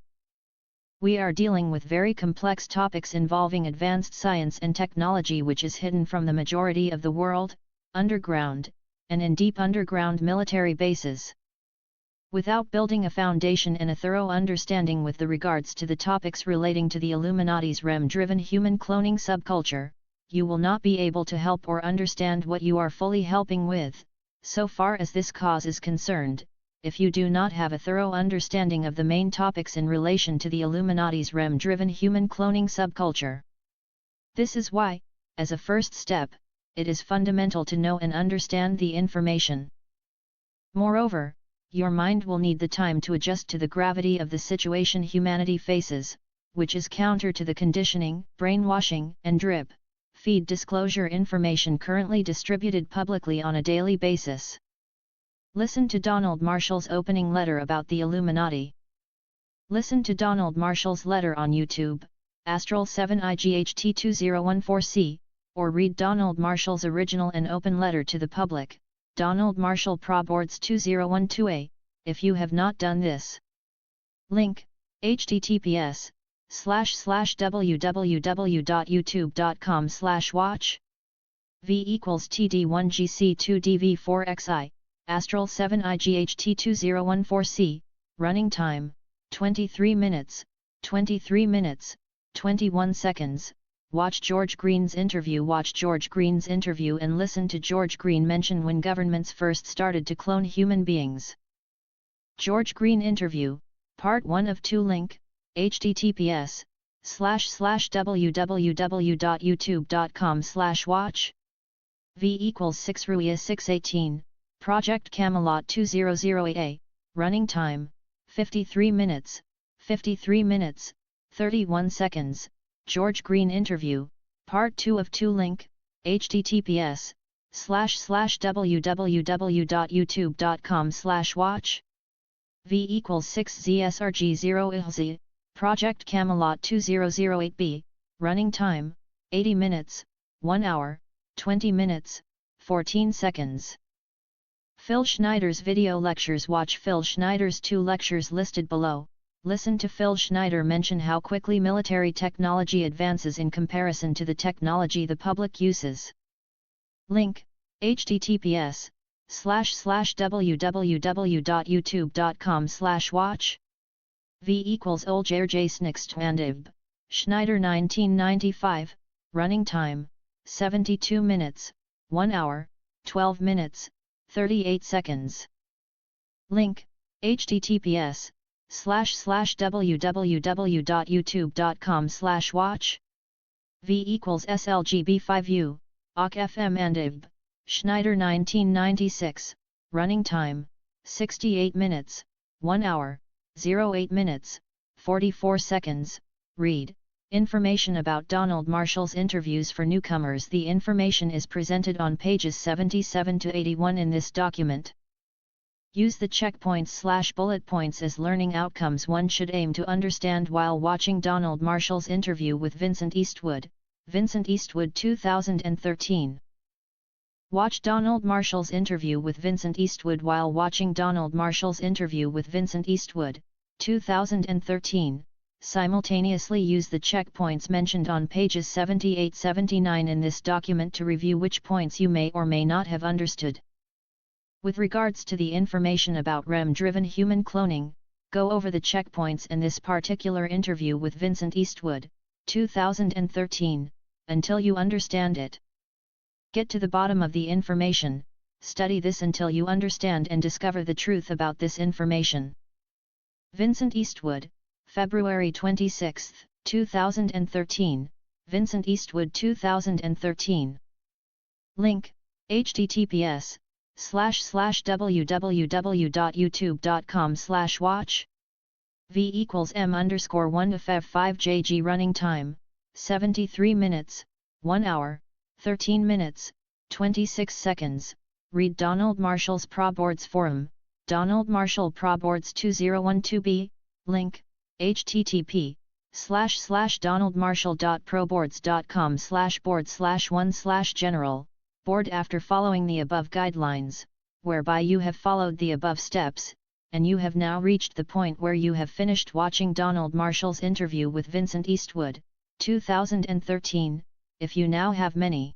We are dealing with very complex topics involving advanced science and technology which is hidden from the majority of the world, underground, and in deep underground military bases. Without building a foundation and a thorough understanding with the regards to the topics relating to the Illuminati's REM-driven human cloning subculture, you will not be able to help or understand what you are fully helping with, so far as this cause is concerned, if you do not have a thorough understanding of the main topics in relation to the Illuminati's REM-driven human cloning subculture. This is why, as a first step, it is fundamental to know and understand the information. Moreover, your mind will need the time to adjust to the gravity of the situation humanity faces, which is counter to the conditioning, brainwashing, and drip feed disclosure information currently distributed publicly on a daily basis. Listen to Donald Marshall's opening letter about the Illuminati. Listen to Donald Marshall's letter on YouTube, Astral 7 IGHT 2014C, or read Donald Marshall's original and open letter to the public, Donald Marshall Proboards 2012A, if you have not done this. Link, https://www.youtube.com/watch v = td1gc2dv4xi, Astral 7 IGHT 2014C, running time, 23 minutes, 21 seconds. Watch George Green's interview. Watch George Green's interview and listen to George Green mention when governments first started to clone human beings. George Green interview, part 1 of 2. Link, https://www.youtube.com/watch v = 6 Ruia 618, Project Camelot 2008A, running time, 53 minutes, 31 seconds. George Green interview, part 2 of 2. Link, https://www.youtube.com/watch v = 6 ZSRG0 ILZ, Project Camelot 2008B, running time, 80 minutes, 1 hour, 20 minutes, 14 seconds. Phil Schneider's video lectures. Watch Phil Schneider's 2 lectures listed below. Listen to Phil Schneider mention how quickly military technology advances in comparison to the technology the public uses. Link, https://www.youtube.com/watch v = Oljerjasnixtmandib, Schneider 1995, running time, 72 minutes, 1 hour, 12 minutes, 38 seconds. Link, https://www.youtube.com/watch v = SLGB5U, OK FM Andib, Schneider 1996, running time, 68 minutes, 1 hour, 08 minutes, 44 seconds. Read information about Donald Marshall's interviews for newcomers. The information is presented on pages 77 to 81 in this document. Use the checkpoints/bullet points as learning outcomes one should aim to understand while watching Donald Marshall's interview with Vincent Eastwood, 2013. Watch Donald Marshall's interview with Vincent Eastwood while watching Donald Marshall's interview with Vincent Eastwood, 2013. Simultaneously use the checkpoints mentioned on pages 78-79 in this document to review which points you may or may not have understood. With regards to the information about REM-driven human cloning, go over the checkpoints in this particular interview with Vincent Eastwood, 2013, until you understand it. Get to the bottom of the information, study this until you understand and discover the truth about this information. Vincent Eastwood, February 26, 2013, Vincent Eastwood 2013. Link, https://www.youtube.com/watch v = m_1 to fev5jg, running time, 73 minutes, 1 hour, 13 minutes, 26 seconds. Read Donald Marshall's Proboards forum, Donald Marshall Proboards 2012B, link, http://donaldmarshall.proboards.com/board/1/general, board. After following the above guidelines, whereby you have followed the above steps, and you have now reached the point where you have finished watching Donald Marshall's interview with Vincent Eastwood, 2013, if you now have many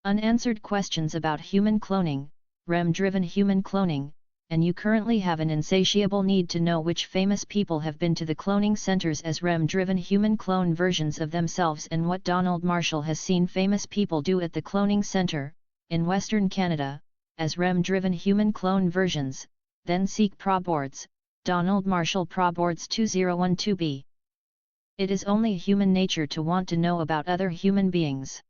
unanswered questions about human cloning, REM-driven human cloning, and you currently have an insatiable need to know which famous people have been to the cloning centers as REM-driven human clone versions of themselves and what Donald Marshall has seen famous people do at the cloning center, in Western Canada, as REM-driven human clone versions, then seek Proboards, Donald Marshall Proboards 2012b. It is only human nature to want to know about other human beings.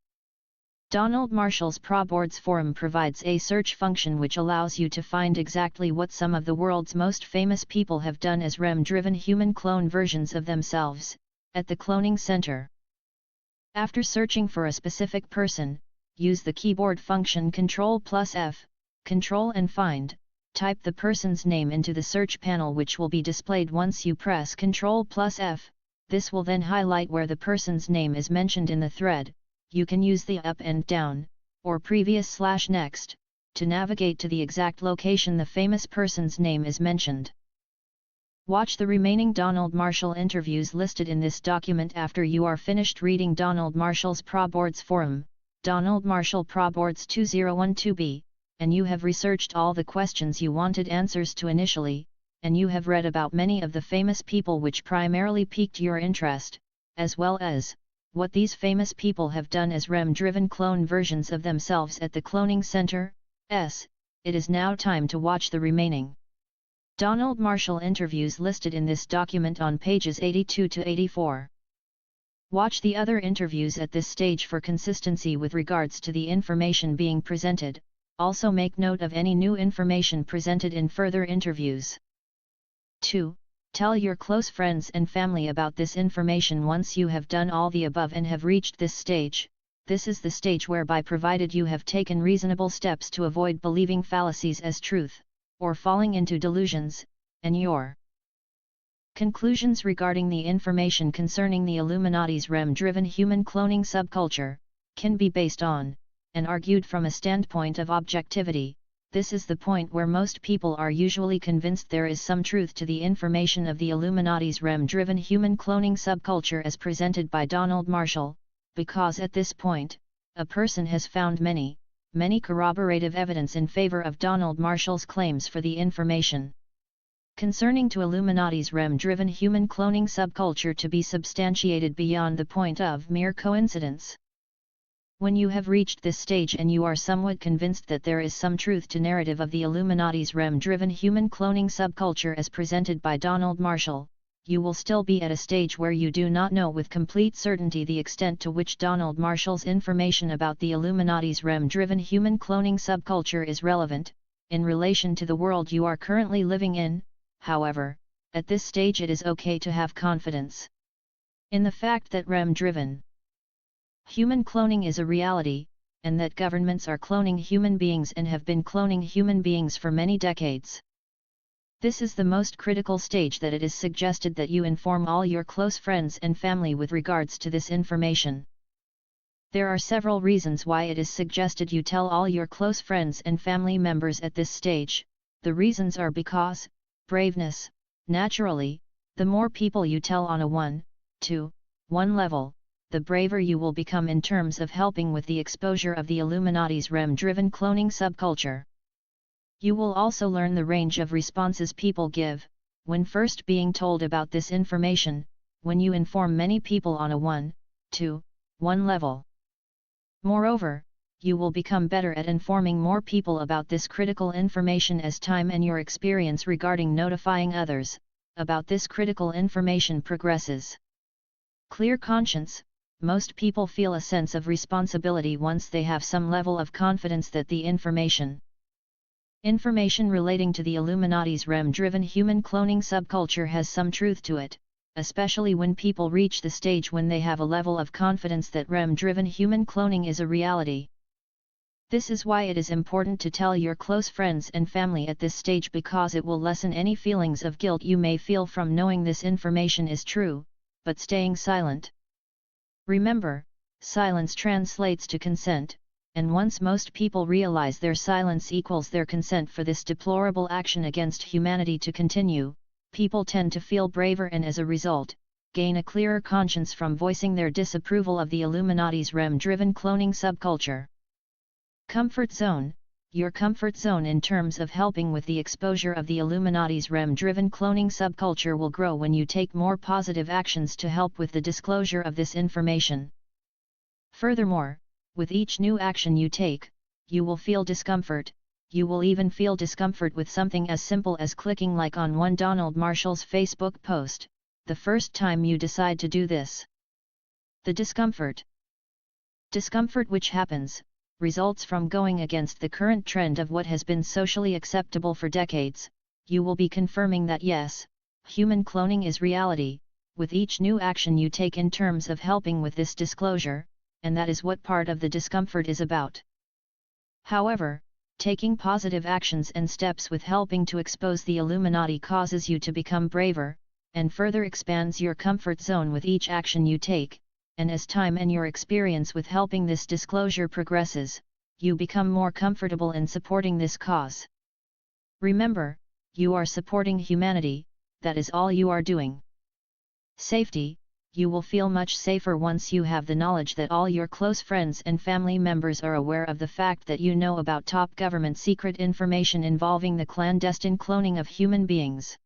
Donald Marshall's Proboards forum provides a search function which allows you to find exactly what some of the world's most famous people have done as REM-driven human clone versions of themselves, at the cloning center. After searching for a specific person, use the keyboard function Ctrl+F, Control and find, type the person's name into the search panel which will be displayed once you press Ctrl+F, this will then highlight where the person's name is mentioned in the thread. You can use the up and down, or previous/next, to navigate to the exact location the famous person's name is mentioned. Watch the remaining Donald Marshall interviews listed in this document after you are finished reading Donald Marshall's Proboards forum, Donald Marshall Proboards 2012b, and you have researched all the questions you wanted answers to initially, and you have read about many of the famous people which primarily piqued your interest, as well as what these famous people have done as REM-driven clone versions of themselves at the cloning center. It is now time to watch the remaining Donald Marshall interviews listed in this document on pages 82 to 84. Watch the other interviews at this stage for consistency with regards to the information being presented, also make note of any new information presented in further interviews. 2. Tell your close friends and family about this information once you have done all the above and have reached this stage. This is the stage whereby, provided you have taken reasonable steps to avoid believing fallacies as truth, or falling into delusions, and your conclusions regarding the information concerning the Illuminati's REM-driven human cloning subculture, can be based on, and argued from a standpoint of objectivity. This is the point where most people are usually convinced there is some truth to the information of the Illuminati's REM-driven human cloning subculture as presented by Donald Marshall, because at this point, a person has found many corroborative evidence in favor of Donald Marshall's claims for the information concerning to Illuminati's REM-driven human cloning subculture to be substantiated beyond the point of mere coincidence. When you have reached this stage and you are somewhat convinced that there is some truth to narrative of the Illuminati's REM-driven human cloning subculture as presented by Donald Marshall, you will still be at a stage where you do not know with complete certainty the extent to which Donald Marshall's information about the Illuminati's REM-driven human cloning subculture is relevant, in relation to the world you are currently living in. However, at this stage it is okay to have confidence in the fact that REM-driven human cloning is a reality, and that governments are cloning human beings and have been cloning human beings for many decades. This is the most critical stage that it is suggested that you inform all your close friends and family with regards to this information. There are several reasons why it is suggested you tell all your close friends and family members at this stage. The reasons are because, braveness, naturally, the more people you tell on a 1-to-1 level, the braver you will become in terms of helping with the exposure of the Illuminati's REM-driven cloning subculture. You will also learn the range of responses people give, when first being told about this information, when you inform many people on a 1-to-1 level. Moreover, you will become better at informing more people about this critical information as time and your experience regarding notifying others about this critical information progresses. Clear conscience. Most people feel a sense of responsibility once they have some level of confidence that the information relating to the Illuminati's REM-driven human cloning subculture has some truth to it, especially when people reach the stage when they have a level of confidence that REM-driven human cloning is a reality. This is why it is important to tell your close friends and family at this stage, because it will lessen any feelings of guilt you may feel from knowing this information is true, but staying silent. Remember, silence translates to consent, and once most people realize their silence equals their consent for this deplorable action against humanity to continue, people tend to feel braver and as a result, gain a clearer conscience from voicing their disapproval of the Illuminati's REM-driven cloning subculture. Comfort zone. Your comfort zone in terms of helping with the exposure of the Illuminati's REM-driven cloning subculture will grow when you take more positive actions to help with the disclosure of this information. Furthermore, with each new action you take, you will feel discomfort. You will even feel discomfort with something as simple as clicking like on one Donald Marshall's Facebook post, the first time you decide to do this. The discomfort which happens, results from going against the current trend of what has been socially acceptable for decades. You will be confirming that yes, human cloning is reality, with each new action you take in terms of helping with this disclosure, and that is what part of the discomfort is about. However, taking positive actions and steps with helping to expose the Illuminati causes you to become braver, and further expands your comfort zone with each action you take, and as time and your experience with helping this disclosure progresses, you become more comfortable in supporting this cause. Remember, you are supporting humanity, that is all you are doing. Safety. You will feel much safer once you have the knowledge that all your close friends and family members are aware of the fact that you know about top government secret information involving the clandestine cloning of human beings.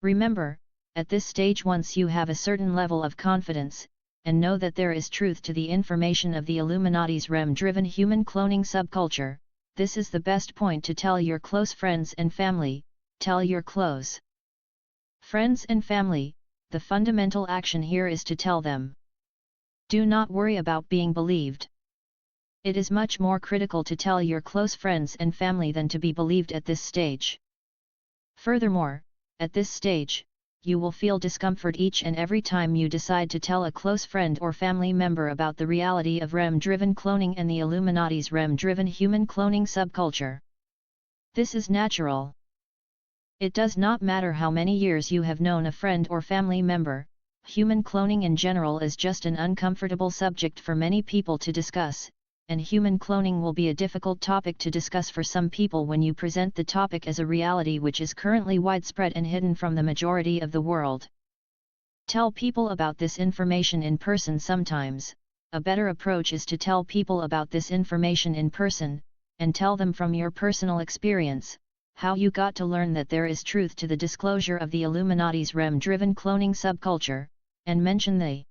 Remember, at this stage once you have a certain level of confidence, and know that there is truth to the information of the Illuminati's REM-driven human cloning subculture, this is the best point to tell your close friends and family. Tell your close friends and family. The fundamental action here is to tell them. Do not worry about being believed. It is much more critical to tell your close friends and family than to be believed at this stage. Furthermore, at this stage, you will feel discomfort each and every time you decide to tell a close friend or family member about the reality of REM-driven cloning and the Illuminati's REM-driven human cloning subculture. This is natural. It does not matter how many years you have known a friend or family member, human cloning in general is just an uncomfortable subject for many people to discuss, and human cloning will be a difficult topic to discuss for some people when you present the topic as a reality which is currently widespread and hidden from the majority of the world. Tell people about this information in person sometimes. A better approach is to tell people about this information in person, and tell them from your personal experience, how you got to learn that there is truth to the disclosure of the Illuminati's REM-driven cloning subculture, and mention the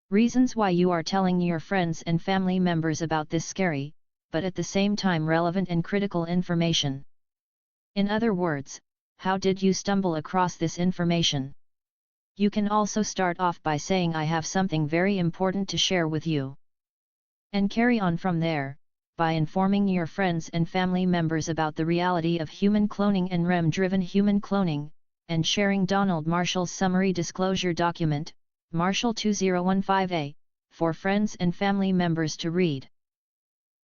reasons why you are telling your friends and family members about this scary, but at the same time relevant and critical information. In other words, how did you stumble across this information? You can also start off by saying I have something very important to share with you. And carry on from there, by informing your friends and family members about the reality of human cloning and REM-driven human cloning, and sharing Donald Marshall's summary disclosure document, Marshall 2015A, for friends and family members to read.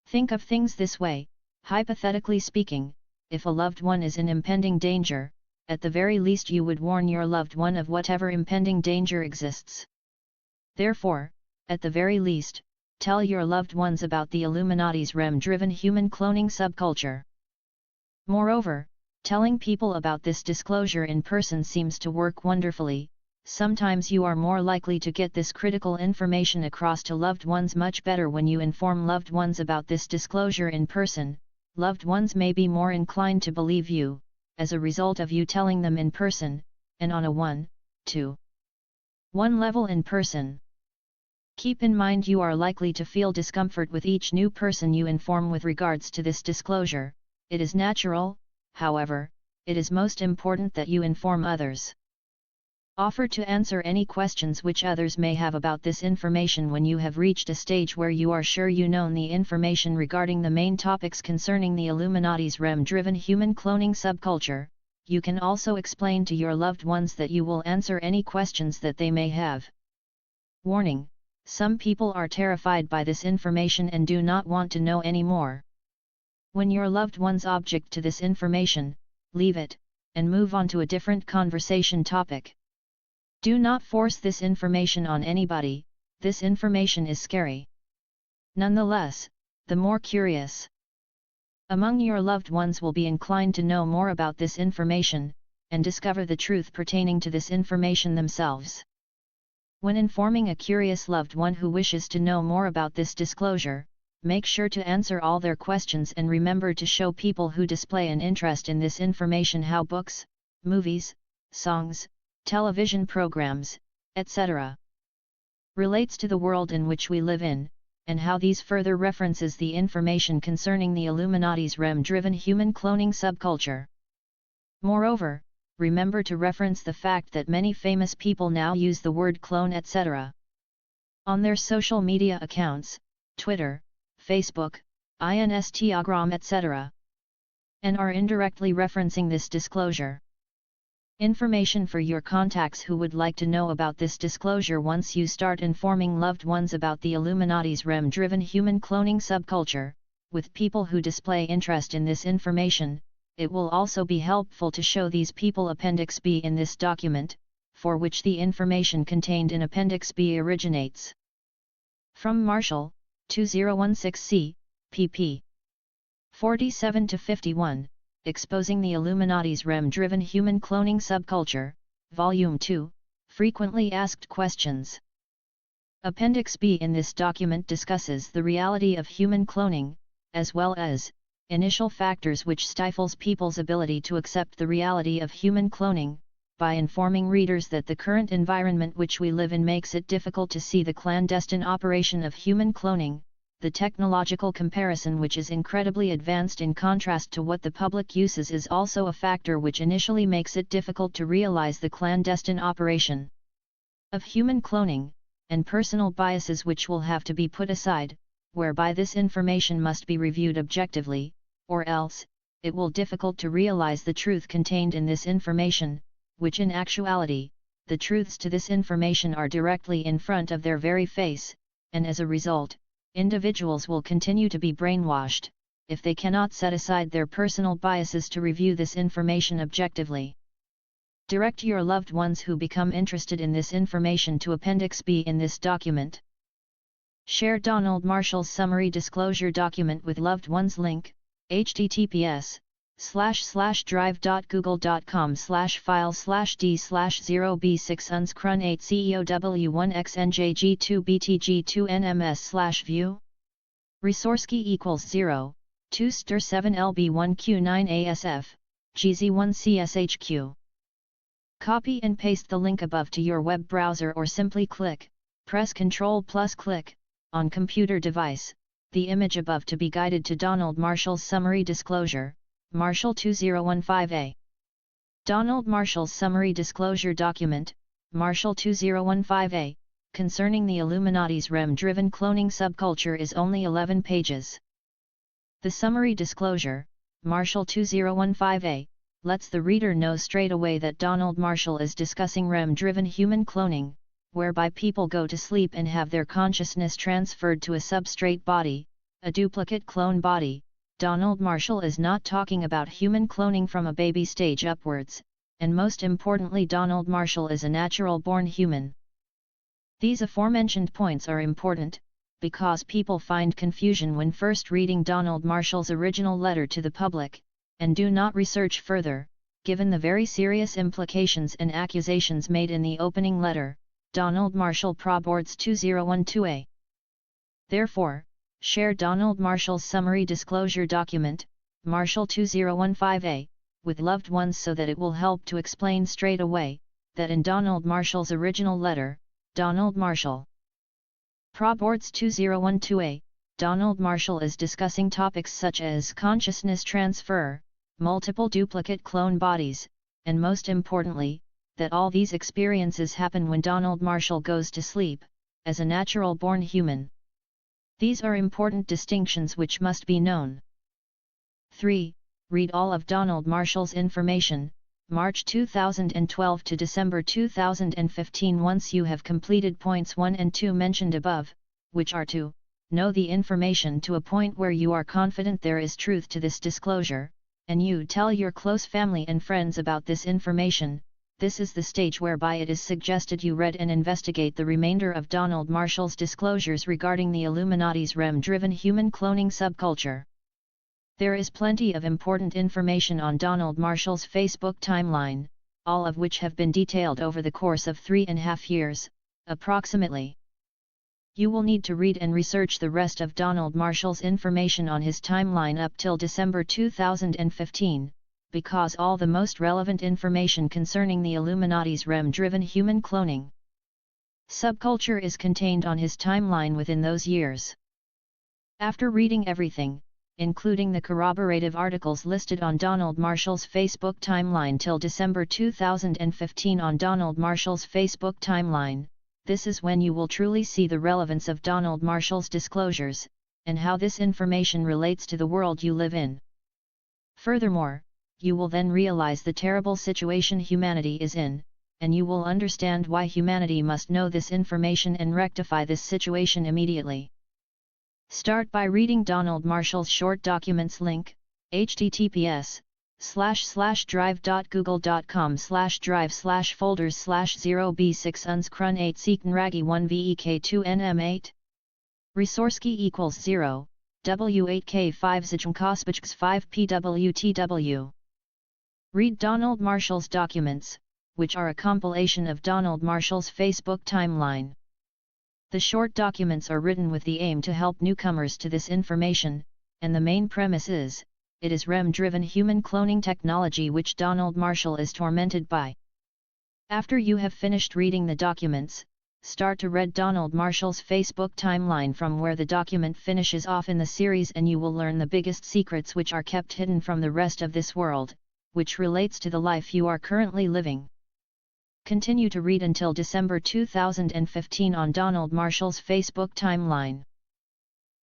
Think of things this way: hypothetically speaking, if a loved one is in impending danger, at the very least you would warn your loved one of whatever impending danger exists. Therefore, at the very least, tell your loved ones about the Illuminati's REM-driven human cloning subculture. Moreover, telling people about this disclosure in person seems to work wonderfully. Sometimes you are more likely to get this critical information across to loved ones much better when you inform loved ones about this disclosure in person. Loved ones may be more inclined to believe you, as a result of you telling them in person, and on a 1-to-1 level in person. Keep in mind you are likely to feel discomfort with each new person you inform with regards to this disclosure. It is natural, however, it is most important that you inform others. Offer to answer any questions which others may have about this information when you have reached a stage where you are sure you know the information regarding the main topics concerning the Illuminati's REM-driven human cloning subculture. You can also explain to your loved ones that you will answer any questions that they may have. Warning: some people are terrified by this information and do not want to know any more. When your loved ones object to this information, leave it, and move on to a different conversation topic. Do not force this information on anybody. This information is scary. Nonetheless, the more curious among your loved ones will be inclined to know more about this information, and discover the truth pertaining to this information themselves. When informing a curious loved one who wishes to know more about this disclosure, make sure to answer all their questions and remember to show people who display an interest in this information how books, movies, songs, television programs, etc. relates to the world in which we live in, and how these further references the information concerning the Illuminati's REM-driven human cloning subculture. Moreover, remember to reference the fact that many famous people now use the word clone etc. on their social media accounts, Twitter, Facebook, Instagram etc. and are indirectly referencing this disclosure. Information for your contacts who would like to know about this disclosure. Once you start informing loved ones about the Illuminati's REM-driven human cloning subculture, with people who display interest in this information, it will also be helpful to show these people Appendix B in this document, for which the information contained in Appendix B originates. From Marshall, 2016c, pp. 47-51. Exposing the Illuminati's REM-driven human cloning subculture, Volume 2, Frequently Asked Questions. Appendix B in this document discusses the reality of human cloning, as well as initial factors which stifles people's ability to accept the reality of human cloning, by informing readers that the current environment which we live in makes it difficult to see the clandestine operation of human cloning. The technological comparison which is incredibly advanced in contrast to what the public uses is also a factor which initially makes it difficult to realize the clandestine operation of human cloning, and personal biases which will have to be put aside, whereby this information must be reviewed objectively, or else, it will be difficult to realize the truth contained in this information, which in actuality, the truths to this information are directly in front of their very face, and as a result, individuals will continue to be brainwashed, if they cannot set aside their personal biases to review this information objectively. Direct your loved ones who become interested in this information to Appendix B in this document. Share Donald Marshall's summary disclosure document with loved ones. Link, https://drive.google.com/file/d/0b6 unscrun 8 ceow1xnjg2btg2nms/view. Resource key equals 0, 2 stir 7 lb1 q9 asf, gz1 cshq. Copy and paste the link above to your web browser or simply press Ctrl plus click, on computer device, the image above to be guided to Donald Marshall's summary disclosure, Marshall 2015a. Donald Marshall's summary disclosure document, Marshall 2015a, concerning the Illuminati's REM-driven cloning subculture is only 11 pages. The summary disclosure, Marshall 2015a, lets the reader know straight away that Donald Marshall is discussing REM-driven human cloning, whereby people go to sleep and have their consciousness transferred to a substrate body, a duplicate clone body. Donald Marshall is not talking about human cloning from a baby stage upwards, and most importantly Donald Marshall is a natural-born human. These aforementioned points are important, because people find confusion when first reading Donald Marshall's original letter to the public, and do not research further, given the very serious implications and accusations made in the opening letter, Donald Marshall Proboards 2012a. Therefore, share Donald Marshall's summary disclosure document, Marshall 2015a, with loved ones so that it will help to explain straight away, that in Donald Marshall's original letter, Donald Marshall Proboards 2012a, Donald Marshall is discussing topics such as consciousness transfer, multiple duplicate clone bodies, and most importantly, that all these experiences happen when Donald Marshall goes to sleep, as a natural-born human. These are important distinctions which must be known. 3. Read all of Donald Marshall's information, March 2012 to December 2015. Once you have completed points 1 and 2 mentioned above, which are to know the information to a point where you are confident there is truth to this disclosure, and you tell your close family and friends about this information, this is the stage whereby it is suggested you read and investigate the remainder of Donald Marshall's disclosures regarding the Illuminati's REM-driven human cloning subculture. There is plenty of important information on Donald Marshall's Facebook timeline, all of which have been detailed over the course of 3.5 years, approximately. You will need to read and research the rest of Donald Marshall's information on his timeline up till December 2015, because all the most relevant information concerning the Illuminati's REM-driven human cloning subculture is contained on his timeline within those years. After reading everything, including the corroborative articles listed on Donald Marshall's Facebook timeline till December 2015 on Donald Marshall's Facebook timeline, this is when you will truly see the relevance of Donald Marshall's disclosures, and how this information relates to the world you live in. Furthermore, you will then realize the terrible situation humanity is in, and you will understand why humanity must know this information and rectify this situation immediately. Start by reading Donald Marshall's short documents link, https://drive.google.com/drive/folders/0b6 unscrun 8 seeknragi 1 vek2 nm8. Resource key = 0, w8k5 zijmkospijks 5 pwtw. Read Donald Marshall's documents, which are a compilation of Donald Marshall's Facebook timeline. The short documents are written with the aim to help newcomers to this information, and the main premise is, it is REM-driven human cloning technology which Donald Marshall is tormented by. After you have finished reading the documents, start to read Donald Marshall's Facebook timeline from where the document finishes off in the series, and you will learn the biggest secrets which are kept hidden from the rest of this world, which relates to the life you are currently living. Continue to read until December 2015 on Donald Marshall's Facebook timeline.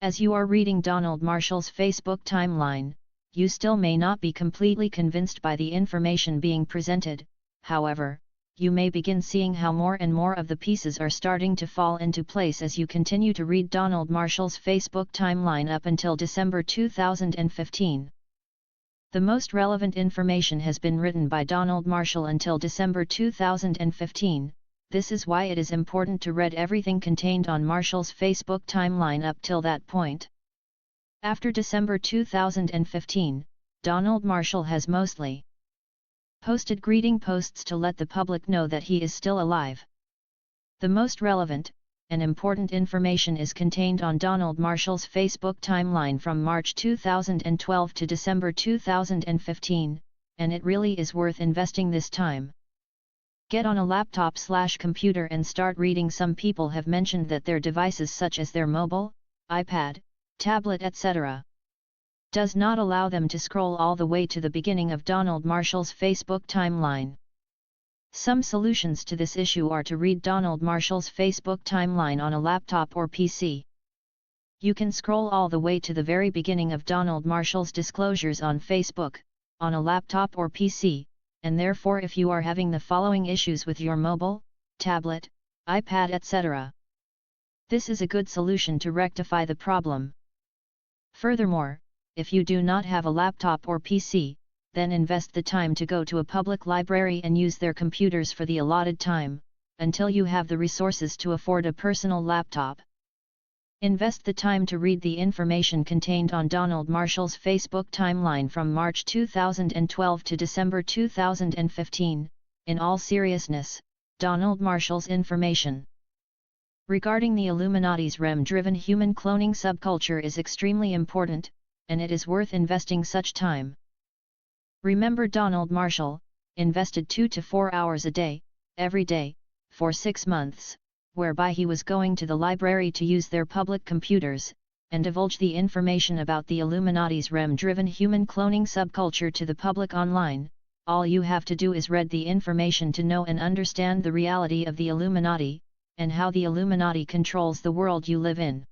As you are reading Donald Marshall's Facebook timeline, you still may not be completely convinced by the information being presented. However, you may begin seeing how more and more of the pieces are starting to fall into place as you continue to read Donald Marshall's Facebook timeline up until December 2015. The most relevant information has been written by Donald Marshall until December 2015, this is why it is important to read everything contained on Marshall's Facebook timeline up till that point. After December 2015, Donald Marshall has mostly posted greeting posts to let the public know that he is still alive. The most relevant and important information is contained on Donald Marshall's Facebook timeline from March 2012 to December 2015, and it really is worth investing this time. Get on a laptop/computer and start reading. Some people have mentioned that their devices such as their mobile, iPad, tablet etc. does not allow them to scroll all the way to the beginning of Donald Marshall's Facebook timeline. Some solutions to this issue are to read Donald Marshall's Facebook timeline on a laptop or PC. You can scroll all the way to the very beginning of Donald Marshall's disclosures on Facebook, on a laptop or PC, and therefore if you are having the following issues with your mobile, tablet, iPad etc., this is a good solution to rectify the problem. Furthermore, if you do not have a laptop or PC, then invest the time to go to a public library and use their computers for the allotted time, until you have the resources to afford a personal laptop. Invest the time to read the information contained on Donald Marshall's Facebook timeline from March 2012 to December 2015. In all seriousness, Donald Marshall's information regarding the Illuminati's REM-driven human cloning subculture is extremely important, and it is worth investing such time. Remember, Donald Marshall invested 2 to 4 hours a day, every day, for 6 months, whereby he was going to the library to use their public computers, and divulge the information about the Illuminati's REM-driven human cloning subculture to the public online. All you have to do is read the information to know and understand the reality of the Illuminati, and how the Illuminati controls the world you live in.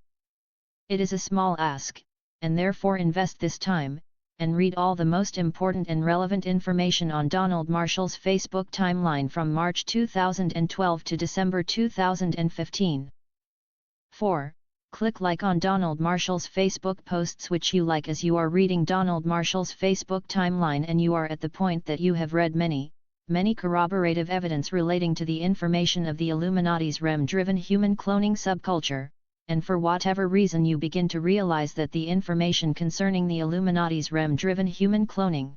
It is a small ask, and therefore invest this time, and read all the most important and relevant information on Donald Marshall's Facebook timeline from March 2012 to December 2015. 4. Click like on Donald Marshall's Facebook posts which you like. As you are reading Donald Marshall's Facebook timeline and you are at the point that you have read many, many corroborative evidence relating to the information of the Illuminati's REM-driven human cloning subculture, and for whatever reason you begin to realize that the information concerning the Illuminati's REM-driven human cloning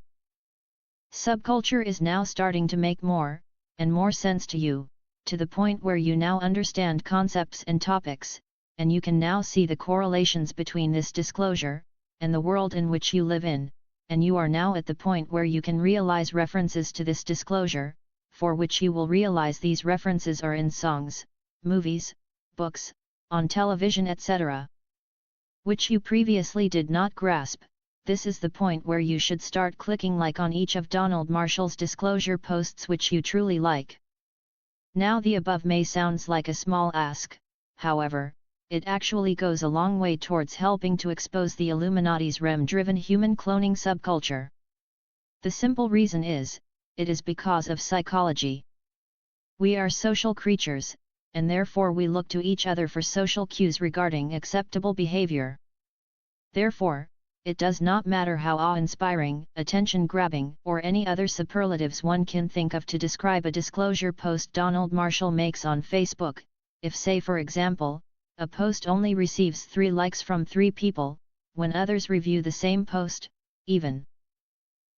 subculture is now starting to make more and more sense to you, to the point where you now understand concepts and topics, and you can now see the correlations between this disclosure and the world in which you live in, and you are now at the point where you can realize references to this disclosure, for which you will realize these references are in songs, movies, books, on television, etc., which you previously did not grasp. This is the point where you should start clicking like on each of Donald Marshall's disclosure posts which you truly like. Now the above may sounds like a small ask, however, it actually goes a long way towards helping to expose the Illuminati's REM-driven human cloning subculture. The simple reason is, it is because of psychology. We are social creatures, and therefore we look to each other for social cues regarding acceptable behavior. Therefore, it does not matter how awe-inspiring, attention-grabbing, or any other superlatives one can think of to describe a disclosure post Donald Marshall makes on Facebook, if say for example, a post only receives 3 likes from 3 people, when others review the same post, even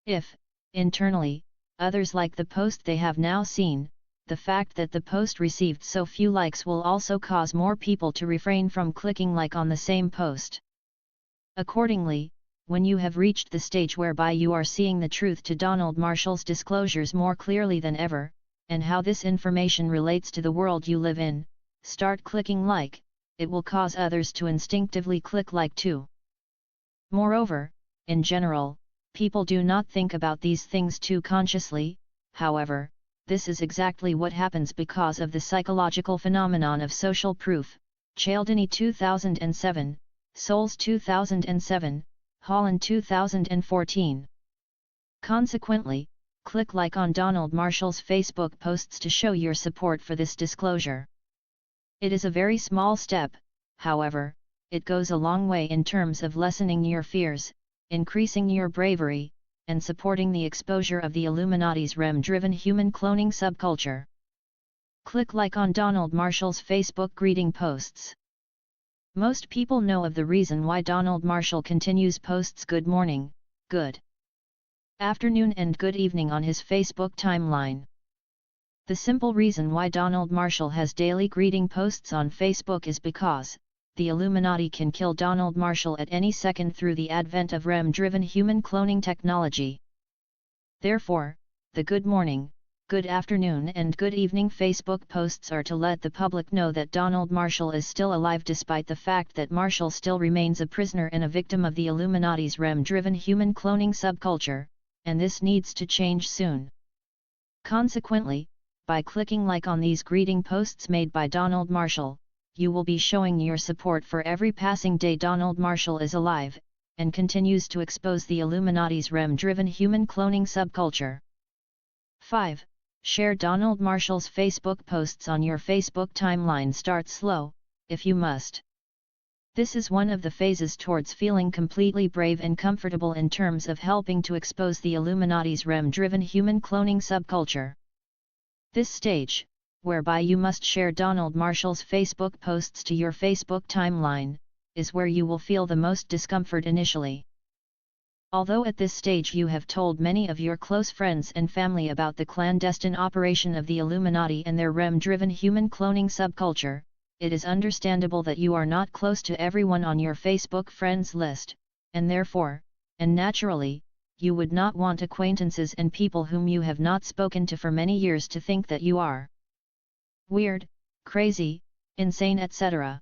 if, internally, others like the post they have now seen, the fact that the post received so few likes will also cause more people to refrain from clicking like on the same post. Accordingly, when you have reached the stage whereby you are seeing the truth to Donald Marshall's disclosures more clearly than ever, and how this information relates to the world you live in, start clicking like, it will cause others to instinctively click like too. Moreover, in general, people do not think about these things too consciously. However, this is exactly what happens because of the psychological phenomenon of social proof, Cialdini 2007, Souls 2007, Holland 2014. Consequently, click like on Donald Marshall's Facebook posts to show your support for this disclosure. It is a very small step, however, it goes a long way in terms of lessening your fears, increasing your bravery, and supporting the exposure of the Illuminati's REM-driven human cloning subculture. Click like on Donald Marshall's Facebook greeting posts. Most people know of the reason why Donald Marshall continues posts good morning, good afternoon and good evening on his Facebook timeline. The simple reason why Donald Marshall has daily greeting posts on Facebook is because the Illuminati can kill Donald Marshall at any second through the advent of REM-driven human cloning technology. Therefore, the good morning, good afternoon and good evening Facebook posts are to let the public know that Donald Marshall is still alive despite the fact that Marshall still remains a prisoner and a victim of the Illuminati's REM-driven human cloning subculture, and this needs to change soon. Consequently, by clicking like on these greeting posts made by Donald Marshall, you will be showing your support for every passing day Donald Marshall is alive, and continues to expose the Illuminati's REM-driven human cloning subculture. 5. Share Donald Marshall's Facebook posts on your Facebook timeline. Start slow, if you must. This is one of the phases towards feeling completely brave and comfortable in terms of helping to expose the Illuminati's REM-driven human cloning subculture. This stage, whereby you must share Donald Marshall's Facebook posts to your Facebook timeline, is where you will feel the most discomfort initially. Although at this stage you have told many of your close friends and family about the clandestine operation of the Illuminati and their REM-driven human cloning subculture, it is understandable that you are not close to everyone on your Facebook friends list, and therefore, and naturally, you would not want acquaintances and people whom you have not spoken to for many years to think that you are weird, crazy, insane, etc.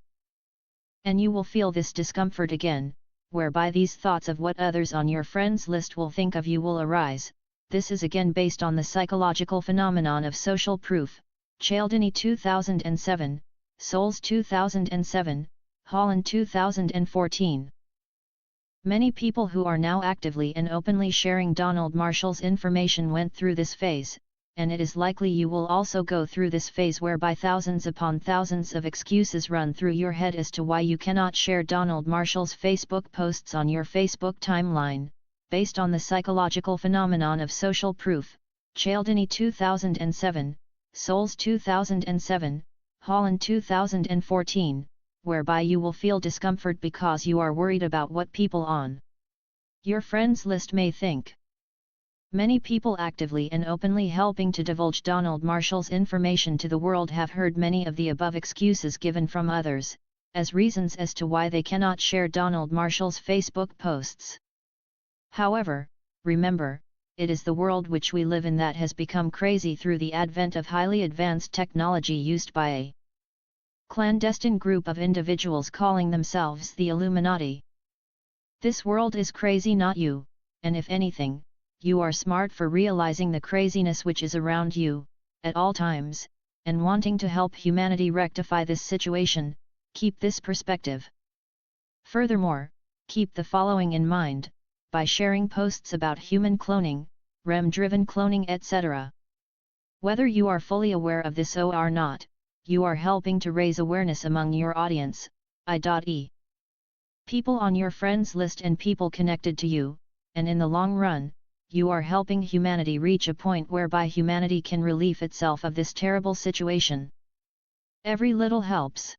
And you will feel this discomfort again, whereby these thoughts of what others on your friends list will think of you will arise. This is again based on the psychological phenomenon of social proof, Cialdini 2007, Souls 2007, Holland 2014. Many people who are now actively and openly sharing Donald Marshall's information went through this phase, and it is likely you will also go through this phase whereby thousands upon thousands of excuses run through your head as to why you cannot share Donald Marshall's Facebook posts on your Facebook timeline, based on the psychological phenomenon of social proof, Cialdini 2007, Souls 2007, Holland 2014, whereby you will feel discomfort because you are worried about what people on your friends list may think. Many people actively and openly helping to divulge Donald Marshall's information to the world have heard many of the above excuses given from others, as reasons as to why they cannot share Donald Marshall's Facebook posts. However, remember, it is the world which we live in that has become crazy through the advent of highly advanced technology used by a clandestine group of individuals calling themselves the Illuminati. This world is crazy, not you, and if anything, you are smart for realizing the craziness which is around you, at all times, and wanting to help humanity rectify this situation. Keep this perspective. Furthermore, keep the following in mind, by sharing posts about human cloning, REM-driven cloning, etc. Whether you are fully aware of this or not, you are helping to raise awareness among your audience, i.e. people on your friends list and people connected to you, and in the long run, you are helping humanity reach a point whereby humanity can relieve itself of this terrible situation. Every little helps.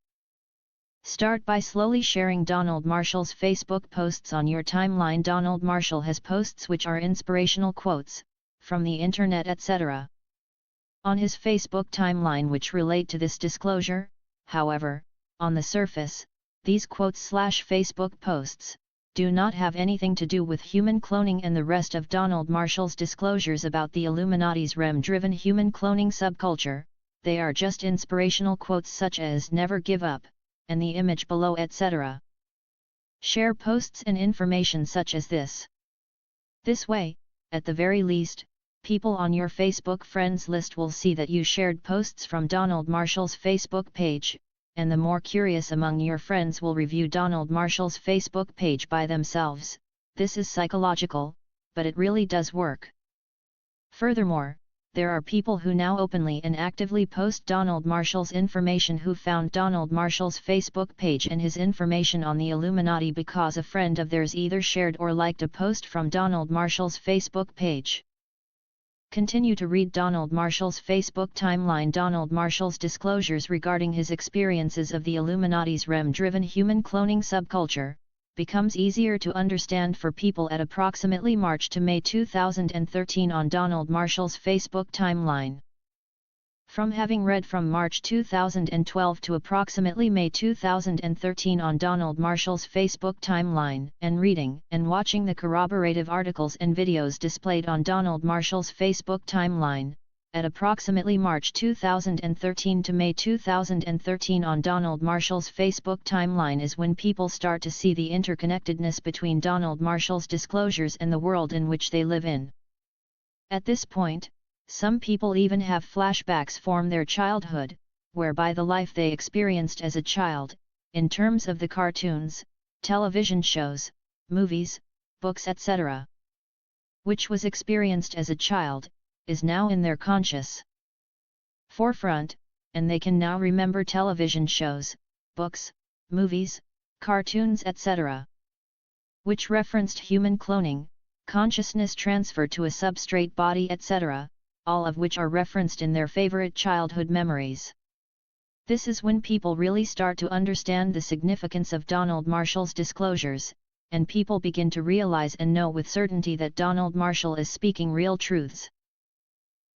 Start by slowly sharing Donald Marshall's Facebook posts on your timeline. Donald Marshall has posts which are inspirational quotes, from the internet, etc. on his Facebook timeline which relate to this disclosure. However, on the surface, these quotes/Facebook posts do not have anything to do with human cloning and the rest of Donald Marshall's disclosures about the Illuminati's REM-driven human cloning subculture. They are just inspirational quotes such as "never give up," and the image below, etc. Share posts and information such as this. This way, at the very least, people on your Facebook friends list will see that you shared posts from Donald Marshall's Facebook page, and the more curious among your friends will review Donald Marshall's Facebook page by themselves. This is psychological, but it really does work. Furthermore, there are people who now openly and actively post Donald Marshall's information who found Donald Marshall's Facebook page and his information on the Illuminati because a friend of theirs either shared or liked a post from Donald Marshall's Facebook page. Continue to read Donald Marshall's Facebook timeline. Donald Marshall's disclosures regarding his experiences of the Illuminati's REM-driven human cloning subculture becomes easier to understand for people at approximately March to May 2013 on Donald Marshall's Facebook timeline. From having read from March 2012 to approximately May 2013 on Donald Marshall's Facebook timeline, and reading and watching the corroborative articles and videos displayed on Donald Marshall's Facebook timeline, at approximately March 2013 to May 2013 on Donald Marshall's Facebook timeline is when people start to see the interconnectedness between Donald Marshall's disclosures and the world in which they live in. At this point, some people even have flashbacks from their childhood, whereby the life they experienced as a child, in terms of the cartoons, television shows, movies, books, etc., which was experienced as a child, is now in their conscious forefront, and they can now remember television shows, books, movies, cartoons, etc., which referenced human cloning, consciousness transfer to a substrate body, etc., all of which are referenced in their favorite childhood memories. This is when people really start to understand the significance of Donald Marshall's disclosures, and people begin to realize and know with certainty that Donald Marshall is speaking real truths.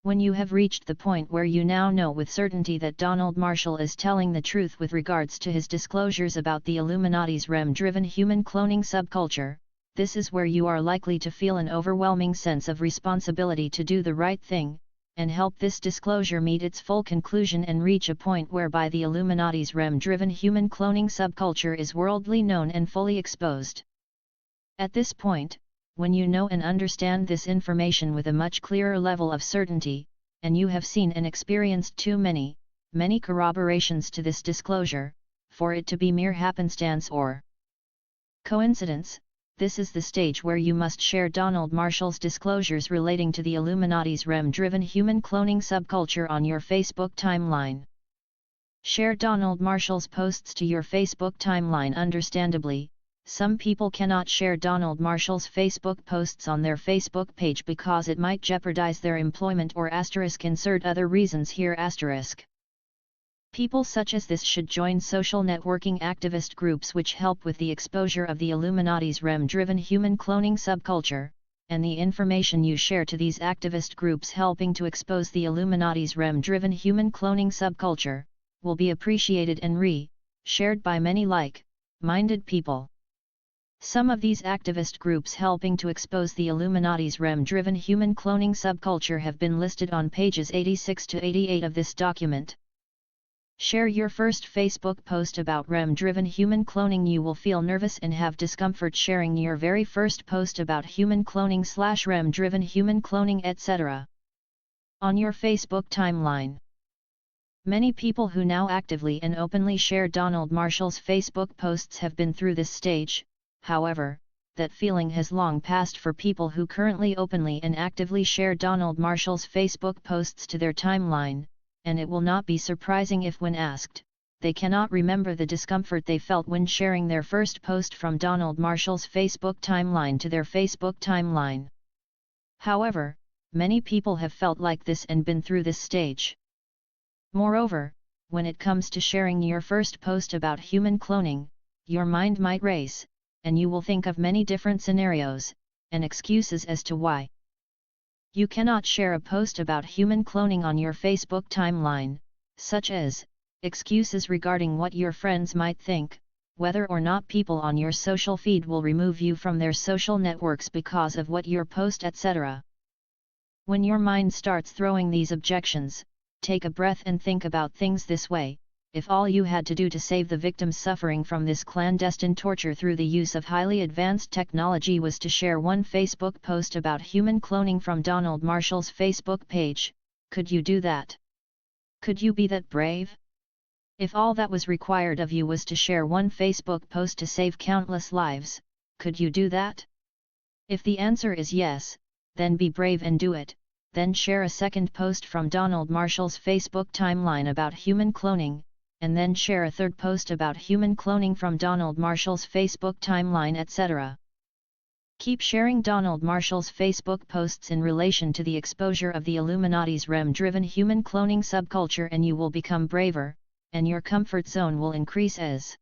When you have reached the point where you now know with certainty that Donald Marshall is telling the truth with regards to his disclosures about the Illuminati's REM-driven human cloning subculture, this is where you are likely to feel an overwhelming sense of responsibility to do the right thing, and help this disclosure meet its full conclusion and reach a point whereby the Illuminati's REM-driven human cloning subculture is worldly known and fully exposed. At this point, when you know and understand this information with a much clearer level of certainty, and you have seen and experienced too many corroborations to this disclosure, for it to be mere happenstance or coincidence, this is the stage where you must share Donald Marshall's disclosures relating to the Illuminati's REM-driven human cloning subculture on your Facebook timeline. Share Donald Marshall's posts to your Facebook timeline. Understandably, Some people cannot share Donald Marshall's Facebook posts on their Facebook page because it might jeopardize their employment or insert other reasons here *. People such as this should join social networking activist groups which help with the exposure of the Illuminati's REM-driven human cloning subculture, and the information you share to these activist groups helping to expose the Illuminati's REM-driven human cloning subculture, will be appreciated and shared by many like-minded people. Some of these activist groups helping to expose the Illuminati's REM-driven human cloning subculture have been listed on pages 86 to 88 of this document. Share your first Facebook post about REM-driven human cloning. You will feel nervous and have discomfort sharing your very first post about human cloning / REM-driven human cloning etc. on your Facebook timeline. Many people who now actively and openly share Donald Marshall's Facebook posts have been through this stage. However, that feeling has long passed for people who currently openly and actively share Donald Marshall's Facebook posts to their timeline, and it will not be surprising if when asked, they cannot remember the discomfort they felt when sharing their first post from Donald Marshall's Facebook timeline to their Facebook timeline. However, many people have felt like this and been through this stage. Moreover, when it comes to sharing your first post about human cloning, your mind might race, and you will think of many different scenarios and excuses as to why you cannot share a post about human cloning on your Facebook timeline, such as excuses regarding what your friends might think, whether or not people on your social feed will remove you from their social networks because of what your post etc. When your mind starts throwing these objections, take a breath and think about things this way. If all you had to do to save the victims suffering from this clandestine torture through the use of highly advanced technology was to share one Facebook post about human cloning from Donald Marshall's Facebook page, could you do that? Could you be that brave? If all that was required of you was to share one Facebook post to save countless lives, could you do that? If the answer is yes, then be brave and do it. Then share a second post from Donald Marshall's Facebook timeline about human cloning, and then share a third post about human cloning from Donald Marshall's Facebook timeline etc. Keep sharing Donald Marshall's Facebook posts in relation to the exposure of the Illuminati's REM-driven human cloning subculture and you will become braver, and your comfort zone will increase as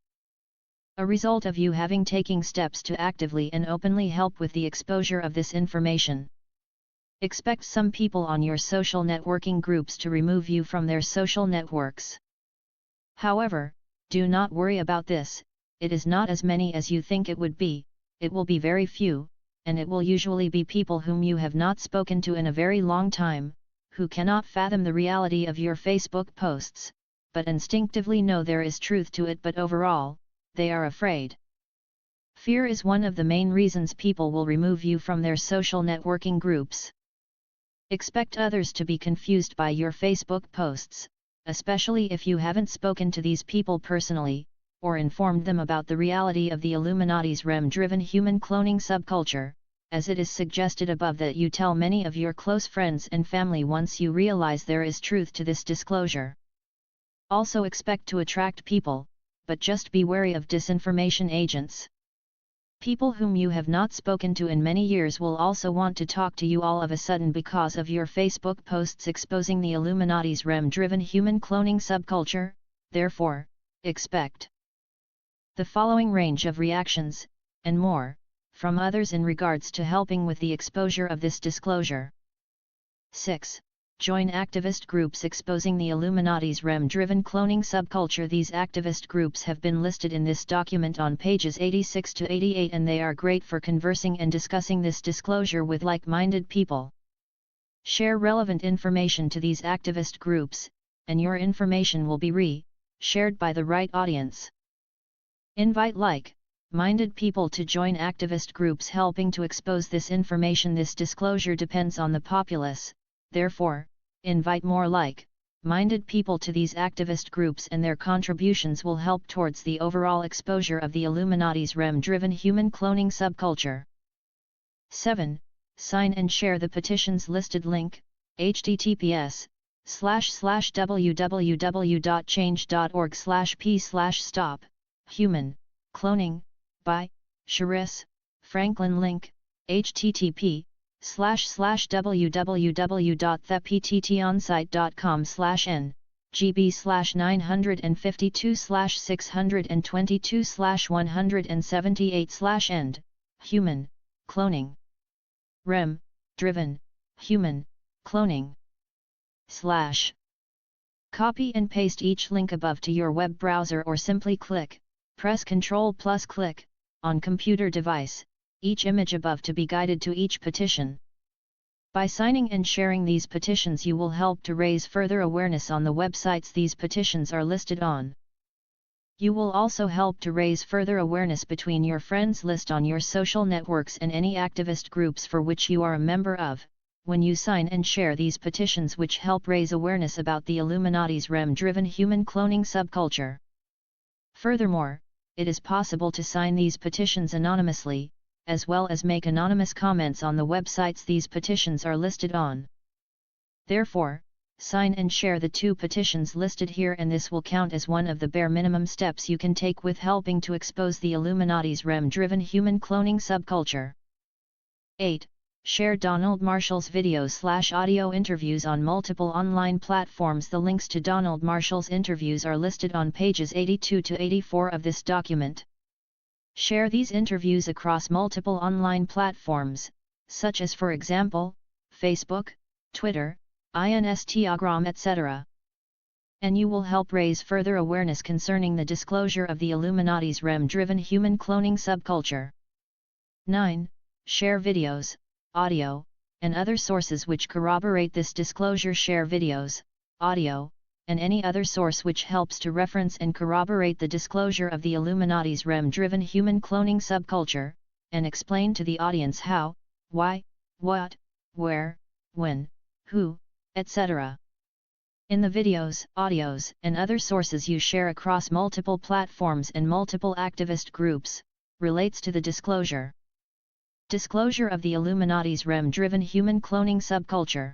a result of you having taken steps to actively and openly help with the exposure of this information. Expect some people on your social networking groups to remove you from their social networks. However, do not worry about this, it is not as many as you think it would be, it will be very few, and it will usually be people whom you have not spoken to in a very long time, who cannot fathom the reality of your Facebook posts, but instinctively know there is truth to it but overall, they are afraid. Fear is one of the main reasons people will remove you from their social networking groups. Expect others to be confused by your Facebook posts, especially if you haven't spoken to these people personally, or informed them about the reality of the Illuminati's REM-driven human cloning subculture, as it is suggested above that you tell many of your close friends and family once you realize there is truth to this disclosure. Also expect to attract people, but just be wary of disinformation agents. People whom you have not spoken to in many years will also want to talk to you all of a sudden because of your Facebook posts exposing the Illuminati's REM-driven human cloning subculture, therefore, expect the following range of reactions, and more, from others in regards to helping with the exposure of this disclosure. 6. Join activist groups exposing the Illuminati's REM-driven cloning subculture. These activist groups have been listed in this document on pages 86 to 88 and they are great for conversing and discussing this disclosure with like-minded people. Share relevant information to these activist groups, and your information will be shared by the right audience. Invite like-minded people to join activist groups helping to expose this information. This disclosure depends on the populace. Therefore, invite more like-minded people to these activist groups and their contributions will help towards the overall exposure of the Illuminati's REM-driven human cloning subculture. 7. Sign and share the petitions listed. Link, https://www.change.org/p/stop, human, cloning, by Charis, Franklin link, http://www.thepttincite.com/n, GB/952/622/178/end, human, cloning. REM, driven, human, cloning. / Copy and paste each link above to your web browser or simply press Ctrl+ click, on computer device, each image above to be guided to each petition. By signing and sharing these petitions you will help to raise further awareness on the websites these petitions are listed on. You will also help to raise further awareness between your friends list on your social networks and any activist groups for which you are a member of, when you sign and share these petitions which help raise awareness about the Illuminati's REM-driven human cloning subculture. Furthermore, it is possible to sign these petitions anonymously, as well as make anonymous comments on the websites these petitions are listed on. Therefore, sign and share the 2 petitions listed here and this will count as one of the bare minimum steps you can take with helping to expose the Illuminati's REM-driven human cloning subculture. 8. Share Donald Marshall's videos/audio interviews on multiple online platforms. The links to Donald Marshall's interviews are listed on pages 82 to 84 of this document. Share these interviews across multiple online platforms, such as for example, Facebook, Twitter, Instagram, etc. And you will help raise further awareness concerning the disclosure of the Illuminati's REM-driven human cloning subculture. 9. Share videos, audio, and other sources which corroborate this disclosure. Share videos, audio, and any other source which helps to reference and corroborate the disclosure of the Illuminati's REM-driven human cloning subculture, and explain to the audience how, why, what, where, when, who, etc. In the videos, audios, and other sources you share across multiple platforms and multiple activist groups, relates to the disclosure of the Illuminati's REM-driven human cloning subculture.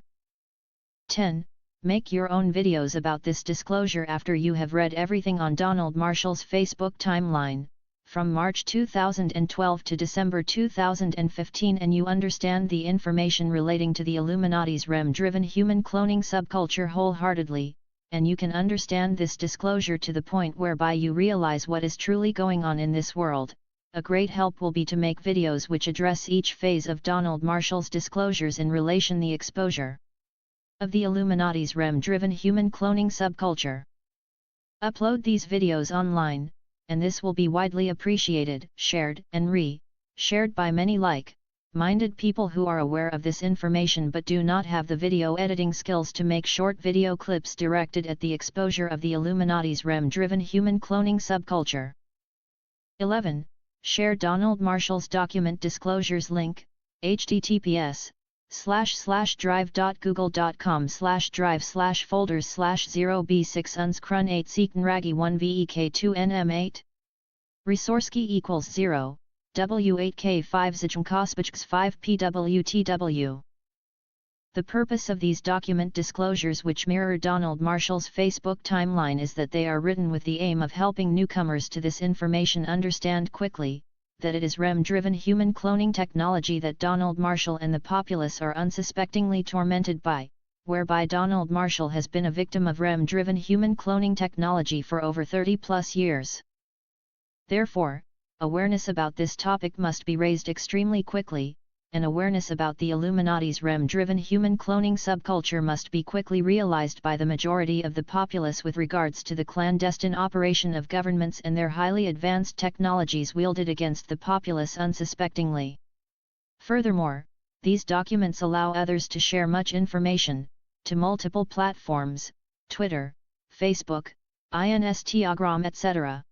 10. Make your own videos about this disclosure after you have read everything on Donald Marshall's Facebook timeline, from March 2012 to December 2015, and you understand the information relating to the Illuminati's REM-driven human cloning subculture wholeheartedly, and you can understand this disclosure to the point whereby you realize what is truly going on in this world. A great help will be to make videos which address each phase of Donald Marshall's disclosures in relation the exposure of the Illuminati's REM-driven human cloning subculture. Upload these videos online, and this will be widely appreciated, shared, and re-shared by many like-minded people who are aware of this information but do not have the video editing skills to make short video clips directed at the exposure of the Illuminati's REM-driven human cloning subculture. 11. Share Donald Marshall's document disclosures link, https://drive.google.com/drive/folders/0b6 unscrun 8 seeknragi 1 vek2 nm8. Resource key = 0, w8k5 zijmkospijks 5 pwtw. The purpose of these document disclosures which mirror Donald Marshall's Facebook timeline is that they are written with the aim of helping newcomers to this information understand quickly, that it is REM-driven human cloning technology that Donald Marshall and the populace are unsuspectingly tormented by, whereby Donald Marshall has been a victim of REM-driven human cloning technology for over 30+ years. Therefore, awareness about this topic must be raised extremely quickly, and awareness about the Illuminati's REM-driven human cloning subculture must be quickly realized by the majority of the populace with regards to the clandestine operation of governments and their highly advanced technologies wielded against the populace unsuspectingly. Furthermore, these documents allow others to share much information, to multiple platforms, Twitter, Facebook, Instagram, etc.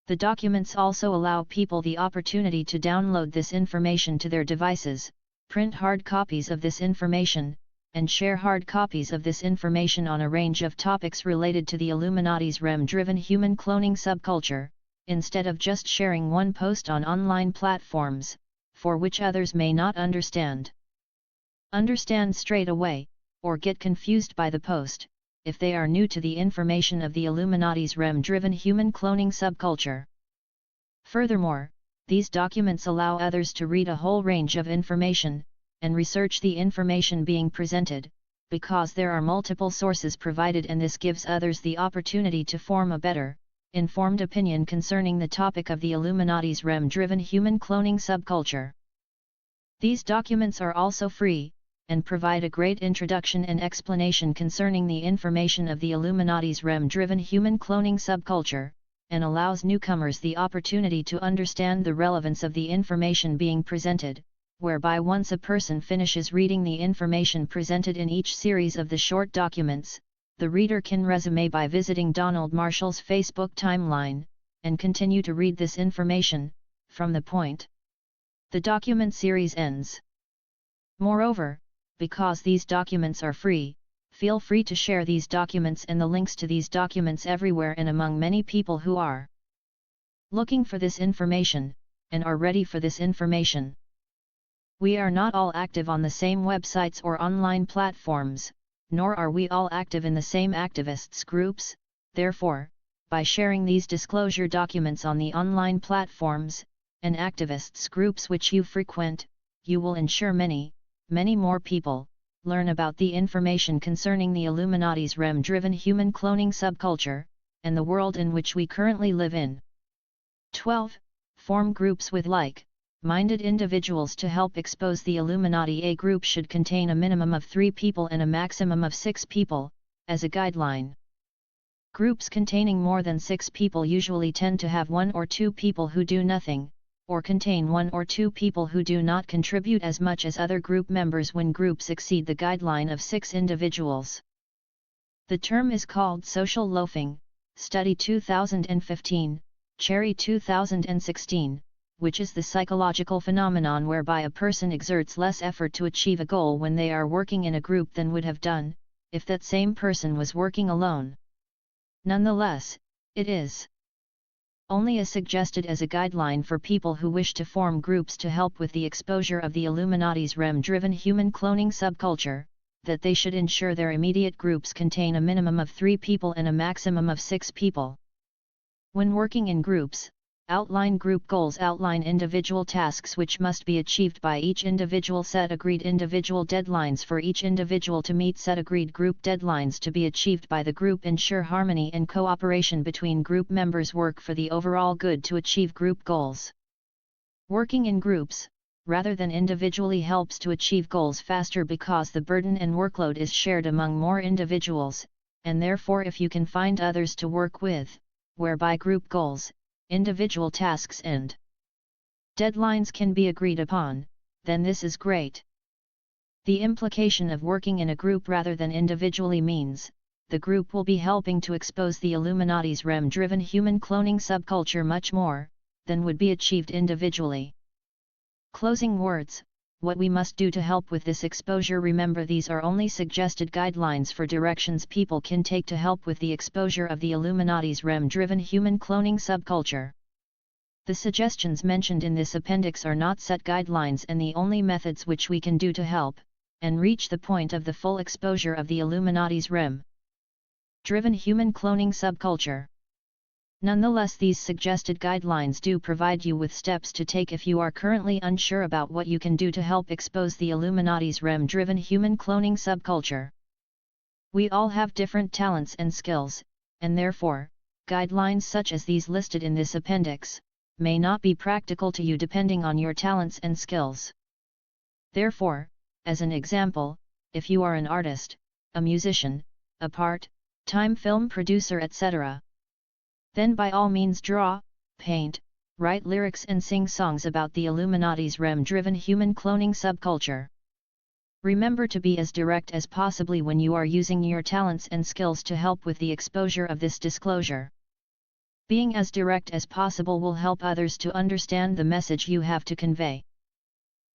The documents also allow people the opportunity to download this information to their devices, print hard copies of this information, and share hard copies of this information on a range of topics related to the Illuminati's REM-driven human cloning subculture, instead of just sharing one post on online platforms, for which others may not understand straight away, or get confused by the post, if they are new to the information of the Illuminati's REM-driven human cloning subculture. Furthermore, these documents allow others to read a whole range of information, and research the information being presented, because there are multiple sources provided, and this gives others the opportunity to form a better, informed opinion concerning the topic of the Illuminati's REM-driven human cloning subculture. These documents are also free, and provide a great introduction and explanation concerning the information of the Illuminati's REM-driven human cloning subculture, and allows newcomers the opportunity to understand the relevance of the information being presented, whereby once a person finishes reading the information presented in each series of the short documents, the reader can resume by visiting Donald Marshall's Facebook timeline, and continue to read this information, from the point the document series ends. Moreover, because these documents are free, feel free to share these documents and the links to these documents everywhere and among many people who are looking for this information, and are ready for this information. We are not all active on the same websites or online platforms, nor are we all active in the same activists groups. Therefore, by sharing these disclosure documents on the online platforms and activists groups which you frequent, you will ensure many more people learn about the information concerning the Illuminati's REM-driven human cloning subculture, and the world in which we currently live in. 12. Form groups with like-minded individuals to help expose the Illuminati. A group should contain a minimum of 3 people and a maximum of 6 people, as a guideline. Groups containing more than 6 people usually tend to have 1 or 2 people who do nothing, or contain 1 or 2 people who do not contribute as much as other group members when groups exceed the guideline of 6 individuals. The term is called social loafing, Study 2015, Cherry 2016, which is the psychological phenomenon whereby a person exerts less effort to achieve a goal when they are working in a group than would have done, if that same person was working alone. Nonetheless, it is only suggested as a guideline for people who wish to form groups to help with the exposure of the Illuminati's REM-driven human cloning subculture, that they should ensure their immediate groups contain a minimum of 3 people and a maximum of 6 people. When working in groups, outline group goals, outline individual tasks which must be achieved by each individual, set agreed individual deadlines for each individual to meet, set agreed group deadlines to be achieved by the group, ensure harmony and cooperation between group members, work for the overall good to achieve group goals. Working in groups, rather than individually, helps to achieve goals faster because the burden and workload is shared among more individuals, and therefore if you can find others to work with, whereby group goals, individual tasks and deadlines can be agreed upon, then this is great. The implication of working in a group rather than individually means, the group will be helping to expose the Illuminati's REM-driven human cloning subculture much more than would be achieved individually. Closing words: what we must do to help with this exposure. Remember, these are only suggested guidelines for directions people can take to help with the exposure of the Illuminati's REM-driven human cloning subculture. The suggestions mentioned in this appendix are not set guidelines and the only methods which we can do to help and reach the point of the full exposure of the Illuminati's REM-driven human cloning subculture. Nonetheless, these suggested guidelines do provide you with steps to take if you are currently unsure about what you can do to help expose the Illuminati's REM-driven human cloning subculture. We all have different talents and skills, and therefore, guidelines such as these listed in this appendix may not be practical to you depending on your talents and skills. Therefore, as an example, if you are an artist, a musician, a part-time film producer, etc., then by all means draw, paint, write lyrics and sing songs about the Illuminati's REM-driven human cloning subculture. Remember to be as direct as possible when you are using your talents and skills to help with the exposure of this disclosure. Being as direct as possible will help others to understand the message you have to convey.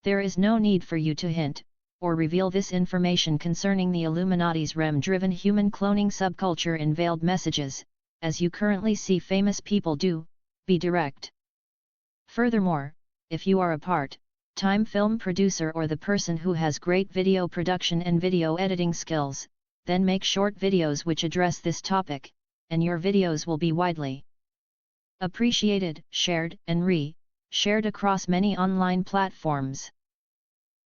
There is no need for you to hint or reveal this information concerning the Illuminati's REM-driven human cloning subculture in veiled messages, as you currently see famous people do. Be direct. Furthermore, if you are a part-time film producer or the person who has great video production and video editing skills, then make short videos which address this topic, and your videos will be widely appreciated, shared, and shared across many online platforms.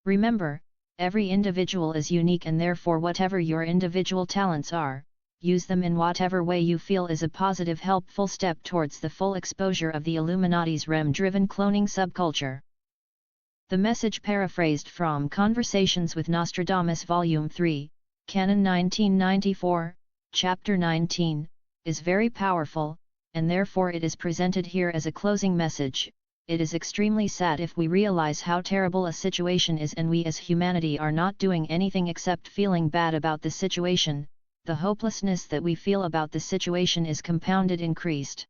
Remember, every individual is unique, and therefore whatever your individual talents are, use them in whatever way you feel is a positive, helpful step towards the full exposure of the Illuminati's REM-driven cloning subculture. The message, paraphrased from Conversations with Nostradamus Volume 3, Canon 1994, Chapter 19, is very powerful, and therefore it is presented here as a closing message. It is extremely sad if we realize how terrible a situation is and we as humanity are not doing anything except feeling bad about the situation. The hopelessness that we feel about the situation is compounded, increased.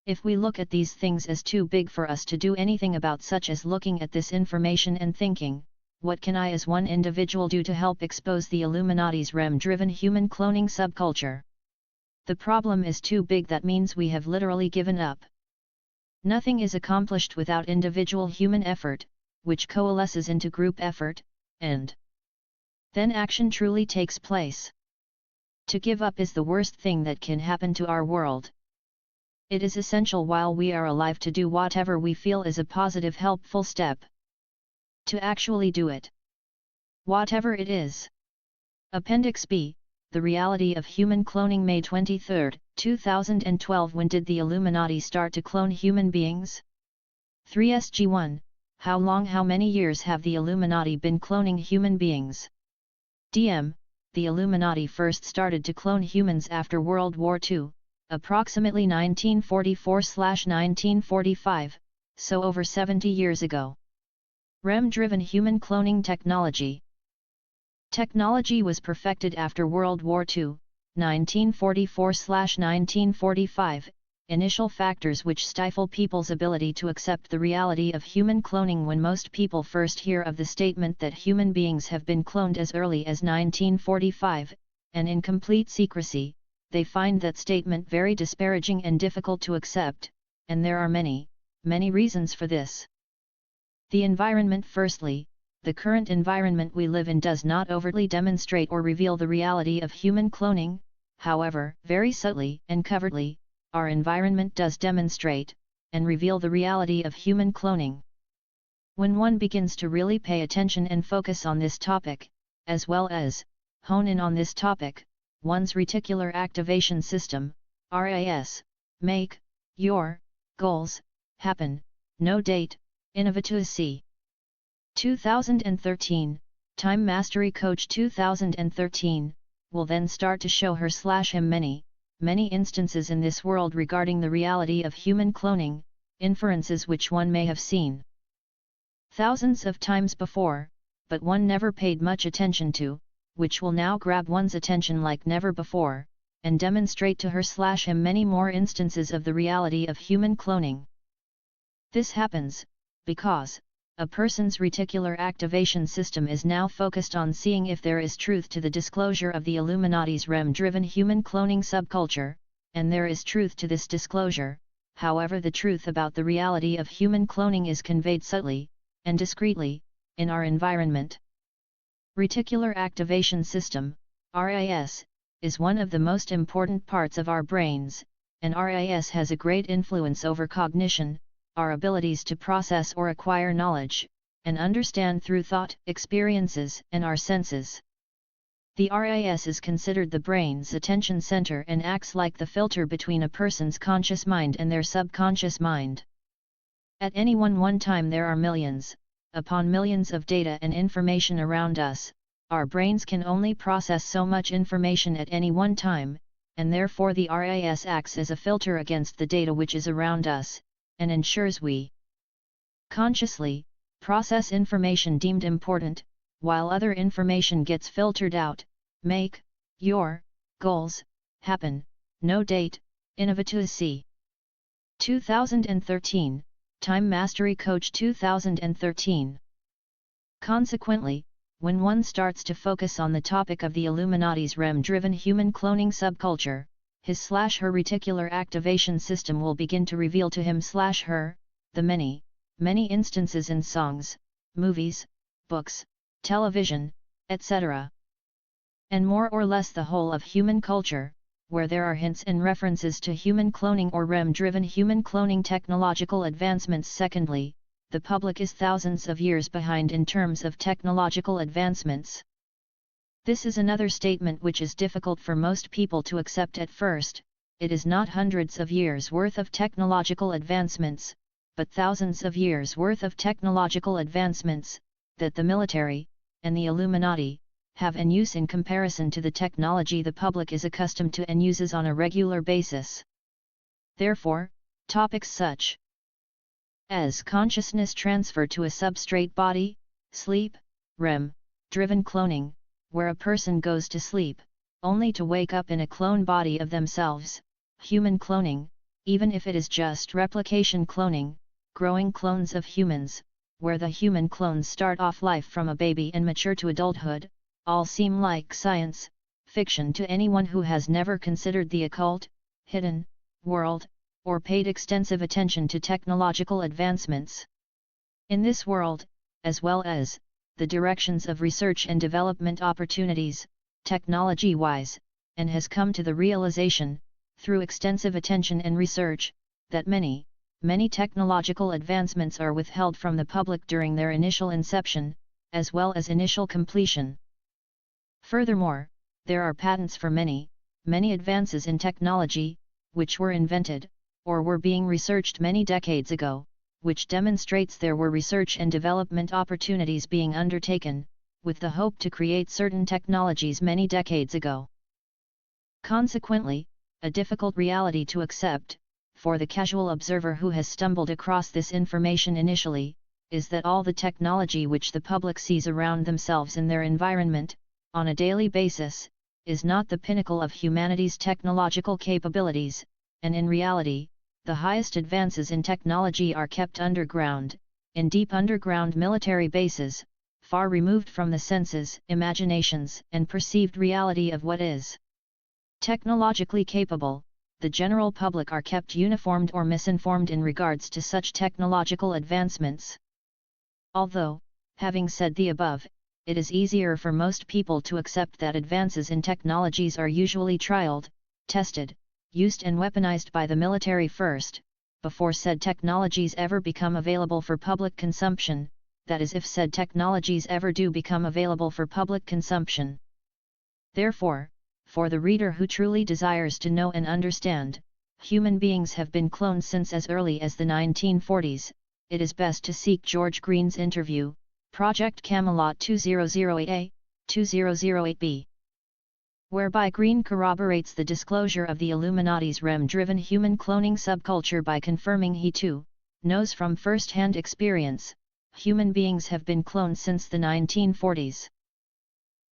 If we look at these things as too big for us to do anything about, such as looking at this information and thinking, what can I as one individual do to help expose the Illuminati's REM-driven human cloning subculture? The problem is too big. That means we have literally given up. Nothing is accomplished without individual human effort, which coalesces into group effort, and then action truly takes place. To give up is the worst thing that can happen to our world. It is essential while we are alive to do whatever we feel is a positive, helpful step. To actually do it. Whatever it is. Appendix B, The Reality of Human Cloning, May 23, 2012. When did the Illuminati start to clone human beings? 3SG1, How long, how many years have the Illuminati been cloning human beings? DM, The Illuminati first started to clone humans after World War II, approximately 1944/1945, so over 70 years ago. REM-driven human cloning technology. Technology was perfected after World War II, 1944/1945. Initial factors which stifle people's ability to accept the reality of human cloning. When most people first hear of the statement that human beings have been cloned as early as 1945, and in complete secrecy, they find that statement very disparaging and difficult to accept, and there are many, many reasons for this. The environment. Firstly, the current environment we live in does not overtly demonstrate or reveal the reality of human cloning. However, very subtly and covertly, our environment does demonstrate and reveal the reality of human cloning. When one begins to really pay attention and focus on this topic, as well as hone in on this topic, one's reticular activation system, RAS, make your goals happen. No date, inappropriately. 2013, Time Mastery Coach 2013, will then start to show her/him many instances in this world regarding the reality of human cloning, inferences which one may have seen thousands of times before, but one never paid much attention to, which will now grab one's attention like never before, and demonstrate to her/him many more instances of the reality of human cloning. This happens because a person's reticular activation system is now focused on seeing if there is truth to the disclosure of the Illuminati's REM-driven human cloning subculture, and there is truth to this disclosure. However, the truth about the reality of human cloning is conveyed subtly and discreetly in our environment. Reticular activation system, RAS, is one of the most important parts of our brains, and RAS has a great influence over cognition, our abilities to process or acquire knowledge, and understand through thought, experiences, and our senses. The RAS is considered the brain's attention center and acts like the filter between a person's conscious mind and their subconscious mind. At any one time there are millions, upon millions of data and information around us. Our brains can only process so much information at any one time, and therefore the RAS acts as a filter against the data which is around us, and ensures we consciously process information deemed important, while other information gets filtered out. Make your goals happen. No date, inappropriately. 2013, Time Mastery Coach 2013. Consequently, when one starts to focus on the topic of the Illuminati's REM-driven human cloning subculture, his/her reticular activation system will begin to reveal to him/her, the many instances in songs, movies, books, television, etc. and more or less the whole of human culture, where there are hints and references to human cloning or REM-driven human cloning technological advancements. Secondly, the public is thousands of years behind in terms of technological advancements. This is another statement which is difficult for most people to accept at first. It is not hundreds of years worth of technological advancements, but thousands of years worth of technological advancements, that the military, and the Illuminati, have in use in comparison to the technology the public is accustomed to and uses on a regular basis. Therefore, topics such as consciousness transfer to a substrate body, sleep, REM-driven cloning, where a person goes to sleep, only to wake up in a clone body of themselves, human cloning, even if it is just replication cloning, growing clones of humans, where the human clones start off life from a baby and mature to adulthood, all seem like science fiction to anyone who has never considered the occult, hidden world, or paid extensive attention to technological advancements in this world, as well as the directions of research and development opportunities, technology-wise, and has come to the realization, through extensive attention and research, that many technological advancements are withheld from the public during their initial inception, as well as initial completion. Furthermore, there are patents for many advances in technology, which were invented, or were being researched many decades ago, which demonstrates there were research and development opportunities being undertaken, with the hope to create certain technologies many decades ago. Consequently, a difficult reality to accept, for the casual observer who has stumbled across this information initially, is that all the technology which the public sees around themselves in their environment, on a daily basis, is not the pinnacle of humanity's technological capabilities, and in reality, the highest advances in technology are kept underground, in deep underground military bases, far removed from the senses, imaginations, and perceived reality of what is technologically capable. The general public are kept uniformed or misinformed in regards to such technological advancements. Although, having said the above, it is easier for most people to accept that advances in technologies are usually trialed, tested, used and weaponized by the military first, before said technologies ever become available for public consumption, that is, if said technologies ever do become available for public consumption. Therefore, for the reader who truly desires to know and understand, human beings have been cloned since as early as the 1940s, it is best to seek George Green's interview, Project Camelot 2008A, 2008B. Whereby Green corroborates the disclosure of the Illuminati's REM-driven human cloning subculture by confirming he too knows from first-hand experience, human beings have been cloned since the 1940s.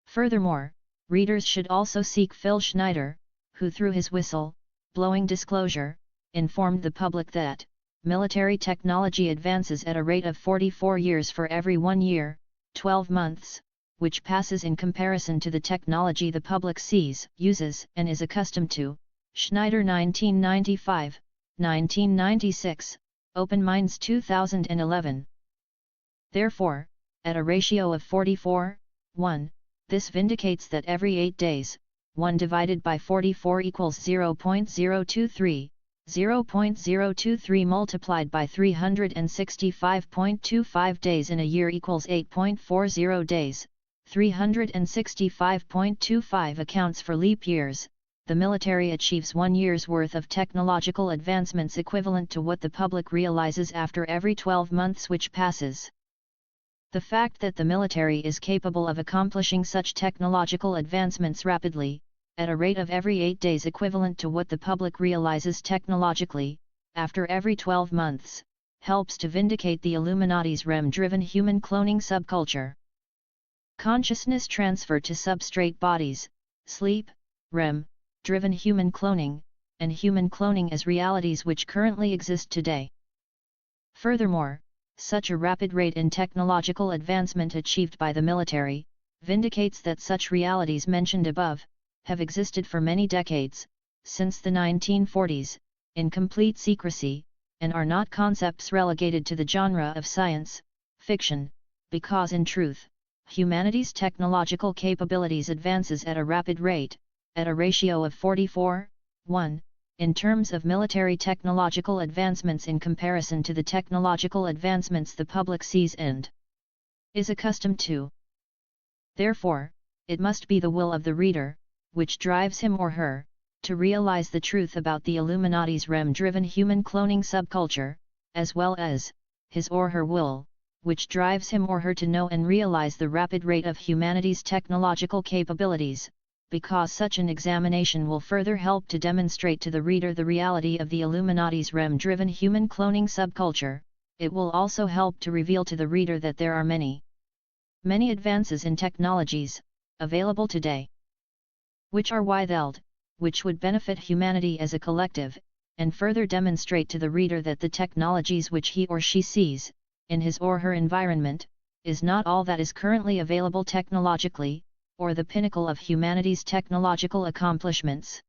Furthermore, readers should also seek Phil Schneider, who through his whistle-blowing disclosure, informed the public that military technology advances at a rate of 44 years for every 1 year, 12 months, which passes in comparison to the technology the public sees, uses, and is accustomed to. Schneider 1995, 1996, Open Minds 2011. Therefore, at a ratio of 44:1, this vindicates that every 8 days, 1 divided by 44 equals 0.023, 0.023 multiplied by 365.25 days in a year equals 8.40 days, 365.25 accounts for leap years. The military achieves 1 year's worth of technological advancements equivalent to what the public realizes after every 12 months which passes. The fact that the military is capable of accomplishing such technological advancements rapidly, at a rate of every 8 days equivalent to what the public realizes technologically, after every 12 months, helps to vindicate the Illuminati's REM-driven human cloning subculture. Consciousness transfer to substrate bodies, sleep, REM-driven human cloning, and human cloning as realities which currently exist today. Furthermore, such a rapid rate in technological advancement achieved by the military, vindicates that such realities mentioned above, have existed for many decades, since the 1940s, in complete secrecy, and are not concepts relegated to the genre of science fiction, because in truth, humanity's technological capabilities advances at a rapid rate, at a ratio of 44:1, in terms of military technological advancements in comparison to the technological advancements the public sees and is accustomed to. Therefore, it must be the will of the reader, which drives him or her, to realize the truth about the Illuminati's REM-driven human cloning subculture, as well as, his or her will, which drives him or her to know and realize the rapid rate of humanity's technological capabilities, because such an examination will further help to demonstrate to the reader the reality of the Illuminati's REM-driven human cloning subculture. It will also help to reveal to the reader that there are many advances in technologies, available today, which are withheld, which would benefit humanity as a collective, and further demonstrate to the reader that the technologies which he or she sees, in his or her environment, is not all that is currently available technologically, or the pinnacle of humanity's technological accomplishments.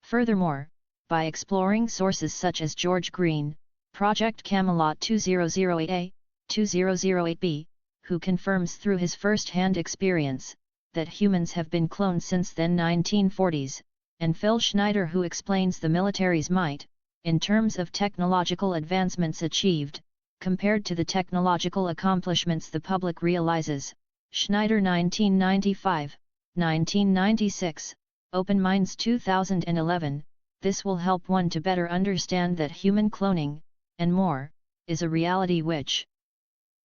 Furthermore, by exploring sources such as George Green, Project Camelot 2008A, 2008B, who confirms through his first-hand experience, that humans have been cloned since the 1940s, and Phil Schneider, who explains the military's might, in terms of technological advancements achieved, compared to the technological accomplishments the public realizes. Schneider 1995, 1996, Open Minds 2011. This will help one to better understand that human cloning, and more, is a reality which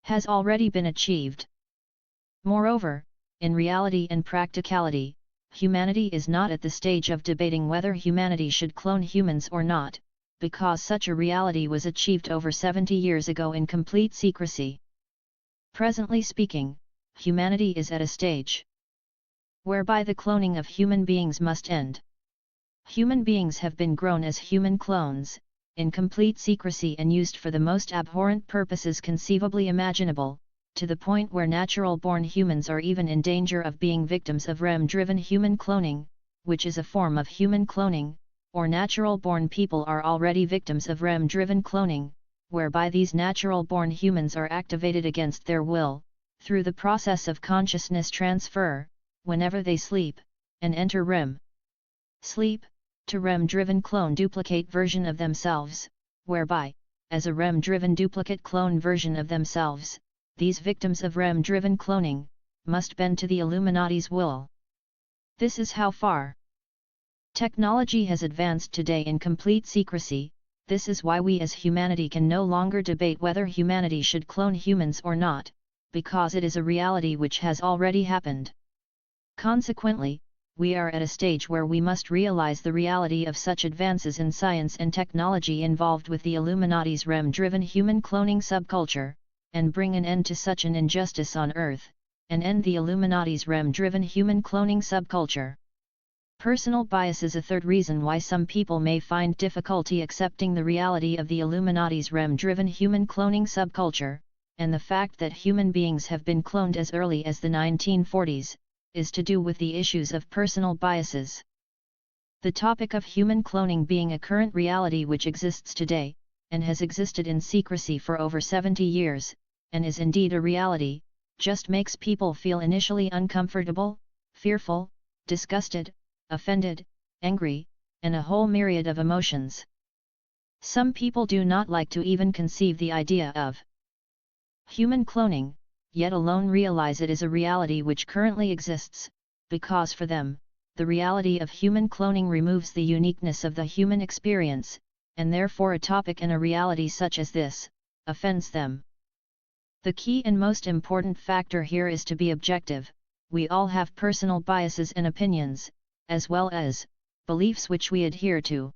has already been achieved. Moreover, in reality and practicality, humanity is not at the stage of debating whether humanity should clone humans or not, because such a reality was achieved over 70 years ago in complete secrecy. Presently speaking, humanity is at a stage whereby the cloning of human beings must end. Human beings have been grown as human clones, in complete secrecy and used for the most abhorrent purposes conceivably imaginable, to the point where natural-born humans are even in danger of being victims of REM-driven human cloning, which is a form of human cloning, or natural-born people are already victims of REM-driven cloning, whereby these natural-born humans are activated against their will, through the process of consciousness transfer, whenever they sleep, and enter REM sleep, to REM-driven clone duplicate version of themselves, whereby, as a REM-driven duplicate clone version of themselves, these victims of REM-driven cloning, must bend to the Illuminati's will. This is how far technology has advanced today in complete secrecy. This is why we as humanity can no longer debate whether humanity should clone humans or not, because it is a reality which has already happened. Consequently, we are at a stage where we must realize the reality of such advances in science and technology involved with the Illuminati's REM-driven human cloning subculture, and bring an end to such an injustice on Earth, and end the Illuminati's REM-driven human cloning subculture. Personal bias is a third reason why some people may find difficulty accepting the reality of the Illuminati's REM-driven human cloning subculture, and the fact that human beings have been cloned as early as the 1940s, is to do with the issues of personal biases. The topic of human cloning being a current reality which exists today, and has existed in secrecy for over 70 years, and is indeed a reality, just makes people feel initially uncomfortable, fearful, disgusted, offended, angry, and a whole myriad of emotions. Some people do not like to even conceive the idea of human cloning, yet alone realize it is a reality which currently exists, because for them, the reality of human cloning removes the uniqueness of the human experience, and therefore a topic and a reality such as this, offends them. The key and most important factor here is to be objective. We all have personal biases and opinions, as well as beliefs which we adhere to.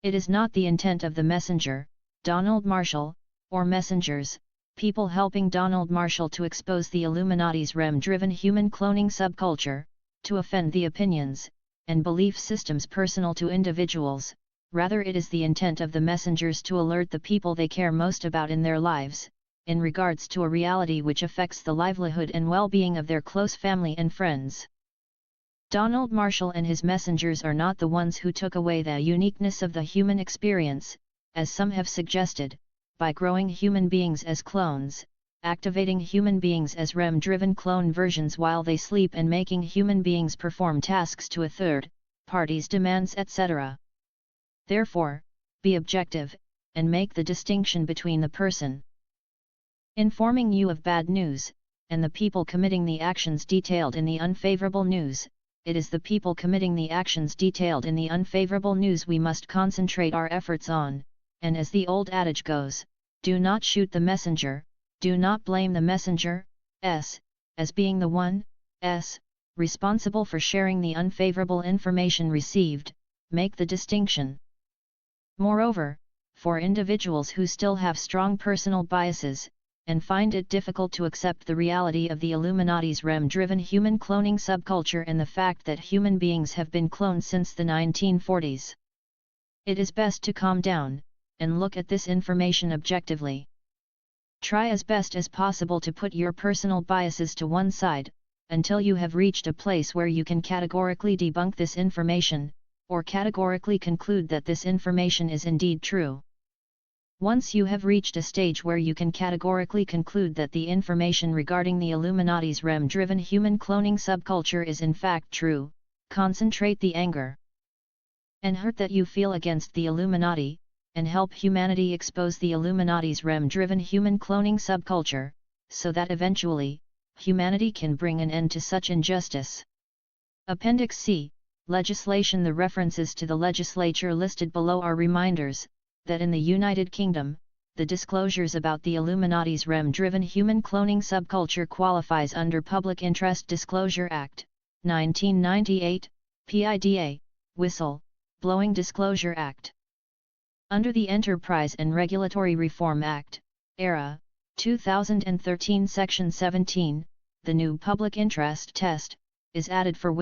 It is not the intent of the messenger, Donald Marshall, or messengers, people helping Donald Marshall to expose the Illuminati's REM-driven human cloning subculture, to offend the opinions and belief systems personal to individuals. Rather, it is the intent of the messengers to alert the people they care most about in their lives, in regards to a reality which affects the livelihood and well-being of their close family and friends. Donald Marshall and his messengers are not the ones who took away the uniqueness of the human experience, as some have suggested, by growing human beings as clones. activating human beings as REM-driven clone versions while they sleep and making human beings perform tasks to a third party's demands, etc. Therefore, be objective, and make the distinction between the person informing you of bad news, and the people committing the actions detailed in the unfavorable news. It is the people committing the actions detailed in the unfavorable news we must concentrate our efforts on, and as the old adage goes, do not shoot the messenger, do not blame the messenger, as being the one, responsible for sharing the unfavorable information received, make the distinction. Moreover, for individuals who still have strong personal biases, and find it difficult to accept the reality of the Illuminati's REM-driven human cloning subculture and the fact that human beings have been cloned since the 1940s. It is best to calm down, and look at this information objectively. Try as best as possible to put your personal biases to one side, until you have reached a place where you can categorically debunk this information, or categorically conclude that this information is indeed true. Once you have reached a stage where you can categorically conclude that the information regarding the Illuminati's REM-driven human cloning subculture is in fact true, concentrate the anger and hurt that you feel against the Illuminati, and help humanity expose the Illuminati's REM-driven human cloning subculture, so that eventually, humanity can bring an end to such injustice. Appendix C, Legislation. The references to the legislature listed below are reminders that in the United Kingdom, the disclosures about the Illuminati's REM-driven human cloning subculture qualifies under Public Interest Disclosure Act, 1998, PIDA, Whistle Blowing Disclosure Act. Under the Enterprise and Regulatory Reform Act, ERRA, 2013 Section 17, the new public interest test is added for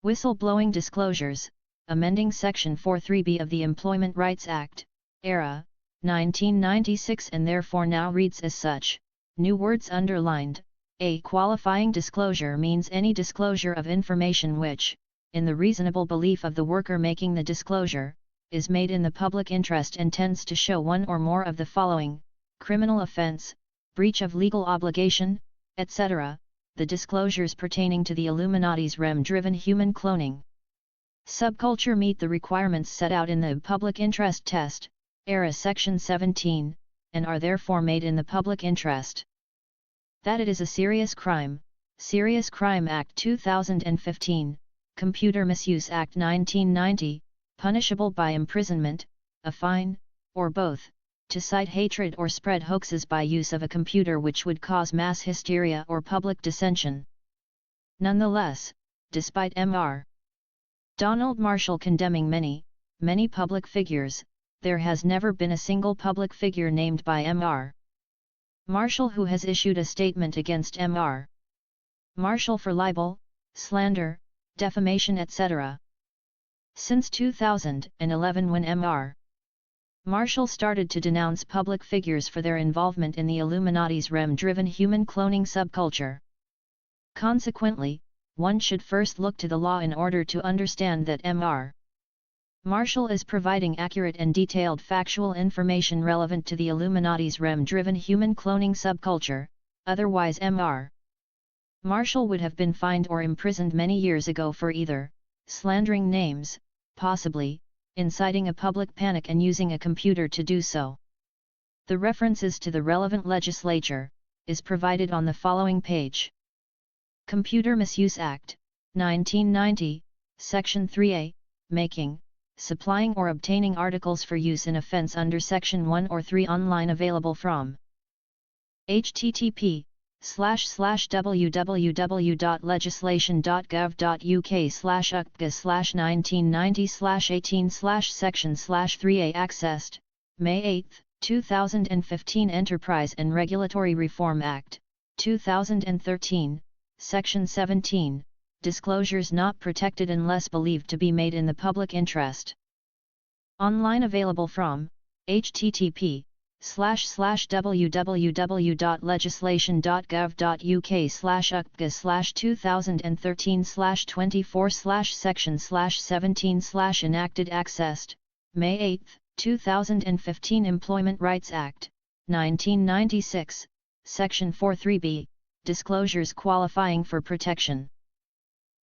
whistleblowing disclosures, amending Section 43B of the Employment Rights Act, ERRA, 1996, and therefore now reads as such. New words underlined. A qualifying disclosure means any disclosure of information which, in the reasonable belief of the worker making the disclosure, is made in the public interest and tends to show one or more of the following: criminal offense, breach of legal obligation, etc., the disclosures pertaining to the Illuminati's REM-driven human cloning subculture meet the requirements set out in the Public Interest Test, ERRA Section 17, and are therefore made in the public interest. That it is a serious crime, Serious Crime Act 2015, Computer Misuse Act 1990, punishable by imprisonment, a fine, or both, to cite hatred or spread hoaxes by use of a computer which would cause mass hysteria or public dissension. Nonetheless, despite Mr. Donald Marshall condemning many public figures, there has never been a single public figure named by Mr. Marshall who has issued a statement against Mr. Marshall for libel, slander, defamation, etc. Since 2011, when Mr. Marshall started to denounce public figures for their involvement in the Illuminati's REM-driven human cloning subculture. Consequently, one should first look to the law in order to understand that Mr. Marshall is providing accurate and detailed factual information relevant to the Illuminati's REM-driven human cloning subculture, otherwise Mr. Marshall would have been fined or imprisoned many years ago for either slandering names, possibly inciting a public panic and using a computer to do so. The references to the relevant legislature is provided on the following page. Computer Misuse Act, 1990, Section 3A, making, supplying or obtaining articles for use in offense under Section 1 or 3 online, available from http://www.legislation.gov.uk/UKA/1990/18/section/3A accessed, May 8, 2015 Enterprise and Regulatory Reform Act, 2013, Section 17, disclosures not protected unless believed to be made in the public interest. Online, available from http://www.legislation.gov.uk/UK/2013/24/section/17/enacted accessed, May 8, 2015 Employment Rights Act, 1996, Section 43b, Disclosures qualifying for protection.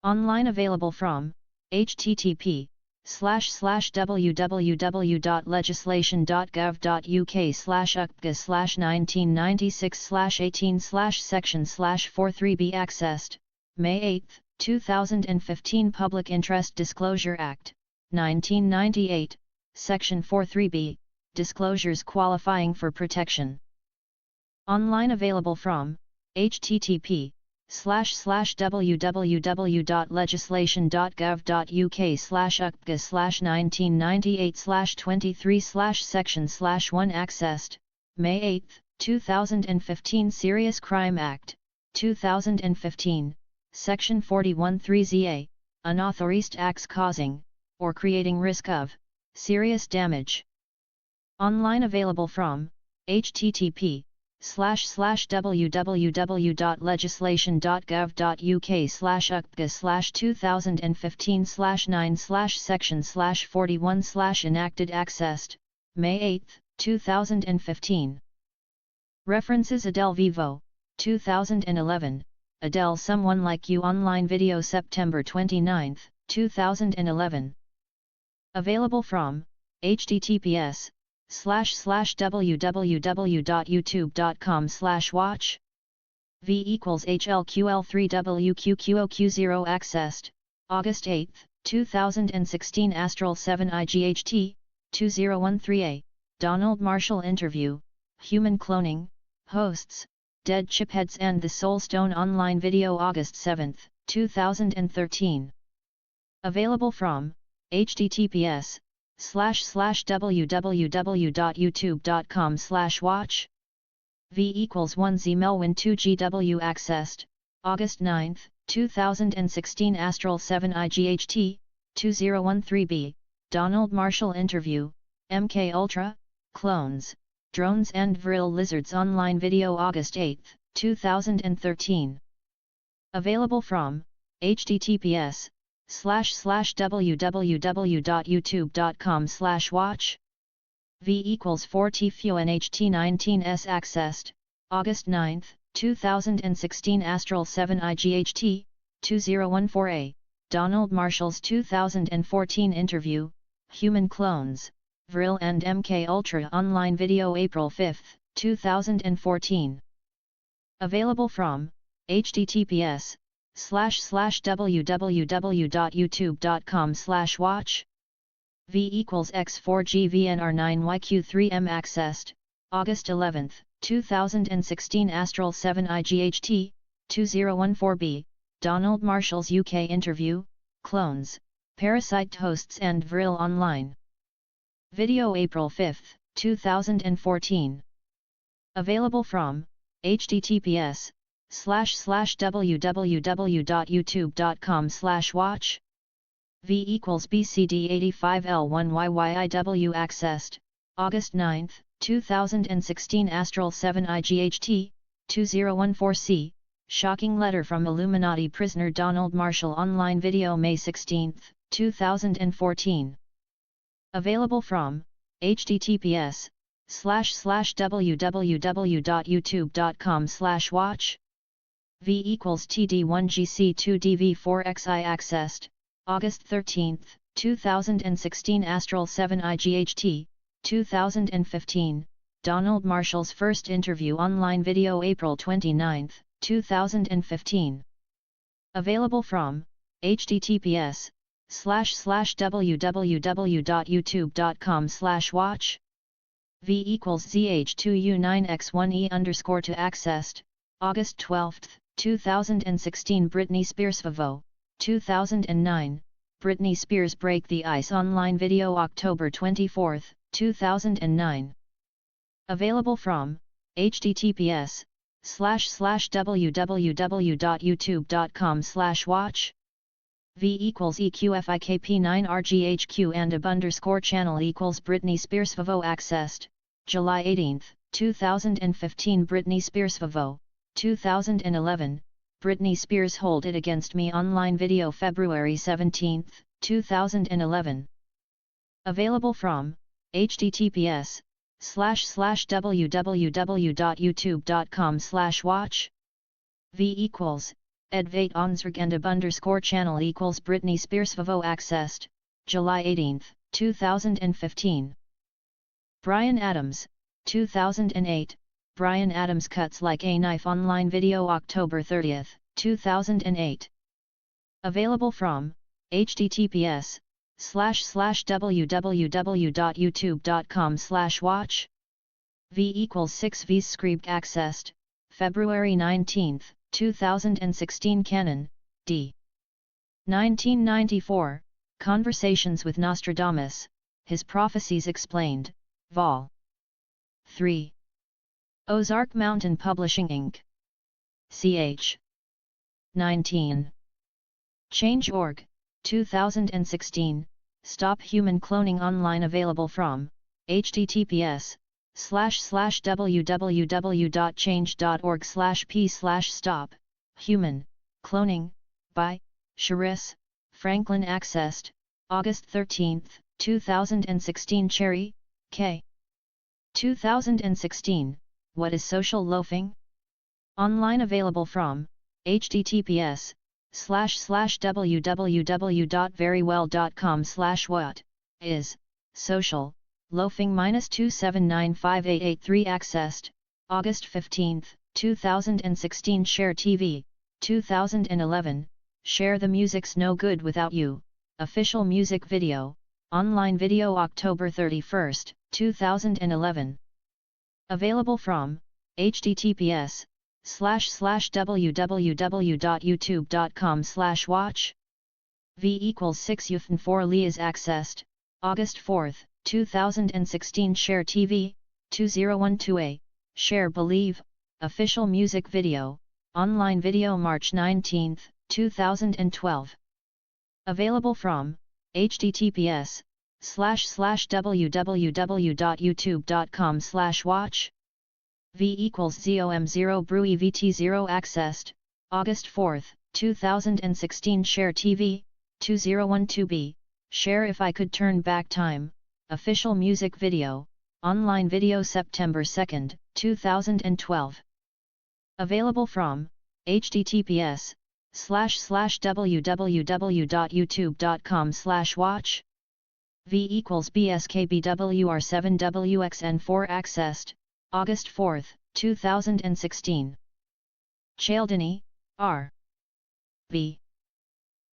Online available from http://www.legislation.gov.uk/UK/1996/18/section/43b accessed, May 8, 2015 Public Interest Disclosure Act, 1998, Section 43b, Disclosures qualifying for protection. Online available from http://www.legislation.gov.uk/UK/1998/23/section/1 accessed, May 8, 2015 Serious Crime Act, 2015, Section 41(3)(a), unauthorized acts causing, or creating risk of, serious damage. Online available from http://www.legislation.gov.uk/UK/2015/9/section/41/enacted accessed, May 8, 2015. References Adele Vivo, 2011, Adele Someone Like You online video September 29, 2011. Available from https://www.youtube.com/watch v=HLQL3WQQOQ0 accessed, August 8, 2016 Astral 7 IGHT, 2013a, Donald Marshall interview, Human Cloning, Hosts, Dead Chipheads and the Soulstone online video August 7, 2013. Available from https://www.youtube.com/watch v=1z Melwin 2GW accessed, August 9, 2016 Astral 7 IGHT, 2013b, Donald Marshall interview, MK Ultra, Clones, Drones and Vril Lizards online video August 8, 2013. Available from https://www.youtube.com/watch v=4TFUNHT19s accessed, August 9, 2016 Astral 7 IGHT, 2014a, Donald Marshall's 2014 interview, Human Clones, Vril and MK Ultra online video April 5, 2014. Available from https://www.youtube.com/watch v=X4GVNR9YQ3M accessed, August 11, 2016 Astral 7 IGHT, 2014b, Donald Marshall's UK interview, Clones, Parasite Hosts and Vril online. Video April 5, 2014. Available from https://www.youtube.com/watch v=BCD85L1YYIW accessed, August 9, 2016 Astral 7 IGHT, 2014c, Shocking Letter from Illuminati Prisoner Donald Marshall online video May 16, 2014. Available from https://www.youtube.com/watch v=TD1GC2DV4XI accessed, August 13, 2016 Astral 7 IGHT, 2015, Donald Marshall's first interview online video April 29, 2015. Available from https://www.youtube.com/watch v=ZH2U9X1E_2 accessed, August 12, 2016 Britney Spears Vavo, 2009, Britney Spears Break the Ice online video October 24, 2009. Available from https://www.youtube.com/watch v=EQFIKP9RGHQ and ab_channel Britney Spears Vavo accessed, July 18, 2015 Britney Spears Vavo, 2011, Britney Spears Hold It Against Me online video February 17, 2011. Available from https:// www.youtube.com/watch. V equals, Edvate onsrgandab _channel equals Britney Spears Vivo accessed, July 18, 2015. Bryan Adams, 2008, Bryan Adams cuts like a knife online video October 30, 2008. Available from, https://www.youtube.com/watch. V equals 6 V's Scribd accessed, February 19, 2016 Canon, d. 1994, Conversations with Nostradamus, His Prophecies Explained, Vol. 3. Ozark Mountain Publishing Inc. Ch. 19. Change.org, 2016, Stop Human Cloning Online available from, https://www.change.org/p/stop, Human, Cloning, by, Charis, Franklin accessed, August 13, 2016 Cherry, K. 2016, What is Social Loafing? Online available from, https://www.verywell.com/what is social loafing -2795883 accessed, August 15, 2016 Share TV, 2011, Share the Music's No Good Without You, official music video, online video October 31, 2011. Available from, https://www.youtube.com/watch. V equals 6 Yufn 4 Lee is accessed, August 4, 2016 Share TV, 2012a, Share Believe, official music video, online video March 19, 2012. Available from, https://www.youtube.com/watch. V equals ZOM0 Brewy VT0 accessed, August 4, 2016 Share TV, 2012b, Share If I Could Turn Back Time, official music video, online video September 2, 2012. Available from, https://www.youtube.com/watch. V equals BSKBWR7WXN4 accessed, August 4, 2016. Cialdini, R. B.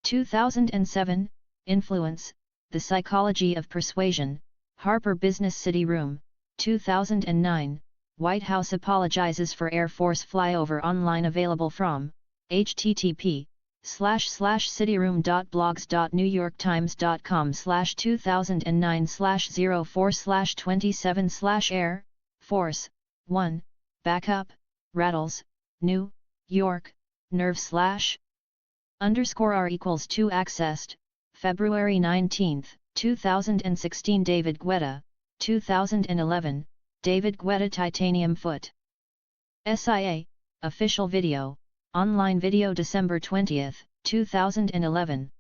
2007, Influence, The Psychology of Persuasion, Harper Business City Room, 2009, White House apologizes for Air Force flyover online available from, http://cityroom.blogspot.newyorktimes.com/2009/04/27/Air Force 1 backup rattles New York nerve /_r equals 2 accessed February 19, 2016 David Guetta, 2011, David Guetta Titanium Foot. SIA, official video, online video December 20, 2011.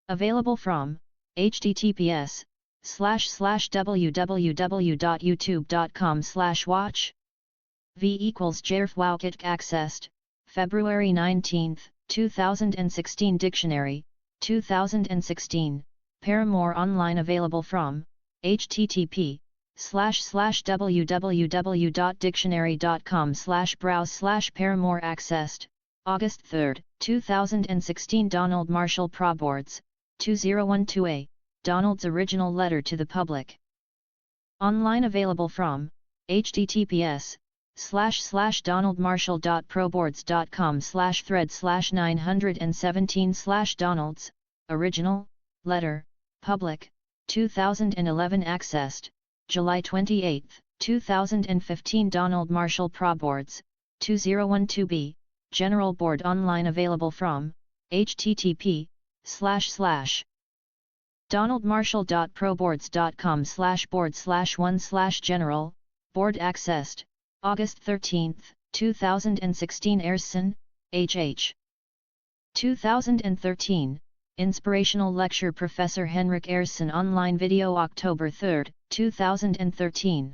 Available from, https://www.youtube.com/watch. V equals Jerf Wowkit accessed, February 19, 2016 Dictionary, 2016, Paramore online available from, http://www.dictionary.com/browse/Paramore accessed, August 3, 2016 Donald Marshall Proboards, 2012a, Donald's original letter to the public. Online available from, https://donaldmarshall.proboards.com/thread/917/Donald's, original, letter, public, 2011 accessed, July 28, 2015 Donald Marshall Proboards, 2012b, General Board online available from, http://donaldmarshall.proboards.com/board/1/general, board accessed, August 13, 2016 Ersson, H.H. 2013, Inspirational Lecture Professor Henrik Ersson online video October 3, 2013.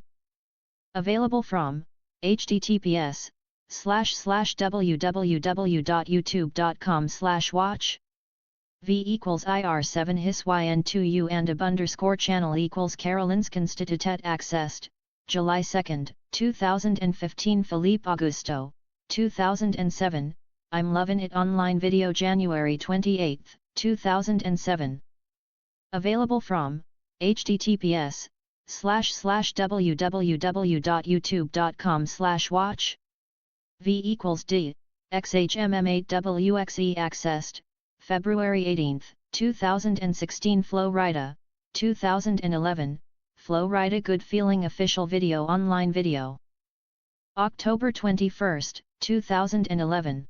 Available from https://www.youtube.com/watch v equals ir7 hisyn2u and _channel equals Karolinskonstitutet accessed, July 2, 2015 Felipe Augusto, 2007, I'm Lovin' It online video January 28, 2007. Available from https://www.youtube.com/watch v equals d, xhmm8wxe accessed, February 18, 2016 Flo Rida, 2011, Flo Rida Good Feeling official video online video. October 21, 2011.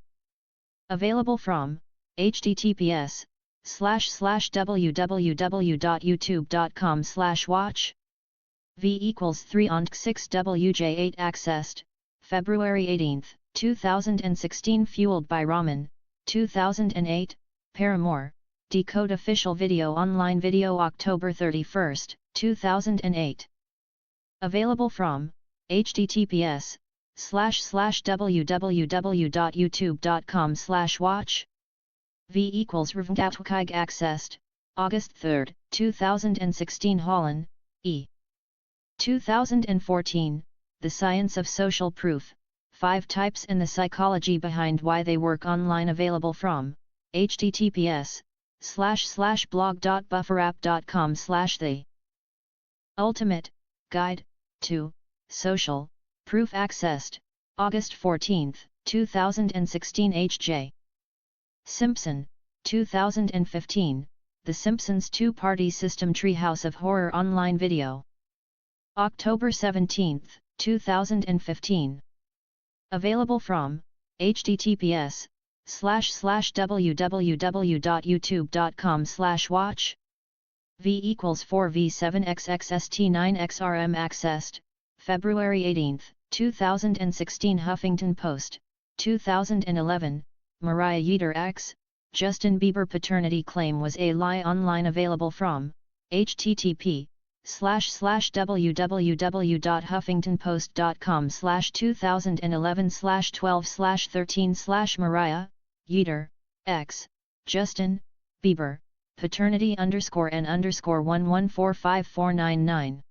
Available from https://www.youtube.com/watch v equals 3 6wj8 accessed, February 18, 2016 Fueled by Ramen, 2008, Paramore, Decode official video online video October 31, 2008. Available from https://www.youtube.com/watch v equals rvngatwkig accessed, August 3, 2016 Holland, E. 2014, The Science of Social Proof, 5 Types and the Psychology Behind Why They Work online available from https://blog.bufferapp.com/the Ultimate Guide to Social Proof accessed, August 14, 2016 H.J. Simpson, 2015, The Simpsons Two-Party System Treehouse of Horror online video. October 17, 2015. Available from https://www.youtube.com/watch v equals 4v7xxst9xrm accessed, February 18, 2016 Huffington Post, 2011, Mariah Yeater X, Justin Bieber paternity claim was a lie online available from http://www.huffingtonpost.com/2011/12/13/ Yeater, X, Justin, Bieber, paternity_n_11454999.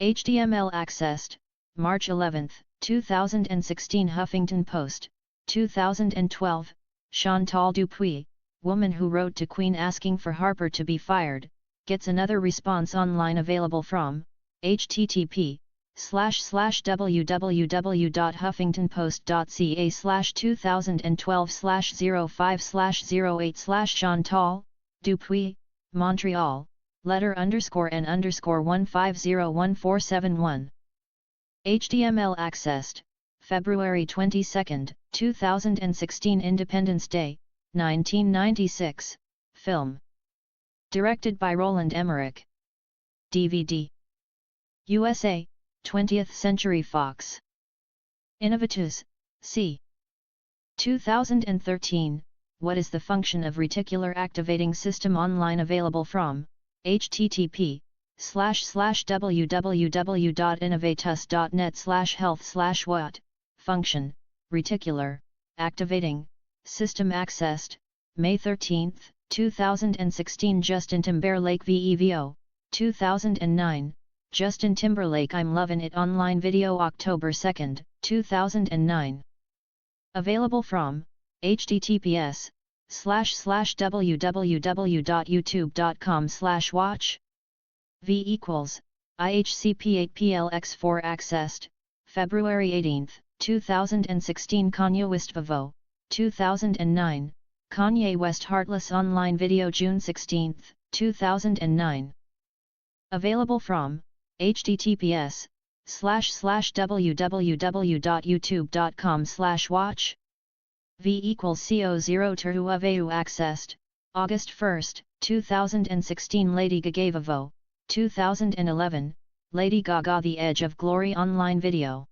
HTML accessed, March 11, 2016 Huffington Post, 2012, Chantal Dupuis, woman who wrote to Queen asking for Harper to be fired, gets another response online available from http://www.huffingtonpost.ca/2012/05/08/ Dupuis, Montreal, letter_n_1501471. HTML accessed, February 22, 2016 Independence Day, 1996, film. Directed by Roland Emmerich. DVD. USA, 20th Century Fox. Innovatus, c. 2013, What is the function of reticular activating system online available from http://www.innovatus.net/health/what, function, reticular, activating, system accessed, May 13, 2016 Justin Timberlake VEVO, 2009, Justin Timberlake I'm Lovin' It online video October 2, 2009. Available from https://www.youtube.com/watch v equals IHCP8PLX4 accessed, February 18, 2016 Kanye West Vivo, 2009, Kanye West Heartless online video June 16, 2009. Available from https://www.youtube.com/watch v equals CO0 Terhuaveu accessed, August 1, 2016 Lady Gaga Vivo, 2011, Lady Gaga The Edge of Glory online video.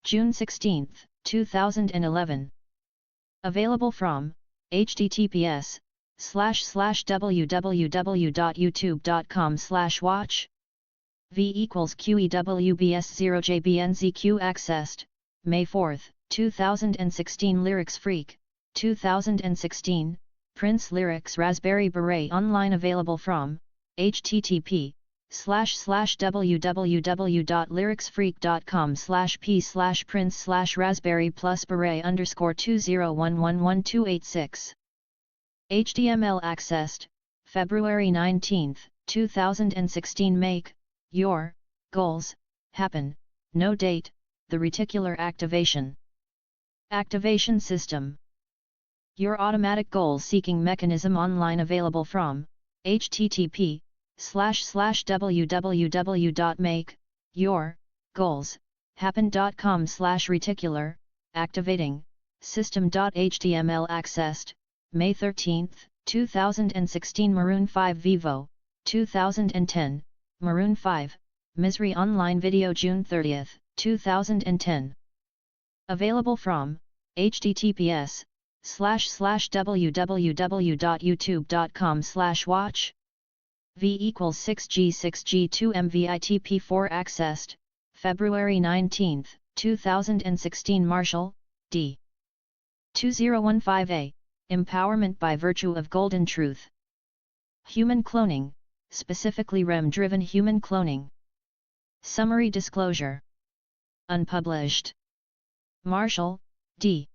June 16, 2011. Available from https://www.youtube.com/watch V equals QEWBS0JBNZQ accessed, May 4, 2016 Lyrics Freak, 2016, Prince Lyrics Raspberry Beret online available from, http://www.lyricsfreak.com/p/prince/raspberry+beret_20111286. HTML accessed, February 19, 2016 Make your goals happen. No date, the reticular activation. Activation system. Your automatic goal-seeking mechanism online available from, http://www.makeyourgoalshappen.com/reticular, activating, system.html accessed, May 13, 2016 Maroon 5 Vivo, 2010, Maroon 5, Misery online video June 30, 2010. Available from, https://www.youtube.com/watch. V equals 6G6G2MVITP4 accessed, February 19, 2016 Marshall, D. 2015A, Empowerment by Virtue of Golden Truth. Human cloning, specifically REM-driven human cloning. Summary disclosure. Unpublished. Marshall, D.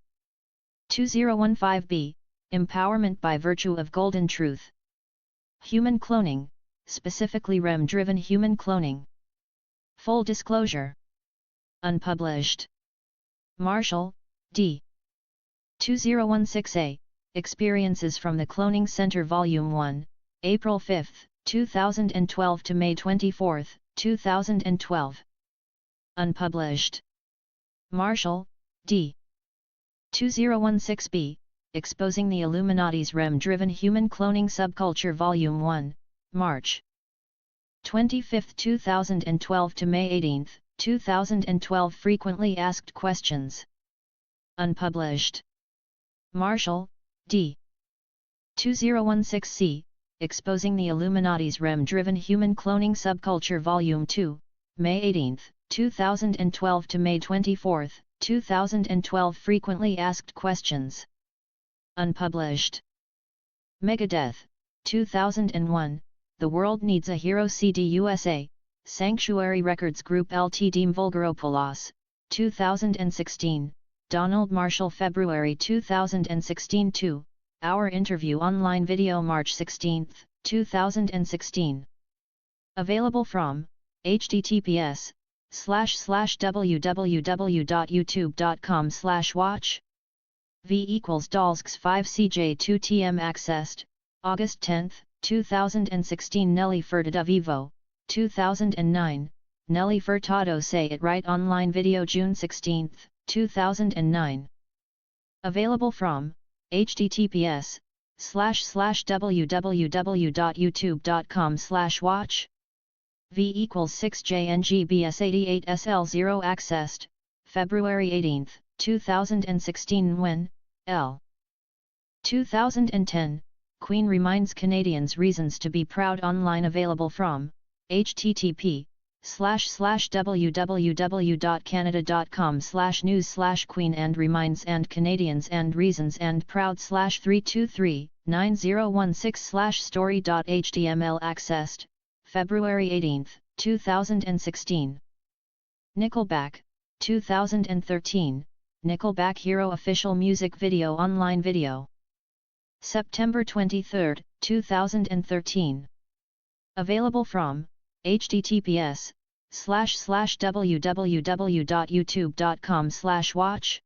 2015B, Empowerment by Virtue of Golden Truth. Human cloning, specifically REM-driven human cloning. Full disclosure. Unpublished. Marshall, D. 2016A, Experiences from the Cloning Center Volume 1, April 5, 2012 to May 24, 2012. Unpublished. Marshall, D. 2016B, Exposing the Illuminati's REM-Driven Human Cloning Subculture Volume 1, March 25, 2012 to May 18, 2012 Frequently Asked Questions. Unpublished. Marshall, D. 2016C, Exposing the Illuminati's REM-Driven Human Cloning Subculture Volume 2, May 18, 2012 to May 24, 2012 Frequently Asked Questions. Unpublished. Megadeth, 2001, The World Needs a Hero CD USA, Sanctuary Records Group Ltd. Vulgaropoulos, 2016, Donald Marshall February 2016 2, Our Interview Online Video March 16, 2016. Available from, https://www.youtube.com/watch. V equals DOLSX5CJ2TM accessed, August 10, 2016 Nelly Furtado Vivo, 2009, Nelly Furtado Say It Right online video June 16, 2009. Available from, https://www.youtube.com/watch. V equals 6JNGBS88SL0 accessed, February 18, 2016 When, L. 2010, Queen reminds Canadians reasons to be proud online available from, http://www.canada.com/news/queen and reminds and Canadians and reasons and proud/323-9016/story.html accessed, February 18, 2016. Nickelback, 2013, Nickelback Hero Official Music Video Online Video. September 23, 2013. Available from, https://www.youtube.com/watch.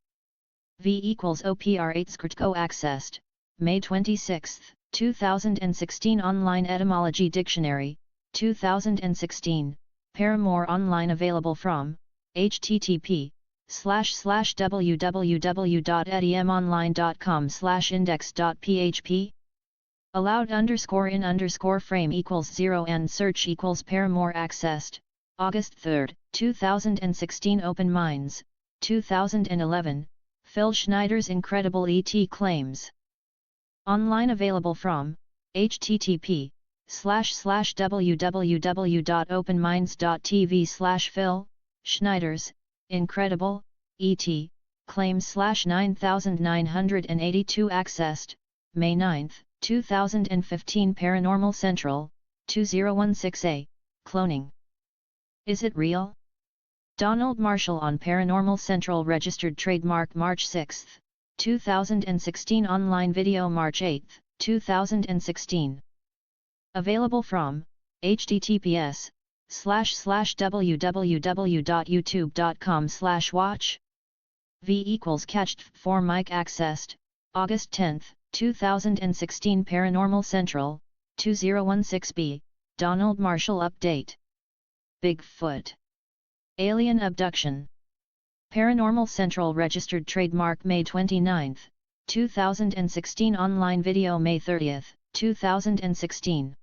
V equals OPR8 Skrtko accessed, May 26, 2016 Online Etymology Dictionary, 2016, Paramore online available from, http://www.edmonline.com/index.php. Allowed_in_frame equals 0 and search equals Paramore accessed, August 3, 2016 Open Minds, 2011, Phil Schneider's Incredible ET Claims. Online available from, http:// www.openminds.tv/Phil, Schneiders, Incredible, E.T., claims 9982 accessed, May 9, 2015 Paranormal Central, 2016a, cloning. Is it real? Donald Marshall on Paranormal Central registered trademark March 6, 2016 online video March 8, 2016. Available from https://www.youtube.com/watch. V = catched for mic accessed, August 10, 2016 Paranormal Central, 2016b, Donald Marshall update. Bigfoot. Alien abduction. Paranormal Central registered trademark May 29, 2016 online video May 30, 2016.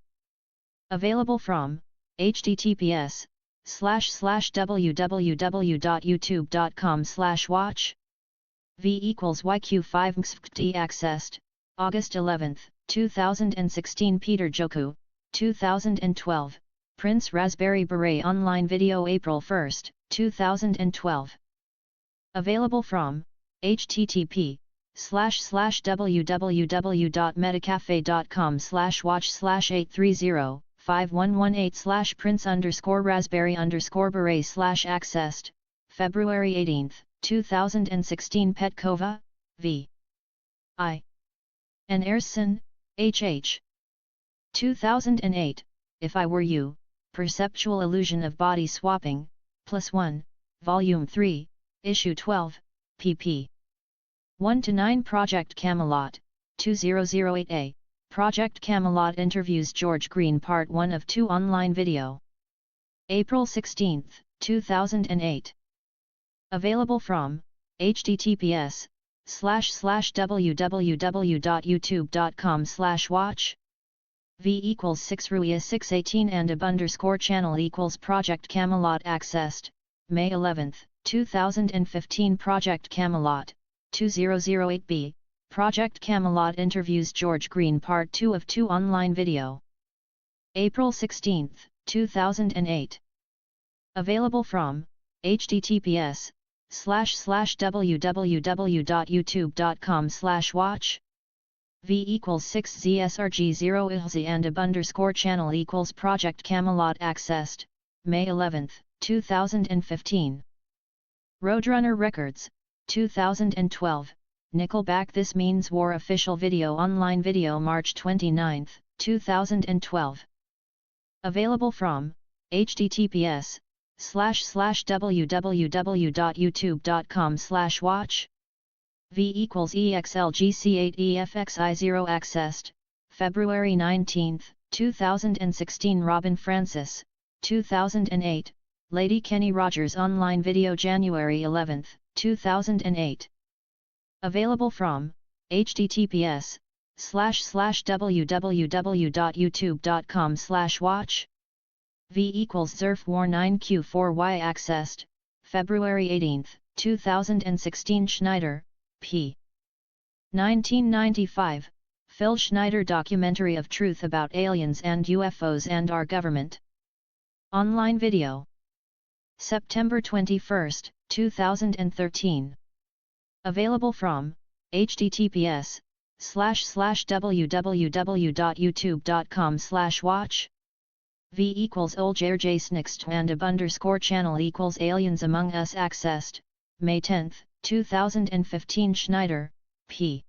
Available from https://www.youtube.com/watch. V = YQ5XFT accessed, August 11, 2016 Peter Joku, 2012, Prince Raspberry Beret online video April 1, 2012. Available from http://www.metacafe.com/watch/830-511/prince_raspberry_beret/accessed, February 18, 2016 Petkova, V. I. N. Ersson, H.H. 2008, If I Were You, Perceptual Illusion of Body Swapping, +1, Volume 3, Issue 12, pp. 1-9 Project Camelot, 2008a, Project Camelot interviews George Green Part 1 of 2 online video. April 16, 2008. Available from https://www.youtube.com/watch. V = 6 Ruia 618 and ab_channel = Project Camelot accessed, May 11, 2015 Project Camelot, 2008b, Project Camelot interviews George Green Part 2 of 2 online video. April 16, 2008. Available from https://www.youtube.com/watch. V = 6 ZSRG0 ILZ and ab_channel = Project Camelot accessed, May 11, 2015. Roadrunner Records, 2012, Nickelback This Means War official video online video March 29, 2012. Available from https://www.youtube.com/watch. V = EXLGC8EFXI0 accessed, February 19, 2016 Robin Francis, 2008, Lady Kenny Rogers online video January 11, 2008. Available from https://www.youtube.com/watch. V = Zerf War 9Q4Y accessed, February 18, 2016 Schneider, p. 1995, Phil Schneider documentary of truth about aliens and UFOs and our government. Online video. September 21, 2013. Available from https://www.youtube.com/watch. V = Oljerjsnixt and ab_channel = Aliens Among Us accessed, May 10, 2015 Schneider, p.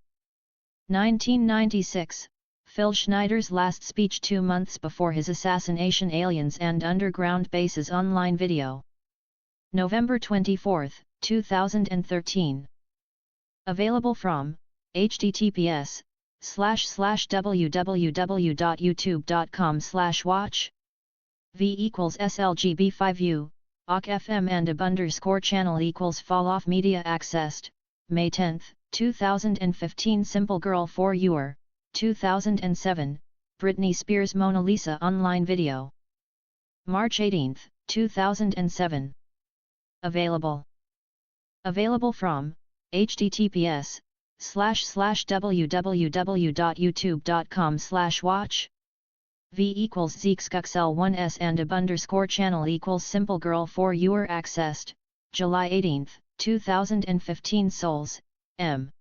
1996, Phil Schneider's last speech 2 months before his assassination Aliens and Underground Bases online video. November 24, 2013. Available from https://www.youtube.com/watch. V = SLGB5U, OC-FM and ab_channel = Fall Off Media accessed, May 10, 2015 Simple Girl for Your, 2007, Britney Spears Mona Lisa online video. March 18, 2007. Available from https://www.youtube.com/watch. V equals Zeekskxl 1s and ab underscore channel equals simple girl for your accessed, July 18, 2015 Souls, M.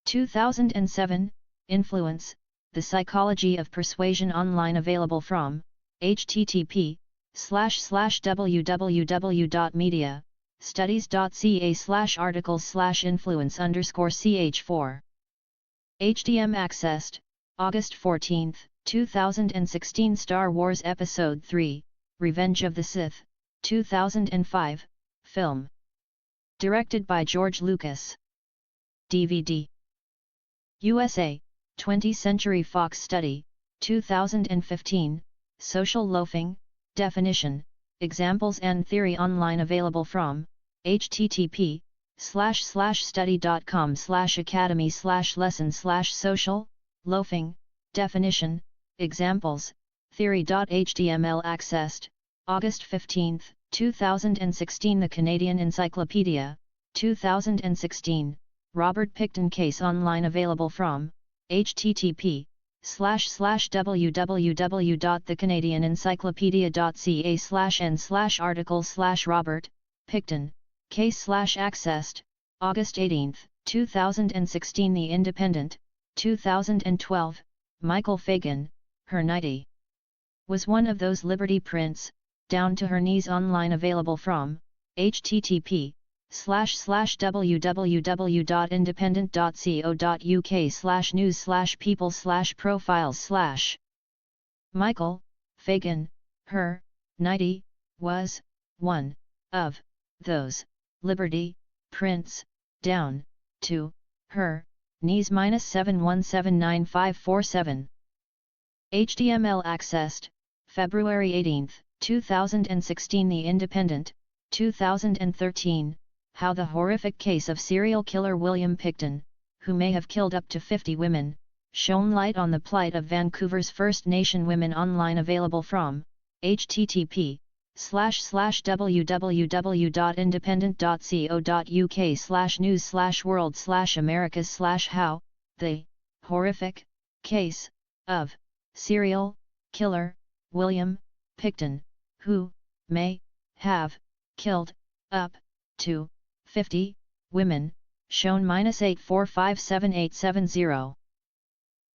2007, Influence, The Psychology of Persuasion online available from, http://www.mediastudies.ca/articles/influence_ch4. HDM accessed, August 14, 2016 Star Wars Episode 3, Revenge of the Sith, 2005, film. Directed by George Lucas. DVD. USA, 20th Century Fox Study, 2015, Social Loafing, Definition, Examples and Theory online available from, http://study.com/academy/lesson/social, loafing, definition, examples, theory.html accessed, August 15, 2016 The Canadian Encyclopedia, 2016, Robert Picton Case online available from, http://www.thecanadianencyclopedia.ca/n/article/Robert, Picton, Case/accessed, August 18, 2016 The Independent, 2012, Michael Fagan, Her 90. Was one of those Liberty prints, down to her knees online available from, http://www.independent.co.uk/news/people/profiles/ Michael, Fagan, Her, 90, was, one, of, those, Liberty, prints, down, to, her, knees -7179547. HTML accessed, February 18, 2016 The Independent, 2013, How the Horrific Case of Serial Killer William Picton, who may have killed up to 50 women, shone light on the plight of Vancouver's First Nation women online available from, http://www.independent.co.uk/news/world/americas/how, the, horrific, case, of, serial, killer, William, Picton, who, may, have, killed, up, to, 50, women, shown -8457870.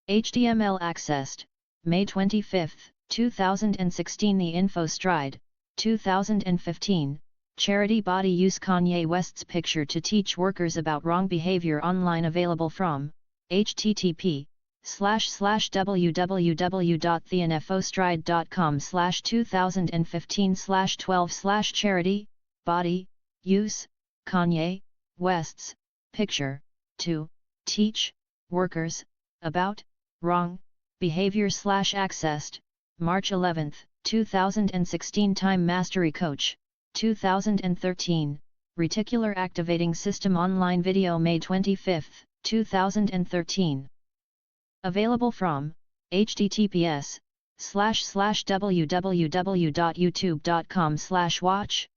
HTML accessed, May 25, 2016 The Info Stride, 2015, Charity Body Use Kanye West's picture to teach workers about wrong behavior online available from, http://www.theinfostride.com/2015/12/charity, body, use, Kanye, West's, picture, to, teach, workers, about, wrong, behavior/accessed, March 11, 2016 Time Mastery Coach, 2013, Reticular Activating System online video May 25, 2013. Available from, https://www.youtube.com/watch.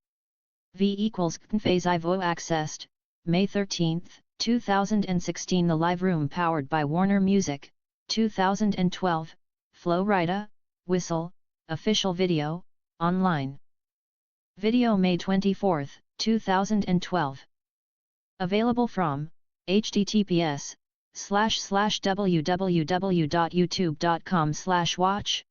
V equals Phase Ivo accessed, May 13, 2016 The Live Room powered by Warner Music, 2012, Flo Rida, Whistle, official video, online. Video May 24, 2012. Available from, https://www.youtube.com/watch.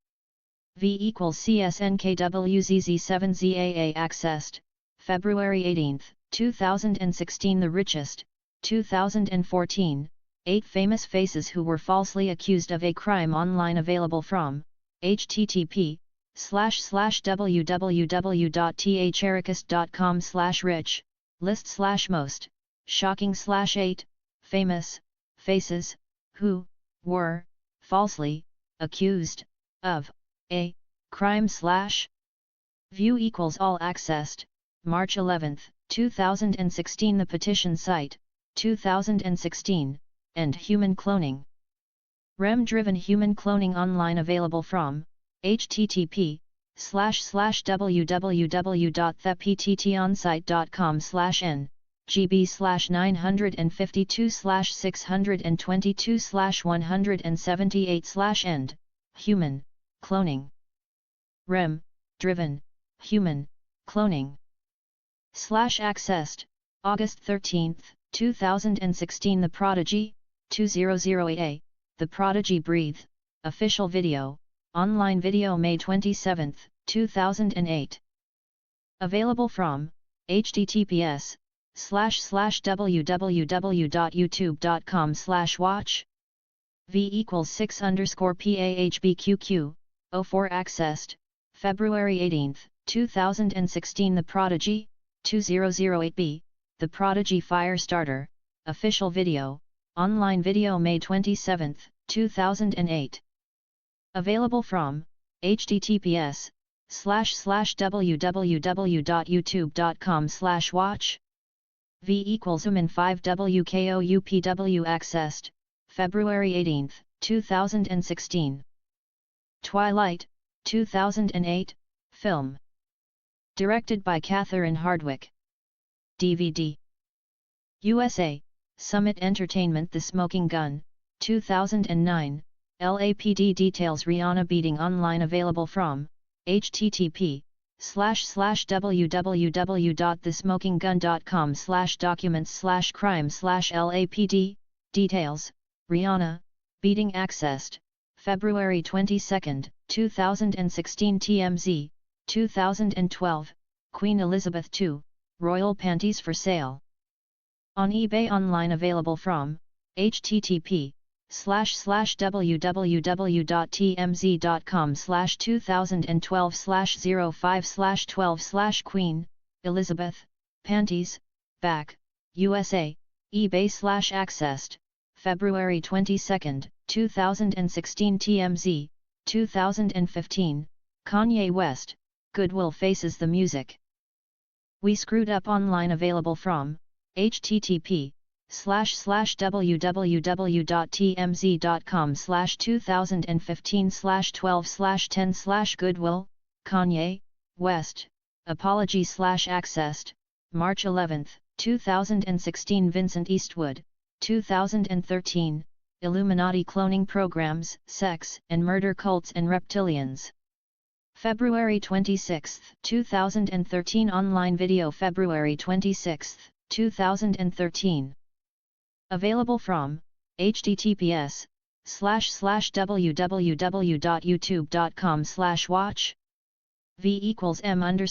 V equals CSNKWZZ7ZAA accessed, February 18, 2016 The Richest, 2014, 8 famous faces who were falsely accused of a crime online available from, http://www.thericist.com/rich, list/most, shocking/8, famous, faces, who, were, falsely, accused, of, a, crime/. View equals all accessed, March 11, 2016 The petition site, 2016, End Human Cloning. REM-driven human cloning online available from, http://www.thepttonsite.com/n, GB/952/622/178/end, human, cloning. REM, driven, human, cloning. /accessed, August 13, 2016. The Prodigy, 2008a, The Prodigy Breathe, official video, online video May 27, 2008. Available from, https://www.youtube.com/watch v=6_PAHBQQ 04 accessed, February 18, 2016. The Prodigy, 2008b, The Prodigy Firestarter, official video, online video May 27, 2008. Available from, https://www.youtube.com/watch v=min5wkoupw accessed, February 18, 2016. Twilight, 2008, film. Directed by Catherine Hardwicke. DVD. USA, Summit Entertainment. The Smoking Gun, 2009, LAPD details Rihanna beating online. Available from, http://www.thesmokinggun.com/documents/crime/LAPD, details, Rihanna, beating accessed, February 22, 2016. TMZ, 2012, Queen Elizabeth II, royal panties for sale. On eBay online. Available from, http://www.tmz.com/2012/05/12/Queen, Elizabeth, panties, back, USA, eBay/accessed, February 22, 2016. TMZ, 2015, Kanye West, Goodwill faces the music. We Screwed Up online. Available from, http://www.tmz.com/2015/12/10/Goodwill, Kanye, West, apology/accessed, March 11, 2016. Vincent Eastwood, 2013, Illuminati cloning programs, sex and murder cults and reptilians. February 26, 2013. Online video February 26, 2013. Available from, https://www.youtube.com/watch v=m_.